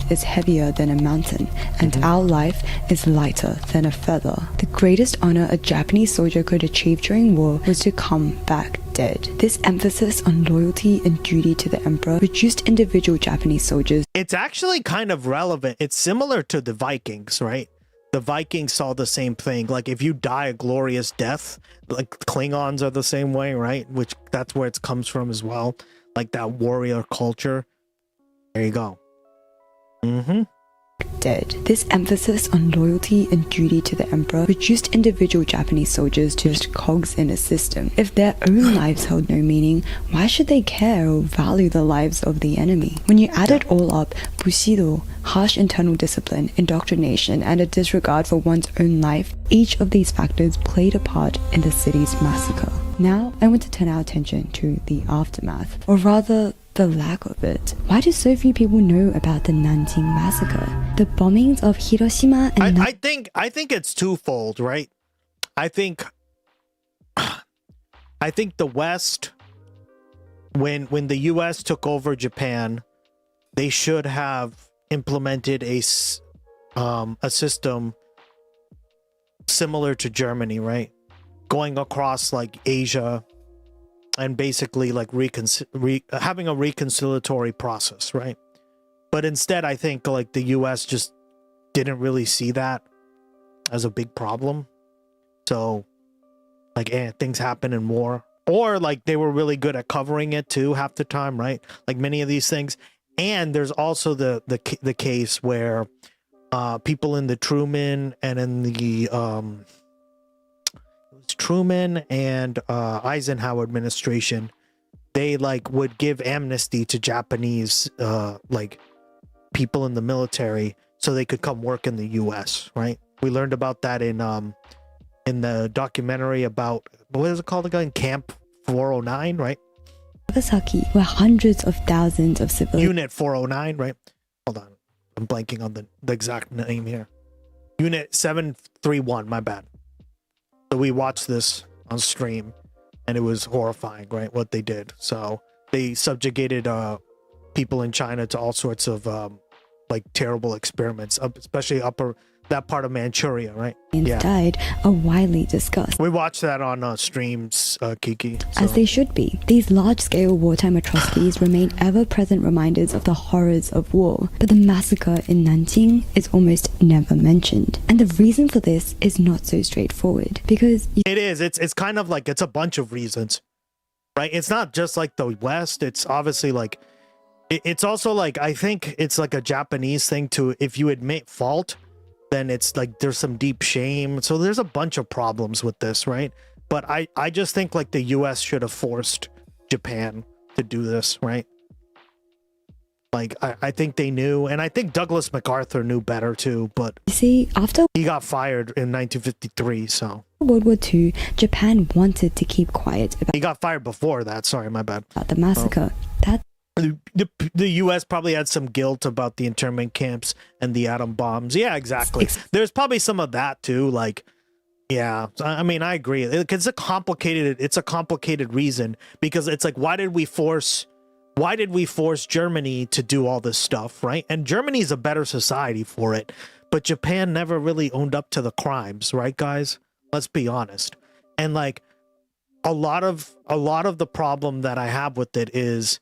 Is heavier than a mountain, and our life is lighter than a feather. The greatest honor a Japanese soldier could achieve during war was to come back dead. This emphasis on loyalty and duty to the emperor reduced individual Japanese soldiers. It's actually kind of relevant. It's similar to the Vikings, right? The Vikings saw the same thing. Like if you die a glorious death, like Klingons are the same way, right? Which that's where it comes from as well. Like that warrior culture. There you go. Dead. This emphasis on loyalty and duty to the emperor reduced individual Japanese soldiers to just cogs in a system. If their own lives held no meaning, why should they care or value the lives of the enemy? When you add it all up, bushido, harsh internal discipline, indoctrination, and a disregard for one's own life, each of these factors played a part in the city's massacre. Now, I want to turn our attention to the aftermath, or rather, the lack of it. Why do so few people know about the Nanjing massacre? The bombings of Hiroshima and I think it's twofold, right? I think the West, when the US took over Japan, they should have implemented a system similar to Germany, right? Going across like Asia and basically like having a reconciliatory process, right? But instead, I think like the US just didn't really see that as a big problem. So like things happen in war, or like they were really good at covering it too half the time, right? Like many of these things. And there's also the case where people in the Truman and in the Truman and Eisenhower administration, they like would give amnesty to Japanese like people in the military so they could come work in the US, right? We learned about that in the documentary about, what is it called again? Camp 409, right? Nagasaki, where hundreds of thousands of civilians. Unit 409, right? Hold on, I'm blanking on the exact name here. Unit 731, my bad. So we watched this on stream, and it was horrifying, right? What they did. So they subjugated people in China to all sorts of like terrible experiments, especially that part of Manchuria, right? Died are widely discussed. We watched that on streams, Kiki. So. As they should be. These large-scale wartime atrocities remain ever-present reminders of the horrors of war, but the massacre in Nanjing is almost never mentioned. And the reason for this is not so straightforward, because it is. It's kind of like it's a bunch of reasons, right? It's not just like the West. It's obviously like it's also like I think it's like a Japanese thing to if you admit fault, then it's like there's some deep shame. So there's a bunch of problems with this, right? But I just think like the US should have forced Japan to do this, right? Like I think they knew, and I think Douglas MacArthur knew better too, but you see, after he got fired in 1953, so World War II, Japan wanted to keep quiet about he got fired before that, sorry, my bad. About the massacre. That the US probably had some guilt about the internment camps and the atom bombs. Yeah, exactly. There's probably some of that too. Like, yeah, I mean, I agree. It's a complicated reason because it's like, why did we force Germany to do all this stuff, right? And Germany's a better society for it, but Japan never really owned up to the crimes, right, guys? Let's be honest. And like a lot of the problem that I have with it is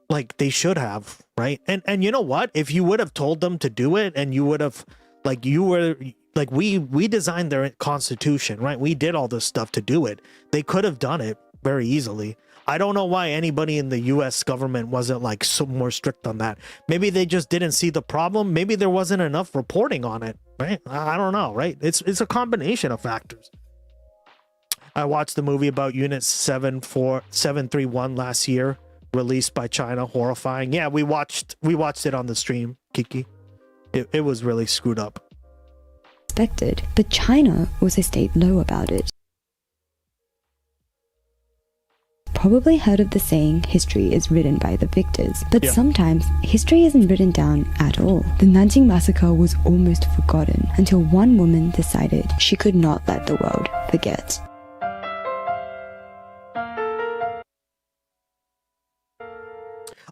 like they should have, right? And you know what? If you would have told them to do it and you would have like we designed their constitution, right? We did all this stuff to do it. They could have done it very easily. I don't know why anybody in the US government wasn't like so more strict on that. Maybe they just didn't see the problem. Maybe there wasn't enough reporting on it, right? I don't know, right? It's a combination of factors. I watched the movie about Unit 731 last year, released by China. Horrifying. Yeah, we watched it on the stream, Kiki. It was really screwed up. Expected, but China also stayed low about it. Probably heard of the saying, history is written by the victors, but sometimes history isn't written down at all. The Nanjing massacre was almost forgotten until one woman decided she could not let the world forget.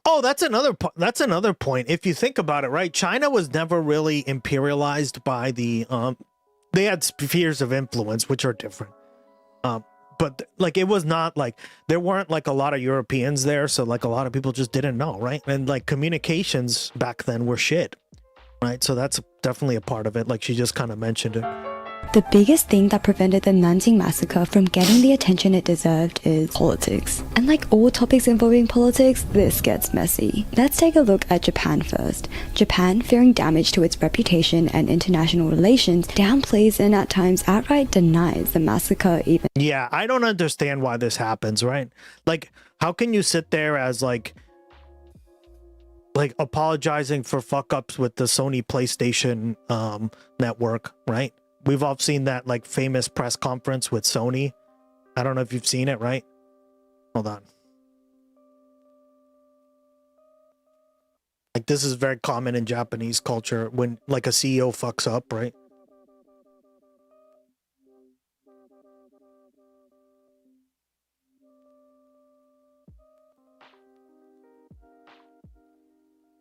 Oh, that's another point. If you think about it, right? China was never really imperialized by the they had spheres of influence which are different. But like it was not like there weren't like a lot of Europeans there, so like a lot of people just didn't know, right? And like communications back then were shit, right? So that's definitely a part of it. Like she just kind of mentioned it. The biggest thing that prevented the Nanjing massacre from getting the attention it deserved is politics. And like all topics involving politics, this gets messy. Let's take a look at Japan first. Japan, fearing damage to its reputation and international relations, downplays and at times outright denies the massacre even. Yeah, I don't understand why this happens, right? Like, how can you sit there as like apologizing for fuck-ups with the Sony PlayStation network, right? We've all seen that like famous press conference with Sony. I don't know if you've seen it, right? Hold on. Like this is very common in Japanese culture when like a CEO fucks up, right?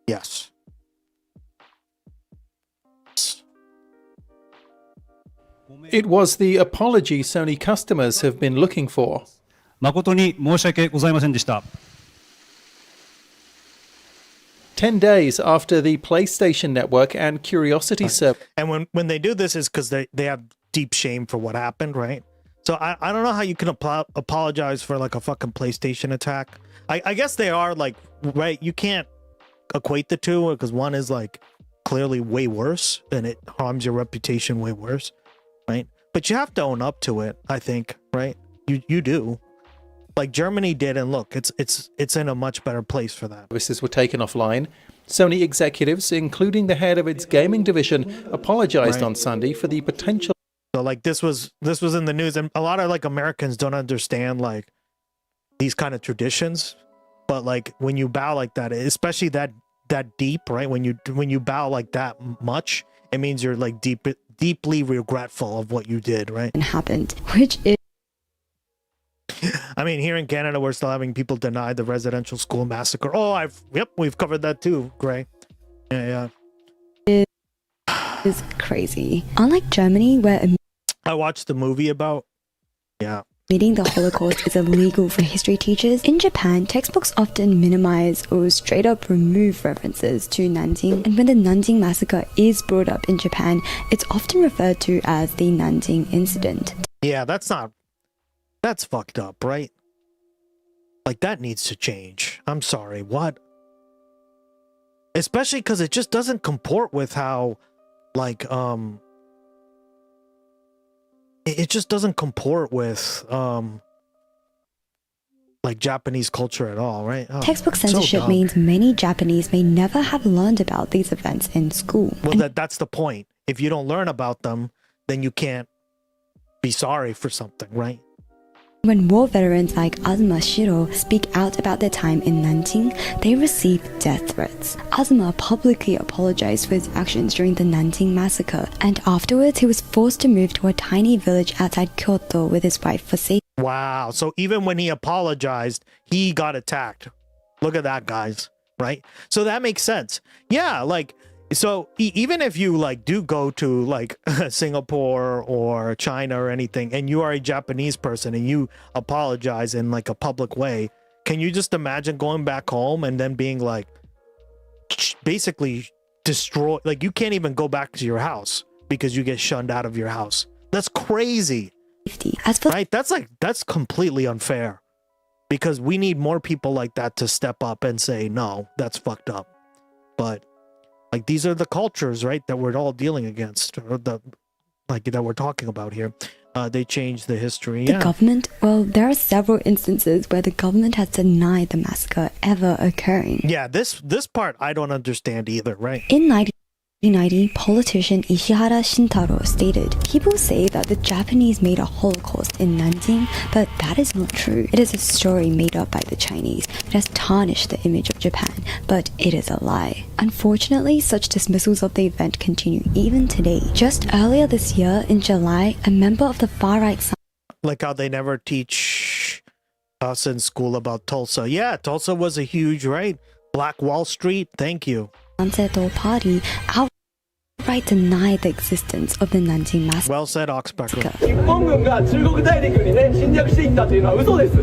Yes. It was the apology Sony customers have been looking for. 誠に申し訳ございませんでした。10 days after the PlayStation Network and Curiosity service. And when they do this is because they have deep shame for what happened, right? So I don't know how you can apologize for like a fucking PlayStation attack. I guess they are like, right, you can't equate the two because one is like clearly way worse and it harms your reputation way worse. Right, but you have to own up to it. I think, right? You do, like Germany did, and look, it's in a much better place for that. Services were taken offline. Sony executives, including the head of its gaming division, apologized on Sunday for the potential. So, like, this was in the news, and a lot of like Americans don't understand like these kind of traditions. But like when you bow like that, especially that deep, right? When you bow like that much, it means you're like deeply regretful of what you did, right? And happened, which is. I mean, here in Canada, we're still having people deny the residential school massacre. Oh, we've covered that too, Gray. Yeah. Is crazy. Unlike Germany, where I watched the movie about. Yeah. admitting the Holocaust is illegal for history teachers, in Japan, textbooks often minimize or straight up remove references to Nanjing, and when the Nanjing massacre is brought up in Japan, it's often referred to as the Nanjing incident. Yeah, that's fucked up, right? Like, that needs to change. I'm sorry, what? Especially because it just doesn't comport with how, like, it just doesn't comport with, like, Japanese culture at all, right? Oh, Textbook so censorship dumb. means many Japanese may never have learned about these events in school. Well, that's the point. If you don't learn about them, then you can't be sorry for something, right? When war veterans like Azuma Shiro speak out about their time in Nanjing, they receive death threats. Azuma publicly apologized for his actions during the Nanjing massacre, and afterwards he was forced to move to a tiny village outside Kyoto with his wife for safety. Wow. So even when he apologized, he got attacked. Look at that, guys. Right? So that makes sense. Yeah, like, so even if you like do go to like Singapore or China or anything, and you are a Japanese person and you apologize in like a public way, can you just imagine going back home and then being like basically destroyed? Like, you can't even go back to your house because you get shunned out of your house. That's crazy. Right? That's completely unfair, because we need more people like that to step up and say, no, that's fucked up. But like, these are the cultures, right, that we're all dealing against, or that we're talking about here. They changed the history. The government, well, there are several instances where the government has denied the massacre ever occurring. Yeah, this part I don't understand either, right? In 1990, politician Ishihara Shintaro stated, "People say that the Japanese made a Holocaust in Nanjing, but that is not true. It is a story made up by the Chinese. It has tarnished the image of Japan, but it is a lie." Unfortunately, such dismissals of the event continue even today. Just earlier this year, in July, a member of the far-right Like how they never teach us in school about Tulsa. Yeah, Tulsa was a huge, right? Black Wall Street, thank you. Sanseto party outright denied the existence of the Nanjing massacre. Well said, Oxpecker. 日本軍が中国大陸にね侵略していったというのは嘘です。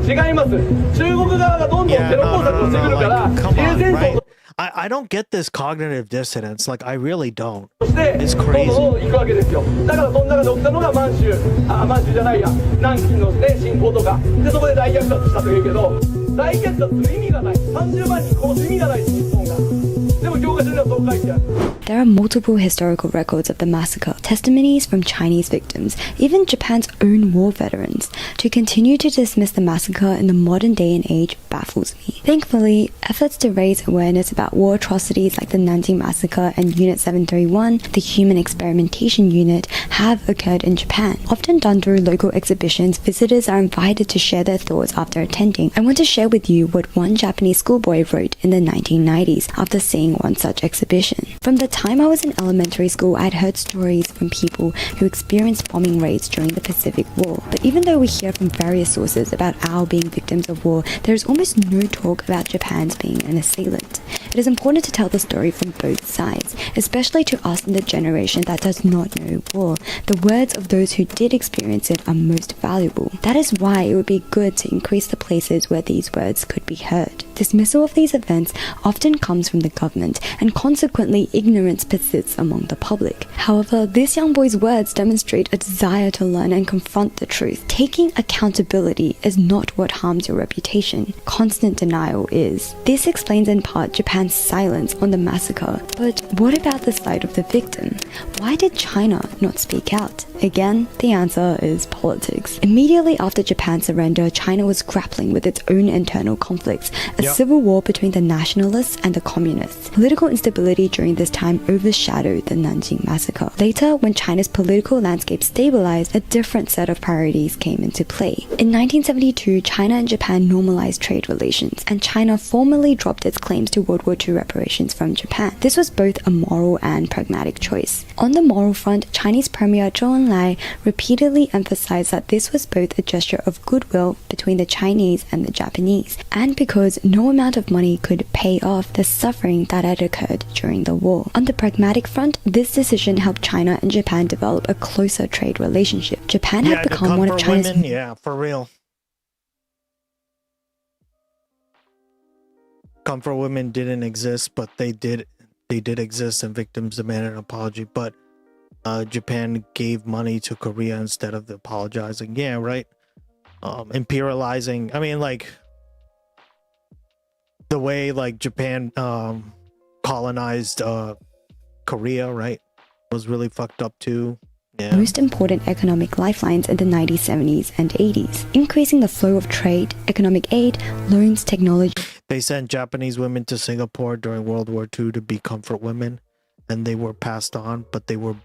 違います。中国側がどんどんテロ工作をしてくるから、停戦争と I don't get this cognitive dissonance. Like, I really don't. して It's どん crazy. どん行くわけですよ。だからその中で起きたのが満州じゃないや、南京のね侵攻とかで、そこで大虐殺したというけど、大虐殺する意味がない。30万人殺す意味がないし、日本が。でも教科書にはそう書いてある。 There are multiple historical records of the massacre, testimonies from Chinese victims, even Japan's own war veterans. To continue to dismiss the massacre in the modern day and age baffles me. Thankfully, efforts to raise awareness about war atrocities like the Nanjing Massacre and Unit 731, the Human Experimentation Unit, have occurred in Japan. Often done through local exhibitions, visitors are invited to share their thoughts after attending. I want to share with you what one Japanese schoolboy wrote in the 1990s after seeing one such exhibition. From the time I was in elementary school, I'd heard stories from people who experienced bombing raids during the Pacific War. But even though we hear from various sources about our being victims of war, there is almost no talk about Japan's being an assailant. It is important to tell the story from both sides, especially to us in the generation that does not know war. The words of those who did experience it are most valuable. That is why it would be good to increase the places where these words could be heard. Dismissal of these events often comes from the government, and consequently ignorance persists among the public. However, this young boy's words demonstrate a desire to learn and confront the truth. Taking accountability is not what harms your reputation. Constant denial is. This explains in part Japan's silence on the massacre. But what about the side of the victim? Why did China not speak out? Again, the answer is politics. Immediately after Japan's surrender, China was grappling with its own internal conflicts, a civil war between the nationalists and the communists. Political instability during this time overshadowed the Nanjing massacre. Later, when China's political landscape stabilized, a different set of priorities came into play. In 1972, China and Japan normalized trade relations, and China formally dropped its claims to World War II reparations from Japan. This was both a moral and pragmatic choice. On the moral front, Chinese Premier Zhou Enlai repeatedly emphasized that this this was both a gesture of goodwill between the Chinese and the Japanese, and because no amount of money could pay off the suffering that had occurred during the war. On the pragmatic front, this decision helped China and Japan develop a closer trade relationship. Japan had become one of China's... women, yeah, for real. Comfort women didn't exist, but they did exist, and victims demanded an apology. But Japan gave money to Korea instead of apologizing. Yeah, right. Imperializing. I mean, like the way like Japan colonized Korea, right, was really fucked up too. Yeah. Most important economic lifelines in the 1970s and 80s, increasing the flow of trade, economic aid, loans, technology. They sent Japanese women to Singapore during World War II to be comfort women, and they were passed on, but they were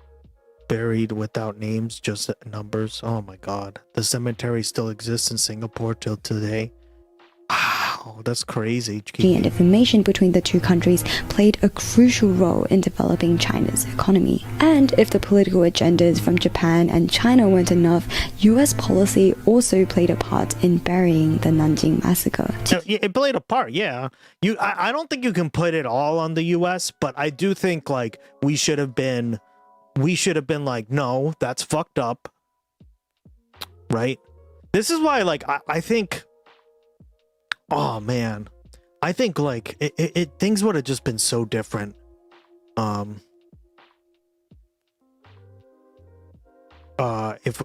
buried without names, just numbers. Oh my god. The cemetery still exists in Singapore till today. Wow, that's crazy. And information between the two countries played a crucial role in developing China's economy. And if the political agendas from Japan and China weren't enough, US policy also played a part in burying the Nanjing massacre. It played a part, yeah. I don't think you can put it all on the US, but I do think like we should have been like, no, that's fucked up. Right? This is why like I think, oh man, I think like it things would have just been so different. If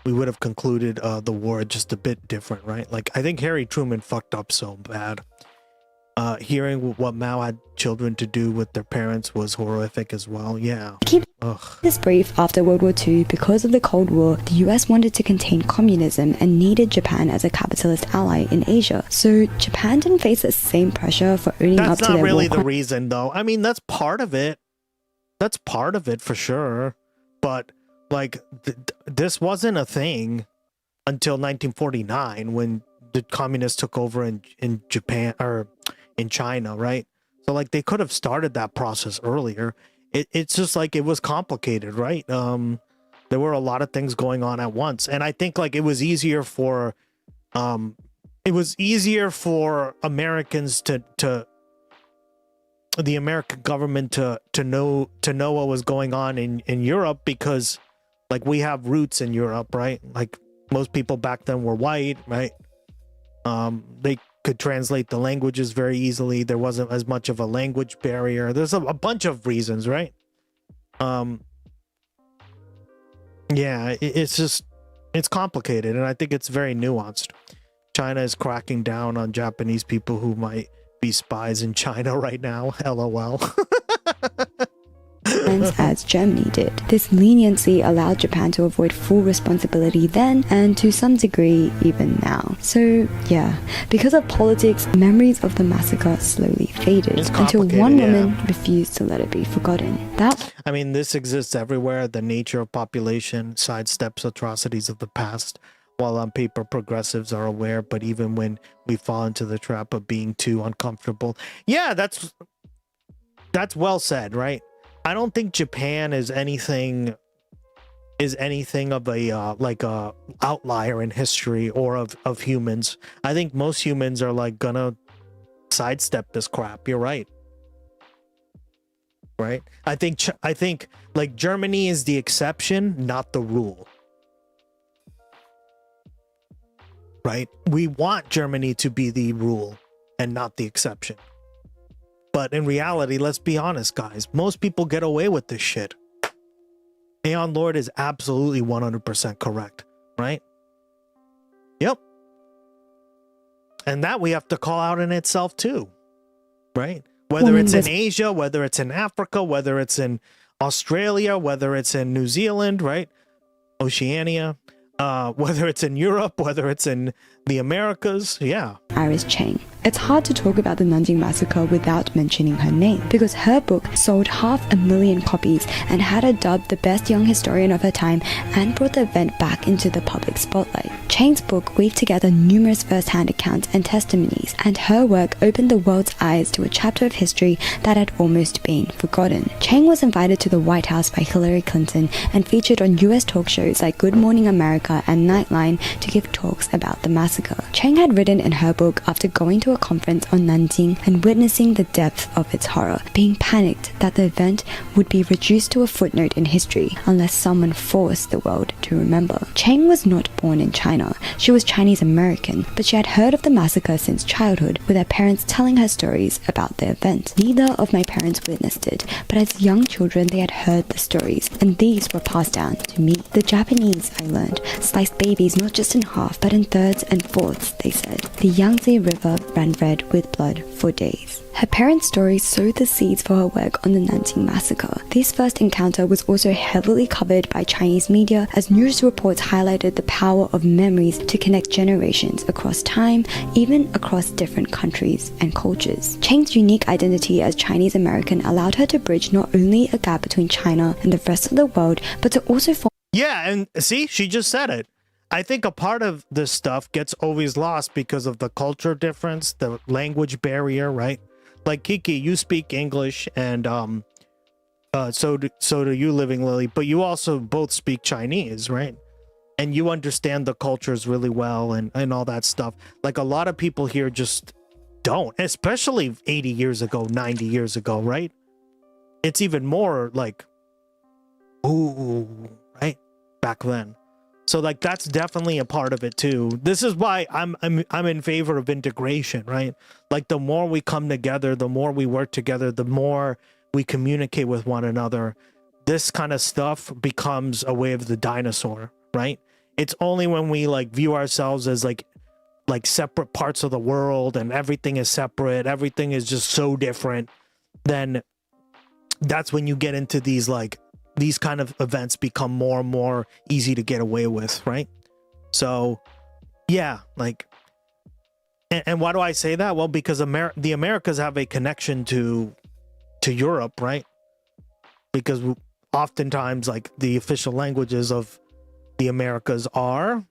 we would have concluded the war just a bit different, right? Like I think Harry Truman fucked up so bad. Hearing what Mao had children to do with their parents was horrific as well. Yeah. Keep this brief. After World War II, because of the Cold War, the US wanted to contain communism and needed Japan as a capitalist ally in Asia. So Japan didn't face the same pressure for owning up to their war. That's not really the reason, though. I mean, that's part of it. That's part of it for sure. But like, this wasn't a thing until 1949 when the communists took over in Japan or in China, right? So like they could have started that process earlier. It's just like it was complicated, right? There were a lot of things going on at once, and I think like it was easier for Americans to the American government to know what was going on in Europe, because like we have roots in Europe, right? Like most people back then were white, right? They could translate the languages very easily. There wasn't as much of a language barrier. There's a bunch of reasons, right? Yeah, it's complicated, and I think it's very nuanced. China is cracking down on Japanese people who might be spies in China right now. LOL. As Germany did. This leniency allowed Japan to avoid full responsibility then, and to some degree even now. So yeah, because of politics, memories of the massacre slowly faded until one woman refused to let it be forgotten. I mean, this exists everywhere. The nature of population sidesteps atrocities of the past. While on paper progressives are aware, but even when we fall into the trap of being too uncomfortable. Yeah, that's well said, right? I don't think Japan is anything of a like a outlier in history or of humans. I think most humans are like gonna sidestep this crap. You're right. Right? I think like Germany is the exception, not the rule. Right? We want Germany to be the rule and not the exception. But in reality, let's be honest, guys. Most people get away with this shit. Aeon Lord is absolutely 100% correct, right? Yep. And that we have to call out in itself too, right? Whether it's in Asia, whether it's in Africa, whether it's in Australia, whether it's in New Zealand, right? Oceania, whether it's in Europe, whether it's in the Americas, yeah. Iris Chang, It's hard to talk about the Nanjing Massacre without mentioning her name, because her book sold 500,000 copies and had her dubbed the best young historian of her time and brought the event back into the public spotlight. Chang's book weaved together numerous first-hand accounts and testimonies, and her work opened the world's eyes to a chapter of history that had almost been forgotten. Chang was invited to the White House by Hillary Clinton and featured on US talk shows like Good Morning America and Nightline to give talks about the massacre. Chang had written in her book after going to a conference on Nanjing and witnessing the depth of its horror, being panicked that the event would be reduced to a footnote in history unless someone forced the world to remember. Chang was not born in China. She was Chinese American, but she had heard of the massacre since childhood, with her parents telling her stories about the event. Neither of my parents witnessed it, but as young children they had heard the stories, and these were passed down to me. The Japanese, I learned, sliced babies not just in half, but in thirds and fourths, they said. The Yangtze River ran red with blood for days. Her parents' stories sowed the seeds for her work on the Nanjing Massacre. This first encounter was also heavily covered by Chinese media, as news reports highlighted the power of memories to connect generations across time, even across different countries and cultures. Chang's unique identity as Chinese American allowed her to bridge not only a gap between China and the rest of the world, but to also form... Yeah, and see, she just said it. I think a part of this stuff gets always lost because of the culture difference, the language barrier, right? Like Kiki, you speak English, and so do you, Living Lily. But you also both speak Chinese, right? And you understand the cultures really well, and all that stuff. Like a lot of people here just don't, especially 80 years ago, 90 years ago, right? It's even more like, ooh, right? Back then. So like that's definitely a part of it too. This is why I'm in favor of integration, right? Like the more we come together, the more we work together, the more we communicate with one another. This kind of stuff becomes a way of the dinosaur, right? It's only when we like view ourselves as like separate parts of the world and everything is separate, everything is just so different, then that's when you get into these kind of events become more and more easy to get away with, right? So yeah, like, and why do I say that? Well, because the Americas have a connection to Europe, right? Because oftentimes like the official languages of the Americas are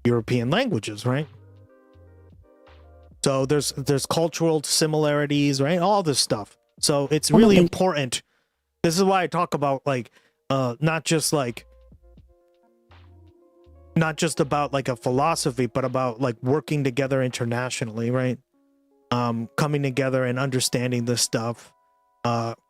European languages, right? So there's cultural similarities, right? All this stuff. So it's really important. This is why I talk about like not just about like a philosophy, but about like working together internationally, right? Coming together and understanding this stuff,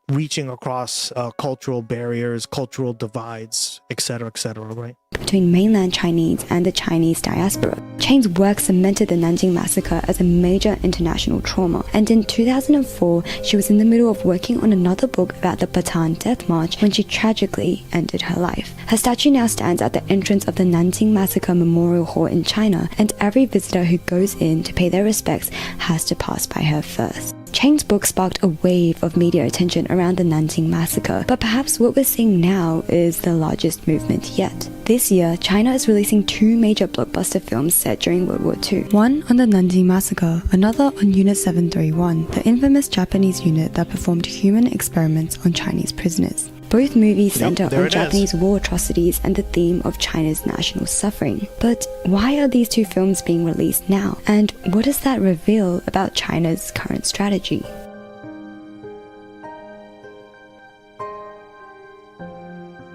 reaching across cultural barriers, cultural divides, etc., right? Between mainland Chinese and the Chinese diaspora. Chang's work cemented the Nanjing Massacre as a major international trauma, and in 2004, she was in the middle of working on another book about the Bataan Death March when she tragically ended her life. Her statue now stands at the entrance of the Nanjing Massacre Memorial Hall in China, and every visitor who goes in to pay their respects has to pass by her first. Chang's book sparked a wave of media attention around the Nanjing Massacre, but perhaps what we're seeing now is the largest movement yet. This year, China is releasing two major blockbuster films set during World War II. One on the Nanjing Massacre, another on Unit 731, the infamous Japanese unit that performed human experiments on Chinese prisoners. Both movies center on Japanese war atrocities and the theme of China's national suffering. But why are these two films being released now? And what does that reveal about China's current strategy?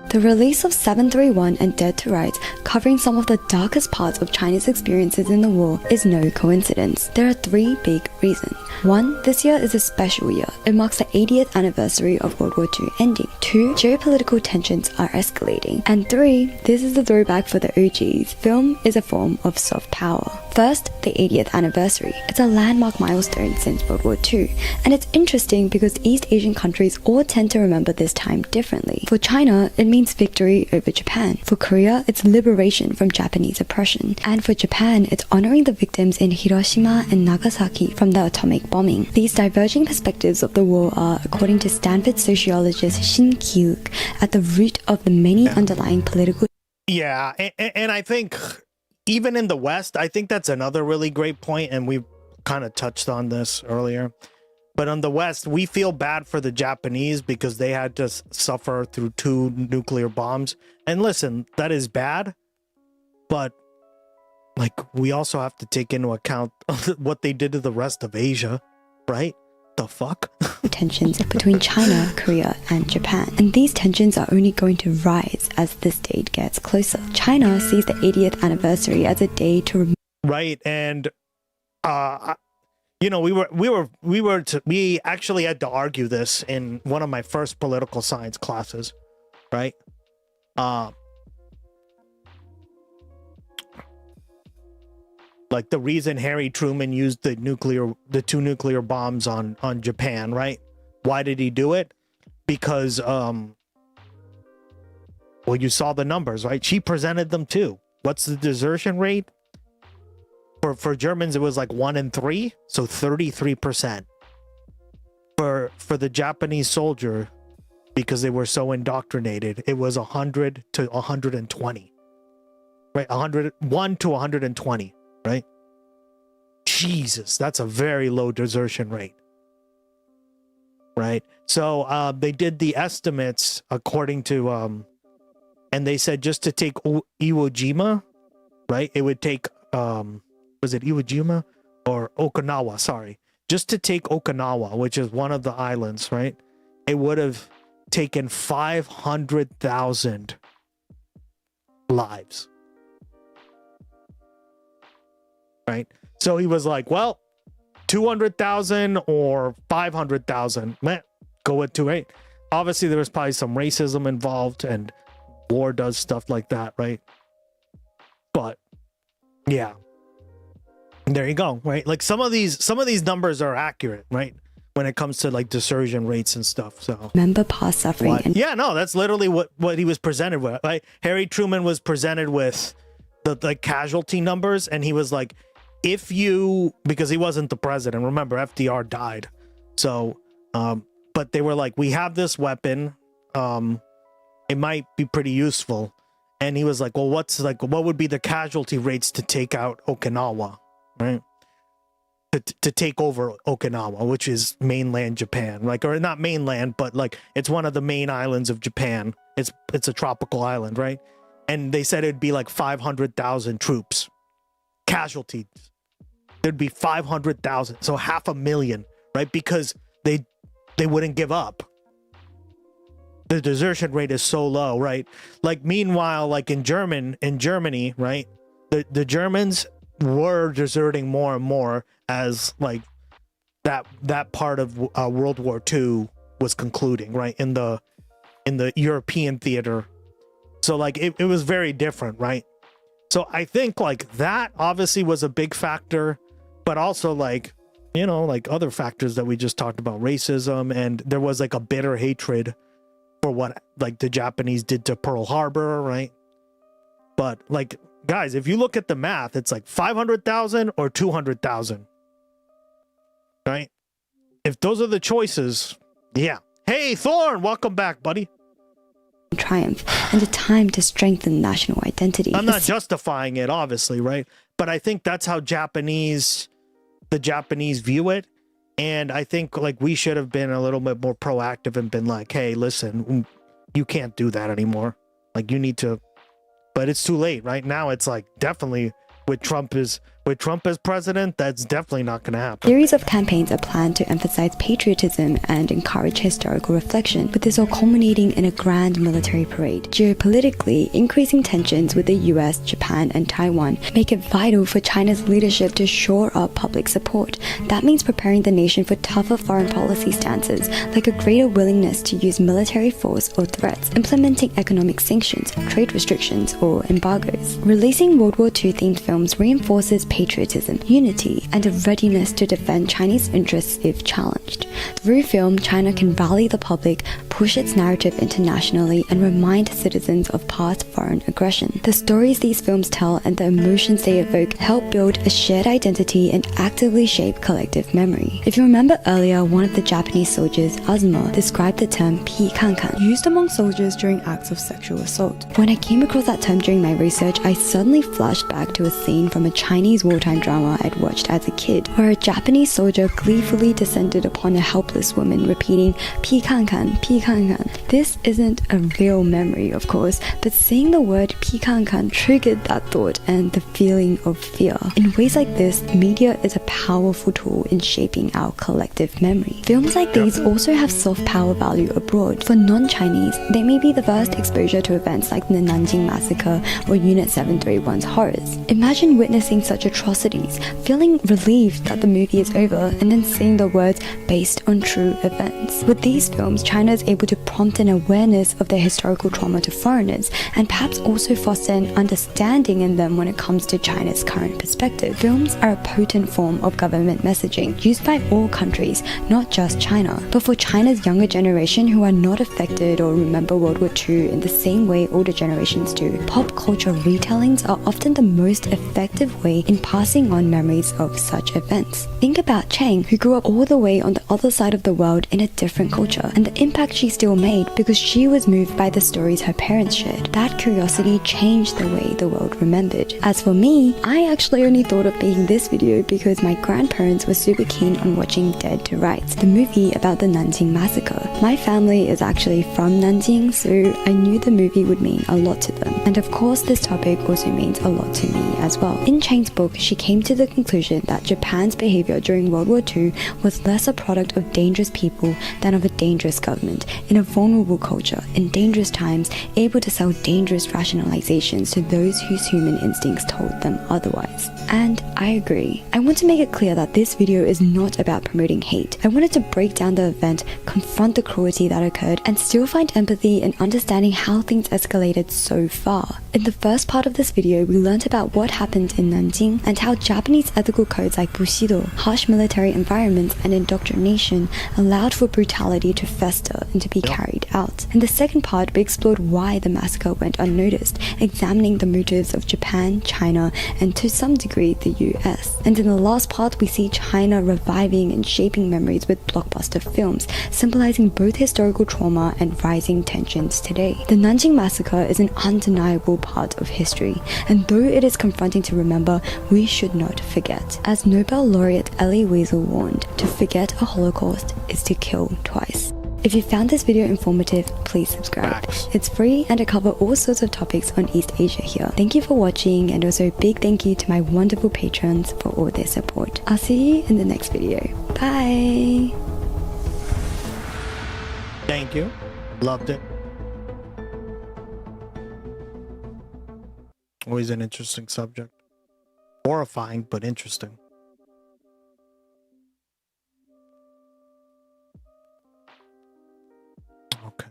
The release of 731 and Dead to Rights, covering some of the darkest parts of China's experiences in the war, is no coincidence. There are three big reasons. 1. This year is a special year. It marks the 80th anniversary of World War II ending. 2. Geopolitical tensions are escalating. And 3. This is the throwback for the OGs. Film is a form of soft power. First, the 80th anniversary. It's a landmark milestone since World War II. And it's interesting because East Asian countries all tend to remember this time differently. For China, it means victory over Japan. For Korea, it's liberation from Japanese oppression. And for Japan, it's honoring the victims in Hiroshima and Nagasaki from the atomic bombing. These diverging perspectives of the war are, according to Stanford sociologist Shin Ki-wook, at the root of the many underlying political... Yeah, and I think even in the West, I think that's another really great point, and kind of touched on this earlier. But on the West, we feel bad for the Japanese because they had to suffer through 2 nuclear bombs. And listen, that is bad. But like, we also have to take into account what they did to the rest of Asia, right? The fuck? Tensions between China, Korea, and Japan. And these tensions are only going to rise as this date gets closer. China sees the 80th anniversary as a day to right, and you know, we actually had to argue this in one of my first political science classes, right? Like the reason Harry Truman used the 2 nuclear bombs on Japan, right? Why did he do it? Because well, you saw the numbers, right? She presented them too. What's the desertion rate? For Germans, it was like 1 in 3, so 33%. For the Japanese soldier, because they were so indoctrinated, it was 100 to 120, right? 1 to 120, right? Jesus, that's a very low desertion rate, right? So they did the estimates according to, and they said just to take Iwo Jima, right? It would take was it Iwo Jima or Okinawa? Sorry. Just to take Okinawa, which is one of the islands, right? It would have taken 500,000 lives. Right? So he was like, well, 200,000 or 500,000. Go with 2.8. Obviously, there was probably some racism involved, and war does stuff like that, right? But yeah. There you go, right? Like some of these numbers are accurate, right? When it comes to like desertion rates and stuff. So remember past suffering. Yeah, no, that's literally what he was presented with. Like Harry Truman was presented with the casualty numbers, and he was like, because he wasn't the president. Remember, FDR died. So but they were like, we have this weapon. It might be pretty useful. And he was like, well, what would be the casualty rates to take out Okinawa? Right, to take over Okinawa, which is mainland Japan, like, or not mainland, but like it's one of the main islands of Japan. It's a tropical island, right? And they said it'd be like 500,000 troops, casualties. There'd be 500,000, so 500,000, right? Because they wouldn't give up. The desertion rate is so low, right? Like meanwhile, like in Germany, right? The Germans were deserting more and more as like that part of World War II was concluding, right? In the European theater. So like it was very different, right? So I think like that obviously was a big factor, but also like, you know, like other factors that we just talked about, racism, and there was like a bitter hatred for what like the Japanese did to Pearl Harbor, right? But like, guys, if you look at the math, it's like 500,000 or 200,000, right? If those are the choices, yeah. Hey, Thorn, welcome back, buddy. Triumph and a time to strengthen national identity. I'm not justifying it, obviously, right? But I think that's how the Japanese view it. And I think like we should have been a little bit more proactive and been like, hey, listen, you can't do that anymore. Like you need to. But it's too late, right? Now it's like definitely with Trump as president, that's definitely not going to happen. Series of campaigns are planned to emphasize patriotism and encourage historical reflection, with this all culminating in a grand military parade. Geopolitically, increasing tensions with the US, Japan, and Taiwan make it vital for China's leadership to shore up public support. That means preparing the nation for tougher foreign policy stances, like a greater willingness to use military force or threats, implementing economic sanctions, trade restrictions, or embargoes. Releasing World War II themed films reinforces patriotism, unity, and a readiness to defend Chinese interests if challenged. Through film, China can rally the public, push its narrative internationally, and remind citizens of past foreign aggression. The stories these films tell and the emotions they evoke help build a shared identity and actively shape collective memory. If you remember earlier, one of the Japanese soldiers, Azuma, described the term pi kankan, used among soldiers during acts of sexual assault. When I came across that term during my research, I suddenly flashed back to a scene from a Chinese Japanese wartime drama I'd watched as a kid, where a Japanese soldier gleefully descended upon a helpless woman repeating "pi kankan, pi kankan." This isn't a real memory, of course, but seeing the word "pi kankan" triggered that thought and the feeling of fear. In ways like this, media is a powerful tool in shaping our collective memory. Films like these also have soft power value abroad. For non-Chinese, they may be the first exposure to events like the Nanjing Massacre or Unit 731's horrors. Imagine witnessing such atrocities, feeling relieved that the movie is over, and then seeing the words "based on true events." With these films, China is able to prompt an awareness of their historical trauma to foreigners, and perhaps also foster an understanding in them when it comes to China's current perspective. Films are a potent form of government messaging, used by all countries, not just China. But for China's younger generation who are not affected or remember World War II in the same way older generations do, pop culture retellings are often the most effective way in passing on memories of such events. Think about Chang, who grew up all the way on the other side of the world in a different culture, and the impact she still made because she was moved by the stories her parents shared. That curiosity changed the way the world remembered. As for me, I actually only thought of making this video because my grandparents were super keen on watching Dead to Rights, the movie about the Nanjing Massacre. My family is actually from Nanjing, so I knew the movie would mean a lot to them. And of course, this topic also means a lot to me as well. In Chang's book, she came to the conclusion that Japan's behavior during World War II was less a product of dangerous people than of a dangerous government, in a vulnerable culture, in dangerous times, able to sell dangerous rationalizations to those whose human instincts told them otherwise. And I agree. I want to make it clear that this video is not about promoting hate. I wanted to break down the event, confront the cruelty that occurred, and still find empathy in understanding how things escalated so far. In the first part of this video, we learned about what happened in Nanjing and how Japanese ethical codes like Bushido, harsh military environments, and indoctrination allowed for brutality to fester and to be carried out. In the second part, we explored why the massacre went unnoticed, examining the motives of Japan, China, and to some degree the US. And in the last part, we see China reviving and shaping memories with blockbuster films, symbolizing both historical trauma and rising tensions today. The Nanjing Massacre is an undeniable part of history, and though it is confronting to remember, we should not forget. As Nobel laureate Elie Wiesel warned, to forget a Holocaust is to kill twice. If you found this video informative, please subscribe. It's free and I cover all sorts of topics on East Asia here. Thank you for watching, and also a big thank you to my wonderful patrons for all their support. I'll see you in the next video. Bye! Thank you. Loved it. Always an interesting subject. Horrifying, but interesting. Okay.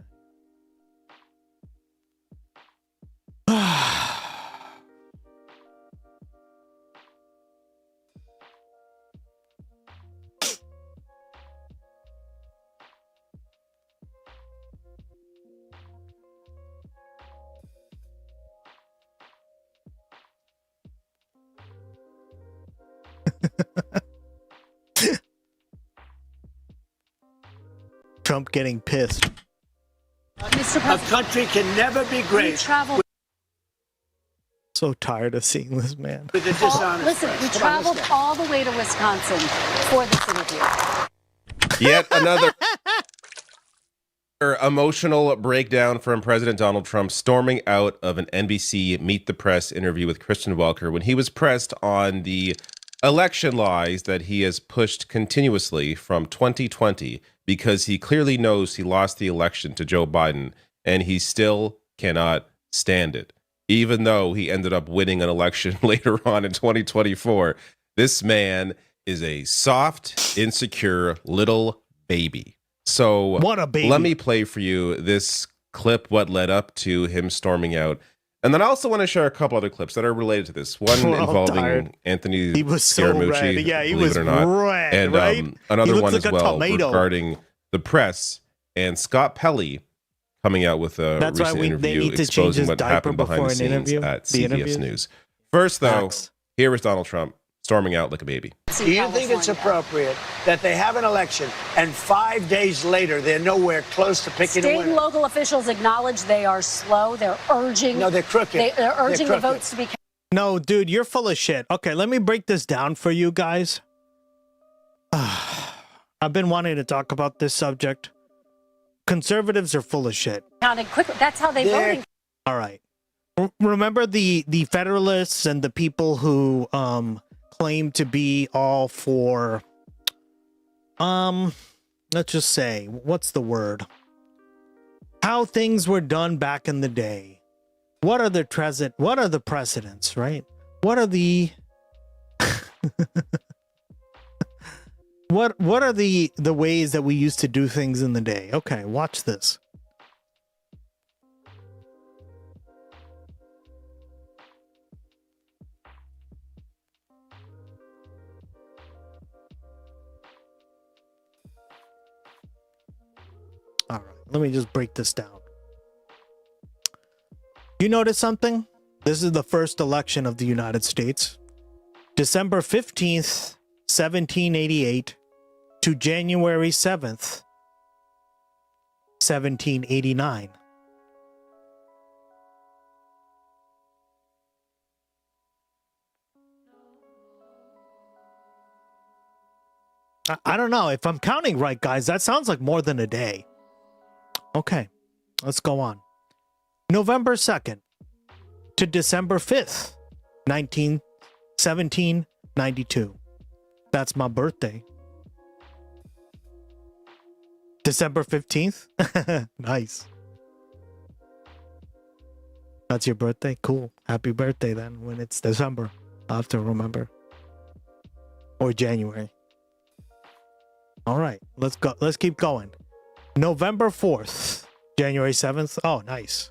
Trump getting pissed. A country can never be great. So tired of seeing this man. With the dishonest Listen, we traveled all the way to Wisconsin for this interview. Yet another emotional breakdown from President Donald Trump storming out of an NBC Meet the Press interview with Christian Welker when he was pressed on the election lies that he has pushed continuously from 2020 because he clearly knows he lost the election to Joe Biden and he still cannot stand it. Even though he ended up winning an election later on in 2024, this man is a soft, insecure little baby. So what a baby. Let me play for you this clip, what led up to him storming out. And then I also want to share a couple other clips that are related to this. One involving Anthony He was so Scaramucci, red. Yeah, he believe was it or not. red, And right? another He one looks as like a well tomato. regarding the press and Scott Pelley coming out with a That's why recent they interview need to change exposing his what diaper happened behind before the an scenes interview, at the CBS interviews. News. First, though, Facts. here is Donald Trump storming out like a baby. Do you think it's appropriate that they have an election and 5 days later they're nowhere close to picking a State and winner? local officials acknowledge they are slow. They're urging. No, they're crooked. They're urging They're the crooked. votes to be. No, dude, you're full of shit. Okay, let me break this down for you guys. I've been wanting to talk about this subject. Conservatives are full of shit. Counted quickly. That's how they voted. All right. Remember the Federalists and the people who claim to be all for let's just say, what's the word? How things were done back in the day. What are the precedents, right? What are the what are the ways that we used to do things in the day? Okay, watch this. All right, let me just break this down. You notice something? This is the first election of the United States. December 15th, 1788 to January 7th, 1789. I don't know. If I'm counting right, guys, that sounds like more than a day. Okay, let's go on. November 2nd to December 5th, 1792. That's my birthday. December 15th? Nice. That's your birthday? Cool. Happy birthday then when it's December. I'll have to remember. Or January. All right, let's go. Let's keep going. November 4th, January 7th. Oh, nice.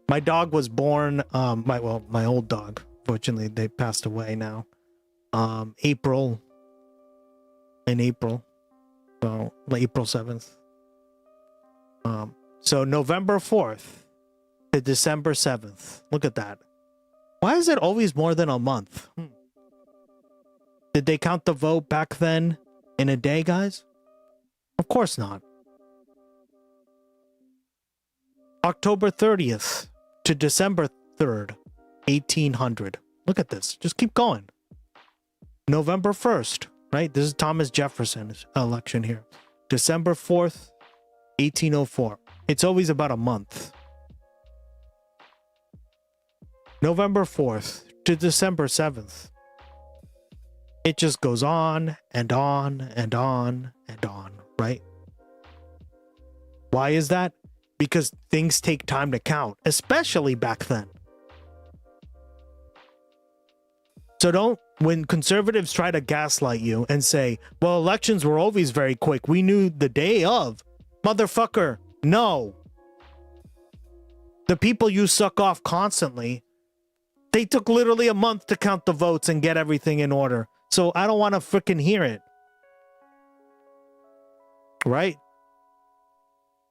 My dog was born, my old dog. Fortunately, they passed away now. April. So, April 7th. So November 4th to December 7th. Look at that. Why is it always more than a month? Did they count the vote back then in a day, guys? Of course not. October 30th to December 3rd, 1800. Look at this. Just keep going. November 1st, right? This is Thomas Jefferson's election here. December 4th, 1804. It's always about a month. November 4th to December 7th. It just goes on and on and on and on, right? Why is that? Because things take time to count, especially back then. So when conservatives try to gaslight you and say, well, elections were always very quick. We knew the day of. Motherfucker, no. The people you suck off constantly, they took literally a month to count the votes and get everything in order. So I don't want to freaking hear it. Right?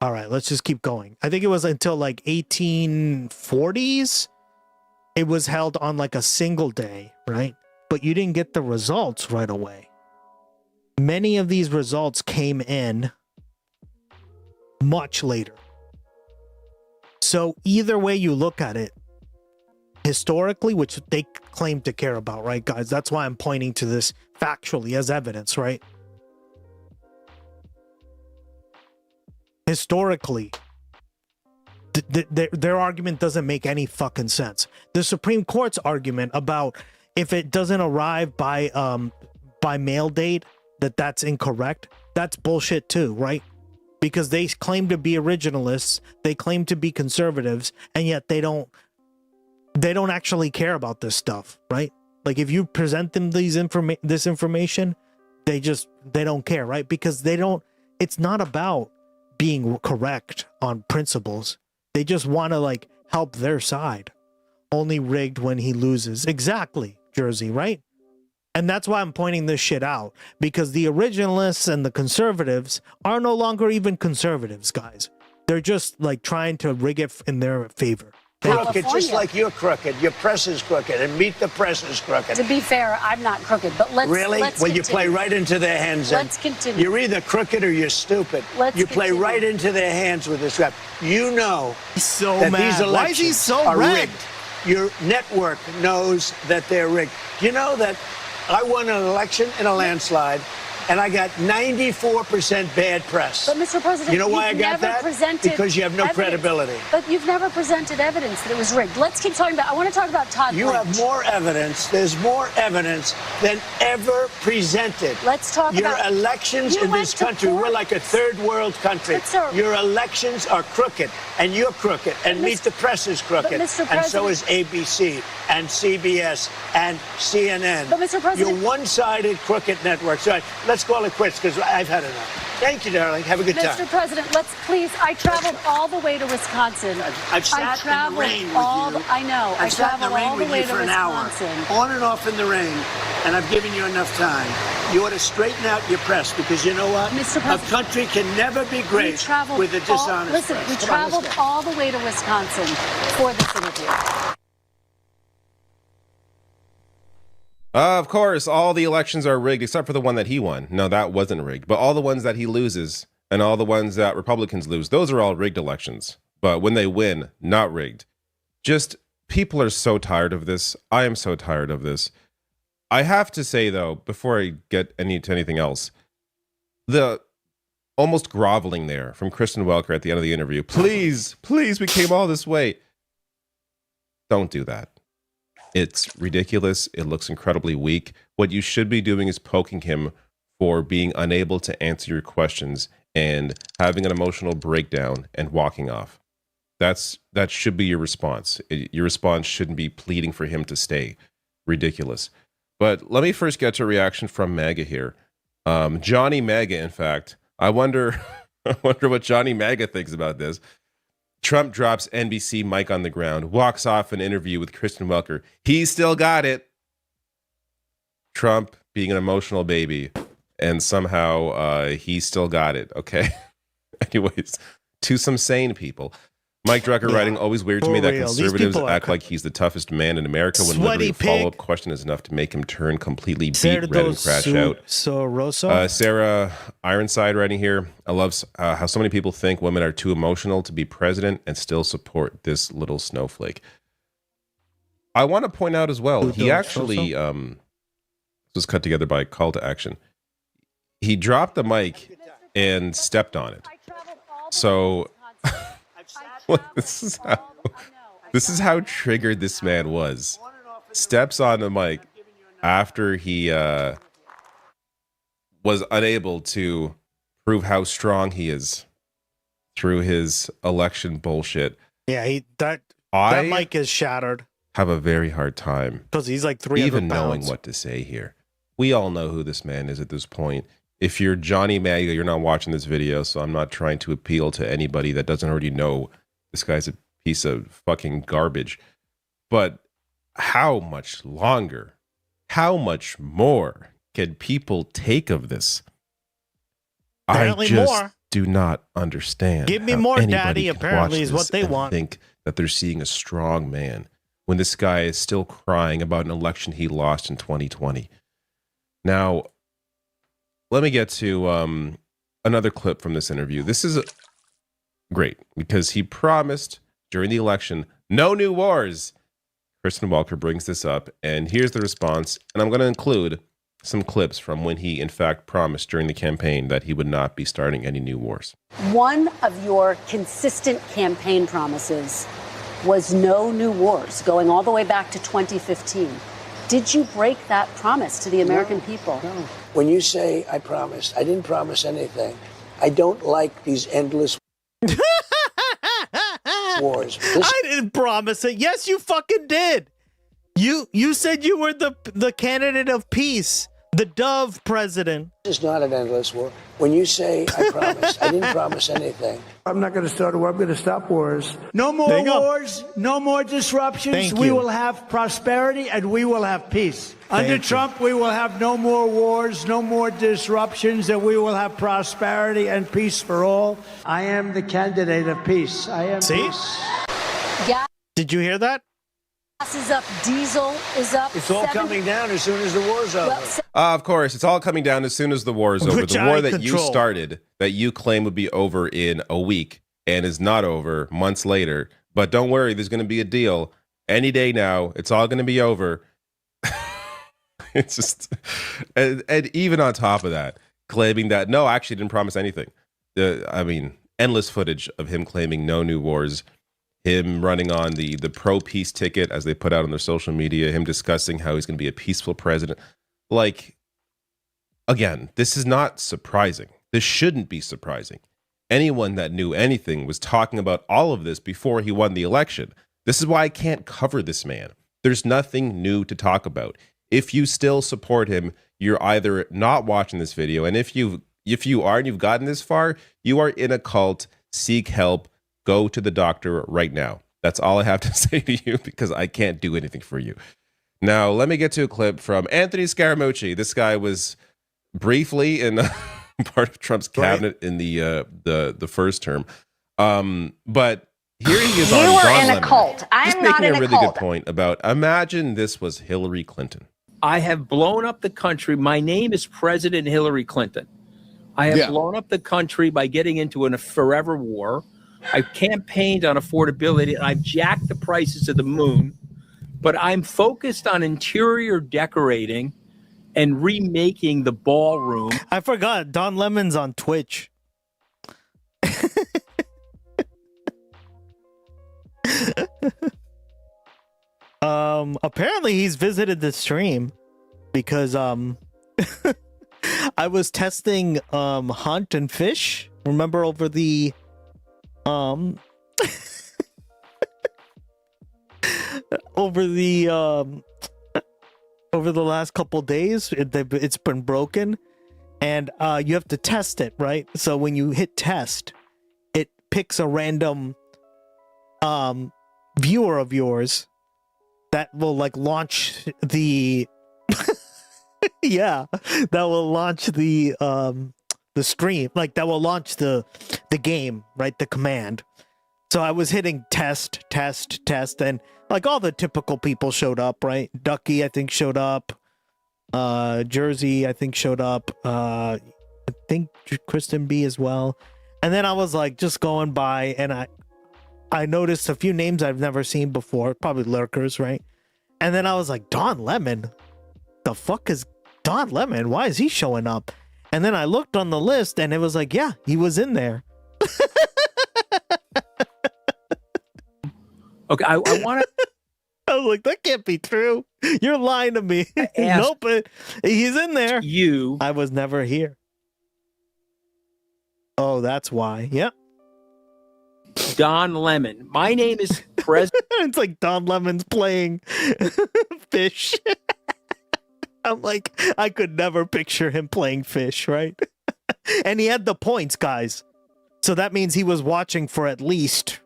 All right, let's just keep going. I think it was until like 1840s. It was held on like a single day, right? But you didn't get the results right away. Many of these results came in much later. So either way you look at it, historically, which they claim to care about, right, guys? That's why I'm pointing to this factually as evidence, right? Historically, their argument doesn't make any fucking sense. The Supreme Court's argument about if it doesn't arrive by mail date, that's incorrect, that's bullshit too, right? Because they claim to be originalists, they claim to be conservatives, and yet they don't actually care about this stuff, right? Like if you present them this information, they don't care, right? Because it's not about being correct on principles. They just want to like help their side. Only rigged when he loses. Exactly, Jersey, right? And that's why I'm pointing this shit out, because the originalists and the conservatives are no longer even conservatives, guys. They're just like trying to rig it in their favor. Crooked, just like you're crooked. Your press is crooked, and Meet the Press is crooked. To be fair, I'm not crooked, but let's well, continue. you play right into their hands. Let's continue. You're either crooked or you're stupid. You play right into their hands with this rap. You know so that mad. these elections Why is he so are red? rigged. your network knows that they're rigged. You know that I won an election in a landslide, and I got 94% bad press. But, Mr. President, you know why I you've got never that? presented Because you have no evidence. credibility. But you've never presented evidence that it was rigged. Let's keep talking about. I want to talk about Todd. You Blanche. have more evidence. There's more evidence than ever presented. Let's talk your about elections you in went this to country. court. We're like a third world country. But, sir, your elections are crooked, and you're crooked, and Meet the Press is crooked, Mr. and so President- is ABC and CBS and CNN. But, Mr. President- you're one-sided, crooked networks. All right, let's call it quits because I've had enough. Thank you, darling. Have a good time. Mr. President, let's please. I traveled all the way to Wisconsin. I've sat in the rain with you. I know. I I've sat in the traveled rain all the with way you to for an hour, Wisconsin. on and off in the rain, and I've given you enough time. You ought to straighten out your press because you know what? Mr. A President, country can never be We great traveled with a dishonest Listen, press. we Come on, let's traveled go. all the way to Wisconsin for this interview. Of course, all the elections are rigged except for the one that he won. No, that wasn't rigged. But all the ones that he loses and all the ones that Republicans lose, those are all rigged elections. But when they win, not rigged. Just people are so tired of this. I am so tired of this. I have to say, though, before I get to anything else, the almost groveling there from Kristen Welker at the end of the interview. Please, please, we came all this way. Don't do that. It's ridiculous. It looks incredibly weak. What you should be doing is poking him for being unable to answer your questions and having an emotional breakdown and walking off. That should be your response. Your response shouldn't be pleading for him to stay. Ridiculous. But let me first get to a reaction from MAGA here. Johnny MAGA, in fact. I wonder what Johnny MAGA thinks about this. Trump drops NBC mic on the ground, walks off an interview with Kristen Welker. He still got it. Trump being an emotional baby, and somehow he still got it. Okay. Anyways, to some sane people. Mike Drucker writing, always weird to me that conservatives act like he's the toughest man in America when literally a follow-up question is enough to make him turn completely beet red and crash out. Sarah Ironside writing here, I love how so many people think women are too emotional to be president and still support this little snowflake. I want to point out as well, he actually, this was cut together by call to action. He dropped the mic and stepped on it. So... this is how triggered this man was. Steps on the mic after he was unable to prove how strong he is through his election bullshit. Yeah, that mic is shattered. Have a very hard time because he's like 300 even pounds. knowing what to say here. We all know who this man is at this point. If you're Johnny MAGA, you're not watching this video, so I'm not trying to appeal to anybody that doesn't already know this guy's a piece of fucking garbage. But how much longer, how much more can people take of this? Apparently I just more. do not understand. Give me how more, anybody Daddy, can apparently watch is what this they and want. Think that they're seeing a strong man when this guy is still crying about an election he lost in 2020. Now, let me get to another clip from this interview. This is great because he promised during the election, no new wars. Kristen Welker brings this up, and here's the response. And I'm going to include some clips from when he, in fact, promised during the campaign that he would not be starting any new wars. One of your consistent campaign promises was no new wars, going all the way back to 2015. Did you break that promise to the American people? No. When you say I promised, I didn't promise anything. I don't like these endless wars. I didn't promise it. Yes, you fucking did. You said you were the candidate of peace, the dove president. This is not an endless war. When you say I promised, I didn't promise anything. I'm not going to start a war. I'm going to stop wars. No more There you go. wars, no more disruptions. Thank We you. will have prosperity and we will have peace. Under Thank you. Trump, we will have no more wars, no more disruptions, and we will have prosperity and peace for all. I am the candidate of peace. I am See? peace. Gas Did you hear that? is up, diesel is up. It's all coming down as soon as the war's over. Of course, it's all coming down as soon as the war is over. Which The I war that you control. started, that you claim would be over in a week and is not over months later. But don't worry, there's going to be a deal. Any day now, it's all going to be over. It's just, and even on top of that, claiming that, no, I actually didn't promise anything. I mean, endless footage of him claiming no new wars, him running on the pro-peace ticket, as they put out on their social media, him discussing how he's going to be a peaceful president. Like, again, this is not surprising. This shouldn't be surprising. Anyone that knew anything was talking about all of this before he won the election. This is why I can't cover this man. There's nothing new to talk about. If you still support him, you're either not watching this video, and if you are and you've gotten this far, you are in a cult. Seek help. Go to the doctor right now. That's all I have to say to you, because I can't do anything for you. Now, let me get to a clip from Anthony Scaramucci. This guy was briefly in part of Trump's cabinet in the first term, but here he is. You on were Don in a Lemon, cult. I just am not making in a a really cult. good point about, imagine this was Hillary Clinton. I have blown up the country. My name is President Hillary Clinton. I have blown up the country by getting into a forever war. I've campaigned on affordability. I've jacked the prices to the moon. But I'm focused on interior decorating and remaking the ballroom. I forgot Don Lemon's on Twitch. Apparently he's visited the stream because I was testing hunt and fish. Remember over the over the last couple days, it's been broken, and you have to test it, right? So when you hit test, it picks a random viewer of yours that will like launch the yeah, that will launch the stream, like that will launch the game, right? The command. So I was hitting test, and like all the typical people showed up, right? Ducky, I think, showed up. Jersey, I think, showed up. I think Kristen B as well. And then I was like just going by, and I noticed a few names I've never seen before, probably lurkers, right? And then I was like, Don Lemon? The fuck is Don Lemon? Why is he showing up? And then I looked on the list, and it was like, yeah, he was in there. Okay, I want to. I was like, that can't be true. You're lying to me. Nope, he's in there. I was never here. Oh, that's why. Yep. Don Lemon. My name is President. It's like Don Lemon's playing fish. I'm like, I could never picture him playing fish, right? And he had the points, guys. So that means he was watching for at least,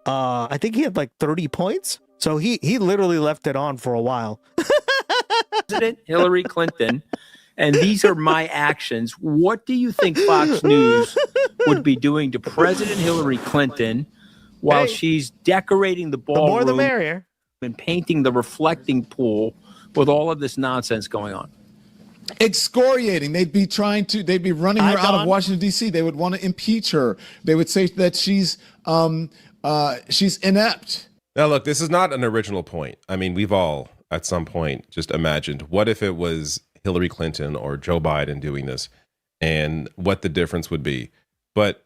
I think he had like 30 points. So he literally left it on for a while. President Hillary Clinton, and these are my actions. What do you think Fox News would be doing to President Hillary Clinton while she's decorating the ballroom, the more the merrier, and painting the reflecting pool with all of this nonsense going on? Excoriating. They'd be running her out of Washington, D.C. They would want to impeach her. They would say that she's inept. Now, look, this is not an original point. I mean, we've all, at some point, just imagined, what if it was Hillary Clinton or Joe Biden doing this, and what the difference would be. But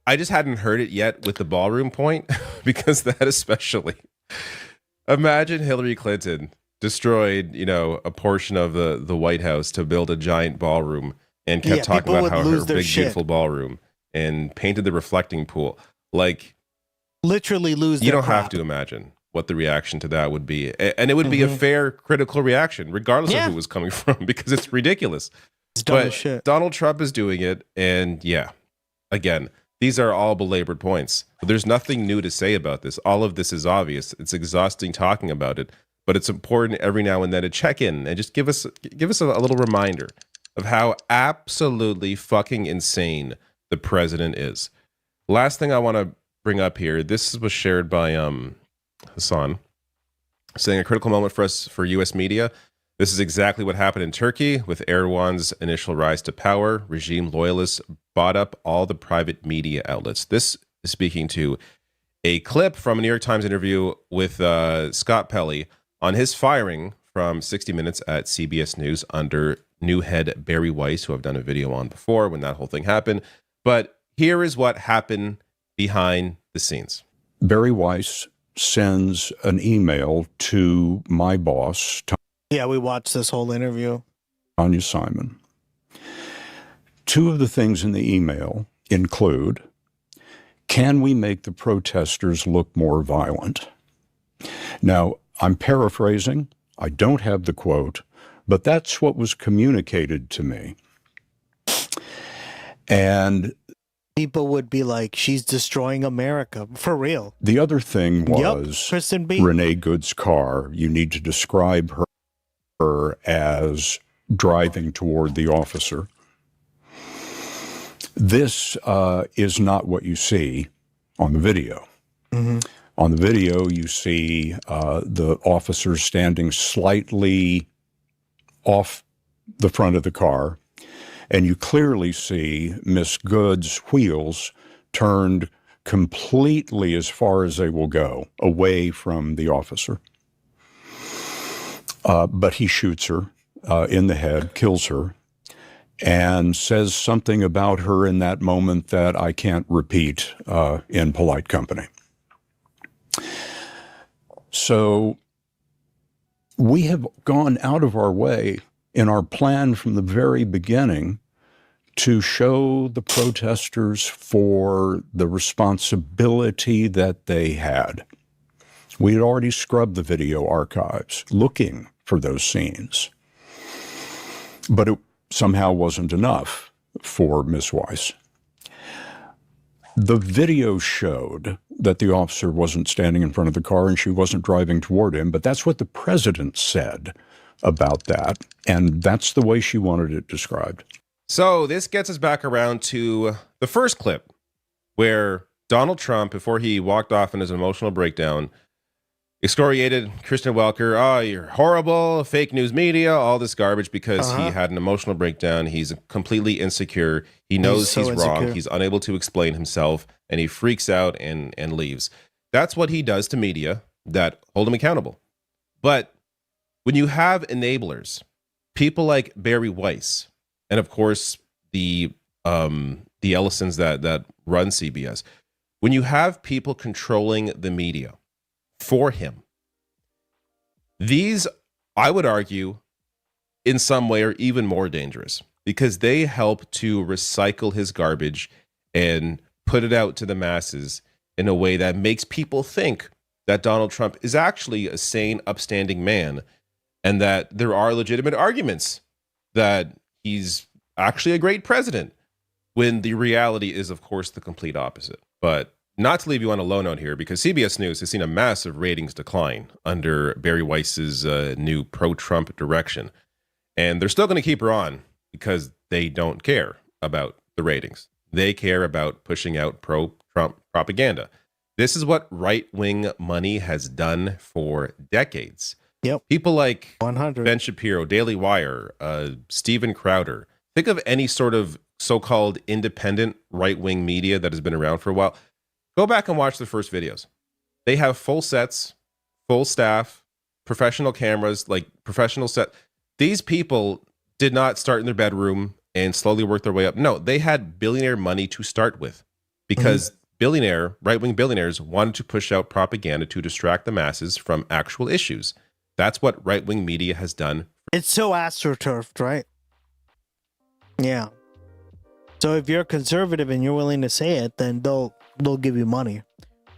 I just hadn't heard it yet with the ballroom point, because that especially. Imagine Hillary Clinton destroyed, a portion of the White House to build a giant ballroom, and kept talking about how her big, beautiful ballroom, and painted the reflecting pool. Like, literally lose their You don't crap. have to imagine what the reaction to that would be. And it would be a fair, critical reaction, regardless of who it was coming from, because it's ridiculous. It's dumb But as shit. Donald Trump is doing it, and yeah, again, these are all belabored points. There's nothing new to say about this. All of this is obvious. It's exhausting talking about it, but it's important every now and then to check in and just give us a little reminder of how absolutely fucking insane the president is. Last thing I want to bring up here, this was shared by Hassan, saying a critical moment for us, for U.S. media. This is exactly what happened in Turkey with Erdogan's initial rise to power. Regime loyalists bought up all the private media outlets. This is speaking to a clip from a New York Times interview with Scott Pelley on his firing from 60 Minutes at CBS News under new head Barry Weiss, who I've done a video on before when that whole thing happened. But here is what happened behind the scenes. Barry Weiss sends an email to my boss, Yeah, we watched this whole interview. Tanya Simon. Two of the things in the email include, can we make the protesters look more violent? Now, I'm paraphrasing. I don't have the quote, but that's what was communicated to me. And people would be like, she's destroying America, for real. The other thing was Kristen B. Renee Good's car. You need to describe her as driving toward the officer. This is not what you see on the video. Mm-hmm. On the video, you see the officer standing slightly off the front of the car, and you clearly see Miss Good's wheels turned completely as far as they will go, away from the officer. But he shoots her in the head, kills her, and says something about her in that moment that I can't repeat in polite company. So we have gone out of our way in our plan from the very beginning to show the protesters for the responsibility that they had. We had already scrubbed the video archives looking for those scenes. But it somehow wasn't enough for Ms. Weiss. The video showed that the officer wasn't standing in front of the car and she wasn't driving toward him, but that's what the president said about that, and that's the way she wanted it described. So this gets us back around to the first clip where Donald Trump, before he walked off in his emotional breakdown, excoriated Kristen Welker. Oh, you're horrible, fake news media, all this garbage, because he had an emotional breakdown. He's completely insecure. He knows he's wrong. He's unable to explain himself, and he freaks out and leaves. That's what he does to media that hold him accountable. But when you have enablers, people like Barry Weiss, and of course the Ellisons that run CBS, when you have people controlling the media for him, these, I would argue, in some way are even more dangerous because they help to recycle his garbage and put it out to the masses in a way that makes people think that Donald Trump is actually a sane, upstanding man and that there are legitimate arguments that he's actually a great president, when the reality is, of course, the complete opposite. But not to leave you on a low note here, because CBS News has seen a massive ratings decline under Barry Weiss's new pro-Trump direction. And they're still going to keep her on because they don't care about the ratings. They care about pushing out pro-Trump propaganda. This is what right-wing money has done for decades. Yep. People like 100. Ben Shapiro, Daily Wire, Steven Crowder. Think of any sort of so-called independent right-wing media that has been around for a while. Go back and watch the first videos. They have full sets, full staff, professional cameras, like professional set. These people did not start in their bedroom and slowly work their way up. No, they had billionaire money to start with because right-wing billionaires wanted to push out propaganda to distract the masses from actual issues. That's what right-wing media has done. It's so astroturfed, right? Yeah. So if you're conservative and you're willing to say it, then they'll give you money,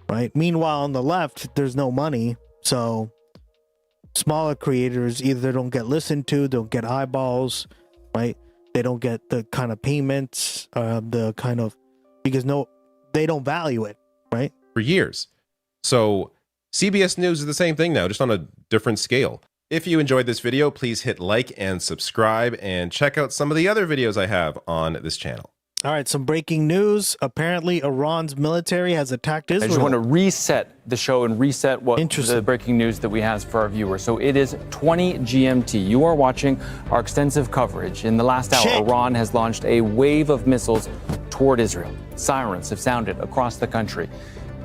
right? Meanwhile, on the left, there's no money, so smaller creators either don't get listened to, don't get eyeballs, right? They don't get the kind of payments, because they don't value it, right? For years. So CBS News is the same thing now, just on a different scale. If you enjoyed this video, please hit like and subscribe and check out some of the other videos I have on this channel. All right, some breaking news. Apparently, Iran's military has attacked Israel. I just want to reset the show and reset what the breaking news that we have for our viewers. So it is 20 GMT. You are watching our extensive coverage. In the last hour, Iran has launched a wave of missiles toward Israel. Sirens have sounded across the country.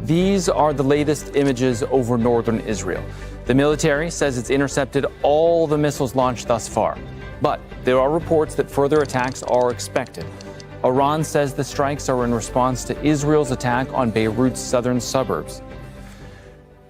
These are the latest images over northern Israel. The military says it's intercepted all the missiles launched thus far. But there are reports that further attacks are expected. Iran says the strikes are in response to Israel's attack on Beirut's southern suburbs.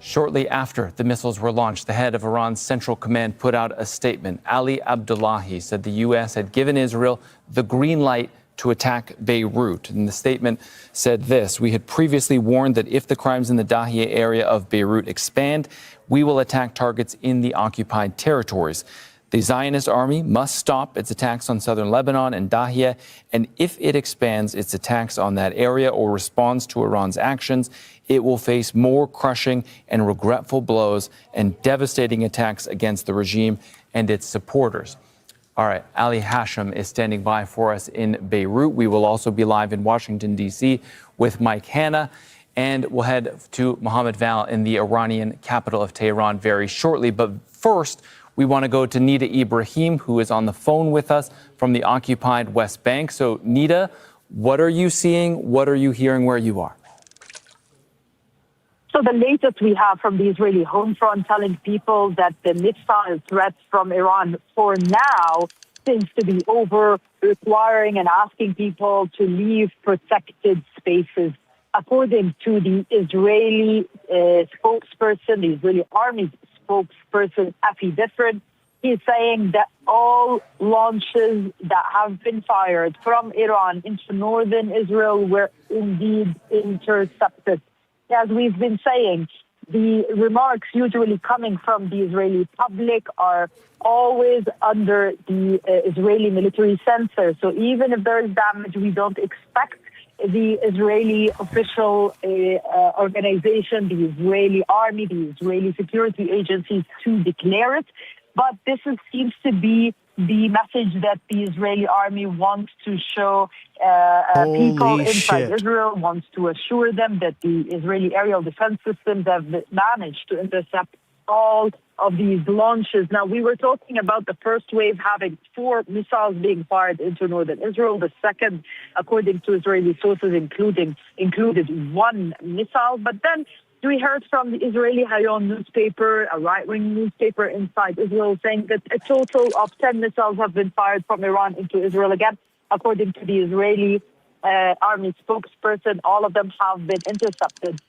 Shortly after the missiles were launched, the head of Iran's Central Command put out a statement. Ali Abdullahi said the U.S. had given Israel the green light to attack Beirut. And the statement said this: "We had previously warned that if the crimes in the Dahieh area of Beirut expand, we will attack targets in the occupied territories. The Zionist army must stop its attacks on southern Lebanon and Dahieh, and if it expands its attacks on that area or responds to Iran's actions, it will face more crushing and regretful blows and devastating attacks against the regime and its supporters." All right, Ali Hashem is standing by for us in Beirut. We will also be live in Washington, D.C. with Mike Hanna, and we'll head to Mohammed Val in the Iranian capital of Tehran very shortly. But first, we want to go to Nida Ibrahim, who is on the phone with us from the occupied West Bank. So, Nida, what are you seeing? What are you hearing where you are? So the latest we have from the Israeli home front telling people that the missile threats from Iran for now seems to be over, requiring and asking people to leave protected spaces. According to the Israeli spokesperson, the Israeli army spokesperson, Afi Different, he's saying that all launches that have been fired from Iran into northern Israel were indeed intercepted. As we've been saying, the remarks usually coming from the Israeli public are always under the Israeli military censor. So even if there is damage, we don't expect the Israeli official organization, the Israeli army, the Israeli security agencies to declare it. But this seems to be the message that the Israeli army wants to show people inside Israel, wants to assure them that the Israeli aerial defense systems have managed to intercept all of these launches. Now, we were talking about the first wave having 4 missiles being fired into northern Israel. The second, according to Israeli sources, included 1 missile. But then we heard from the Israeli Hayom newspaper, a right-wing newspaper inside Israel, saying that a total of 10 missiles have been fired from Iran into Israel. Again, according to the Israeli army spokesperson, all of them have been intercepted.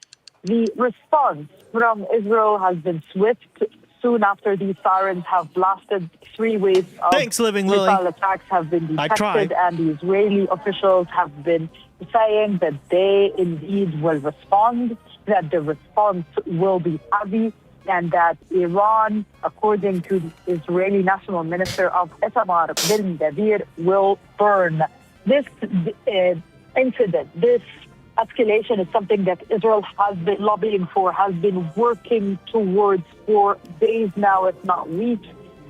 The response from Israel has been swift. Soon after these sirens have blasted, 3 waves of missile attacks have been detected, and the Israeli officials have been saying that they indeed will respond, that the response will be heavy, and that Iran, according to the Israeli National Minister of Itamar bin Gvir, will burn. This incident, this escalation is something that Israel has been lobbying for, has been working towards for days now, if not weeks.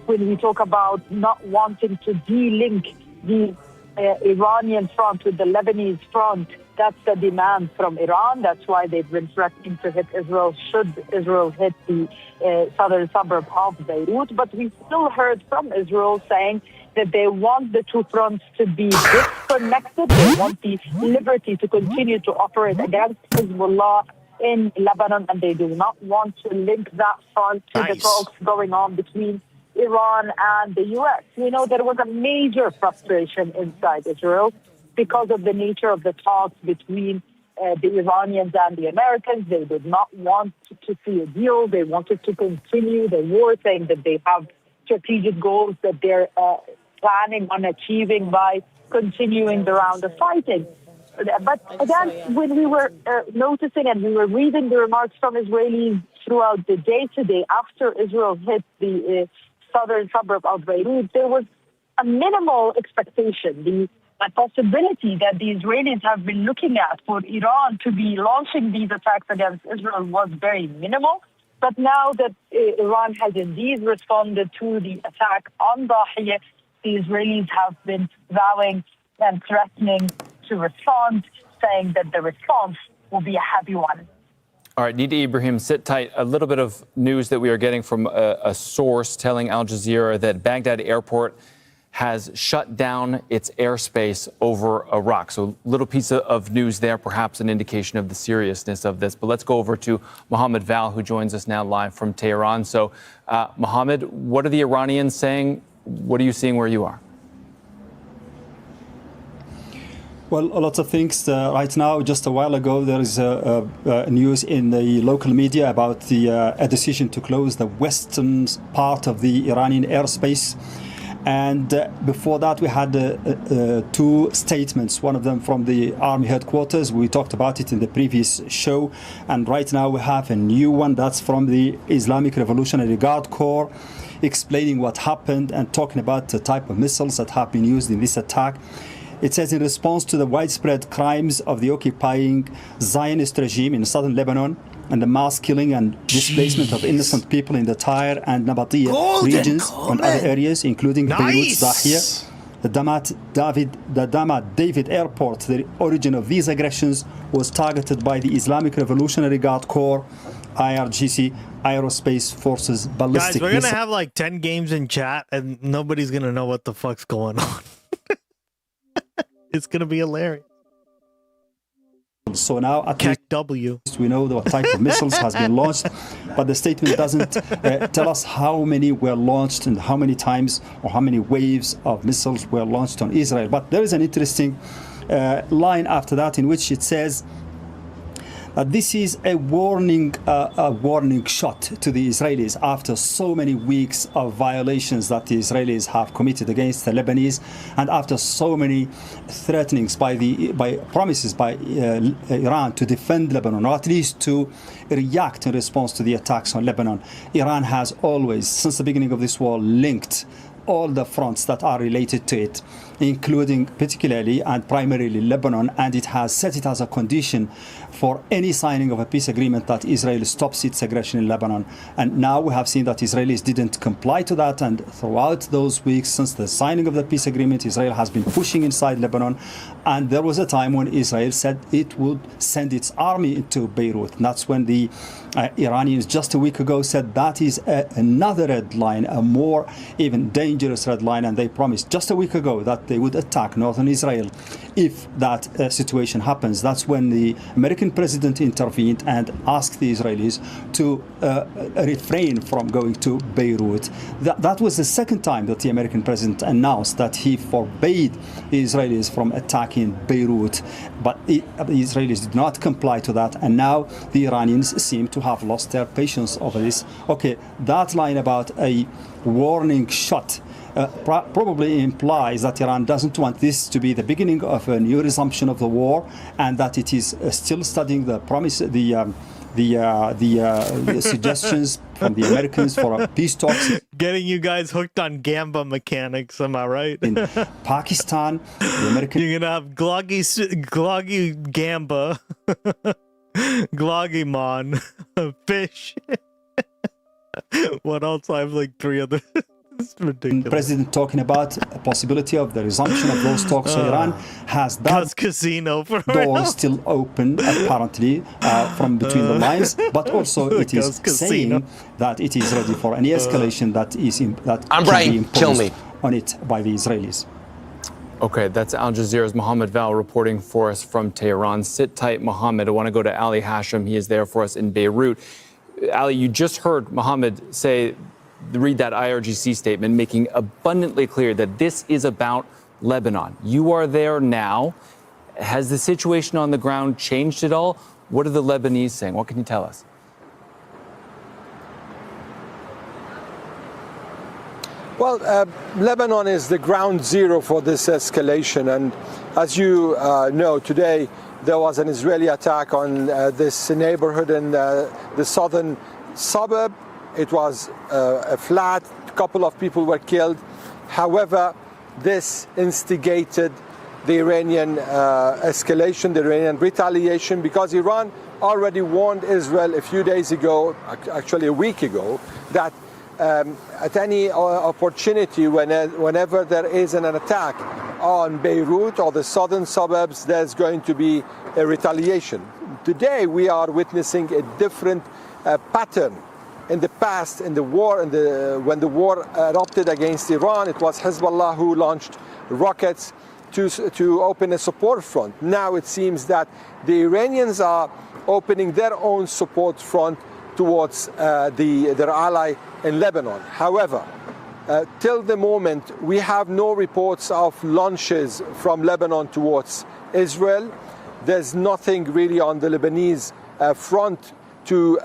When we talk about not wanting to de-link the Iranian front with the Lebanese front, that's the demand from Iran. That's why they've been threatening to hit Israel should Israel hit the southern suburb of Beirut. But we still heard from Israel saying that they want the 2 fronts to be disconnected. They want the liberty to continue to operate against Hezbollah in Lebanon, and they do not want to link that front to the talks going on between Iran and the U.S. We know there was a major frustration inside Israel because of the nature of the talks between the Iranians and the Americans. They did not want to see a deal. They wanted to continue the war, saying that they have strategic goals that they're planning on achieving by continuing the round of fighting. But again, when we were noticing and we were reading the remarks from Israelis throughout the day today after Israel hit the southern suburb of Beirut, there was a minimal expectation. The possibility that the Israelis have been looking at for Iran to be launching these attacks against Israel was very minimal. But now that Iran has indeed responded to the attack on Dahieh, the Israelis have been vowing and threatening to respond, saying that the response will be a heavy one. All right, Nida Ibrahim, sit tight. A little bit of news that we are getting from a source telling Al Jazeera that Baghdad airport has shut down its airspace over Iraq. So little piece of news there, perhaps an indication of the seriousness of this. But let's go over to Mohammed Val, who joins us now live from Tehran. So, Mohammed, what are the Iranians saying? What are you seeing where you are? Well, a lot of things. Right now, just a while ago, there is news in the local media about a decision to close the western part of the Iranian airspace. And before that, we had two statements, one of them from the army headquarters. We talked about it in the previous show. And right now we have a new one that's from the Islamic Revolutionary Guard Corps, explaining what happened and talking about the type of missiles that have been used in this attack. It says, in response to the widespread crimes of the occupying Zionist regime in southern Lebanon and the mass killing and displacement of innocent people in the Tyre and Nabatea regions and other areas, including Beirut, Dahia, the Damat David Airport, the origin of these aggressions was targeted by the Islamic Revolutionary Guard Corps, IRGC, Aerospace Forces ballistic Guys, we're missile. gonna have like 10 games in chat and nobody's gonna know what the fuck's going on. It's gonna be hilarious. So now at least we know what type of missiles has been launched, but the statement doesn't tell us how many were launched and how many times or how many waves of missiles were launched on Israel. But there is an interesting line after that in which it says this is a warning shot to the Israelis after so many weeks of violations that the Israelis have committed against the Lebanese, and after so many threatenings by promises by Iran to defend Lebanon, or at least to react in response to the attacks on Lebanon. Iran has always, since the beginning of this war, linked all the fronts that are related to it, including particularly and primarily Lebanon, and it has set it as a condition for any signing of a peace agreement that Israel stops its aggression in Lebanon. And now we have seen that Israelis didn't comply to that, and throughout those weeks since the signing of the peace agreement, Israel has been pushing inside Lebanon, and there was a time when Israel said it would send its army into Beirut, and that's when the Iranians just a week ago said that is another red line, a more even dangerous red line, and they promised just a week ago that they would attack northern Israel if that situation happens. That's when the American president intervened and asked the Israelis to refrain from going to Beirut. That was the second time that the American president announced that he forbade the Israelis from attacking Beirut, but the Israelis did not comply to that, and now the Iranians seem to have lost their patience over this. Okay, that line about a warning shot probably implies that Iran doesn't want this to be the beginning of a new resumption of the war, and that it is still studying the promise, the suggestions from the Americans for peace talks. Getting you guys hooked on Gamba mechanics, am I right? In Pakistan, the American... You're gonna have gloggy Gamba, Gloggymon, fish. What else? I have like 3 other. It's ridiculous. President talking about a possibility of the resumption of those talks. So Iran has that casino for door still open, apparently, from between the lines, but also it is saying that it is ready for any escalation that can be imposed on it by the Israelis. Okay, that's Al Jazeera's Mohammed Val reporting for us from Tehran. Sit tight, Mohammed. I want to go to Ali Hashim. He is there for us in Beirut. Ali, you just heard Mohammed read that IRGC statement, making abundantly clear that this is about Lebanon. You are there now. Has the situation on the ground changed at all? What are the Lebanese saying? What can you tell us? Well, Lebanon is the ground zero for this escalation. And as you know, today there was an Israeli attack on this neighborhood in the southern suburb. It was a flat, a couple of people were killed. However, this instigated the Iranian escalation, the Iranian retaliation, because Iran already warned Israel a few days ago, actually a week ago, that at any opportunity, whenever there is an attack on Beirut or the southern suburbs, there's going to be a retaliation. Today, we are witnessing a different pattern in the past, in the war, when the war erupted against Iran, it was Hezbollah who launched rockets to open a support front. Now it seems that the Iranians are opening their own support front towards their ally in Lebanon. However, till the moment, we have no reports of launches from Lebanon towards Israel. There's nothing really on the Lebanese front to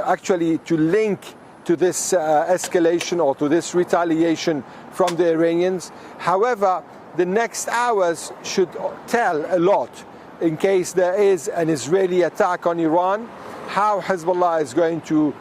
actually to link to this escalation or to this retaliation from the Iranians. However, the next hours should tell a lot in case there is an Israeli attack on Iran, how Hezbollah is going to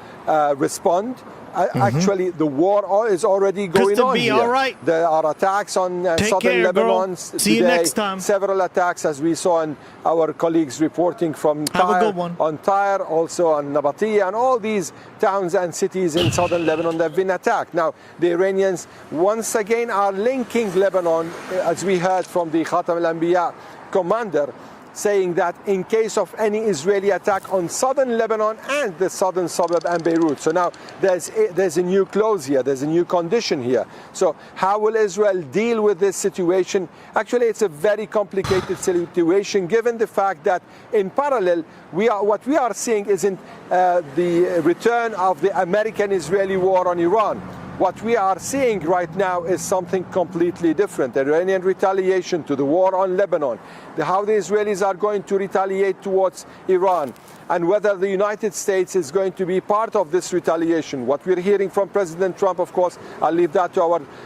respond. Actually, the war is already going on here. All right. There are attacks on southern Lebanon today. See you next time. Several attacks, as we saw in our colleagues reporting from Tyre, on Tyre, also on Nabatea, and all these towns and cities in southern Lebanon that have been attacked. Now, the Iranians once again are linking Lebanon, as we heard from the Khatam al-Anbiya commander, saying that in case of any Israeli attack on southern Lebanon and the southern suburb and Beirut. So now there's a new clause here, there's a new condition here. So how will Israel deal with this situation? Actually, it's a very complicated situation, given the fact that in parallel, what we are seeing isn't the return of the American-Israeli war on Iran. What we are seeing right now is something completely different. The Iranian retaliation to the war on Lebanon, how the Israelis are going to retaliate towards Iran, and whether the United States is going to be part of this retaliation. What we're hearing from President Trump, of course, I'll leave that to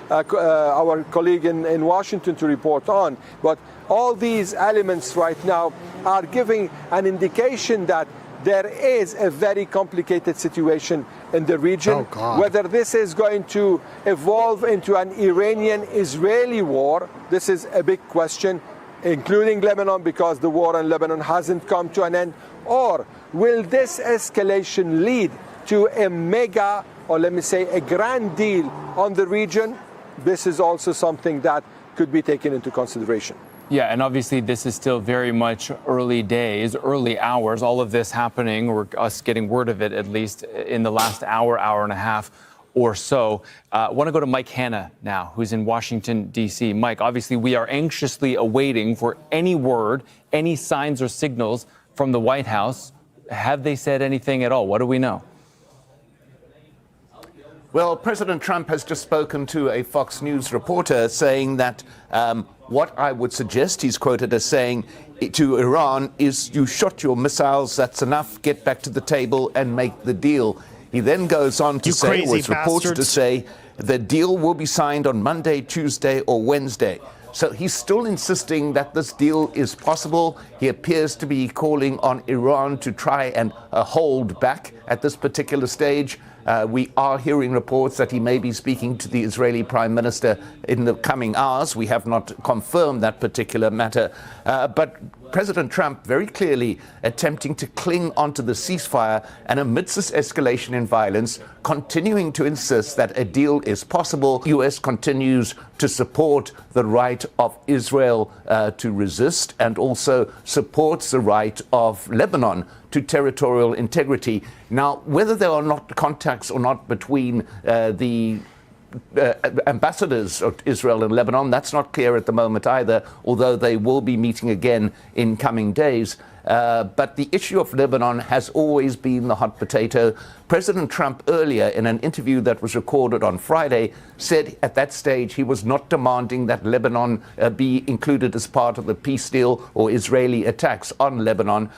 our colleague in Washington to report on. But all these elements right now are giving an indication that there is a very complicated situation in the region. Whether this is going to evolve into an Iranian-Israeli war, this is a big question, including Lebanon, because the war in Lebanon hasn't come to an end. Or will this escalation lead to a mega, or let me say, a grand deal on the region? This is also something that could be taken into consideration. Yeah, and obviously this is still very much early days, early hours, all of this happening, or us getting word of it at least in the last hour, hour and a half or so. I want to go to Mike Hanna now, who's in Washington, D.C. Mike, obviously we are anxiously awaiting for any word, any signs or signals from the White House. Have they said anything at all? What do we know? Well, President Trump has just spoken to a Fox News reporter saying that what I would suggest, he's quoted as saying to Iran, is you shot your missiles, that's enough, get back to the table and make the deal. He then goes on to say, or it's reported to say, the deal will be signed on Monday, Tuesday or Wednesday. So he's still insisting that this deal is possible. He appears to be calling on Iran to try and hold back at this particular stage. We are hearing reports that he may be speaking to the Israeli Prime Minister in the coming hours. We have not confirmed that particular matter. But President Trump very clearly attempting to cling onto the ceasefire, and amidst this escalation in violence, continuing to insist that a deal is possible. The U.S. continues to support the right of Israel to resist, and also supports the right of Lebanon to territorial integrity. Now, whether there are not contacts or not between the ambassadors of Israel and Lebanon, that's not clear at the moment either, although they will be meeting again in coming days. But the issue of Lebanon has always been the hot potato. President Trump earlier, in an interview that was recorded on Friday, said at that stage he was not demanding that Lebanon be included as part of the peace deal or Israeli attacks on Lebanon.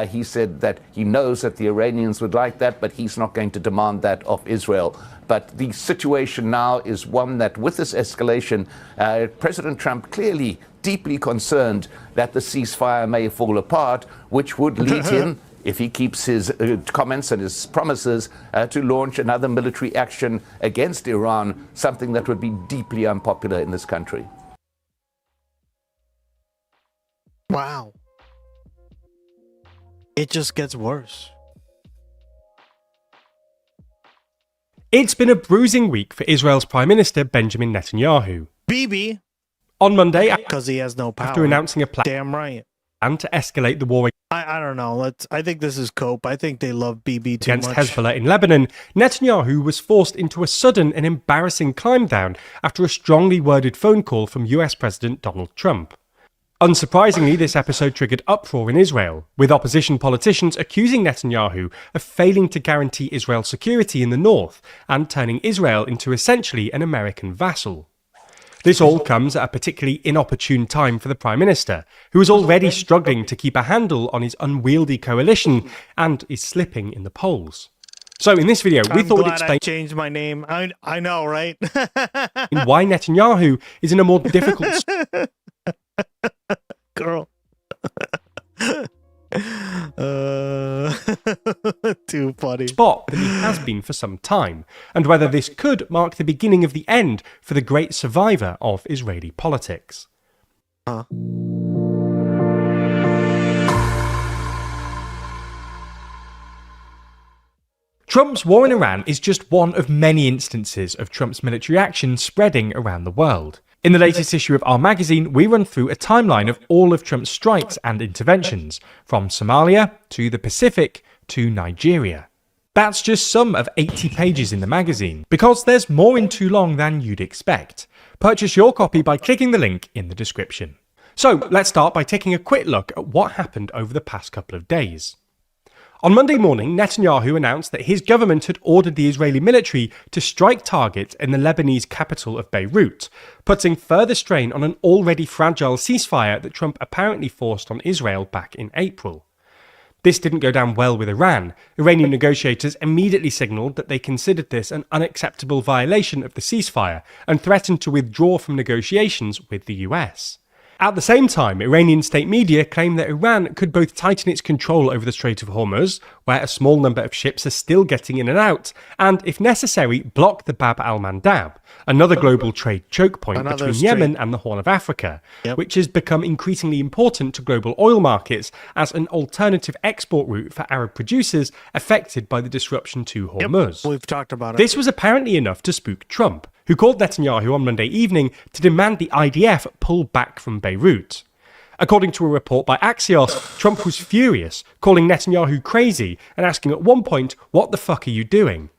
He said that he knows that the Iranians would like that, but he's not going to demand that of Israel. But the situation now is one that, with this escalation, President Trump clearly deeply concerned that the ceasefire may fall apart, which would lead him, if he keeps his comments and his promises, to launch another military action against Iran, something that would be deeply unpopular in this country. Wow. It just gets worse. It's been a bruising week for Israel's Prime Minister Benjamin Netanyahu. Bibi. On Monday, because he has no power. After announcing a plan. Damn right. and to escalate the war I don't know. I think this is cope. I think they love Bibi too against much. Hezbollah in Lebanon, Netanyahu was forced into a sudden and embarrassing climb down after a strongly worded phone call from US President Donald Trump. Unsurprisingly, this episode triggered uproar in Israel, with opposition politicians accusing Netanyahu of failing to guarantee Israel's security in the north and turning Israel into essentially an American vassal. This all comes at a particularly inopportune time for the Prime Minister, who is already struggling to keep a handle on his unwieldy coalition and is slipping in the polls. So in this video, we thought we'd explain I changed my name. I know, right? why Netanyahu is in a more difficult girl. Too funny. spot than he has been for some time, and whether this could mark the beginning of the end for the great survivor of Israeli politics. Trump's war in Iran is just one of many instances of Trump's military action spreading around the world. In the latest issue of our magazine, we run through a timeline of all of Trump's strikes and interventions, from Somalia to the Pacific to Nigeria. That's just some of 80 pages in the magazine, because there's more in too long than you'd expect. Purchase your copy by clicking the link in the description. So let's start by taking a quick look at what happened over the past couple of days. On Monday morning, Netanyahu announced that his government had ordered the Israeli military to strike targets in the Lebanese capital of Beirut, putting further strain on an already fragile ceasefire that Trump apparently forced on Israel back in April. This didn't go down well with Iran. Iranian negotiators immediately signalled that they considered this an unacceptable violation of the ceasefire and threatened to withdraw from negotiations with the US. At the same time, Iranian state media claim that Iran could both tighten its control over the Strait of Hormuz, where a small number of ships are still getting in and out, and, if necessary, block the Bab al-Mandab, another global trade choke point between Yemen and the Horn of Africa, which has become increasingly important to global oil markets as an alternative export route for Arab producers affected by the disruption to Hormuz. We've talked about it. This was apparently enough to spook Trump, who called Netanyahu on Monday evening to demand the IDF pull back from Beirut. According to a report by Axios, Trump was furious, calling Netanyahu crazy and asking at one point, "What the fuck are you doing?"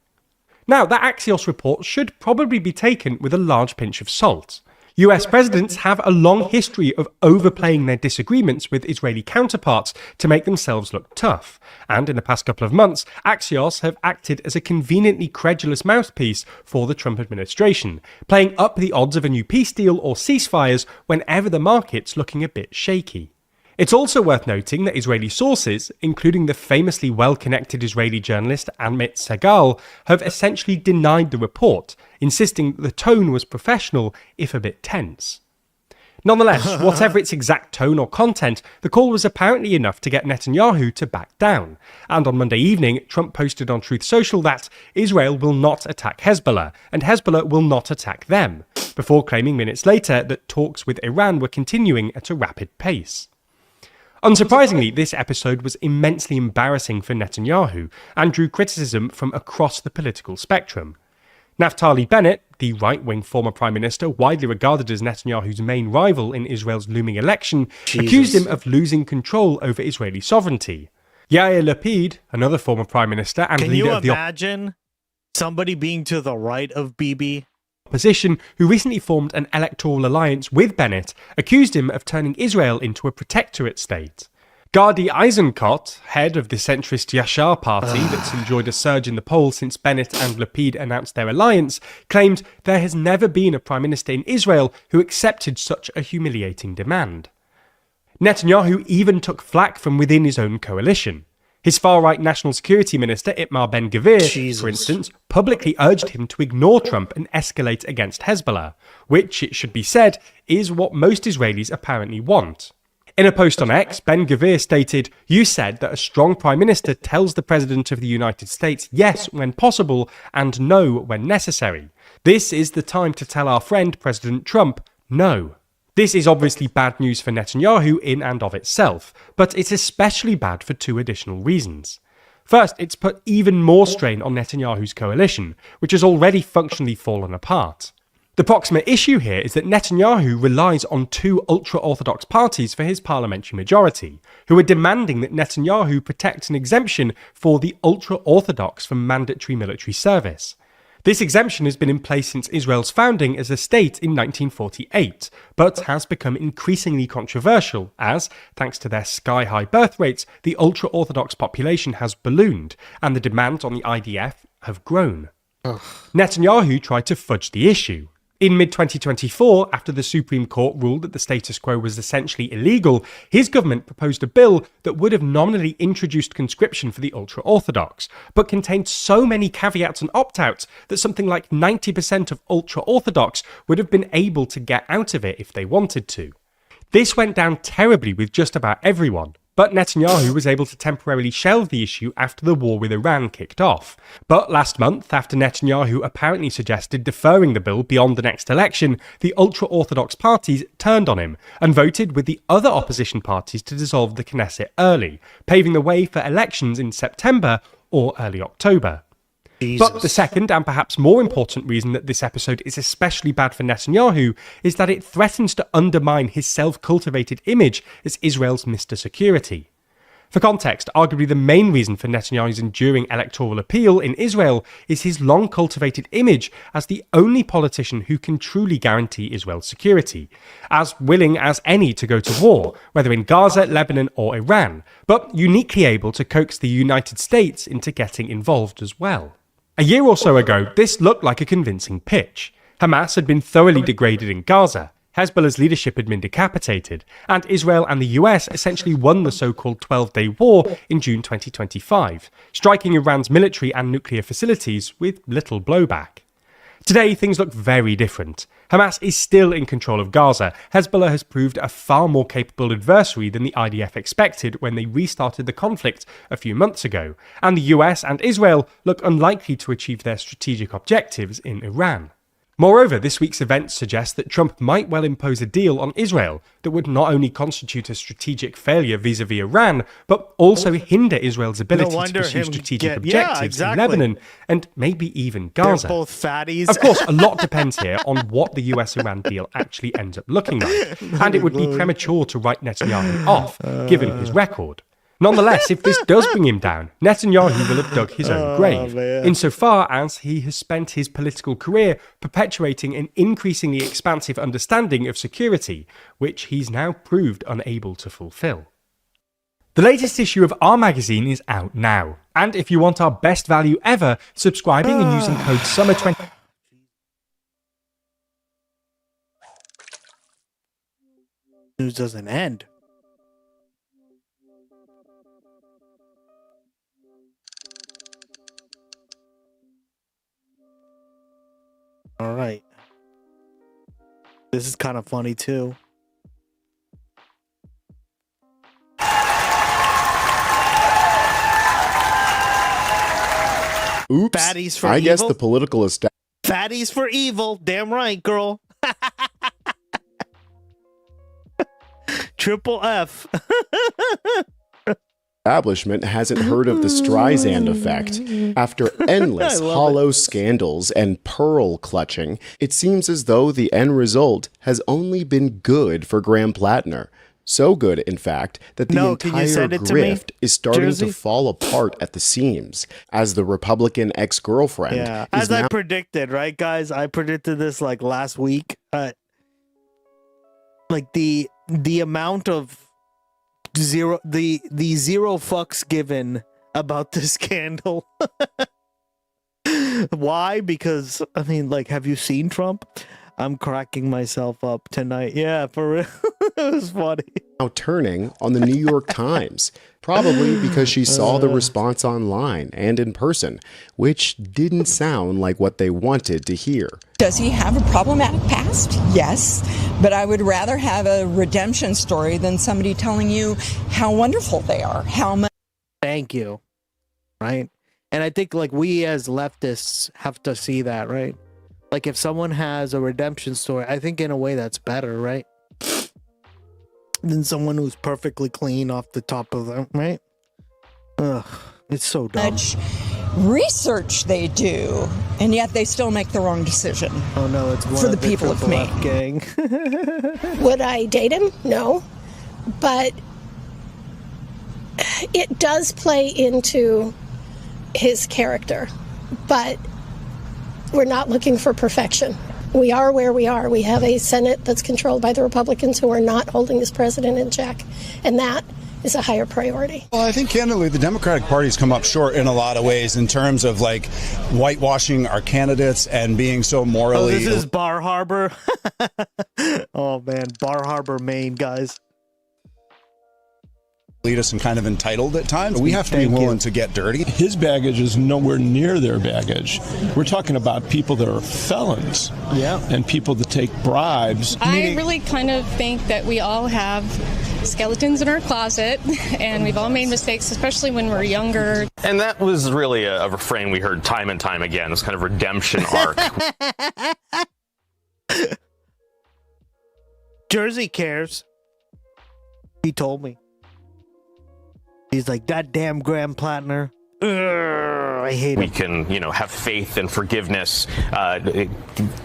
Now, that Axios report should probably be taken with a large pinch of salt. US presidents have a long history of overplaying their disagreements with Israeli counterparts to make themselves look tough, and in the past couple of months, Axios have acted as a conveniently credulous mouthpiece for the Trump administration, playing up the odds of a new peace deal or ceasefires whenever the market's looking a bit shaky. It's also worth noting that Israeli sources, including the famously well-connected Israeli journalist Amit Segal, have essentially denied the report, insisting that the tone was professional, if a bit tense. Nonetheless, whatever its exact tone or content, the call was apparently enough to get Netanyahu to back down. And on Monday evening, Trump posted on Truth Social that Israel will not attack Hezbollah, and Hezbollah will not attack them, before claiming minutes later that talks with Iran were continuing at a rapid pace. Unsurprisingly, this episode was immensely embarrassing for Netanyahu and drew criticism from across the political spectrum. Naftali Bennett, the right-wing former prime minister, widely regarded as Netanyahu's main rival in Israel's looming election, accused him of losing control over Israeli sovereignty. Yair Lapid, another former prime minister and leader of the imagine somebody being to the right of Bibi? Opposition, who recently formed an electoral alliance with Bennett, accused him of turning Israel into a protectorate state. Gadi Eisenkot, head of the centrist Yashar party that's enjoyed a surge in the polls since Bennett and Lapid announced their alliance, claimed there has never been a prime minister in Israel who accepted such a humiliating demand. Netanyahu even took flack from within his own coalition. His far-right National Security Minister, Itamar Ben-Gvir, for instance, publicly urged him to ignore Trump and escalate against Hezbollah, which, it should be said, is what most Israelis apparently want. In a post on X, Ben-Gvir stated, "You said that a strong Prime Minister tells the President of the United States yes when possible and no when necessary. This is the time to tell our friend President Trump no." This is obviously bad news for Netanyahu in and of itself, but it's especially bad for two additional reasons. First, it's put even more strain on Netanyahu's coalition, which has already functionally fallen apart. The proximate issue here is that Netanyahu relies on two ultra-Orthodox parties for his parliamentary majority, who are demanding that Netanyahu protect an exemption for the ultra-Orthodox from mandatory military service. This exemption has been in place since Israel's founding as a state in 1948, but has become increasingly controversial as, thanks to their sky-high birth rates, the ultra-Orthodox population has ballooned, and the demands on the IDF have grown. Netanyahu tried to fudge the issue. In mid-2024, after the Supreme Court ruled that the status quo was essentially illegal, his government proposed a bill that would have nominally introduced conscription for the ultra-Orthodox, but contained so many caveats and opt-outs that something like 90% of ultra-Orthodox would have been able to get out of it if they wanted to. This went down terribly with just about everyone, but Netanyahu was able to temporarily shelve the issue after the war with Iran kicked off. But last month, after Netanyahu apparently suggested deferring the bill beyond the next election, the ultra-Orthodox parties turned on him and voted with the other opposition parties to dissolve the Knesset early, paving the way for elections in September or early October. But the second and perhaps more important reason that this episode is especially bad for Netanyahu is that it threatens to undermine his self-cultivated image as Israel's Mr. Security. For context, arguably the main reason for Netanyahu's enduring electoral appeal in Israel is his long-cultivated image as the only politician who can truly guarantee Israel's security, as willing as any to go to war, whether in Gaza, Lebanon or Iran, but uniquely able to coax the United States into getting involved as well. A year or so ago, this looked like a convincing pitch. Hamas had been thoroughly degraded in Gaza, Hezbollah's leadership had been decapitated, and Israel and the US essentially won the so-called 12-day war in June 2025, striking Iran's military and nuclear facilities with little blowback. Today, things look very different. Hamas is still in control of Gaza. Hezbollah has proved a far more capable adversary than the IDF expected when they restarted the conflict a few months ago, and the US and Israel look unlikely to achieve their strategic objectives in Iran. Moreover, this week's events suggest that Trump might well impose a deal on Israel that would not only constitute a strategic failure vis-a-vis Iran, but also hinder Israel's ability to pursue strategic objectives in Lebanon and maybe even Gaza. They're both fatties. Of course, a lot depends here on what the US-Iran deal actually ends up looking like, and it would be premature to write Netanyahu off, given his record. Nonetheless, if this does bring him down, Netanyahu will have dug his own grave, insofar as he has spent his political career perpetuating an increasingly expansive understanding of security, which he's now proved unable to fulfill. The latest issue of our magazine is out now, and if you want our best value ever, subscribing and using code SUMMER20... News doesn't end. All right. This is kind of funny too. Oops. Fatties for I evil? guess the political establishment. Fatties for evil. Damn right, girl. Triple F. Establishment hasn't heard of the Streisand effect. After endless hollow scandals and pearl clutching, it seems as though the end result has only been good for Graham Platner. So good, in fact, that the entire grift is starting to fall apart at the seams, as the Republican ex-girlfriend is as now... I predicted, right, guys? I predicted this like last week. Like the amount of zero fucks given about this scandal. Why? Because I mean, like, have you seen Trump? I'm cracking myself up tonight. Yeah, for real. It was funny. Now turning on the New York Times, probably because she saw the response online and in person, which didn't sound like what they wanted to hear. Does he have a problematic past? Yes, but I would rather have a redemption story than somebody telling you how wonderful they are, how much. Thank you. Right? And I think like we as leftists have to see that, right? Like if someone has a redemption story, I think in a way that's better, right? Than someone who's perfectly clean off the top of them, right? Ugh, it's so dumb. research they do, and yet they still make the wrong decision. Oh no, it's one for the of people of Triple Maine. F gang. Would I date him? No. But it does play into his character. But we're not looking for perfection. We are where we are. We have a Senate that's controlled by the Republicans who are not holding this president in check. And that is a higher priority. Well, I think candidly, the Democratic Party's come up short in a lot of ways in terms of like whitewashing our candidates and being so morally. Oh, this is Bar Harbor. Oh man, Bar Harbor, Maine, guys. Elitist and kind of entitled at times. We have to be willing to get dirty. His baggage is nowhere near their baggage. We're talking about people that are felons, and people that take bribes. I really kind of think that we all have skeletons in our closet, and we've all made mistakes, especially when we're younger. And that was really a refrain we heard time and time again, this kind of redemption arc. Jersey cares. He told me. He's like, that damn Graham Platner. I hate him. We can, have faith and forgiveness,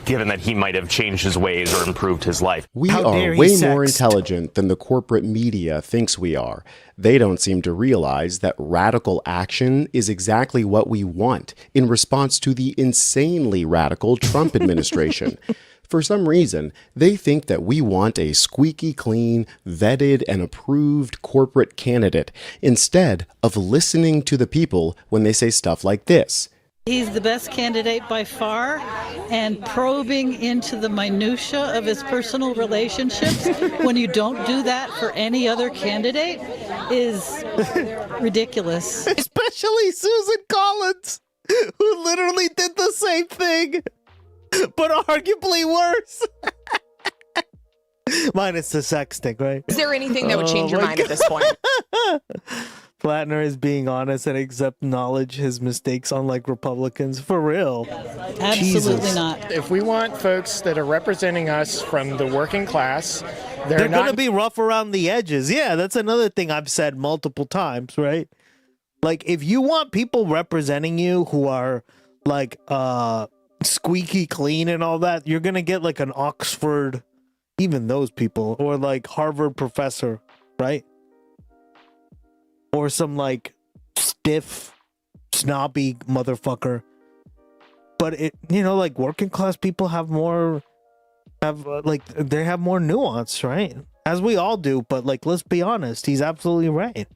given that he might have changed his ways or improved his life. We are way more intelligent than the corporate media thinks we are. They don't seem to realize that radical action is exactly what we want in response to the insanely radical Trump administration. For some reason, they think that we want a squeaky clean, vetted, and approved corporate candidate instead of listening to the people when they say stuff like this. He's the best candidate by far, and probing into the minutia of his personal relationships when you don't do that for any other candidate is ridiculous. Especially Susan Collins, who literally did the same thing, but arguably worse. Minus the sexting, right? Is there anything that would change your mind at this point? Platner is being honest and acknowledge his mistakes, unlike Republicans. For real. Absolutely Jesus. not. If we want folks that are representing us from the working class, they're going to be rough around the edges. Yeah, that's another thing I've said multiple times, right? Like, if you want people representing you who are, like, squeaky clean and all that, you're going to get, like, an Oxford, even those people, or, like, Harvard professor, right? Or some, like, stiff, snobby motherfucker. But, like, working class people have more, they have more nuance, right? As we all do, but, like, let's be honest, he's absolutely right.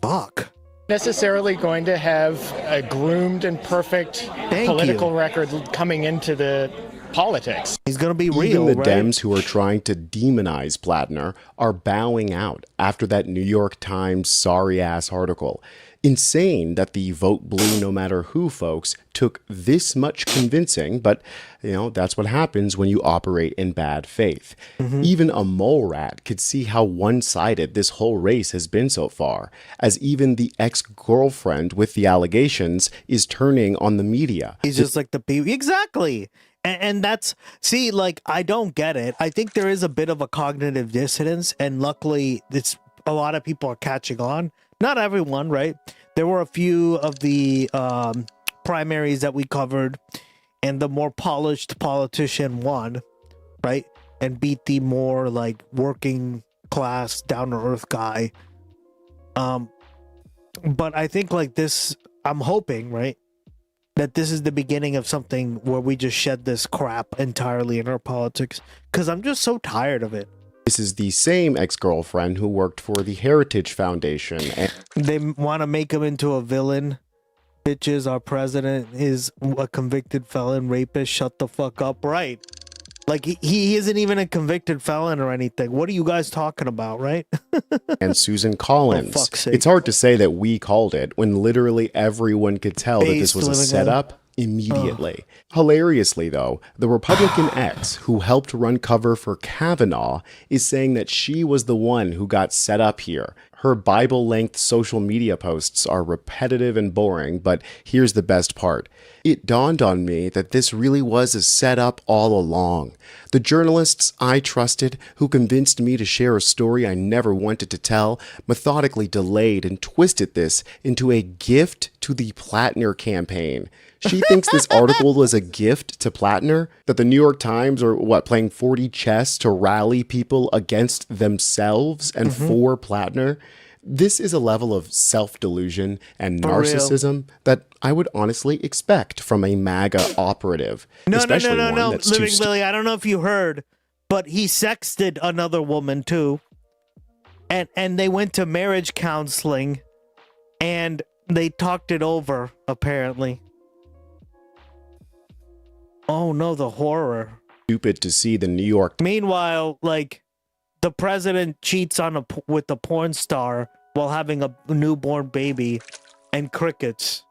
Fuck. Necessarily going to have a groomed and perfect political record coming into the politics. He's going to be real, Even the right? Dems who are trying to demonize Platner are bowing out after that New York Times sorry-ass article. Insane that the vote blue no matter who folks took this much convincing, but, that's what happens when you operate in bad faith. Even a mole rat could see how one-sided this whole race has been so far, as even the ex-girlfriend with the allegations is turning on the media. He's just like the people. Exactly. And that's, see, like, I don't get it. I think there is a bit of a cognitive dissonance, and luckily a lot of people are catching on. Not everyone, right? There were a few of the primaries that we covered, and the more polished politician won, right? And beat the more, like, working class, down-to-earth guy. But I think, like, this, I'm hoping, right, that this is the beginning of something where we just shed this crap entirely in our politics, because I'm just so tired of it. This is the same ex-girlfriend who worked for the Heritage Foundation. And they want to make him into a villain. Bitches, our president is a convicted felon, rapist. Shut the fuck up. Right. Like, he isn't even a convicted felon or anything. What are you guys talking about, right? and Susan Collins. For fuck's sake. It's hard to say that we called it when literally everyone could tell that this was a setup immediately. Hilariously, though, the Republican ex who helped run cover for Kavanaugh is saying that she was the one who got set up here. Her Bible-length social media posts are repetitive and boring, but here's the best part. It dawned on me that this really was a setup all along. The journalists I trusted, who convinced me to share a story I never wanted to tell, methodically delayed and twisted this into a gift to the Platner campaign. She thinks this article was a gift to Platner? That the New York Times are, playing 40 chess to rally people against themselves and for Platner? This is a level of self-delusion and narcissism that I would honestly expect from a MAGA operative. No, one that's Living Lily, I don't know if you heard, but he sexted another woman too. And they went to marriage counseling and they talked it over, apparently. Oh no, the horror. Stupid to see the New York. Meanwhile, the president cheats with the porn star while having a newborn baby, and crickets.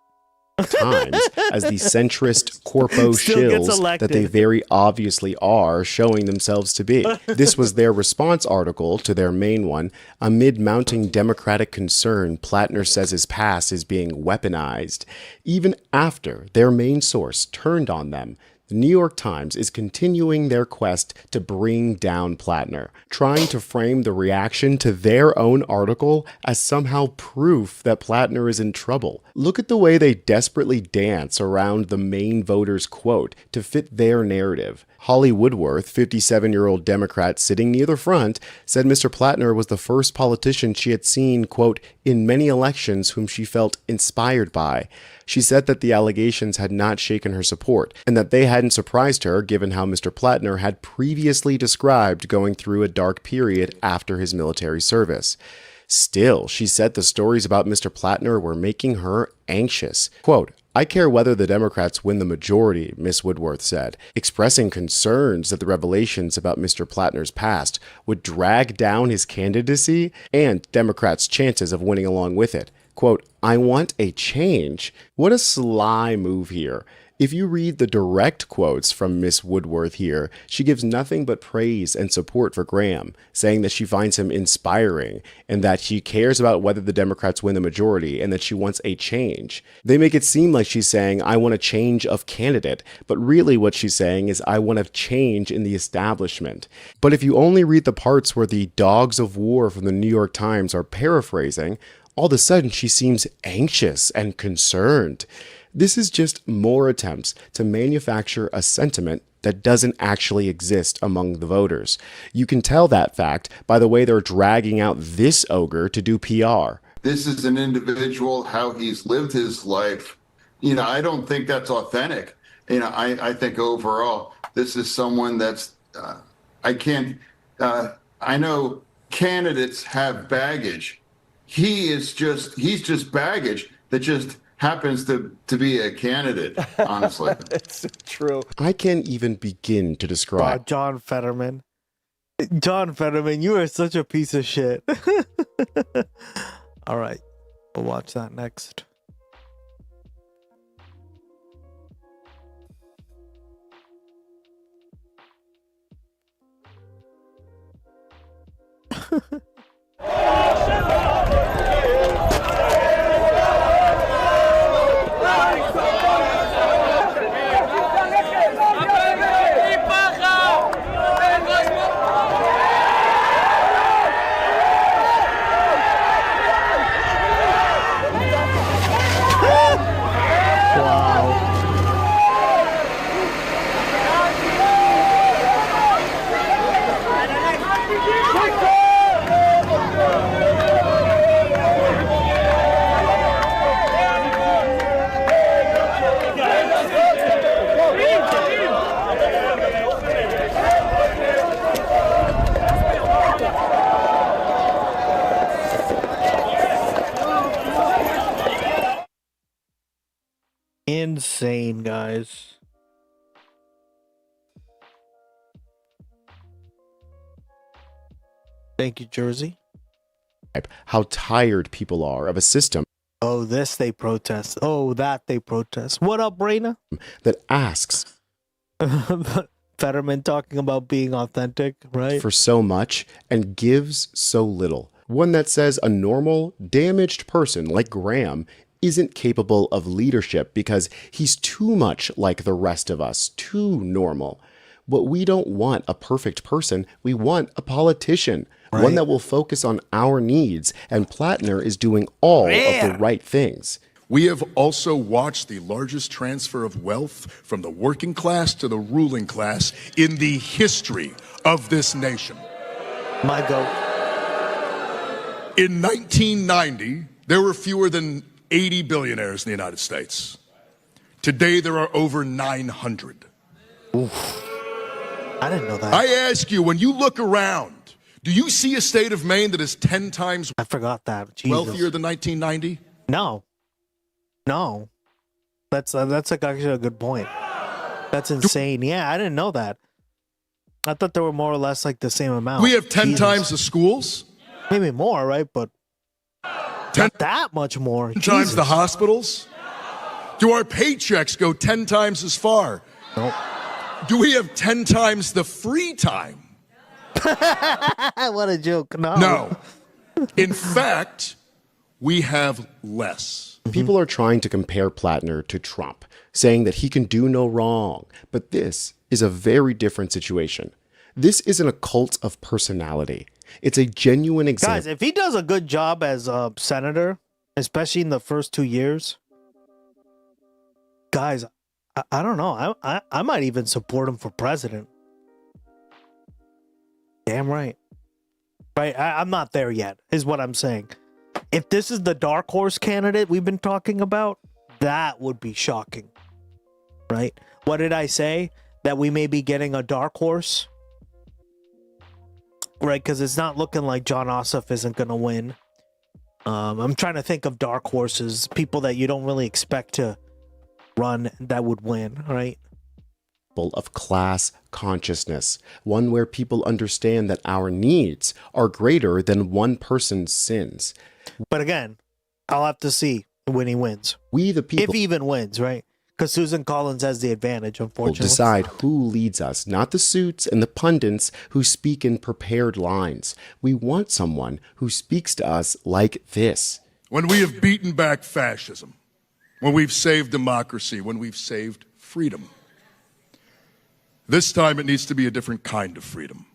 Times as the centrist corpo shills that they very obviously are showing themselves to be. This was their response article to their main one. Amid mounting Democratic concern, Platner says his past is being weaponized. Even after their main source turned on them, the New York Times is continuing their quest to bring down Platner, trying to frame the reaction to their own article as somehow proof that Platner is in trouble. Look at the way they desperately dance around the Maine voters' quote to fit their narrative. Holly Woodworth, 57-year-old Democrat sitting near the front, said Mr. Platner was the first politician she had seen, quote, in many elections whom she felt inspired by. She said that the allegations had not shaken her support, and that they hadn't surprised her given how Mr. Platner had previously described going through a dark period after his military service. Still, she said the stories about Mr. Platner were making her anxious. Quote, I care whether the Democrats win the majority, Ms. Woodworth said, expressing concerns that the revelations about Mr. Platner's past would drag down his candidacy and Democrats' chances of winning along with it. Quote, I want a change. What a sly move here. If you read the direct quotes from Miss Woodworth here, she gives nothing but praise and support for Graham, saying that she finds him inspiring and that she cares about whether the Democrats win the majority and that she wants a change. They make it seem like she's saying, I want a change of candidate, but really what she's saying is, I want a change in the establishment. But if you only read the parts where the dogs of war from the New York Times are paraphrasing, all of a sudden she seems anxious and concerned. This is just more attempts to manufacture a sentiment that doesn't actually exist among the voters. You can tell that fact by the way they're dragging out this ogre to do PR. This is an individual, how he's lived his life. I don't think that's authentic. I think overall, this is someone that's, I know candidates have baggage. He's just baggage that just happens to be a candidate, honestly. It's true. I can't even begin to describe. John Fetterman. John Fetterman, you are such a piece of shit. All right. We'll watch that next. Insane, guys. Thank you, Jersey. How tired people are of a system. Oh, this they protest. Oh, that they protest. What up, Raina? That asks. Fetterman talking about being authentic, right? For so much and gives so little. One that says a normal, damaged person like Graham isn't capable of leadership because he's too much like the rest of us, too normal. But we don't want a perfect person. We want a politician, one that will focus on our needs. And Platner is doing all of the right things. We have also watched the largest transfer of wealth from the working class to the ruling class in the history of this nation. My goat. In 1990, there were fewer than 80 billionaires in the United States. Today, there are over 900. Oof. I didn't know that. I ask you, when you look around, do you see a state of Maine that is 10 times I forgot that. Jesus. wealthier than 1990? No. That's like actually a good point. That's insane. Yeah, I didn't know that. I thought they were more or less like the same amount. We have 10 times the schools. Maybe more, right? But 10 not that much more. times the hospitals. Do our paychecks go 10 times as far? Nope. Do we have 10 times the free time? What a joke. No. In fact, we have less. People are trying to compare Platner to Trump, saying that he can do no wrong. But this is a very different situation. This isn't a cult of personality. It's a genuine example. Guys, if he does a good job as a senator, especially in the first 2 years, guys, I don't know. I might even support him for president. Damn right. Right, I'm not there yet, is what I'm saying. If this is the dark horse candidate we've been talking about, that would be shocking. Right? What did I say? That we may be getting a dark horse? Right, because it's not looking like John Ossoff isn't going to win. I'm trying to think of dark horses, people that you don't really expect to run that would win, right? Of class consciousness, one where people understand that our needs are greater than one person's sins. But again, I'll have to see when he wins. We the people, if he even wins, right? Because Susan Collins has the advantage, unfortunately. Will decide who leads us, not the suits and the pundits who speak in prepared lines. We want someone who speaks to us like this. When we have beaten back fascism, when we've saved democracy, when we've saved freedom. This time it needs to be a different kind of freedom.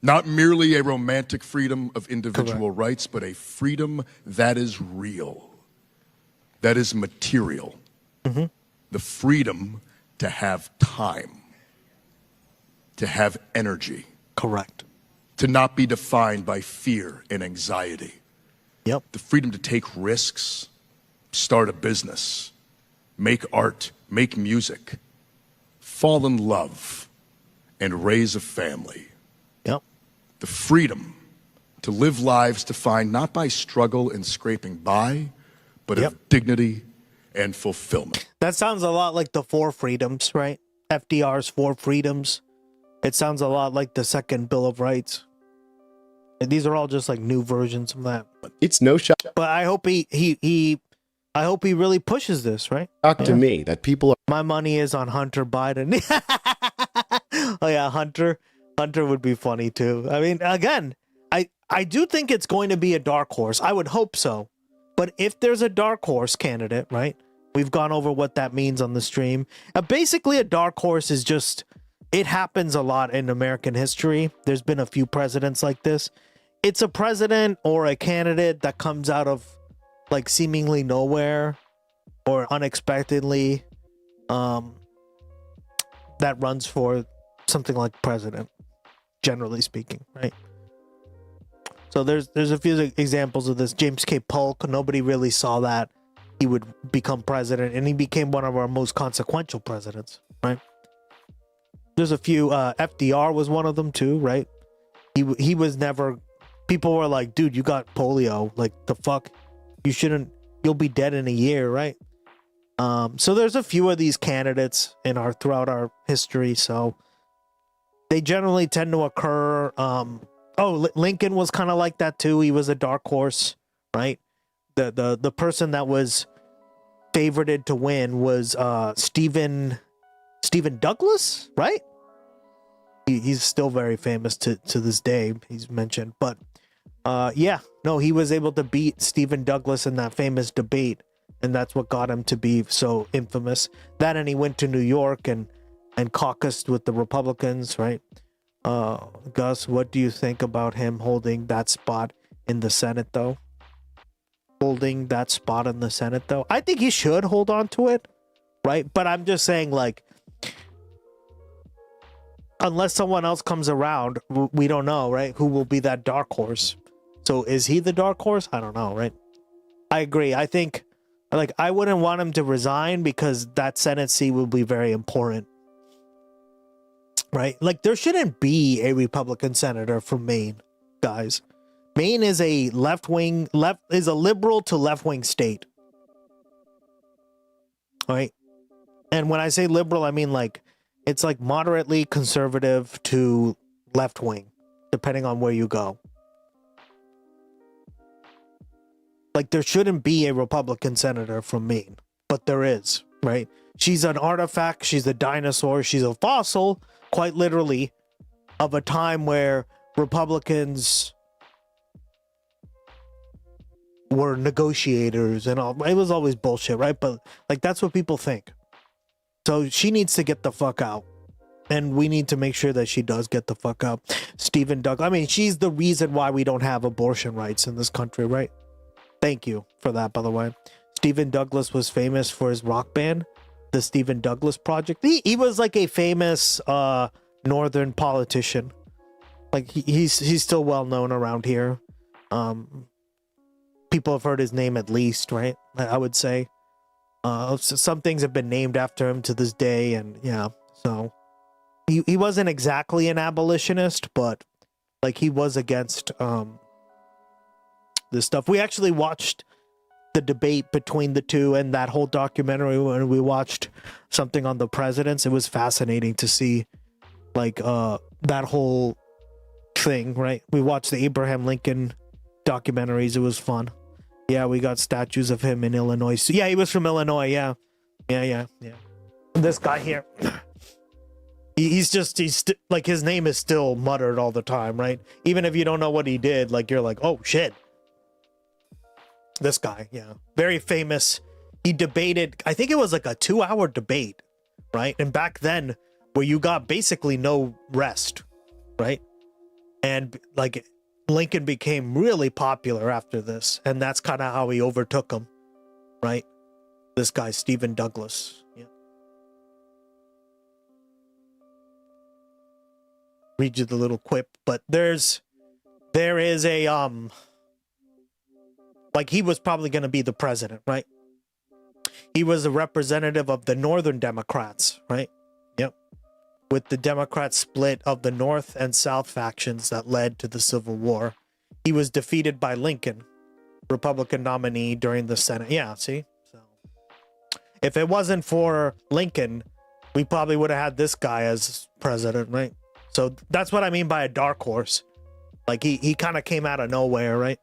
Not merely a romantic freedom of individual rights, but a freedom that is real, that is material. Mm-hmm. The freedom to have time, to have energy. Correct. To not be defined by fear and anxiety. Yep. The freedom to take risks, start a business, make art, make music, fall in love, and raise a family. Yep. The freedom to live lives defined not by struggle and scraping by, but of dignity and fulfillment. That sounds a lot like the Four Freedoms, right? FDR's Four Freedoms. It sounds a lot like the Second Bill of Rights. And these are all just like new versions of that. It's no shock. But I hope I hope he really pushes this, right? To me that people are. My money is on Hunter Biden. Oh yeah, Hunter would be funny too. I mean, again, I do think it's going to be a dark horse. I would hope so. But if there's a dark horse candidate, right? We've gone over what that means on the stream. Basically, a dark horse is just, it happens a lot in American history. There's been a few presidents like this. It's a president or a candidate that comes out of like seemingly nowhere or unexpectedly that runs for something like president, generally speaking, right? So there's a few examples of this. James K. Polk, nobody really saw that he would become president, and he became one of our most consequential presidents, right? There's a few, FDR was one of them too, right? He was never, people were like, dude, you got polio, like the fuck, you'll be dead in a year, right? So there's a few of these candidates throughout our history, so they generally tend to occur. Lincoln was kind of like that too. He was a dark horse, right? The person that was favorited to win was Stephen Douglas, right? He's still very famous to this day. He's mentioned, but he was able to beat Stephen Douglas in that famous debate And that's what got him to be so infamous. That, and he went to New York and caucused with the Republicans, right? Gus, what do you think about him holding that spot in the Senate, though? Holding that spot in the Senate, though? I think he should hold on to it, right? But I'm just saying, like, unless someone else comes around, we don't know, right? Who will be that dark horse? So is he the dark horse? I don't know, right? I agree. I think, like, I wouldn't want him to resign because that Senate seat will be very important, right? Like, there shouldn't be a Republican senator from Maine, guys. Maine is a is a liberal to left-wing state, right? And when I say liberal, I mean, like, it's like moderately conservative to left-wing, depending on where you go. Like, there shouldn't be a Republican senator from Maine, but there is, right? She's an artifact, she's a dinosaur, she's a fossil, quite literally, of a time where Republicans were negotiators and all. It was always bullshit, right? But, like, that's what people think. So she needs to get the fuck out. And we need to make sure that she does get the fuck out. Stephen Douglas, I mean, she's the reason why we don't have abortion rights in this country, right? Thank you for that, by the way. Stephen Douglas was famous for his rock band, the Stephen Douglas Project. He was like a famous northern politician. Like, he's still well known around here. People have heard his name at least, right? I would say. Some things have been named after him to this day, and yeah, so he wasn't exactly an abolitionist, but like, he was against this stuff. We actually watched the debate between the two and that whole documentary when we watched something on the presidents. It was fascinating to see, like, that whole thing, right? We watched the Abraham Lincoln documentaries. It was fun. Yeah, we got statues of him in Illinois. So, yeah, he was from Illinois. Yeah. This guy here, he's like, his name is still muttered all the time, right? Even if you don't know what he did, like, you're like, oh shit. This guy, yeah, very famous. He debated, I think it was like a 2-hour debate, right? And back then, where you got basically no rest, right? And like, Lincoln became really popular after this, and that's kind of how he overtook him, right? This guy, Stephen Douglas. Yeah. Read you the little quip, but there is a like, he was probably going to be the president, right? He was a representative of the Northern Democrats, right? Yep. With the Democrats split of the North and South factions that led to the Civil War. He was defeated by Lincoln, Republican nominee during the Senate. Yeah, see? So, if it wasn't for Lincoln, we probably would have had this guy as president, right? So that's what I mean by a dark horse. Like, he kind of came out of nowhere, right?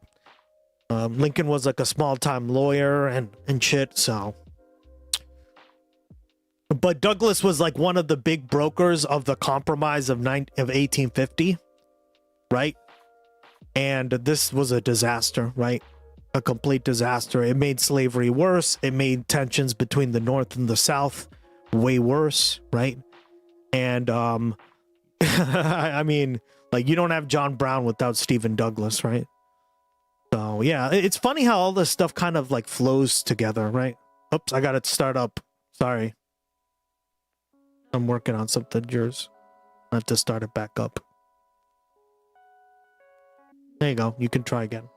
Lincoln was like a small-time lawyer and shit, so. But Douglas was like one of the big brokers of the Compromise of 1850, right? And this was a disaster, right? A complete disaster. It made slavery worse. It made tensions between the North and the South way worse, right? And I mean, like, you don't have John Brown without Stephen Douglas, right? So, yeah, it's funny how all this stuff kind of, like, flows together, right? Oops, I got it start up. Sorry. I'm working on something, yours. I have to start it back up. There you go. You can try again.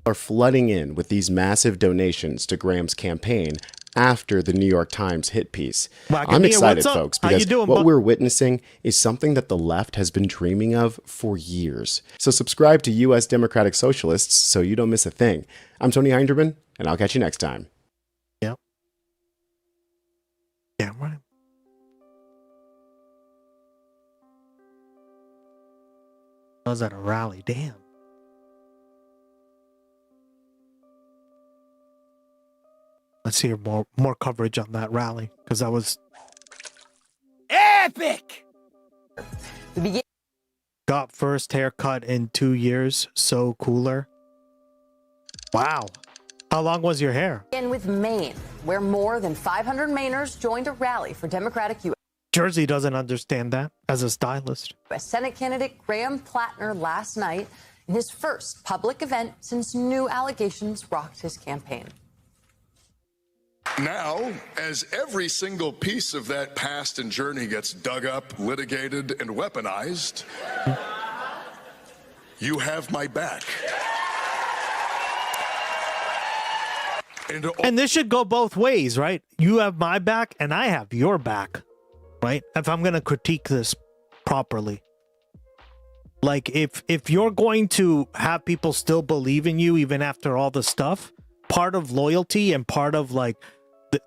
Are flooding in with these massive donations to Graham's campaign after the New York Times hit piece. I'm excited, folks, because what we're witnessing is something that the left has been dreaming of for years. So subscribe to U.S. Democratic Socialists so you don't miss a thing. I'm Tony Hinderman, and I'll catch you next time. Yep. Yeah, right. I was at a rally, damn. Let's hear more coverage on that rally, because that was epic. Got first haircut in 2 years, so cooler. Wow. How long was your hair? In with Maine, where more than 500 Mainers joined a rally for Democratic U.S. Jersey doesn't understand that as a stylist. Senate candidate Graham Platner last night in his first public event since new allegations rocked his campaign. Now, as every single piece of that past and journey gets dug up, litigated, and weaponized, you have my back. And this should go both ways, right? You have my back and I have your back, right? If I'm going to critique this properly. Like, if you're going to have people still believe in you even after all the stuff, part of loyalty and part of like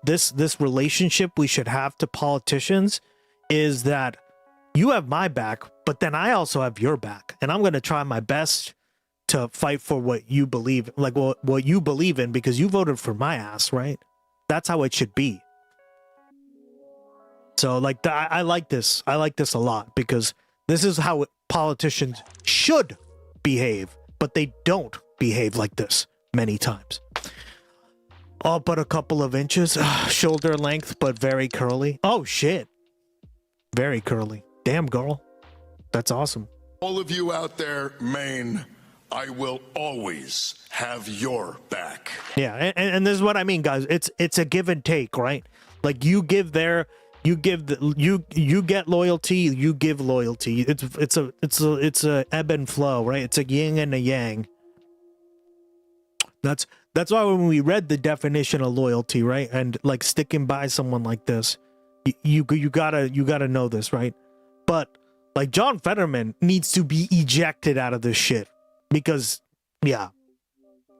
this relationship we should have to politicians is that you have my back, but then I also have your back. And I'm going to try my best to fight for what you believe, like what you believe in, because you voted for my ass, right? That's how it should be. So like I like this. I like this a lot, because this is how politicians should behave, but they don't behave like this many times. All but a couple of inches, shoulder length, but very curly. Oh shit. Very curly. Damn, girl. That's awesome. All of you out there, Maine, I will always have your back. Yeah, and this is what I mean, guys. It's a give and take, right? Like you get loyalty, you give loyalty. It's a ebb and flow, right? It's a yin and a yang. That's why when we read the definition of loyalty, right, and like sticking by someone like this, you gotta know this, right? But like John Fetterman needs to be ejected out of this shit. Because, yeah,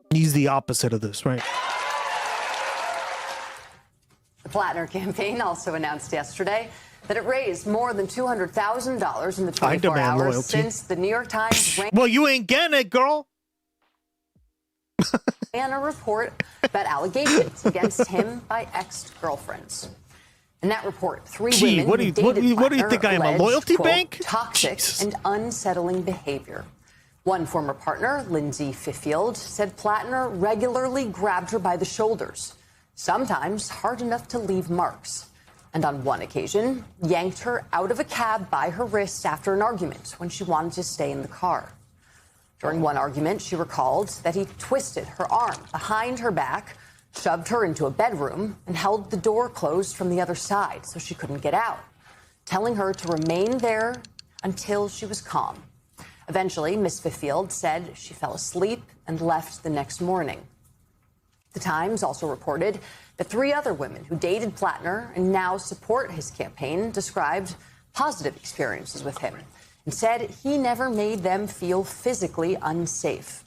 he's the opposite of this, right? The Platner campaign also announced yesterday that it raised more than $200,000 in the 24 hours loyalty since the New York Times well, you ain't getting it, girl. ran a report about allegations against him by ex-girlfriends. In that report, three women what do you think I am, a loyalty quote, bank? Toxic and unsettling behavior. One former partner, Lindsay Fiffield, said Platner regularly grabbed her by the shoulders, sometimes hard enough to leave marks. And on one occasion, yanked her out of a cab by her wrist after an argument when she wanted to stay in the car. During one argument, she recalled that he twisted her arm behind her back, shoved her into a bedroom, and held the door closed from the other side so she couldn't get out, telling her to remain there until she was calm. Eventually, Ms. Fiffield said she fell asleep and left the next morning. The Times also reported that three other women who dated Platner and now support his campaign described positive experiences with him and said he never made them feel physically unsafe.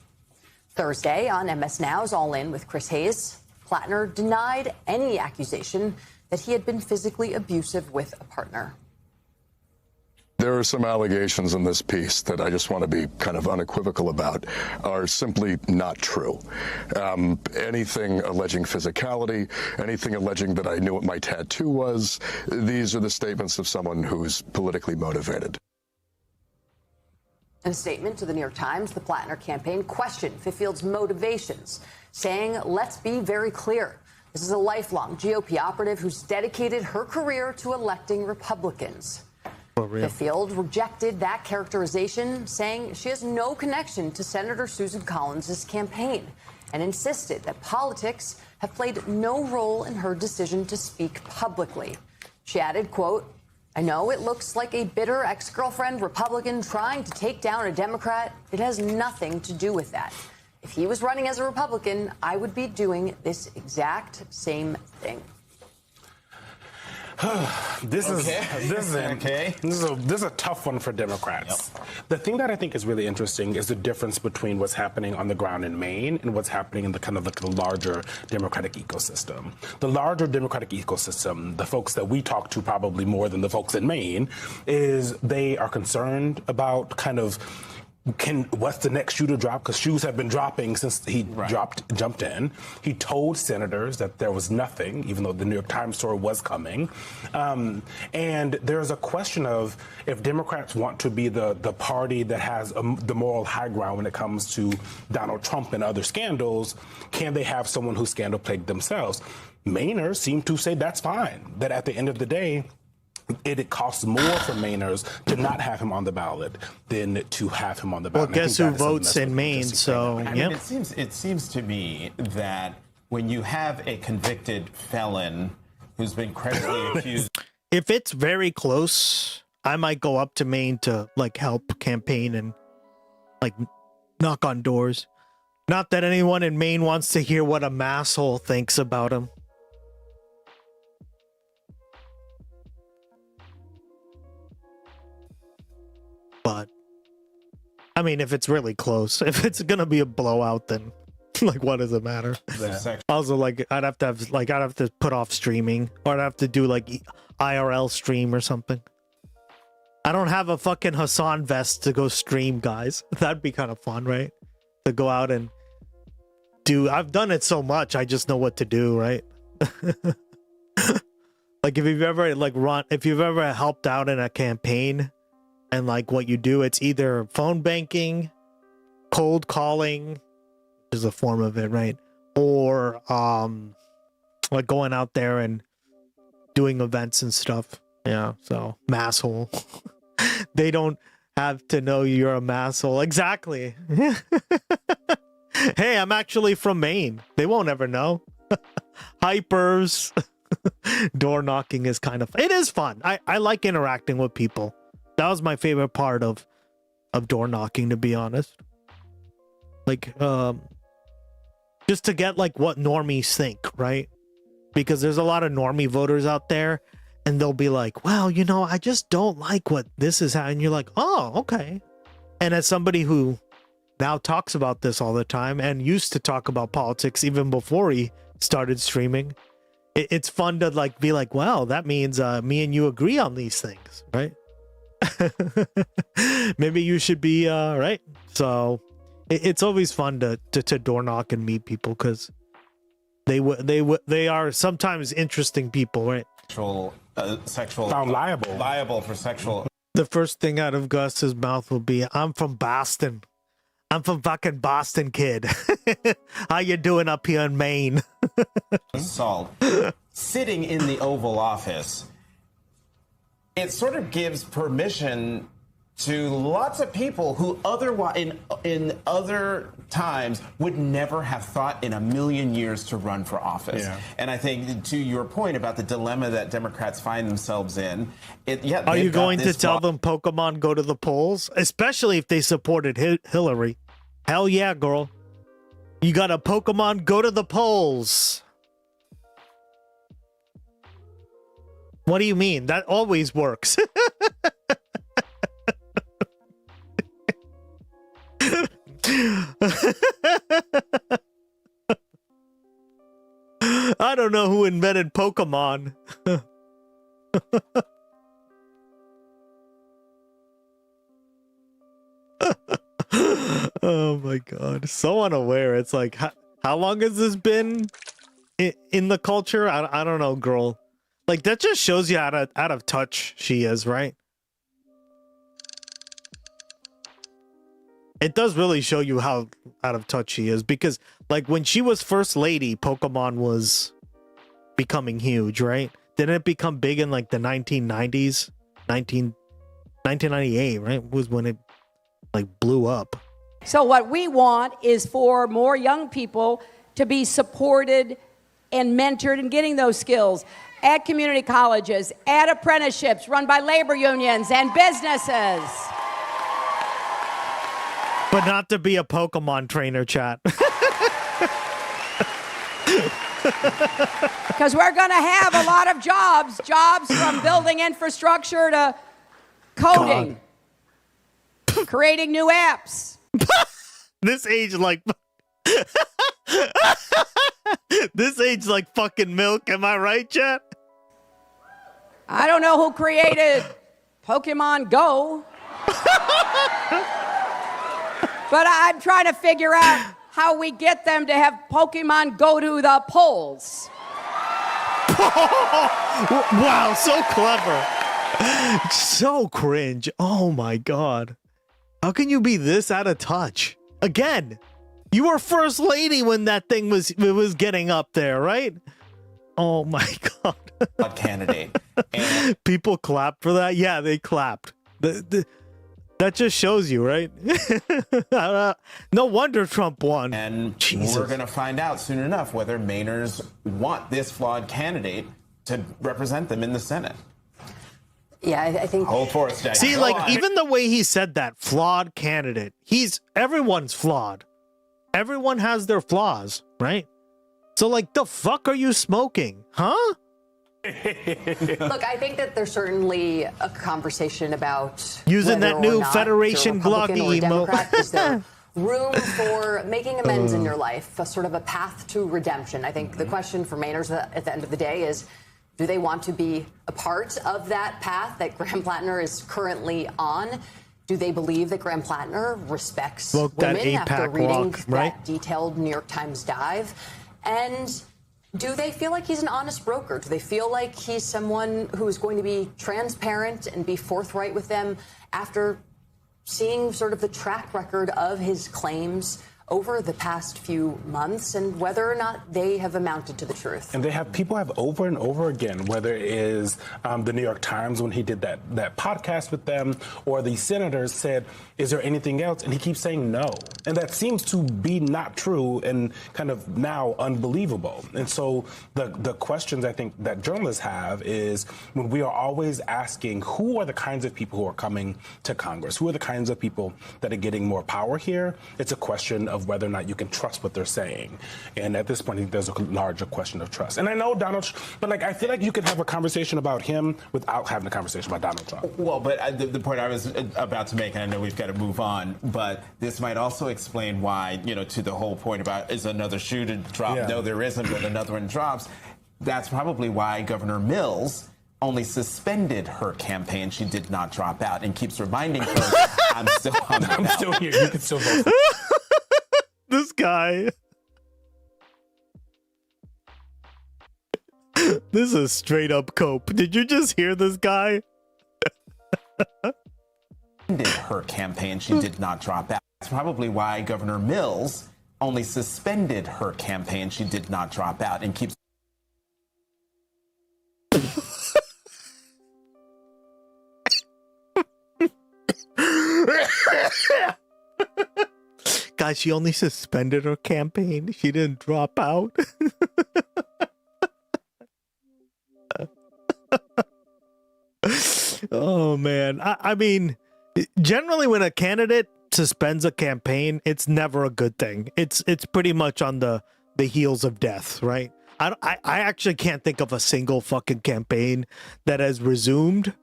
Thursday on MS Now's All In with Chris Hayes, Platner denied any accusation that he had been physically abusive with a partner. There are some allegations in this piece that I just want to be kind of unequivocal about are simply not true. Anything alleging physicality, anything alleging that I knew what my tattoo was, these are the statements of someone who's politically motivated. In a statement to the New York Times, the Platner campaign questioned Fiffield's motivations, saying, let's be very clear. This is a lifelong GOP operative who's dedicated her career to electing Republicans. Fiffield rejected that characterization, saying she has no connection to Senator Susan Collins' campaign and insisted that politics have played no role in her decision to speak publicly. She added, quote, I know it looks like a bitter ex-girlfriend Republican trying to take down a Democrat. It has nothing to do with that. If he was running as a Republican, I would be doing this exact same thing. This is a tough one for Democrats. Yep. The thing that I think is really interesting is the difference between what's happening on the ground in Maine and what's happening in the kind of the larger Democratic ecosystem. The larger Democratic ecosystem, the folks that we talk to probably more than the folks in Maine, is they are concerned about kind of what's the next shoe to drop? Because shoes have been dropping since he jumped in. He told senators that there was nothing, even though the New York Times story was coming. And there's a question of if Democrats want to be the party that has the moral high ground when it comes to Donald Trump and other scandals, can they have someone who's scandal plagued themselves? Mainers seem to say that's fine, that at the end of the day, it costs more for Mainers to not have him on the ballot than to have him on the ballot. Well, guess who votes in Maine? So, I mean, it seems to me that when you have a convicted felon who's been credibly accused, if it's very close, I might go up to Maine to like help campaign and like knock on doors. Not that anyone in Maine wants to hear what a masshole thinks about him. But I mean, if it's really close, if it's gonna be a blowout, then like, what does it matter? Also, like, I'd have to put off streaming, or I'd have to do like IRL stream or something. I don't have a fucking Hassan vest to go stream, guys. That'd be kind of fun, right? To go out and do. I've done it so much, I just know what to do, right? Like, if you've ever helped out in a campaign. And like what you do, it's either phone banking, cold calling, which is a form of it, right? Or like going out there and doing events and stuff. Yeah, so masshole. They don't have to know you're a masshole. Exactly. Hey, I'm actually from Maine. They won't ever know. Hypers. Door knocking is kind of, it is fun. I like interacting with people. That was my favorite part of door knocking, to be honest. Like, just to get like what normies think, right? Because there's a lot of normie voters out there, and they'll be like, well, you know, I just don't like what this is. And you're like, oh, okay. And as somebody who now talks about this all the time and used to talk about politics even before he started streaming, it's fun to like be like, well, that means me and you agree on these things, right? Maybe you should be right. So it's always fun to door knock and meet people, because they are sometimes interesting people, right? Sexual found liable for sexual. The first thing out of Gus's mouth will be, I'm from Boston. I'm from fucking Boston, kid. How you doing up here in Maine? Assault. Sitting in the Oval Office, it sort of gives permission to lots of people who otherwise, in other times, would never have thought in a million years to run for office. Yeah. And I think, to your point about the dilemma that Democrats find themselves in, are you going to tell them Pokemon go to the polls? Especially if they supported Hillary. Hell yeah, girl. You got a Pokemon, go to the polls. What do you mean? That always works. I don't know who invented Pokemon. Oh my god, so unaware. It's like, how long has this been in the culture? I don't know, girl. Like, that just shows you out of touch she is, right? It does really show you how out of touch she is, because like when she was first lady, Pokemon was becoming huge, right? Didn't it become big in like the 1990s? 1998, right? Was when it like blew up. So what we want is for more young people to be supported and mentored in getting those skills at community colleges, at apprenticeships run by labor unions and businesses. But not to be a Pokemon trainer, chat. Because we're going to have a lot of jobs from building infrastructure to coding, creating new apps. This age like this age like fucking milk, am I right, chat? I don't know who created Pokemon Go. But I'm trying to figure out how we get them to have Pokemon go to the polls. Wow, so clever. So cringe. Oh my God. How can you be this out of touch? Again, you were first lady when that thing was getting up there, right? Oh my God. Candidate. People clapped for that? Yeah, they clapped. That just shows you, right? No wonder Trump won. And Jesus. we're going to find out soon enough whether Mainers want this flawed candidate to represent them in the Senate. Yeah, I think. Hold for it, Jack. See, like, even the way he said that, flawed candidate. Everyone's flawed. Everyone has their flaws, right? So, like, the fuck are you smoking? Huh? Look, I think that there's certainly a conversation about using that new Federation Republican Glocky or emote. Democrat. Is there room for making amends in your life, a sort of a path to redemption? I think the question for Mainers at the end of the day is, do they want to be a part of that path that Graham Platner is currently on? Do they believe that Graham Platner respects women after reading that detailed New York Times dive? And do they feel like he's an honest broker? Do they feel like he's someone who is going to be transparent and be forthright with them after seeing sort of the track record of his claims over the past few months and whether or not they have amounted to the truth? And people have over and over again, whether it is the New York Times when he did that podcast with them, or the senators said, is there anything else? And he keeps saying no. And that seems to be not true and kind of now unbelievable. And so the questions I think that journalists have is when we are always asking who are the kinds of people who are coming to Congress, who are the kinds of people that are getting more power here, it's a question of whether or not you can trust what they're saying. And at this point, I think there's a larger question of trust. And I know Donald, but like I feel like you could have a conversation about him without having a conversation about Donald Trump. Well, but the point I was about to make, and I know we've got to move on, but this might also explain why, to the whole point about is another shoe to drop? Yeah. No, there isn't, but another one drops. That's probably why Governor Mills only suspended her campaign. She did not drop out and keeps reminding folks, I'm still on the ballot. Still here. You can still vote. This guy. This is straight up cope. Did you just hear this guy? Her campaign, she did not drop out. That's probably why Governor Mills only suspended her campaign. She did not drop out and keeps. Guys, she only suspended her campaign. She didn't drop out. Oh, man. I mean, generally when a candidate suspends a campaign, it's never a good thing. It's pretty much on the heels of death, right? I actually can't think of a single fucking campaign that has resumed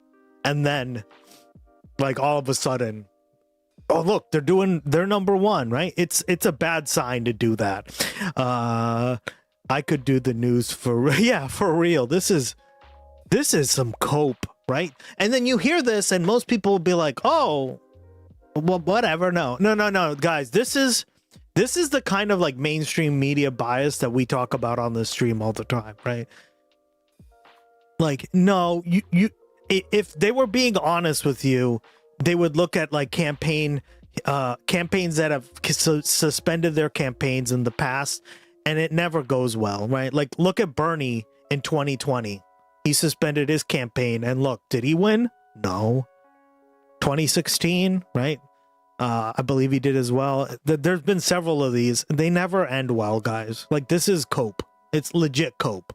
and then, like, all of a sudden, oh, look, they're number one, right? It's a bad sign to do that. I could do the news for real. This is some cope, right? And then you hear this and most people will be like, oh, well, whatever. No, guys, this is the kind of like mainstream media bias that we talk about on this stream all the time, right? Like, no, you if they were being honest with you, they would look at like campaigns that have suspended their campaigns in the past, and it never goes well, right? Like, look at Bernie in 2020. He suspended his campaign, and look, did he win? No. 2016, right? I believe he did as well. There's been several of these. They never end well, guys. Like, this is cope. It's legit cope.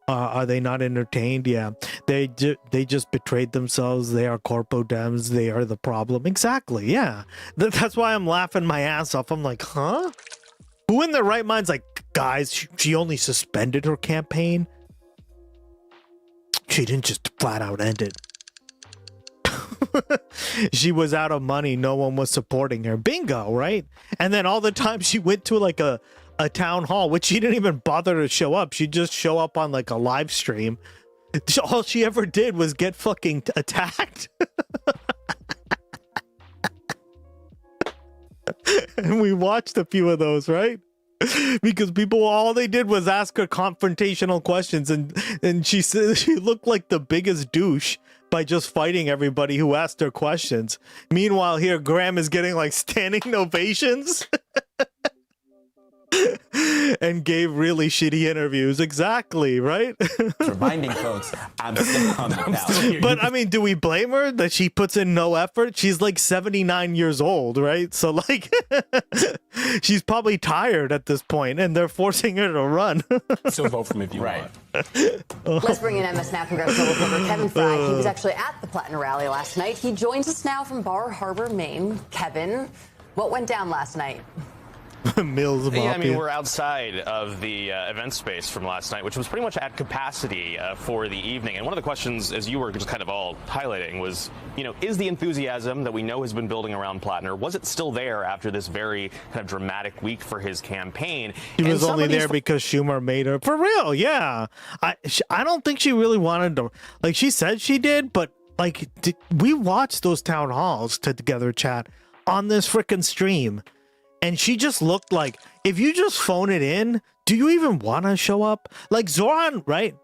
Are they not entertained? Yeah. They just betrayed themselves. They are corpo dems. They are the problem. Exactly. Yeah. That's why I'm laughing my ass off. I'm like, huh? Who in their right mind's like, guys, she only suspended her campaign? She didn't just flat out end it. She was out of money. No one was supporting her. Bingo, right? And then all the time she went to like a town hall, which she didn't even bother to show up. She'd just show up on like a live stream. All she ever did was get fucking attacked. And we watched a few of those, right? Because people, all they did was ask her confrontational questions, and she said she looked like the biggest douche by just fighting everybody who asked her questions. Meanwhile, here Graham is getting like standing ovations. And gave really shitty interviews. Exactly, right? Reminding folks, I'm still on the ballot. But I mean, do we blame her that she puts in no effort? She's like 79 years old, right? So like, she's probably tired at this point, and they're forcing her to run. Still vote for me if you want. Let's bring in MS Now congressional reporter Kevin Fry. He was actually at the Platner rally last night. He joins us now from Bar Harbor, Maine. Kevin, what went down last night? Mills of Yeah, I mean, we're outside of the event space from last night, which was pretty much at capacity for the evening. And one of the questions, as you were just kind of all highlighting, was, you know, is the enthusiasm that we know has been building around Platner, was it still there after this very kind of dramatic week for his campaign? She was only there because Schumer made her. For real, yeah. I don't think she really wanted to. Like, she said she did, but, like, we watched those town halls together, chat, on this frickin' stream. And she just looked like, if you just phone it in, do you even want to show up? Like Zoran, right?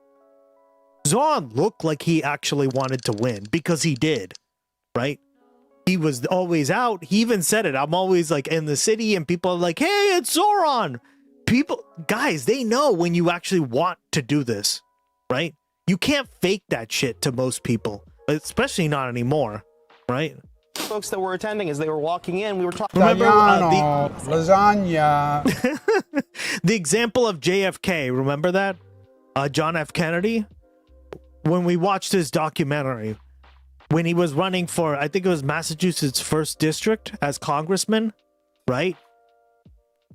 Zoran looked like he actually wanted to win because he did, right? He was always out. He even said it. I'm always like in the city and people are like, hey, it's Zoran. People, guys, they know when you actually want to do this, right? You can't fake that shit to most people, especially not anymore, right? Folks that were attending, as they were walking in, we were talking. Remember lasagna. The example of JFK, remember that? John F. Kennedy? When we watched his documentary, when he was running for, I think it was Massachusetts 1st District as congressman, right?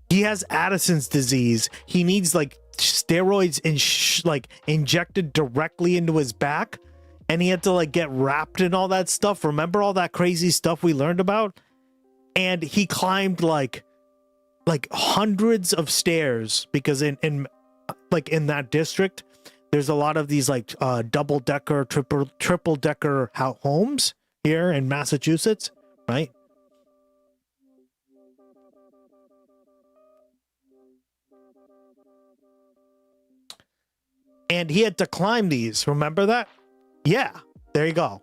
He has Addison's disease. He needs like steroids like injected directly into his back. And he had to like get wrapped in all that stuff. Remember all that crazy stuff we learned about? And he climbed like hundreds of stairs because in that district, there's a lot of these like double decker, triple decker homes here in Massachusetts, right? And he had to climb these. Remember that? Yeah, there you go.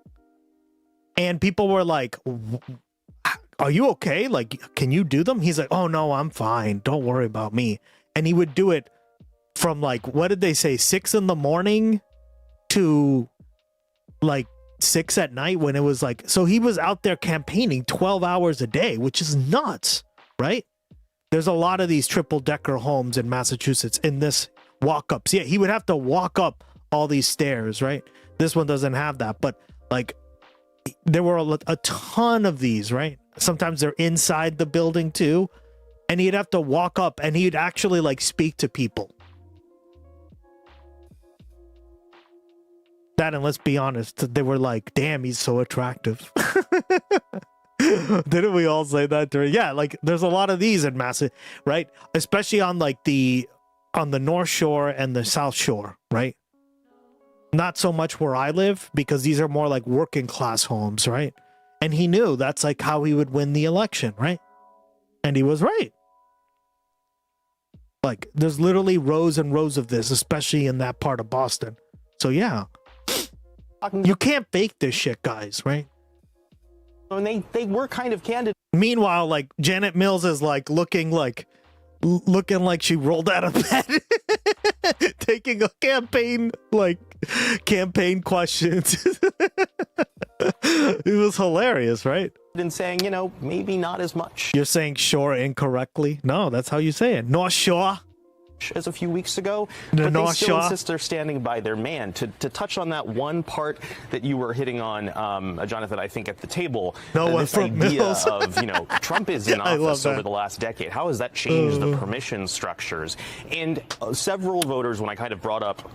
And people were like, are you okay? Like, can you do them? He's like, oh, no, I'm fine. Don't worry about me. And he would do it from like, what did they say, 6 a.m. to like 6 p.m. when it was like, so he was out there campaigning 12 hours a day, which is nuts, right? There's a lot of these triple decker homes in Massachusetts in this walk-ups. Yeah, he would have to walk up all these stairs, right? This one doesn't have that, but like there were a ton of these, right? Sometimes they're inside the building too, and he'd have to walk up and he'd actually like speak to people. That, and let's be honest, they were like, damn, he's so attractive. Didn't we all say that during? Yeah, like there's a lot of these in Massachusetts, right? Especially on like on the North Shore and the South Shore, right? Not so much where I live, because these are more like working class homes, right? And he knew that's like how he would win the election, right? And he was right. Like, there's literally rows and rows of this, especially in that part of Boston. So yeah, you can't fake this shit, guys, right? And they were kind of candid. Meanwhile, like Janet Mills is like looking like she rolled out of bed, taking a campaign questions. It was hilarious, right? And saying, you know, maybe not as much. You're saying shore incorrectly? No, that's how you say it. North Shore. As a few weeks ago, The but they North still Shore. insist they're standing by their man. To touch on that one part that you were hitting on, Jonathan, I think at the table, this idea of, you know, Trump is in I love office over that. the last decade. How has that changed the permission structures? And several voters, when I kind of brought up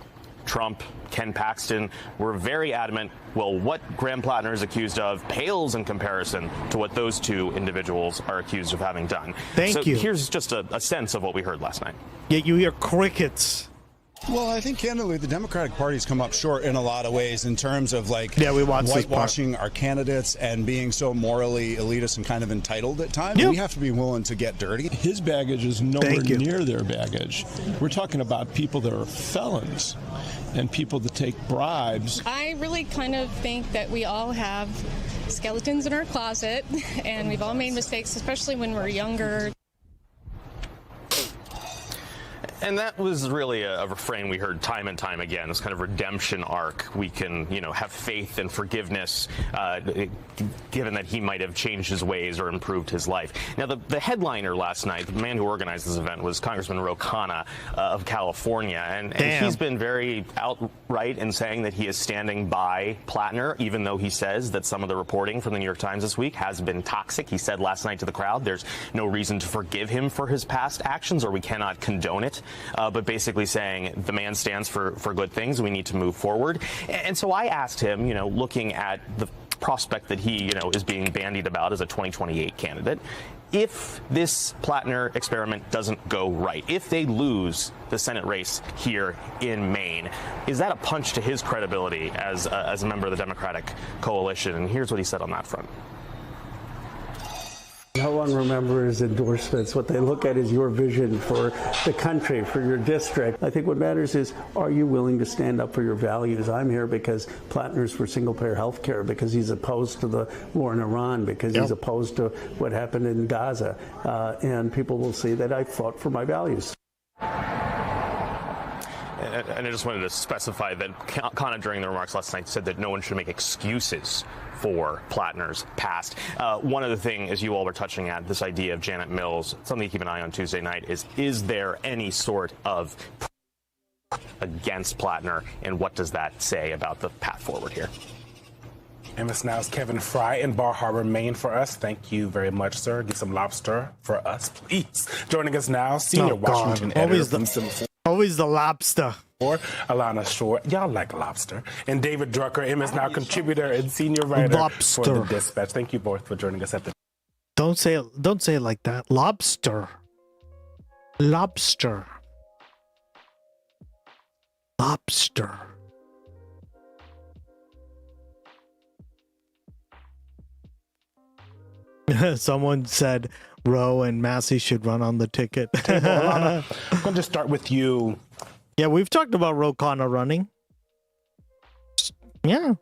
Trump, Ken Paxton, were very adamant, well, what Graham Platner is accused of pales in comparison to what those two individuals are accused of having done. Thank you. Here's just a sense of what we heard last night. Yet you hear crickets. Well, I think candidly, the Democratic Party's come up short in a lot of ways in terms of we watched whitewashing our candidates and being so morally elitist and kind of entitled at times. We have to be willing to get dirty. His baggage is nowhere near their baggage. We're talking about people that are felons and people that take bribes. I really kind of think that we all have skeletons in our closet, and we've all made mistakes, especially when we're younger. And that was really a refrain we heard time and time again, this kind of redemption arc. We can, have faith and forgiveness, given that he might have changed his ways or improved his life. Now, the headliner last night, the man who organized this event, was Congressman Ro Khanna of California. And he's been very outright in saying that he is standing by Platner, even though he says that some of the reporting from the New York Times this week has been toxic. He said last night to the crowd, there's no reason to forgive him for his past actions, or we cannot condone it. But basically saying the man stands for good things. We need to move forward. And so I asked him, looking at the prospect that he, is being bandied about as a 2028 candidate, if this Platner experiment doesn't go right, if they lose the Senate race here in Maine, is that a punch to his credibility as a member of the Democratic coalition? And here's what he said on that front. No one remembers endorsements. What they look at is your vision for the country, for your district. I think what matters is, are you willing to stand up for your values? I'm here because Platner's for single-payer health care, because he's opposed to the war in Iran, because he's opposed to what happened in Gaza. And people will see that I fought for my values. And I just wanted to specify that Khanna, during the remarks last night, said that no one should make excuses for Platner's past. One other thing, as you all were touching at, this idea of Janet Mills, something to keep an eye on Tuesday night is there any sort of against Platner, and what does that say about the path forward here? Amos Now's Kevin Fry in Bar Harbor, Maine for us. Thank you very much, sir. Get some lobster for us, please. Joining us now, senior Washington editor from Always the lobster. Or Alana Shore. Y'all like lobster. And David Drucker, MS Now contributor and senior writer for the Dispatch. Thank you both for joining us at the. Don't say it like that. Lobster. Lobster. Lobster. Someone said Roe and Massey should run on the ticket. I'm going to start with you. Yeah, we've talked about Ro Khanna running. Yeah.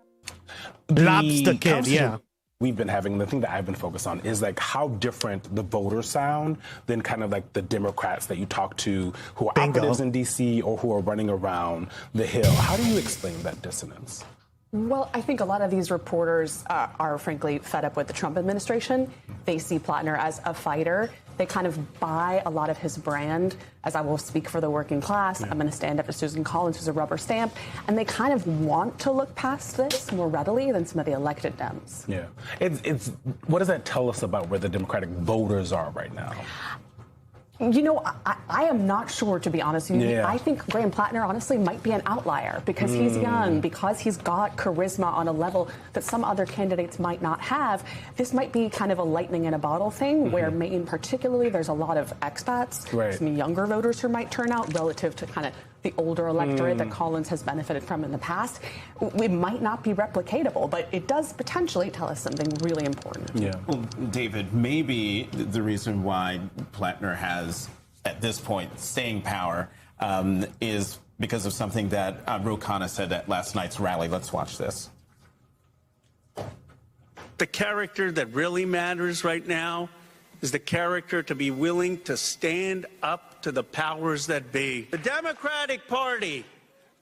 Lobster kid, yeah. We've been having, the thing that I've been focused on is like how different the voters sound than kind of like the Democrats that you talk to who are operatives in D.C. or who are running around the Hill. How do you explain that dissonance? Well, I think a lot of these reporters are frankly fed up with the Trump administration. They see Platner as a fighter. They kind of buy a lot of his brand, as I will speak for the working class. I'm going to stand up for Susan Collins, who's a rubber stamp. And they kind of want to look past this more readily than some of the elected Dems. Yeah. It's what does that tell us about where the Democratic voters are right now? You know, I am not sure, to be honest with you. Yeah. I think Graham Platner, honestly, might be an outlier because he's young, because he's got charisma on a level that some other candidates might not have. This might be kind of a lightning in a bottle thing, where Maine particularly, there's a lot of expats, some younger voters who might turn out relative to kind of the older electorate that Collins has benefited from in the past. It might not be replicatable, but it does potentially tell us something really important. Yeah. Well, David, maybe the reason why Platner has, at this point, staying power is because of something that Ro Khanna said at last night's rally. Let's watch this. The character that really matters right now is the character to be willing to stand up to the powers that be. The Democratic Party,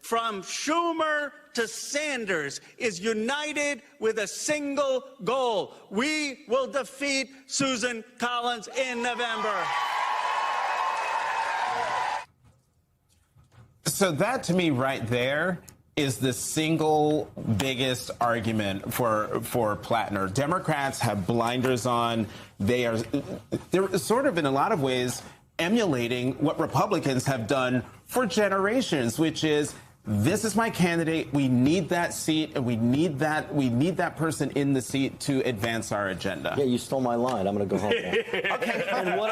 from Schumer to Sanders, is united with a single goal. We will defeat Susan Collins in November. So that, to me, right there is the single biggest argument for Platner. Democrats have blinders on. They're sort of, in a lot of ways, emulating what Republicans have done for generations, which is this is my candidate. We need that seat, and we need that person in the seat to advance our agenda. Yeah, you stole my line. I'm going to go home now. Okay. And what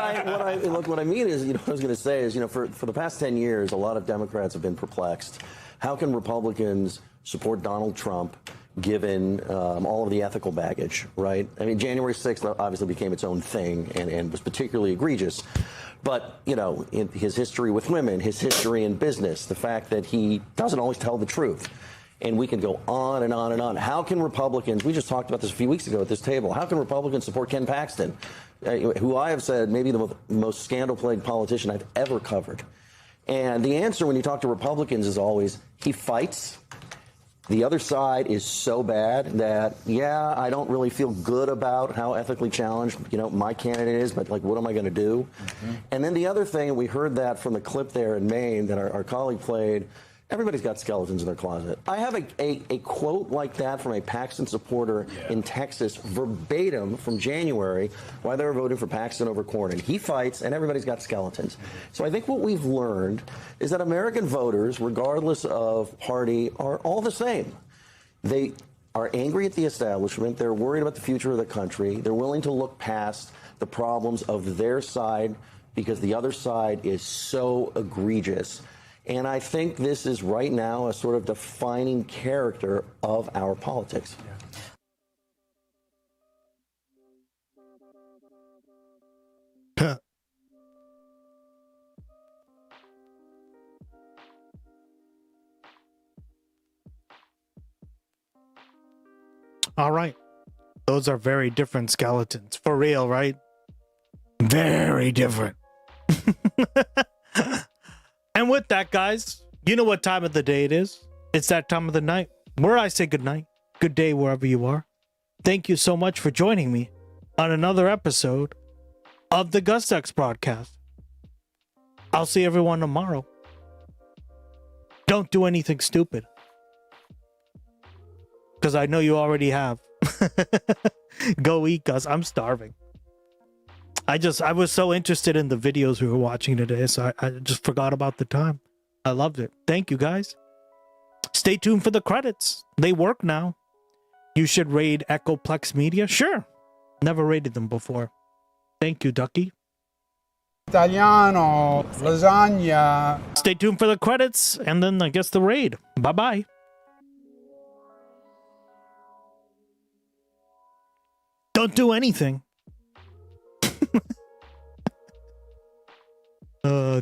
I mean is, what I was going to say is, for the past 10 years, a lot of Democrats have been perplexed. How can Republicans support Donald Trump given all of the ethical baggage, right? I mean, January 6th obviously became its own thing and was particularly egregious. But, in his history with women, his history in business, the fact that he doesn't always tell the truth. And we can go on and on and on. How can Republicans, we just talked about this a few weeks ago at this table, how can Republicans support Ken Paxton, who I have said maybe the most scandal-plagued politician I've ever covered? And the answer when you talk to Republicans is always, he fights. The other side is so bad that, yeah, I don't really feel good about how ethically challenged, my candidate is, but what am I going to do? Mm-hmm. And then the other thing, we heard that from the clip there in Maine that our colleague played, everybody's got skeletons in their closet. I have a quote like that from a Paxton supporter in Texas, verbatim from January, why they were voting for Paxton over Cornyn. He fights, and everybody's got skeletons. So I think what we've learned is that American voters, regardless of party, are all the same. They are angry at the establishment. They're worried about the future of the country. They're willing to look past the problems of their side because the other side is so egregious. And I think this is right now a sort of defining character of our politics. Yeah. All right. Those are very different skeletons. For real, right? Very different. And with that, guys, you know what time of the day it is. It's that time of the night where I say good night, good day wherever you are. Thank you so much for joining me on another episode of the GusX broadcast. I'll see everyone tomorrow. Don't do anything stupid, because I know you already have. Go eat, Gus. I'm starving. I was so interested in the videos we were watching today, so I just forgot about the time. I loved it. Thank you, guys. Stay tuned for the credits. They work now. You should raid Echoplex Media. Sure. Never raided them before. Thank you, Ducky. Italiano, lasagna. Stay tuned for the credits, and then I guess the raid. Bye-bye. Don't do anything.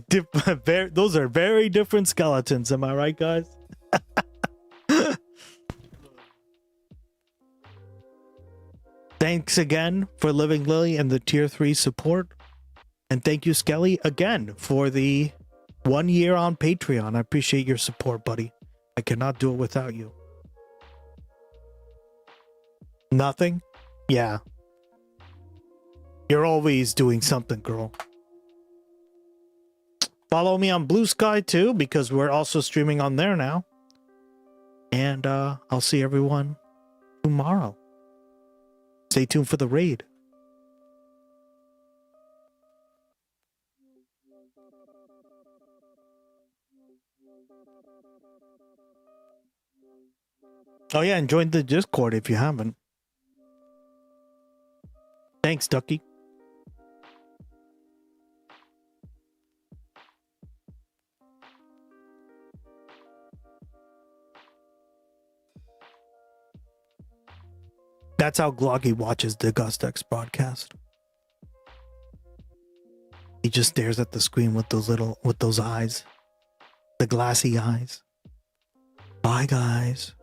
Those are very different skeletons. Am I right, guys? Thanks again for Living Lily and the Tier 3 support. And thank you, Skelly, again for the 1 year on Patreon. I appreciate your support, buddy. I cannot do it without you. Nothing? Yeah. You're always doing something, girl. Follow me on Blue Sky too, because we're also streaming on there now. And I'll see everyone tomorrow. Stay tuned for the raid. Oh yeah, and join the Discord if you haven't. Thanks, Ducky. That's how Gloggy watches the GusX broadcast. He just stares at the screen with those eyes. The glassy eyes. Bye, guys.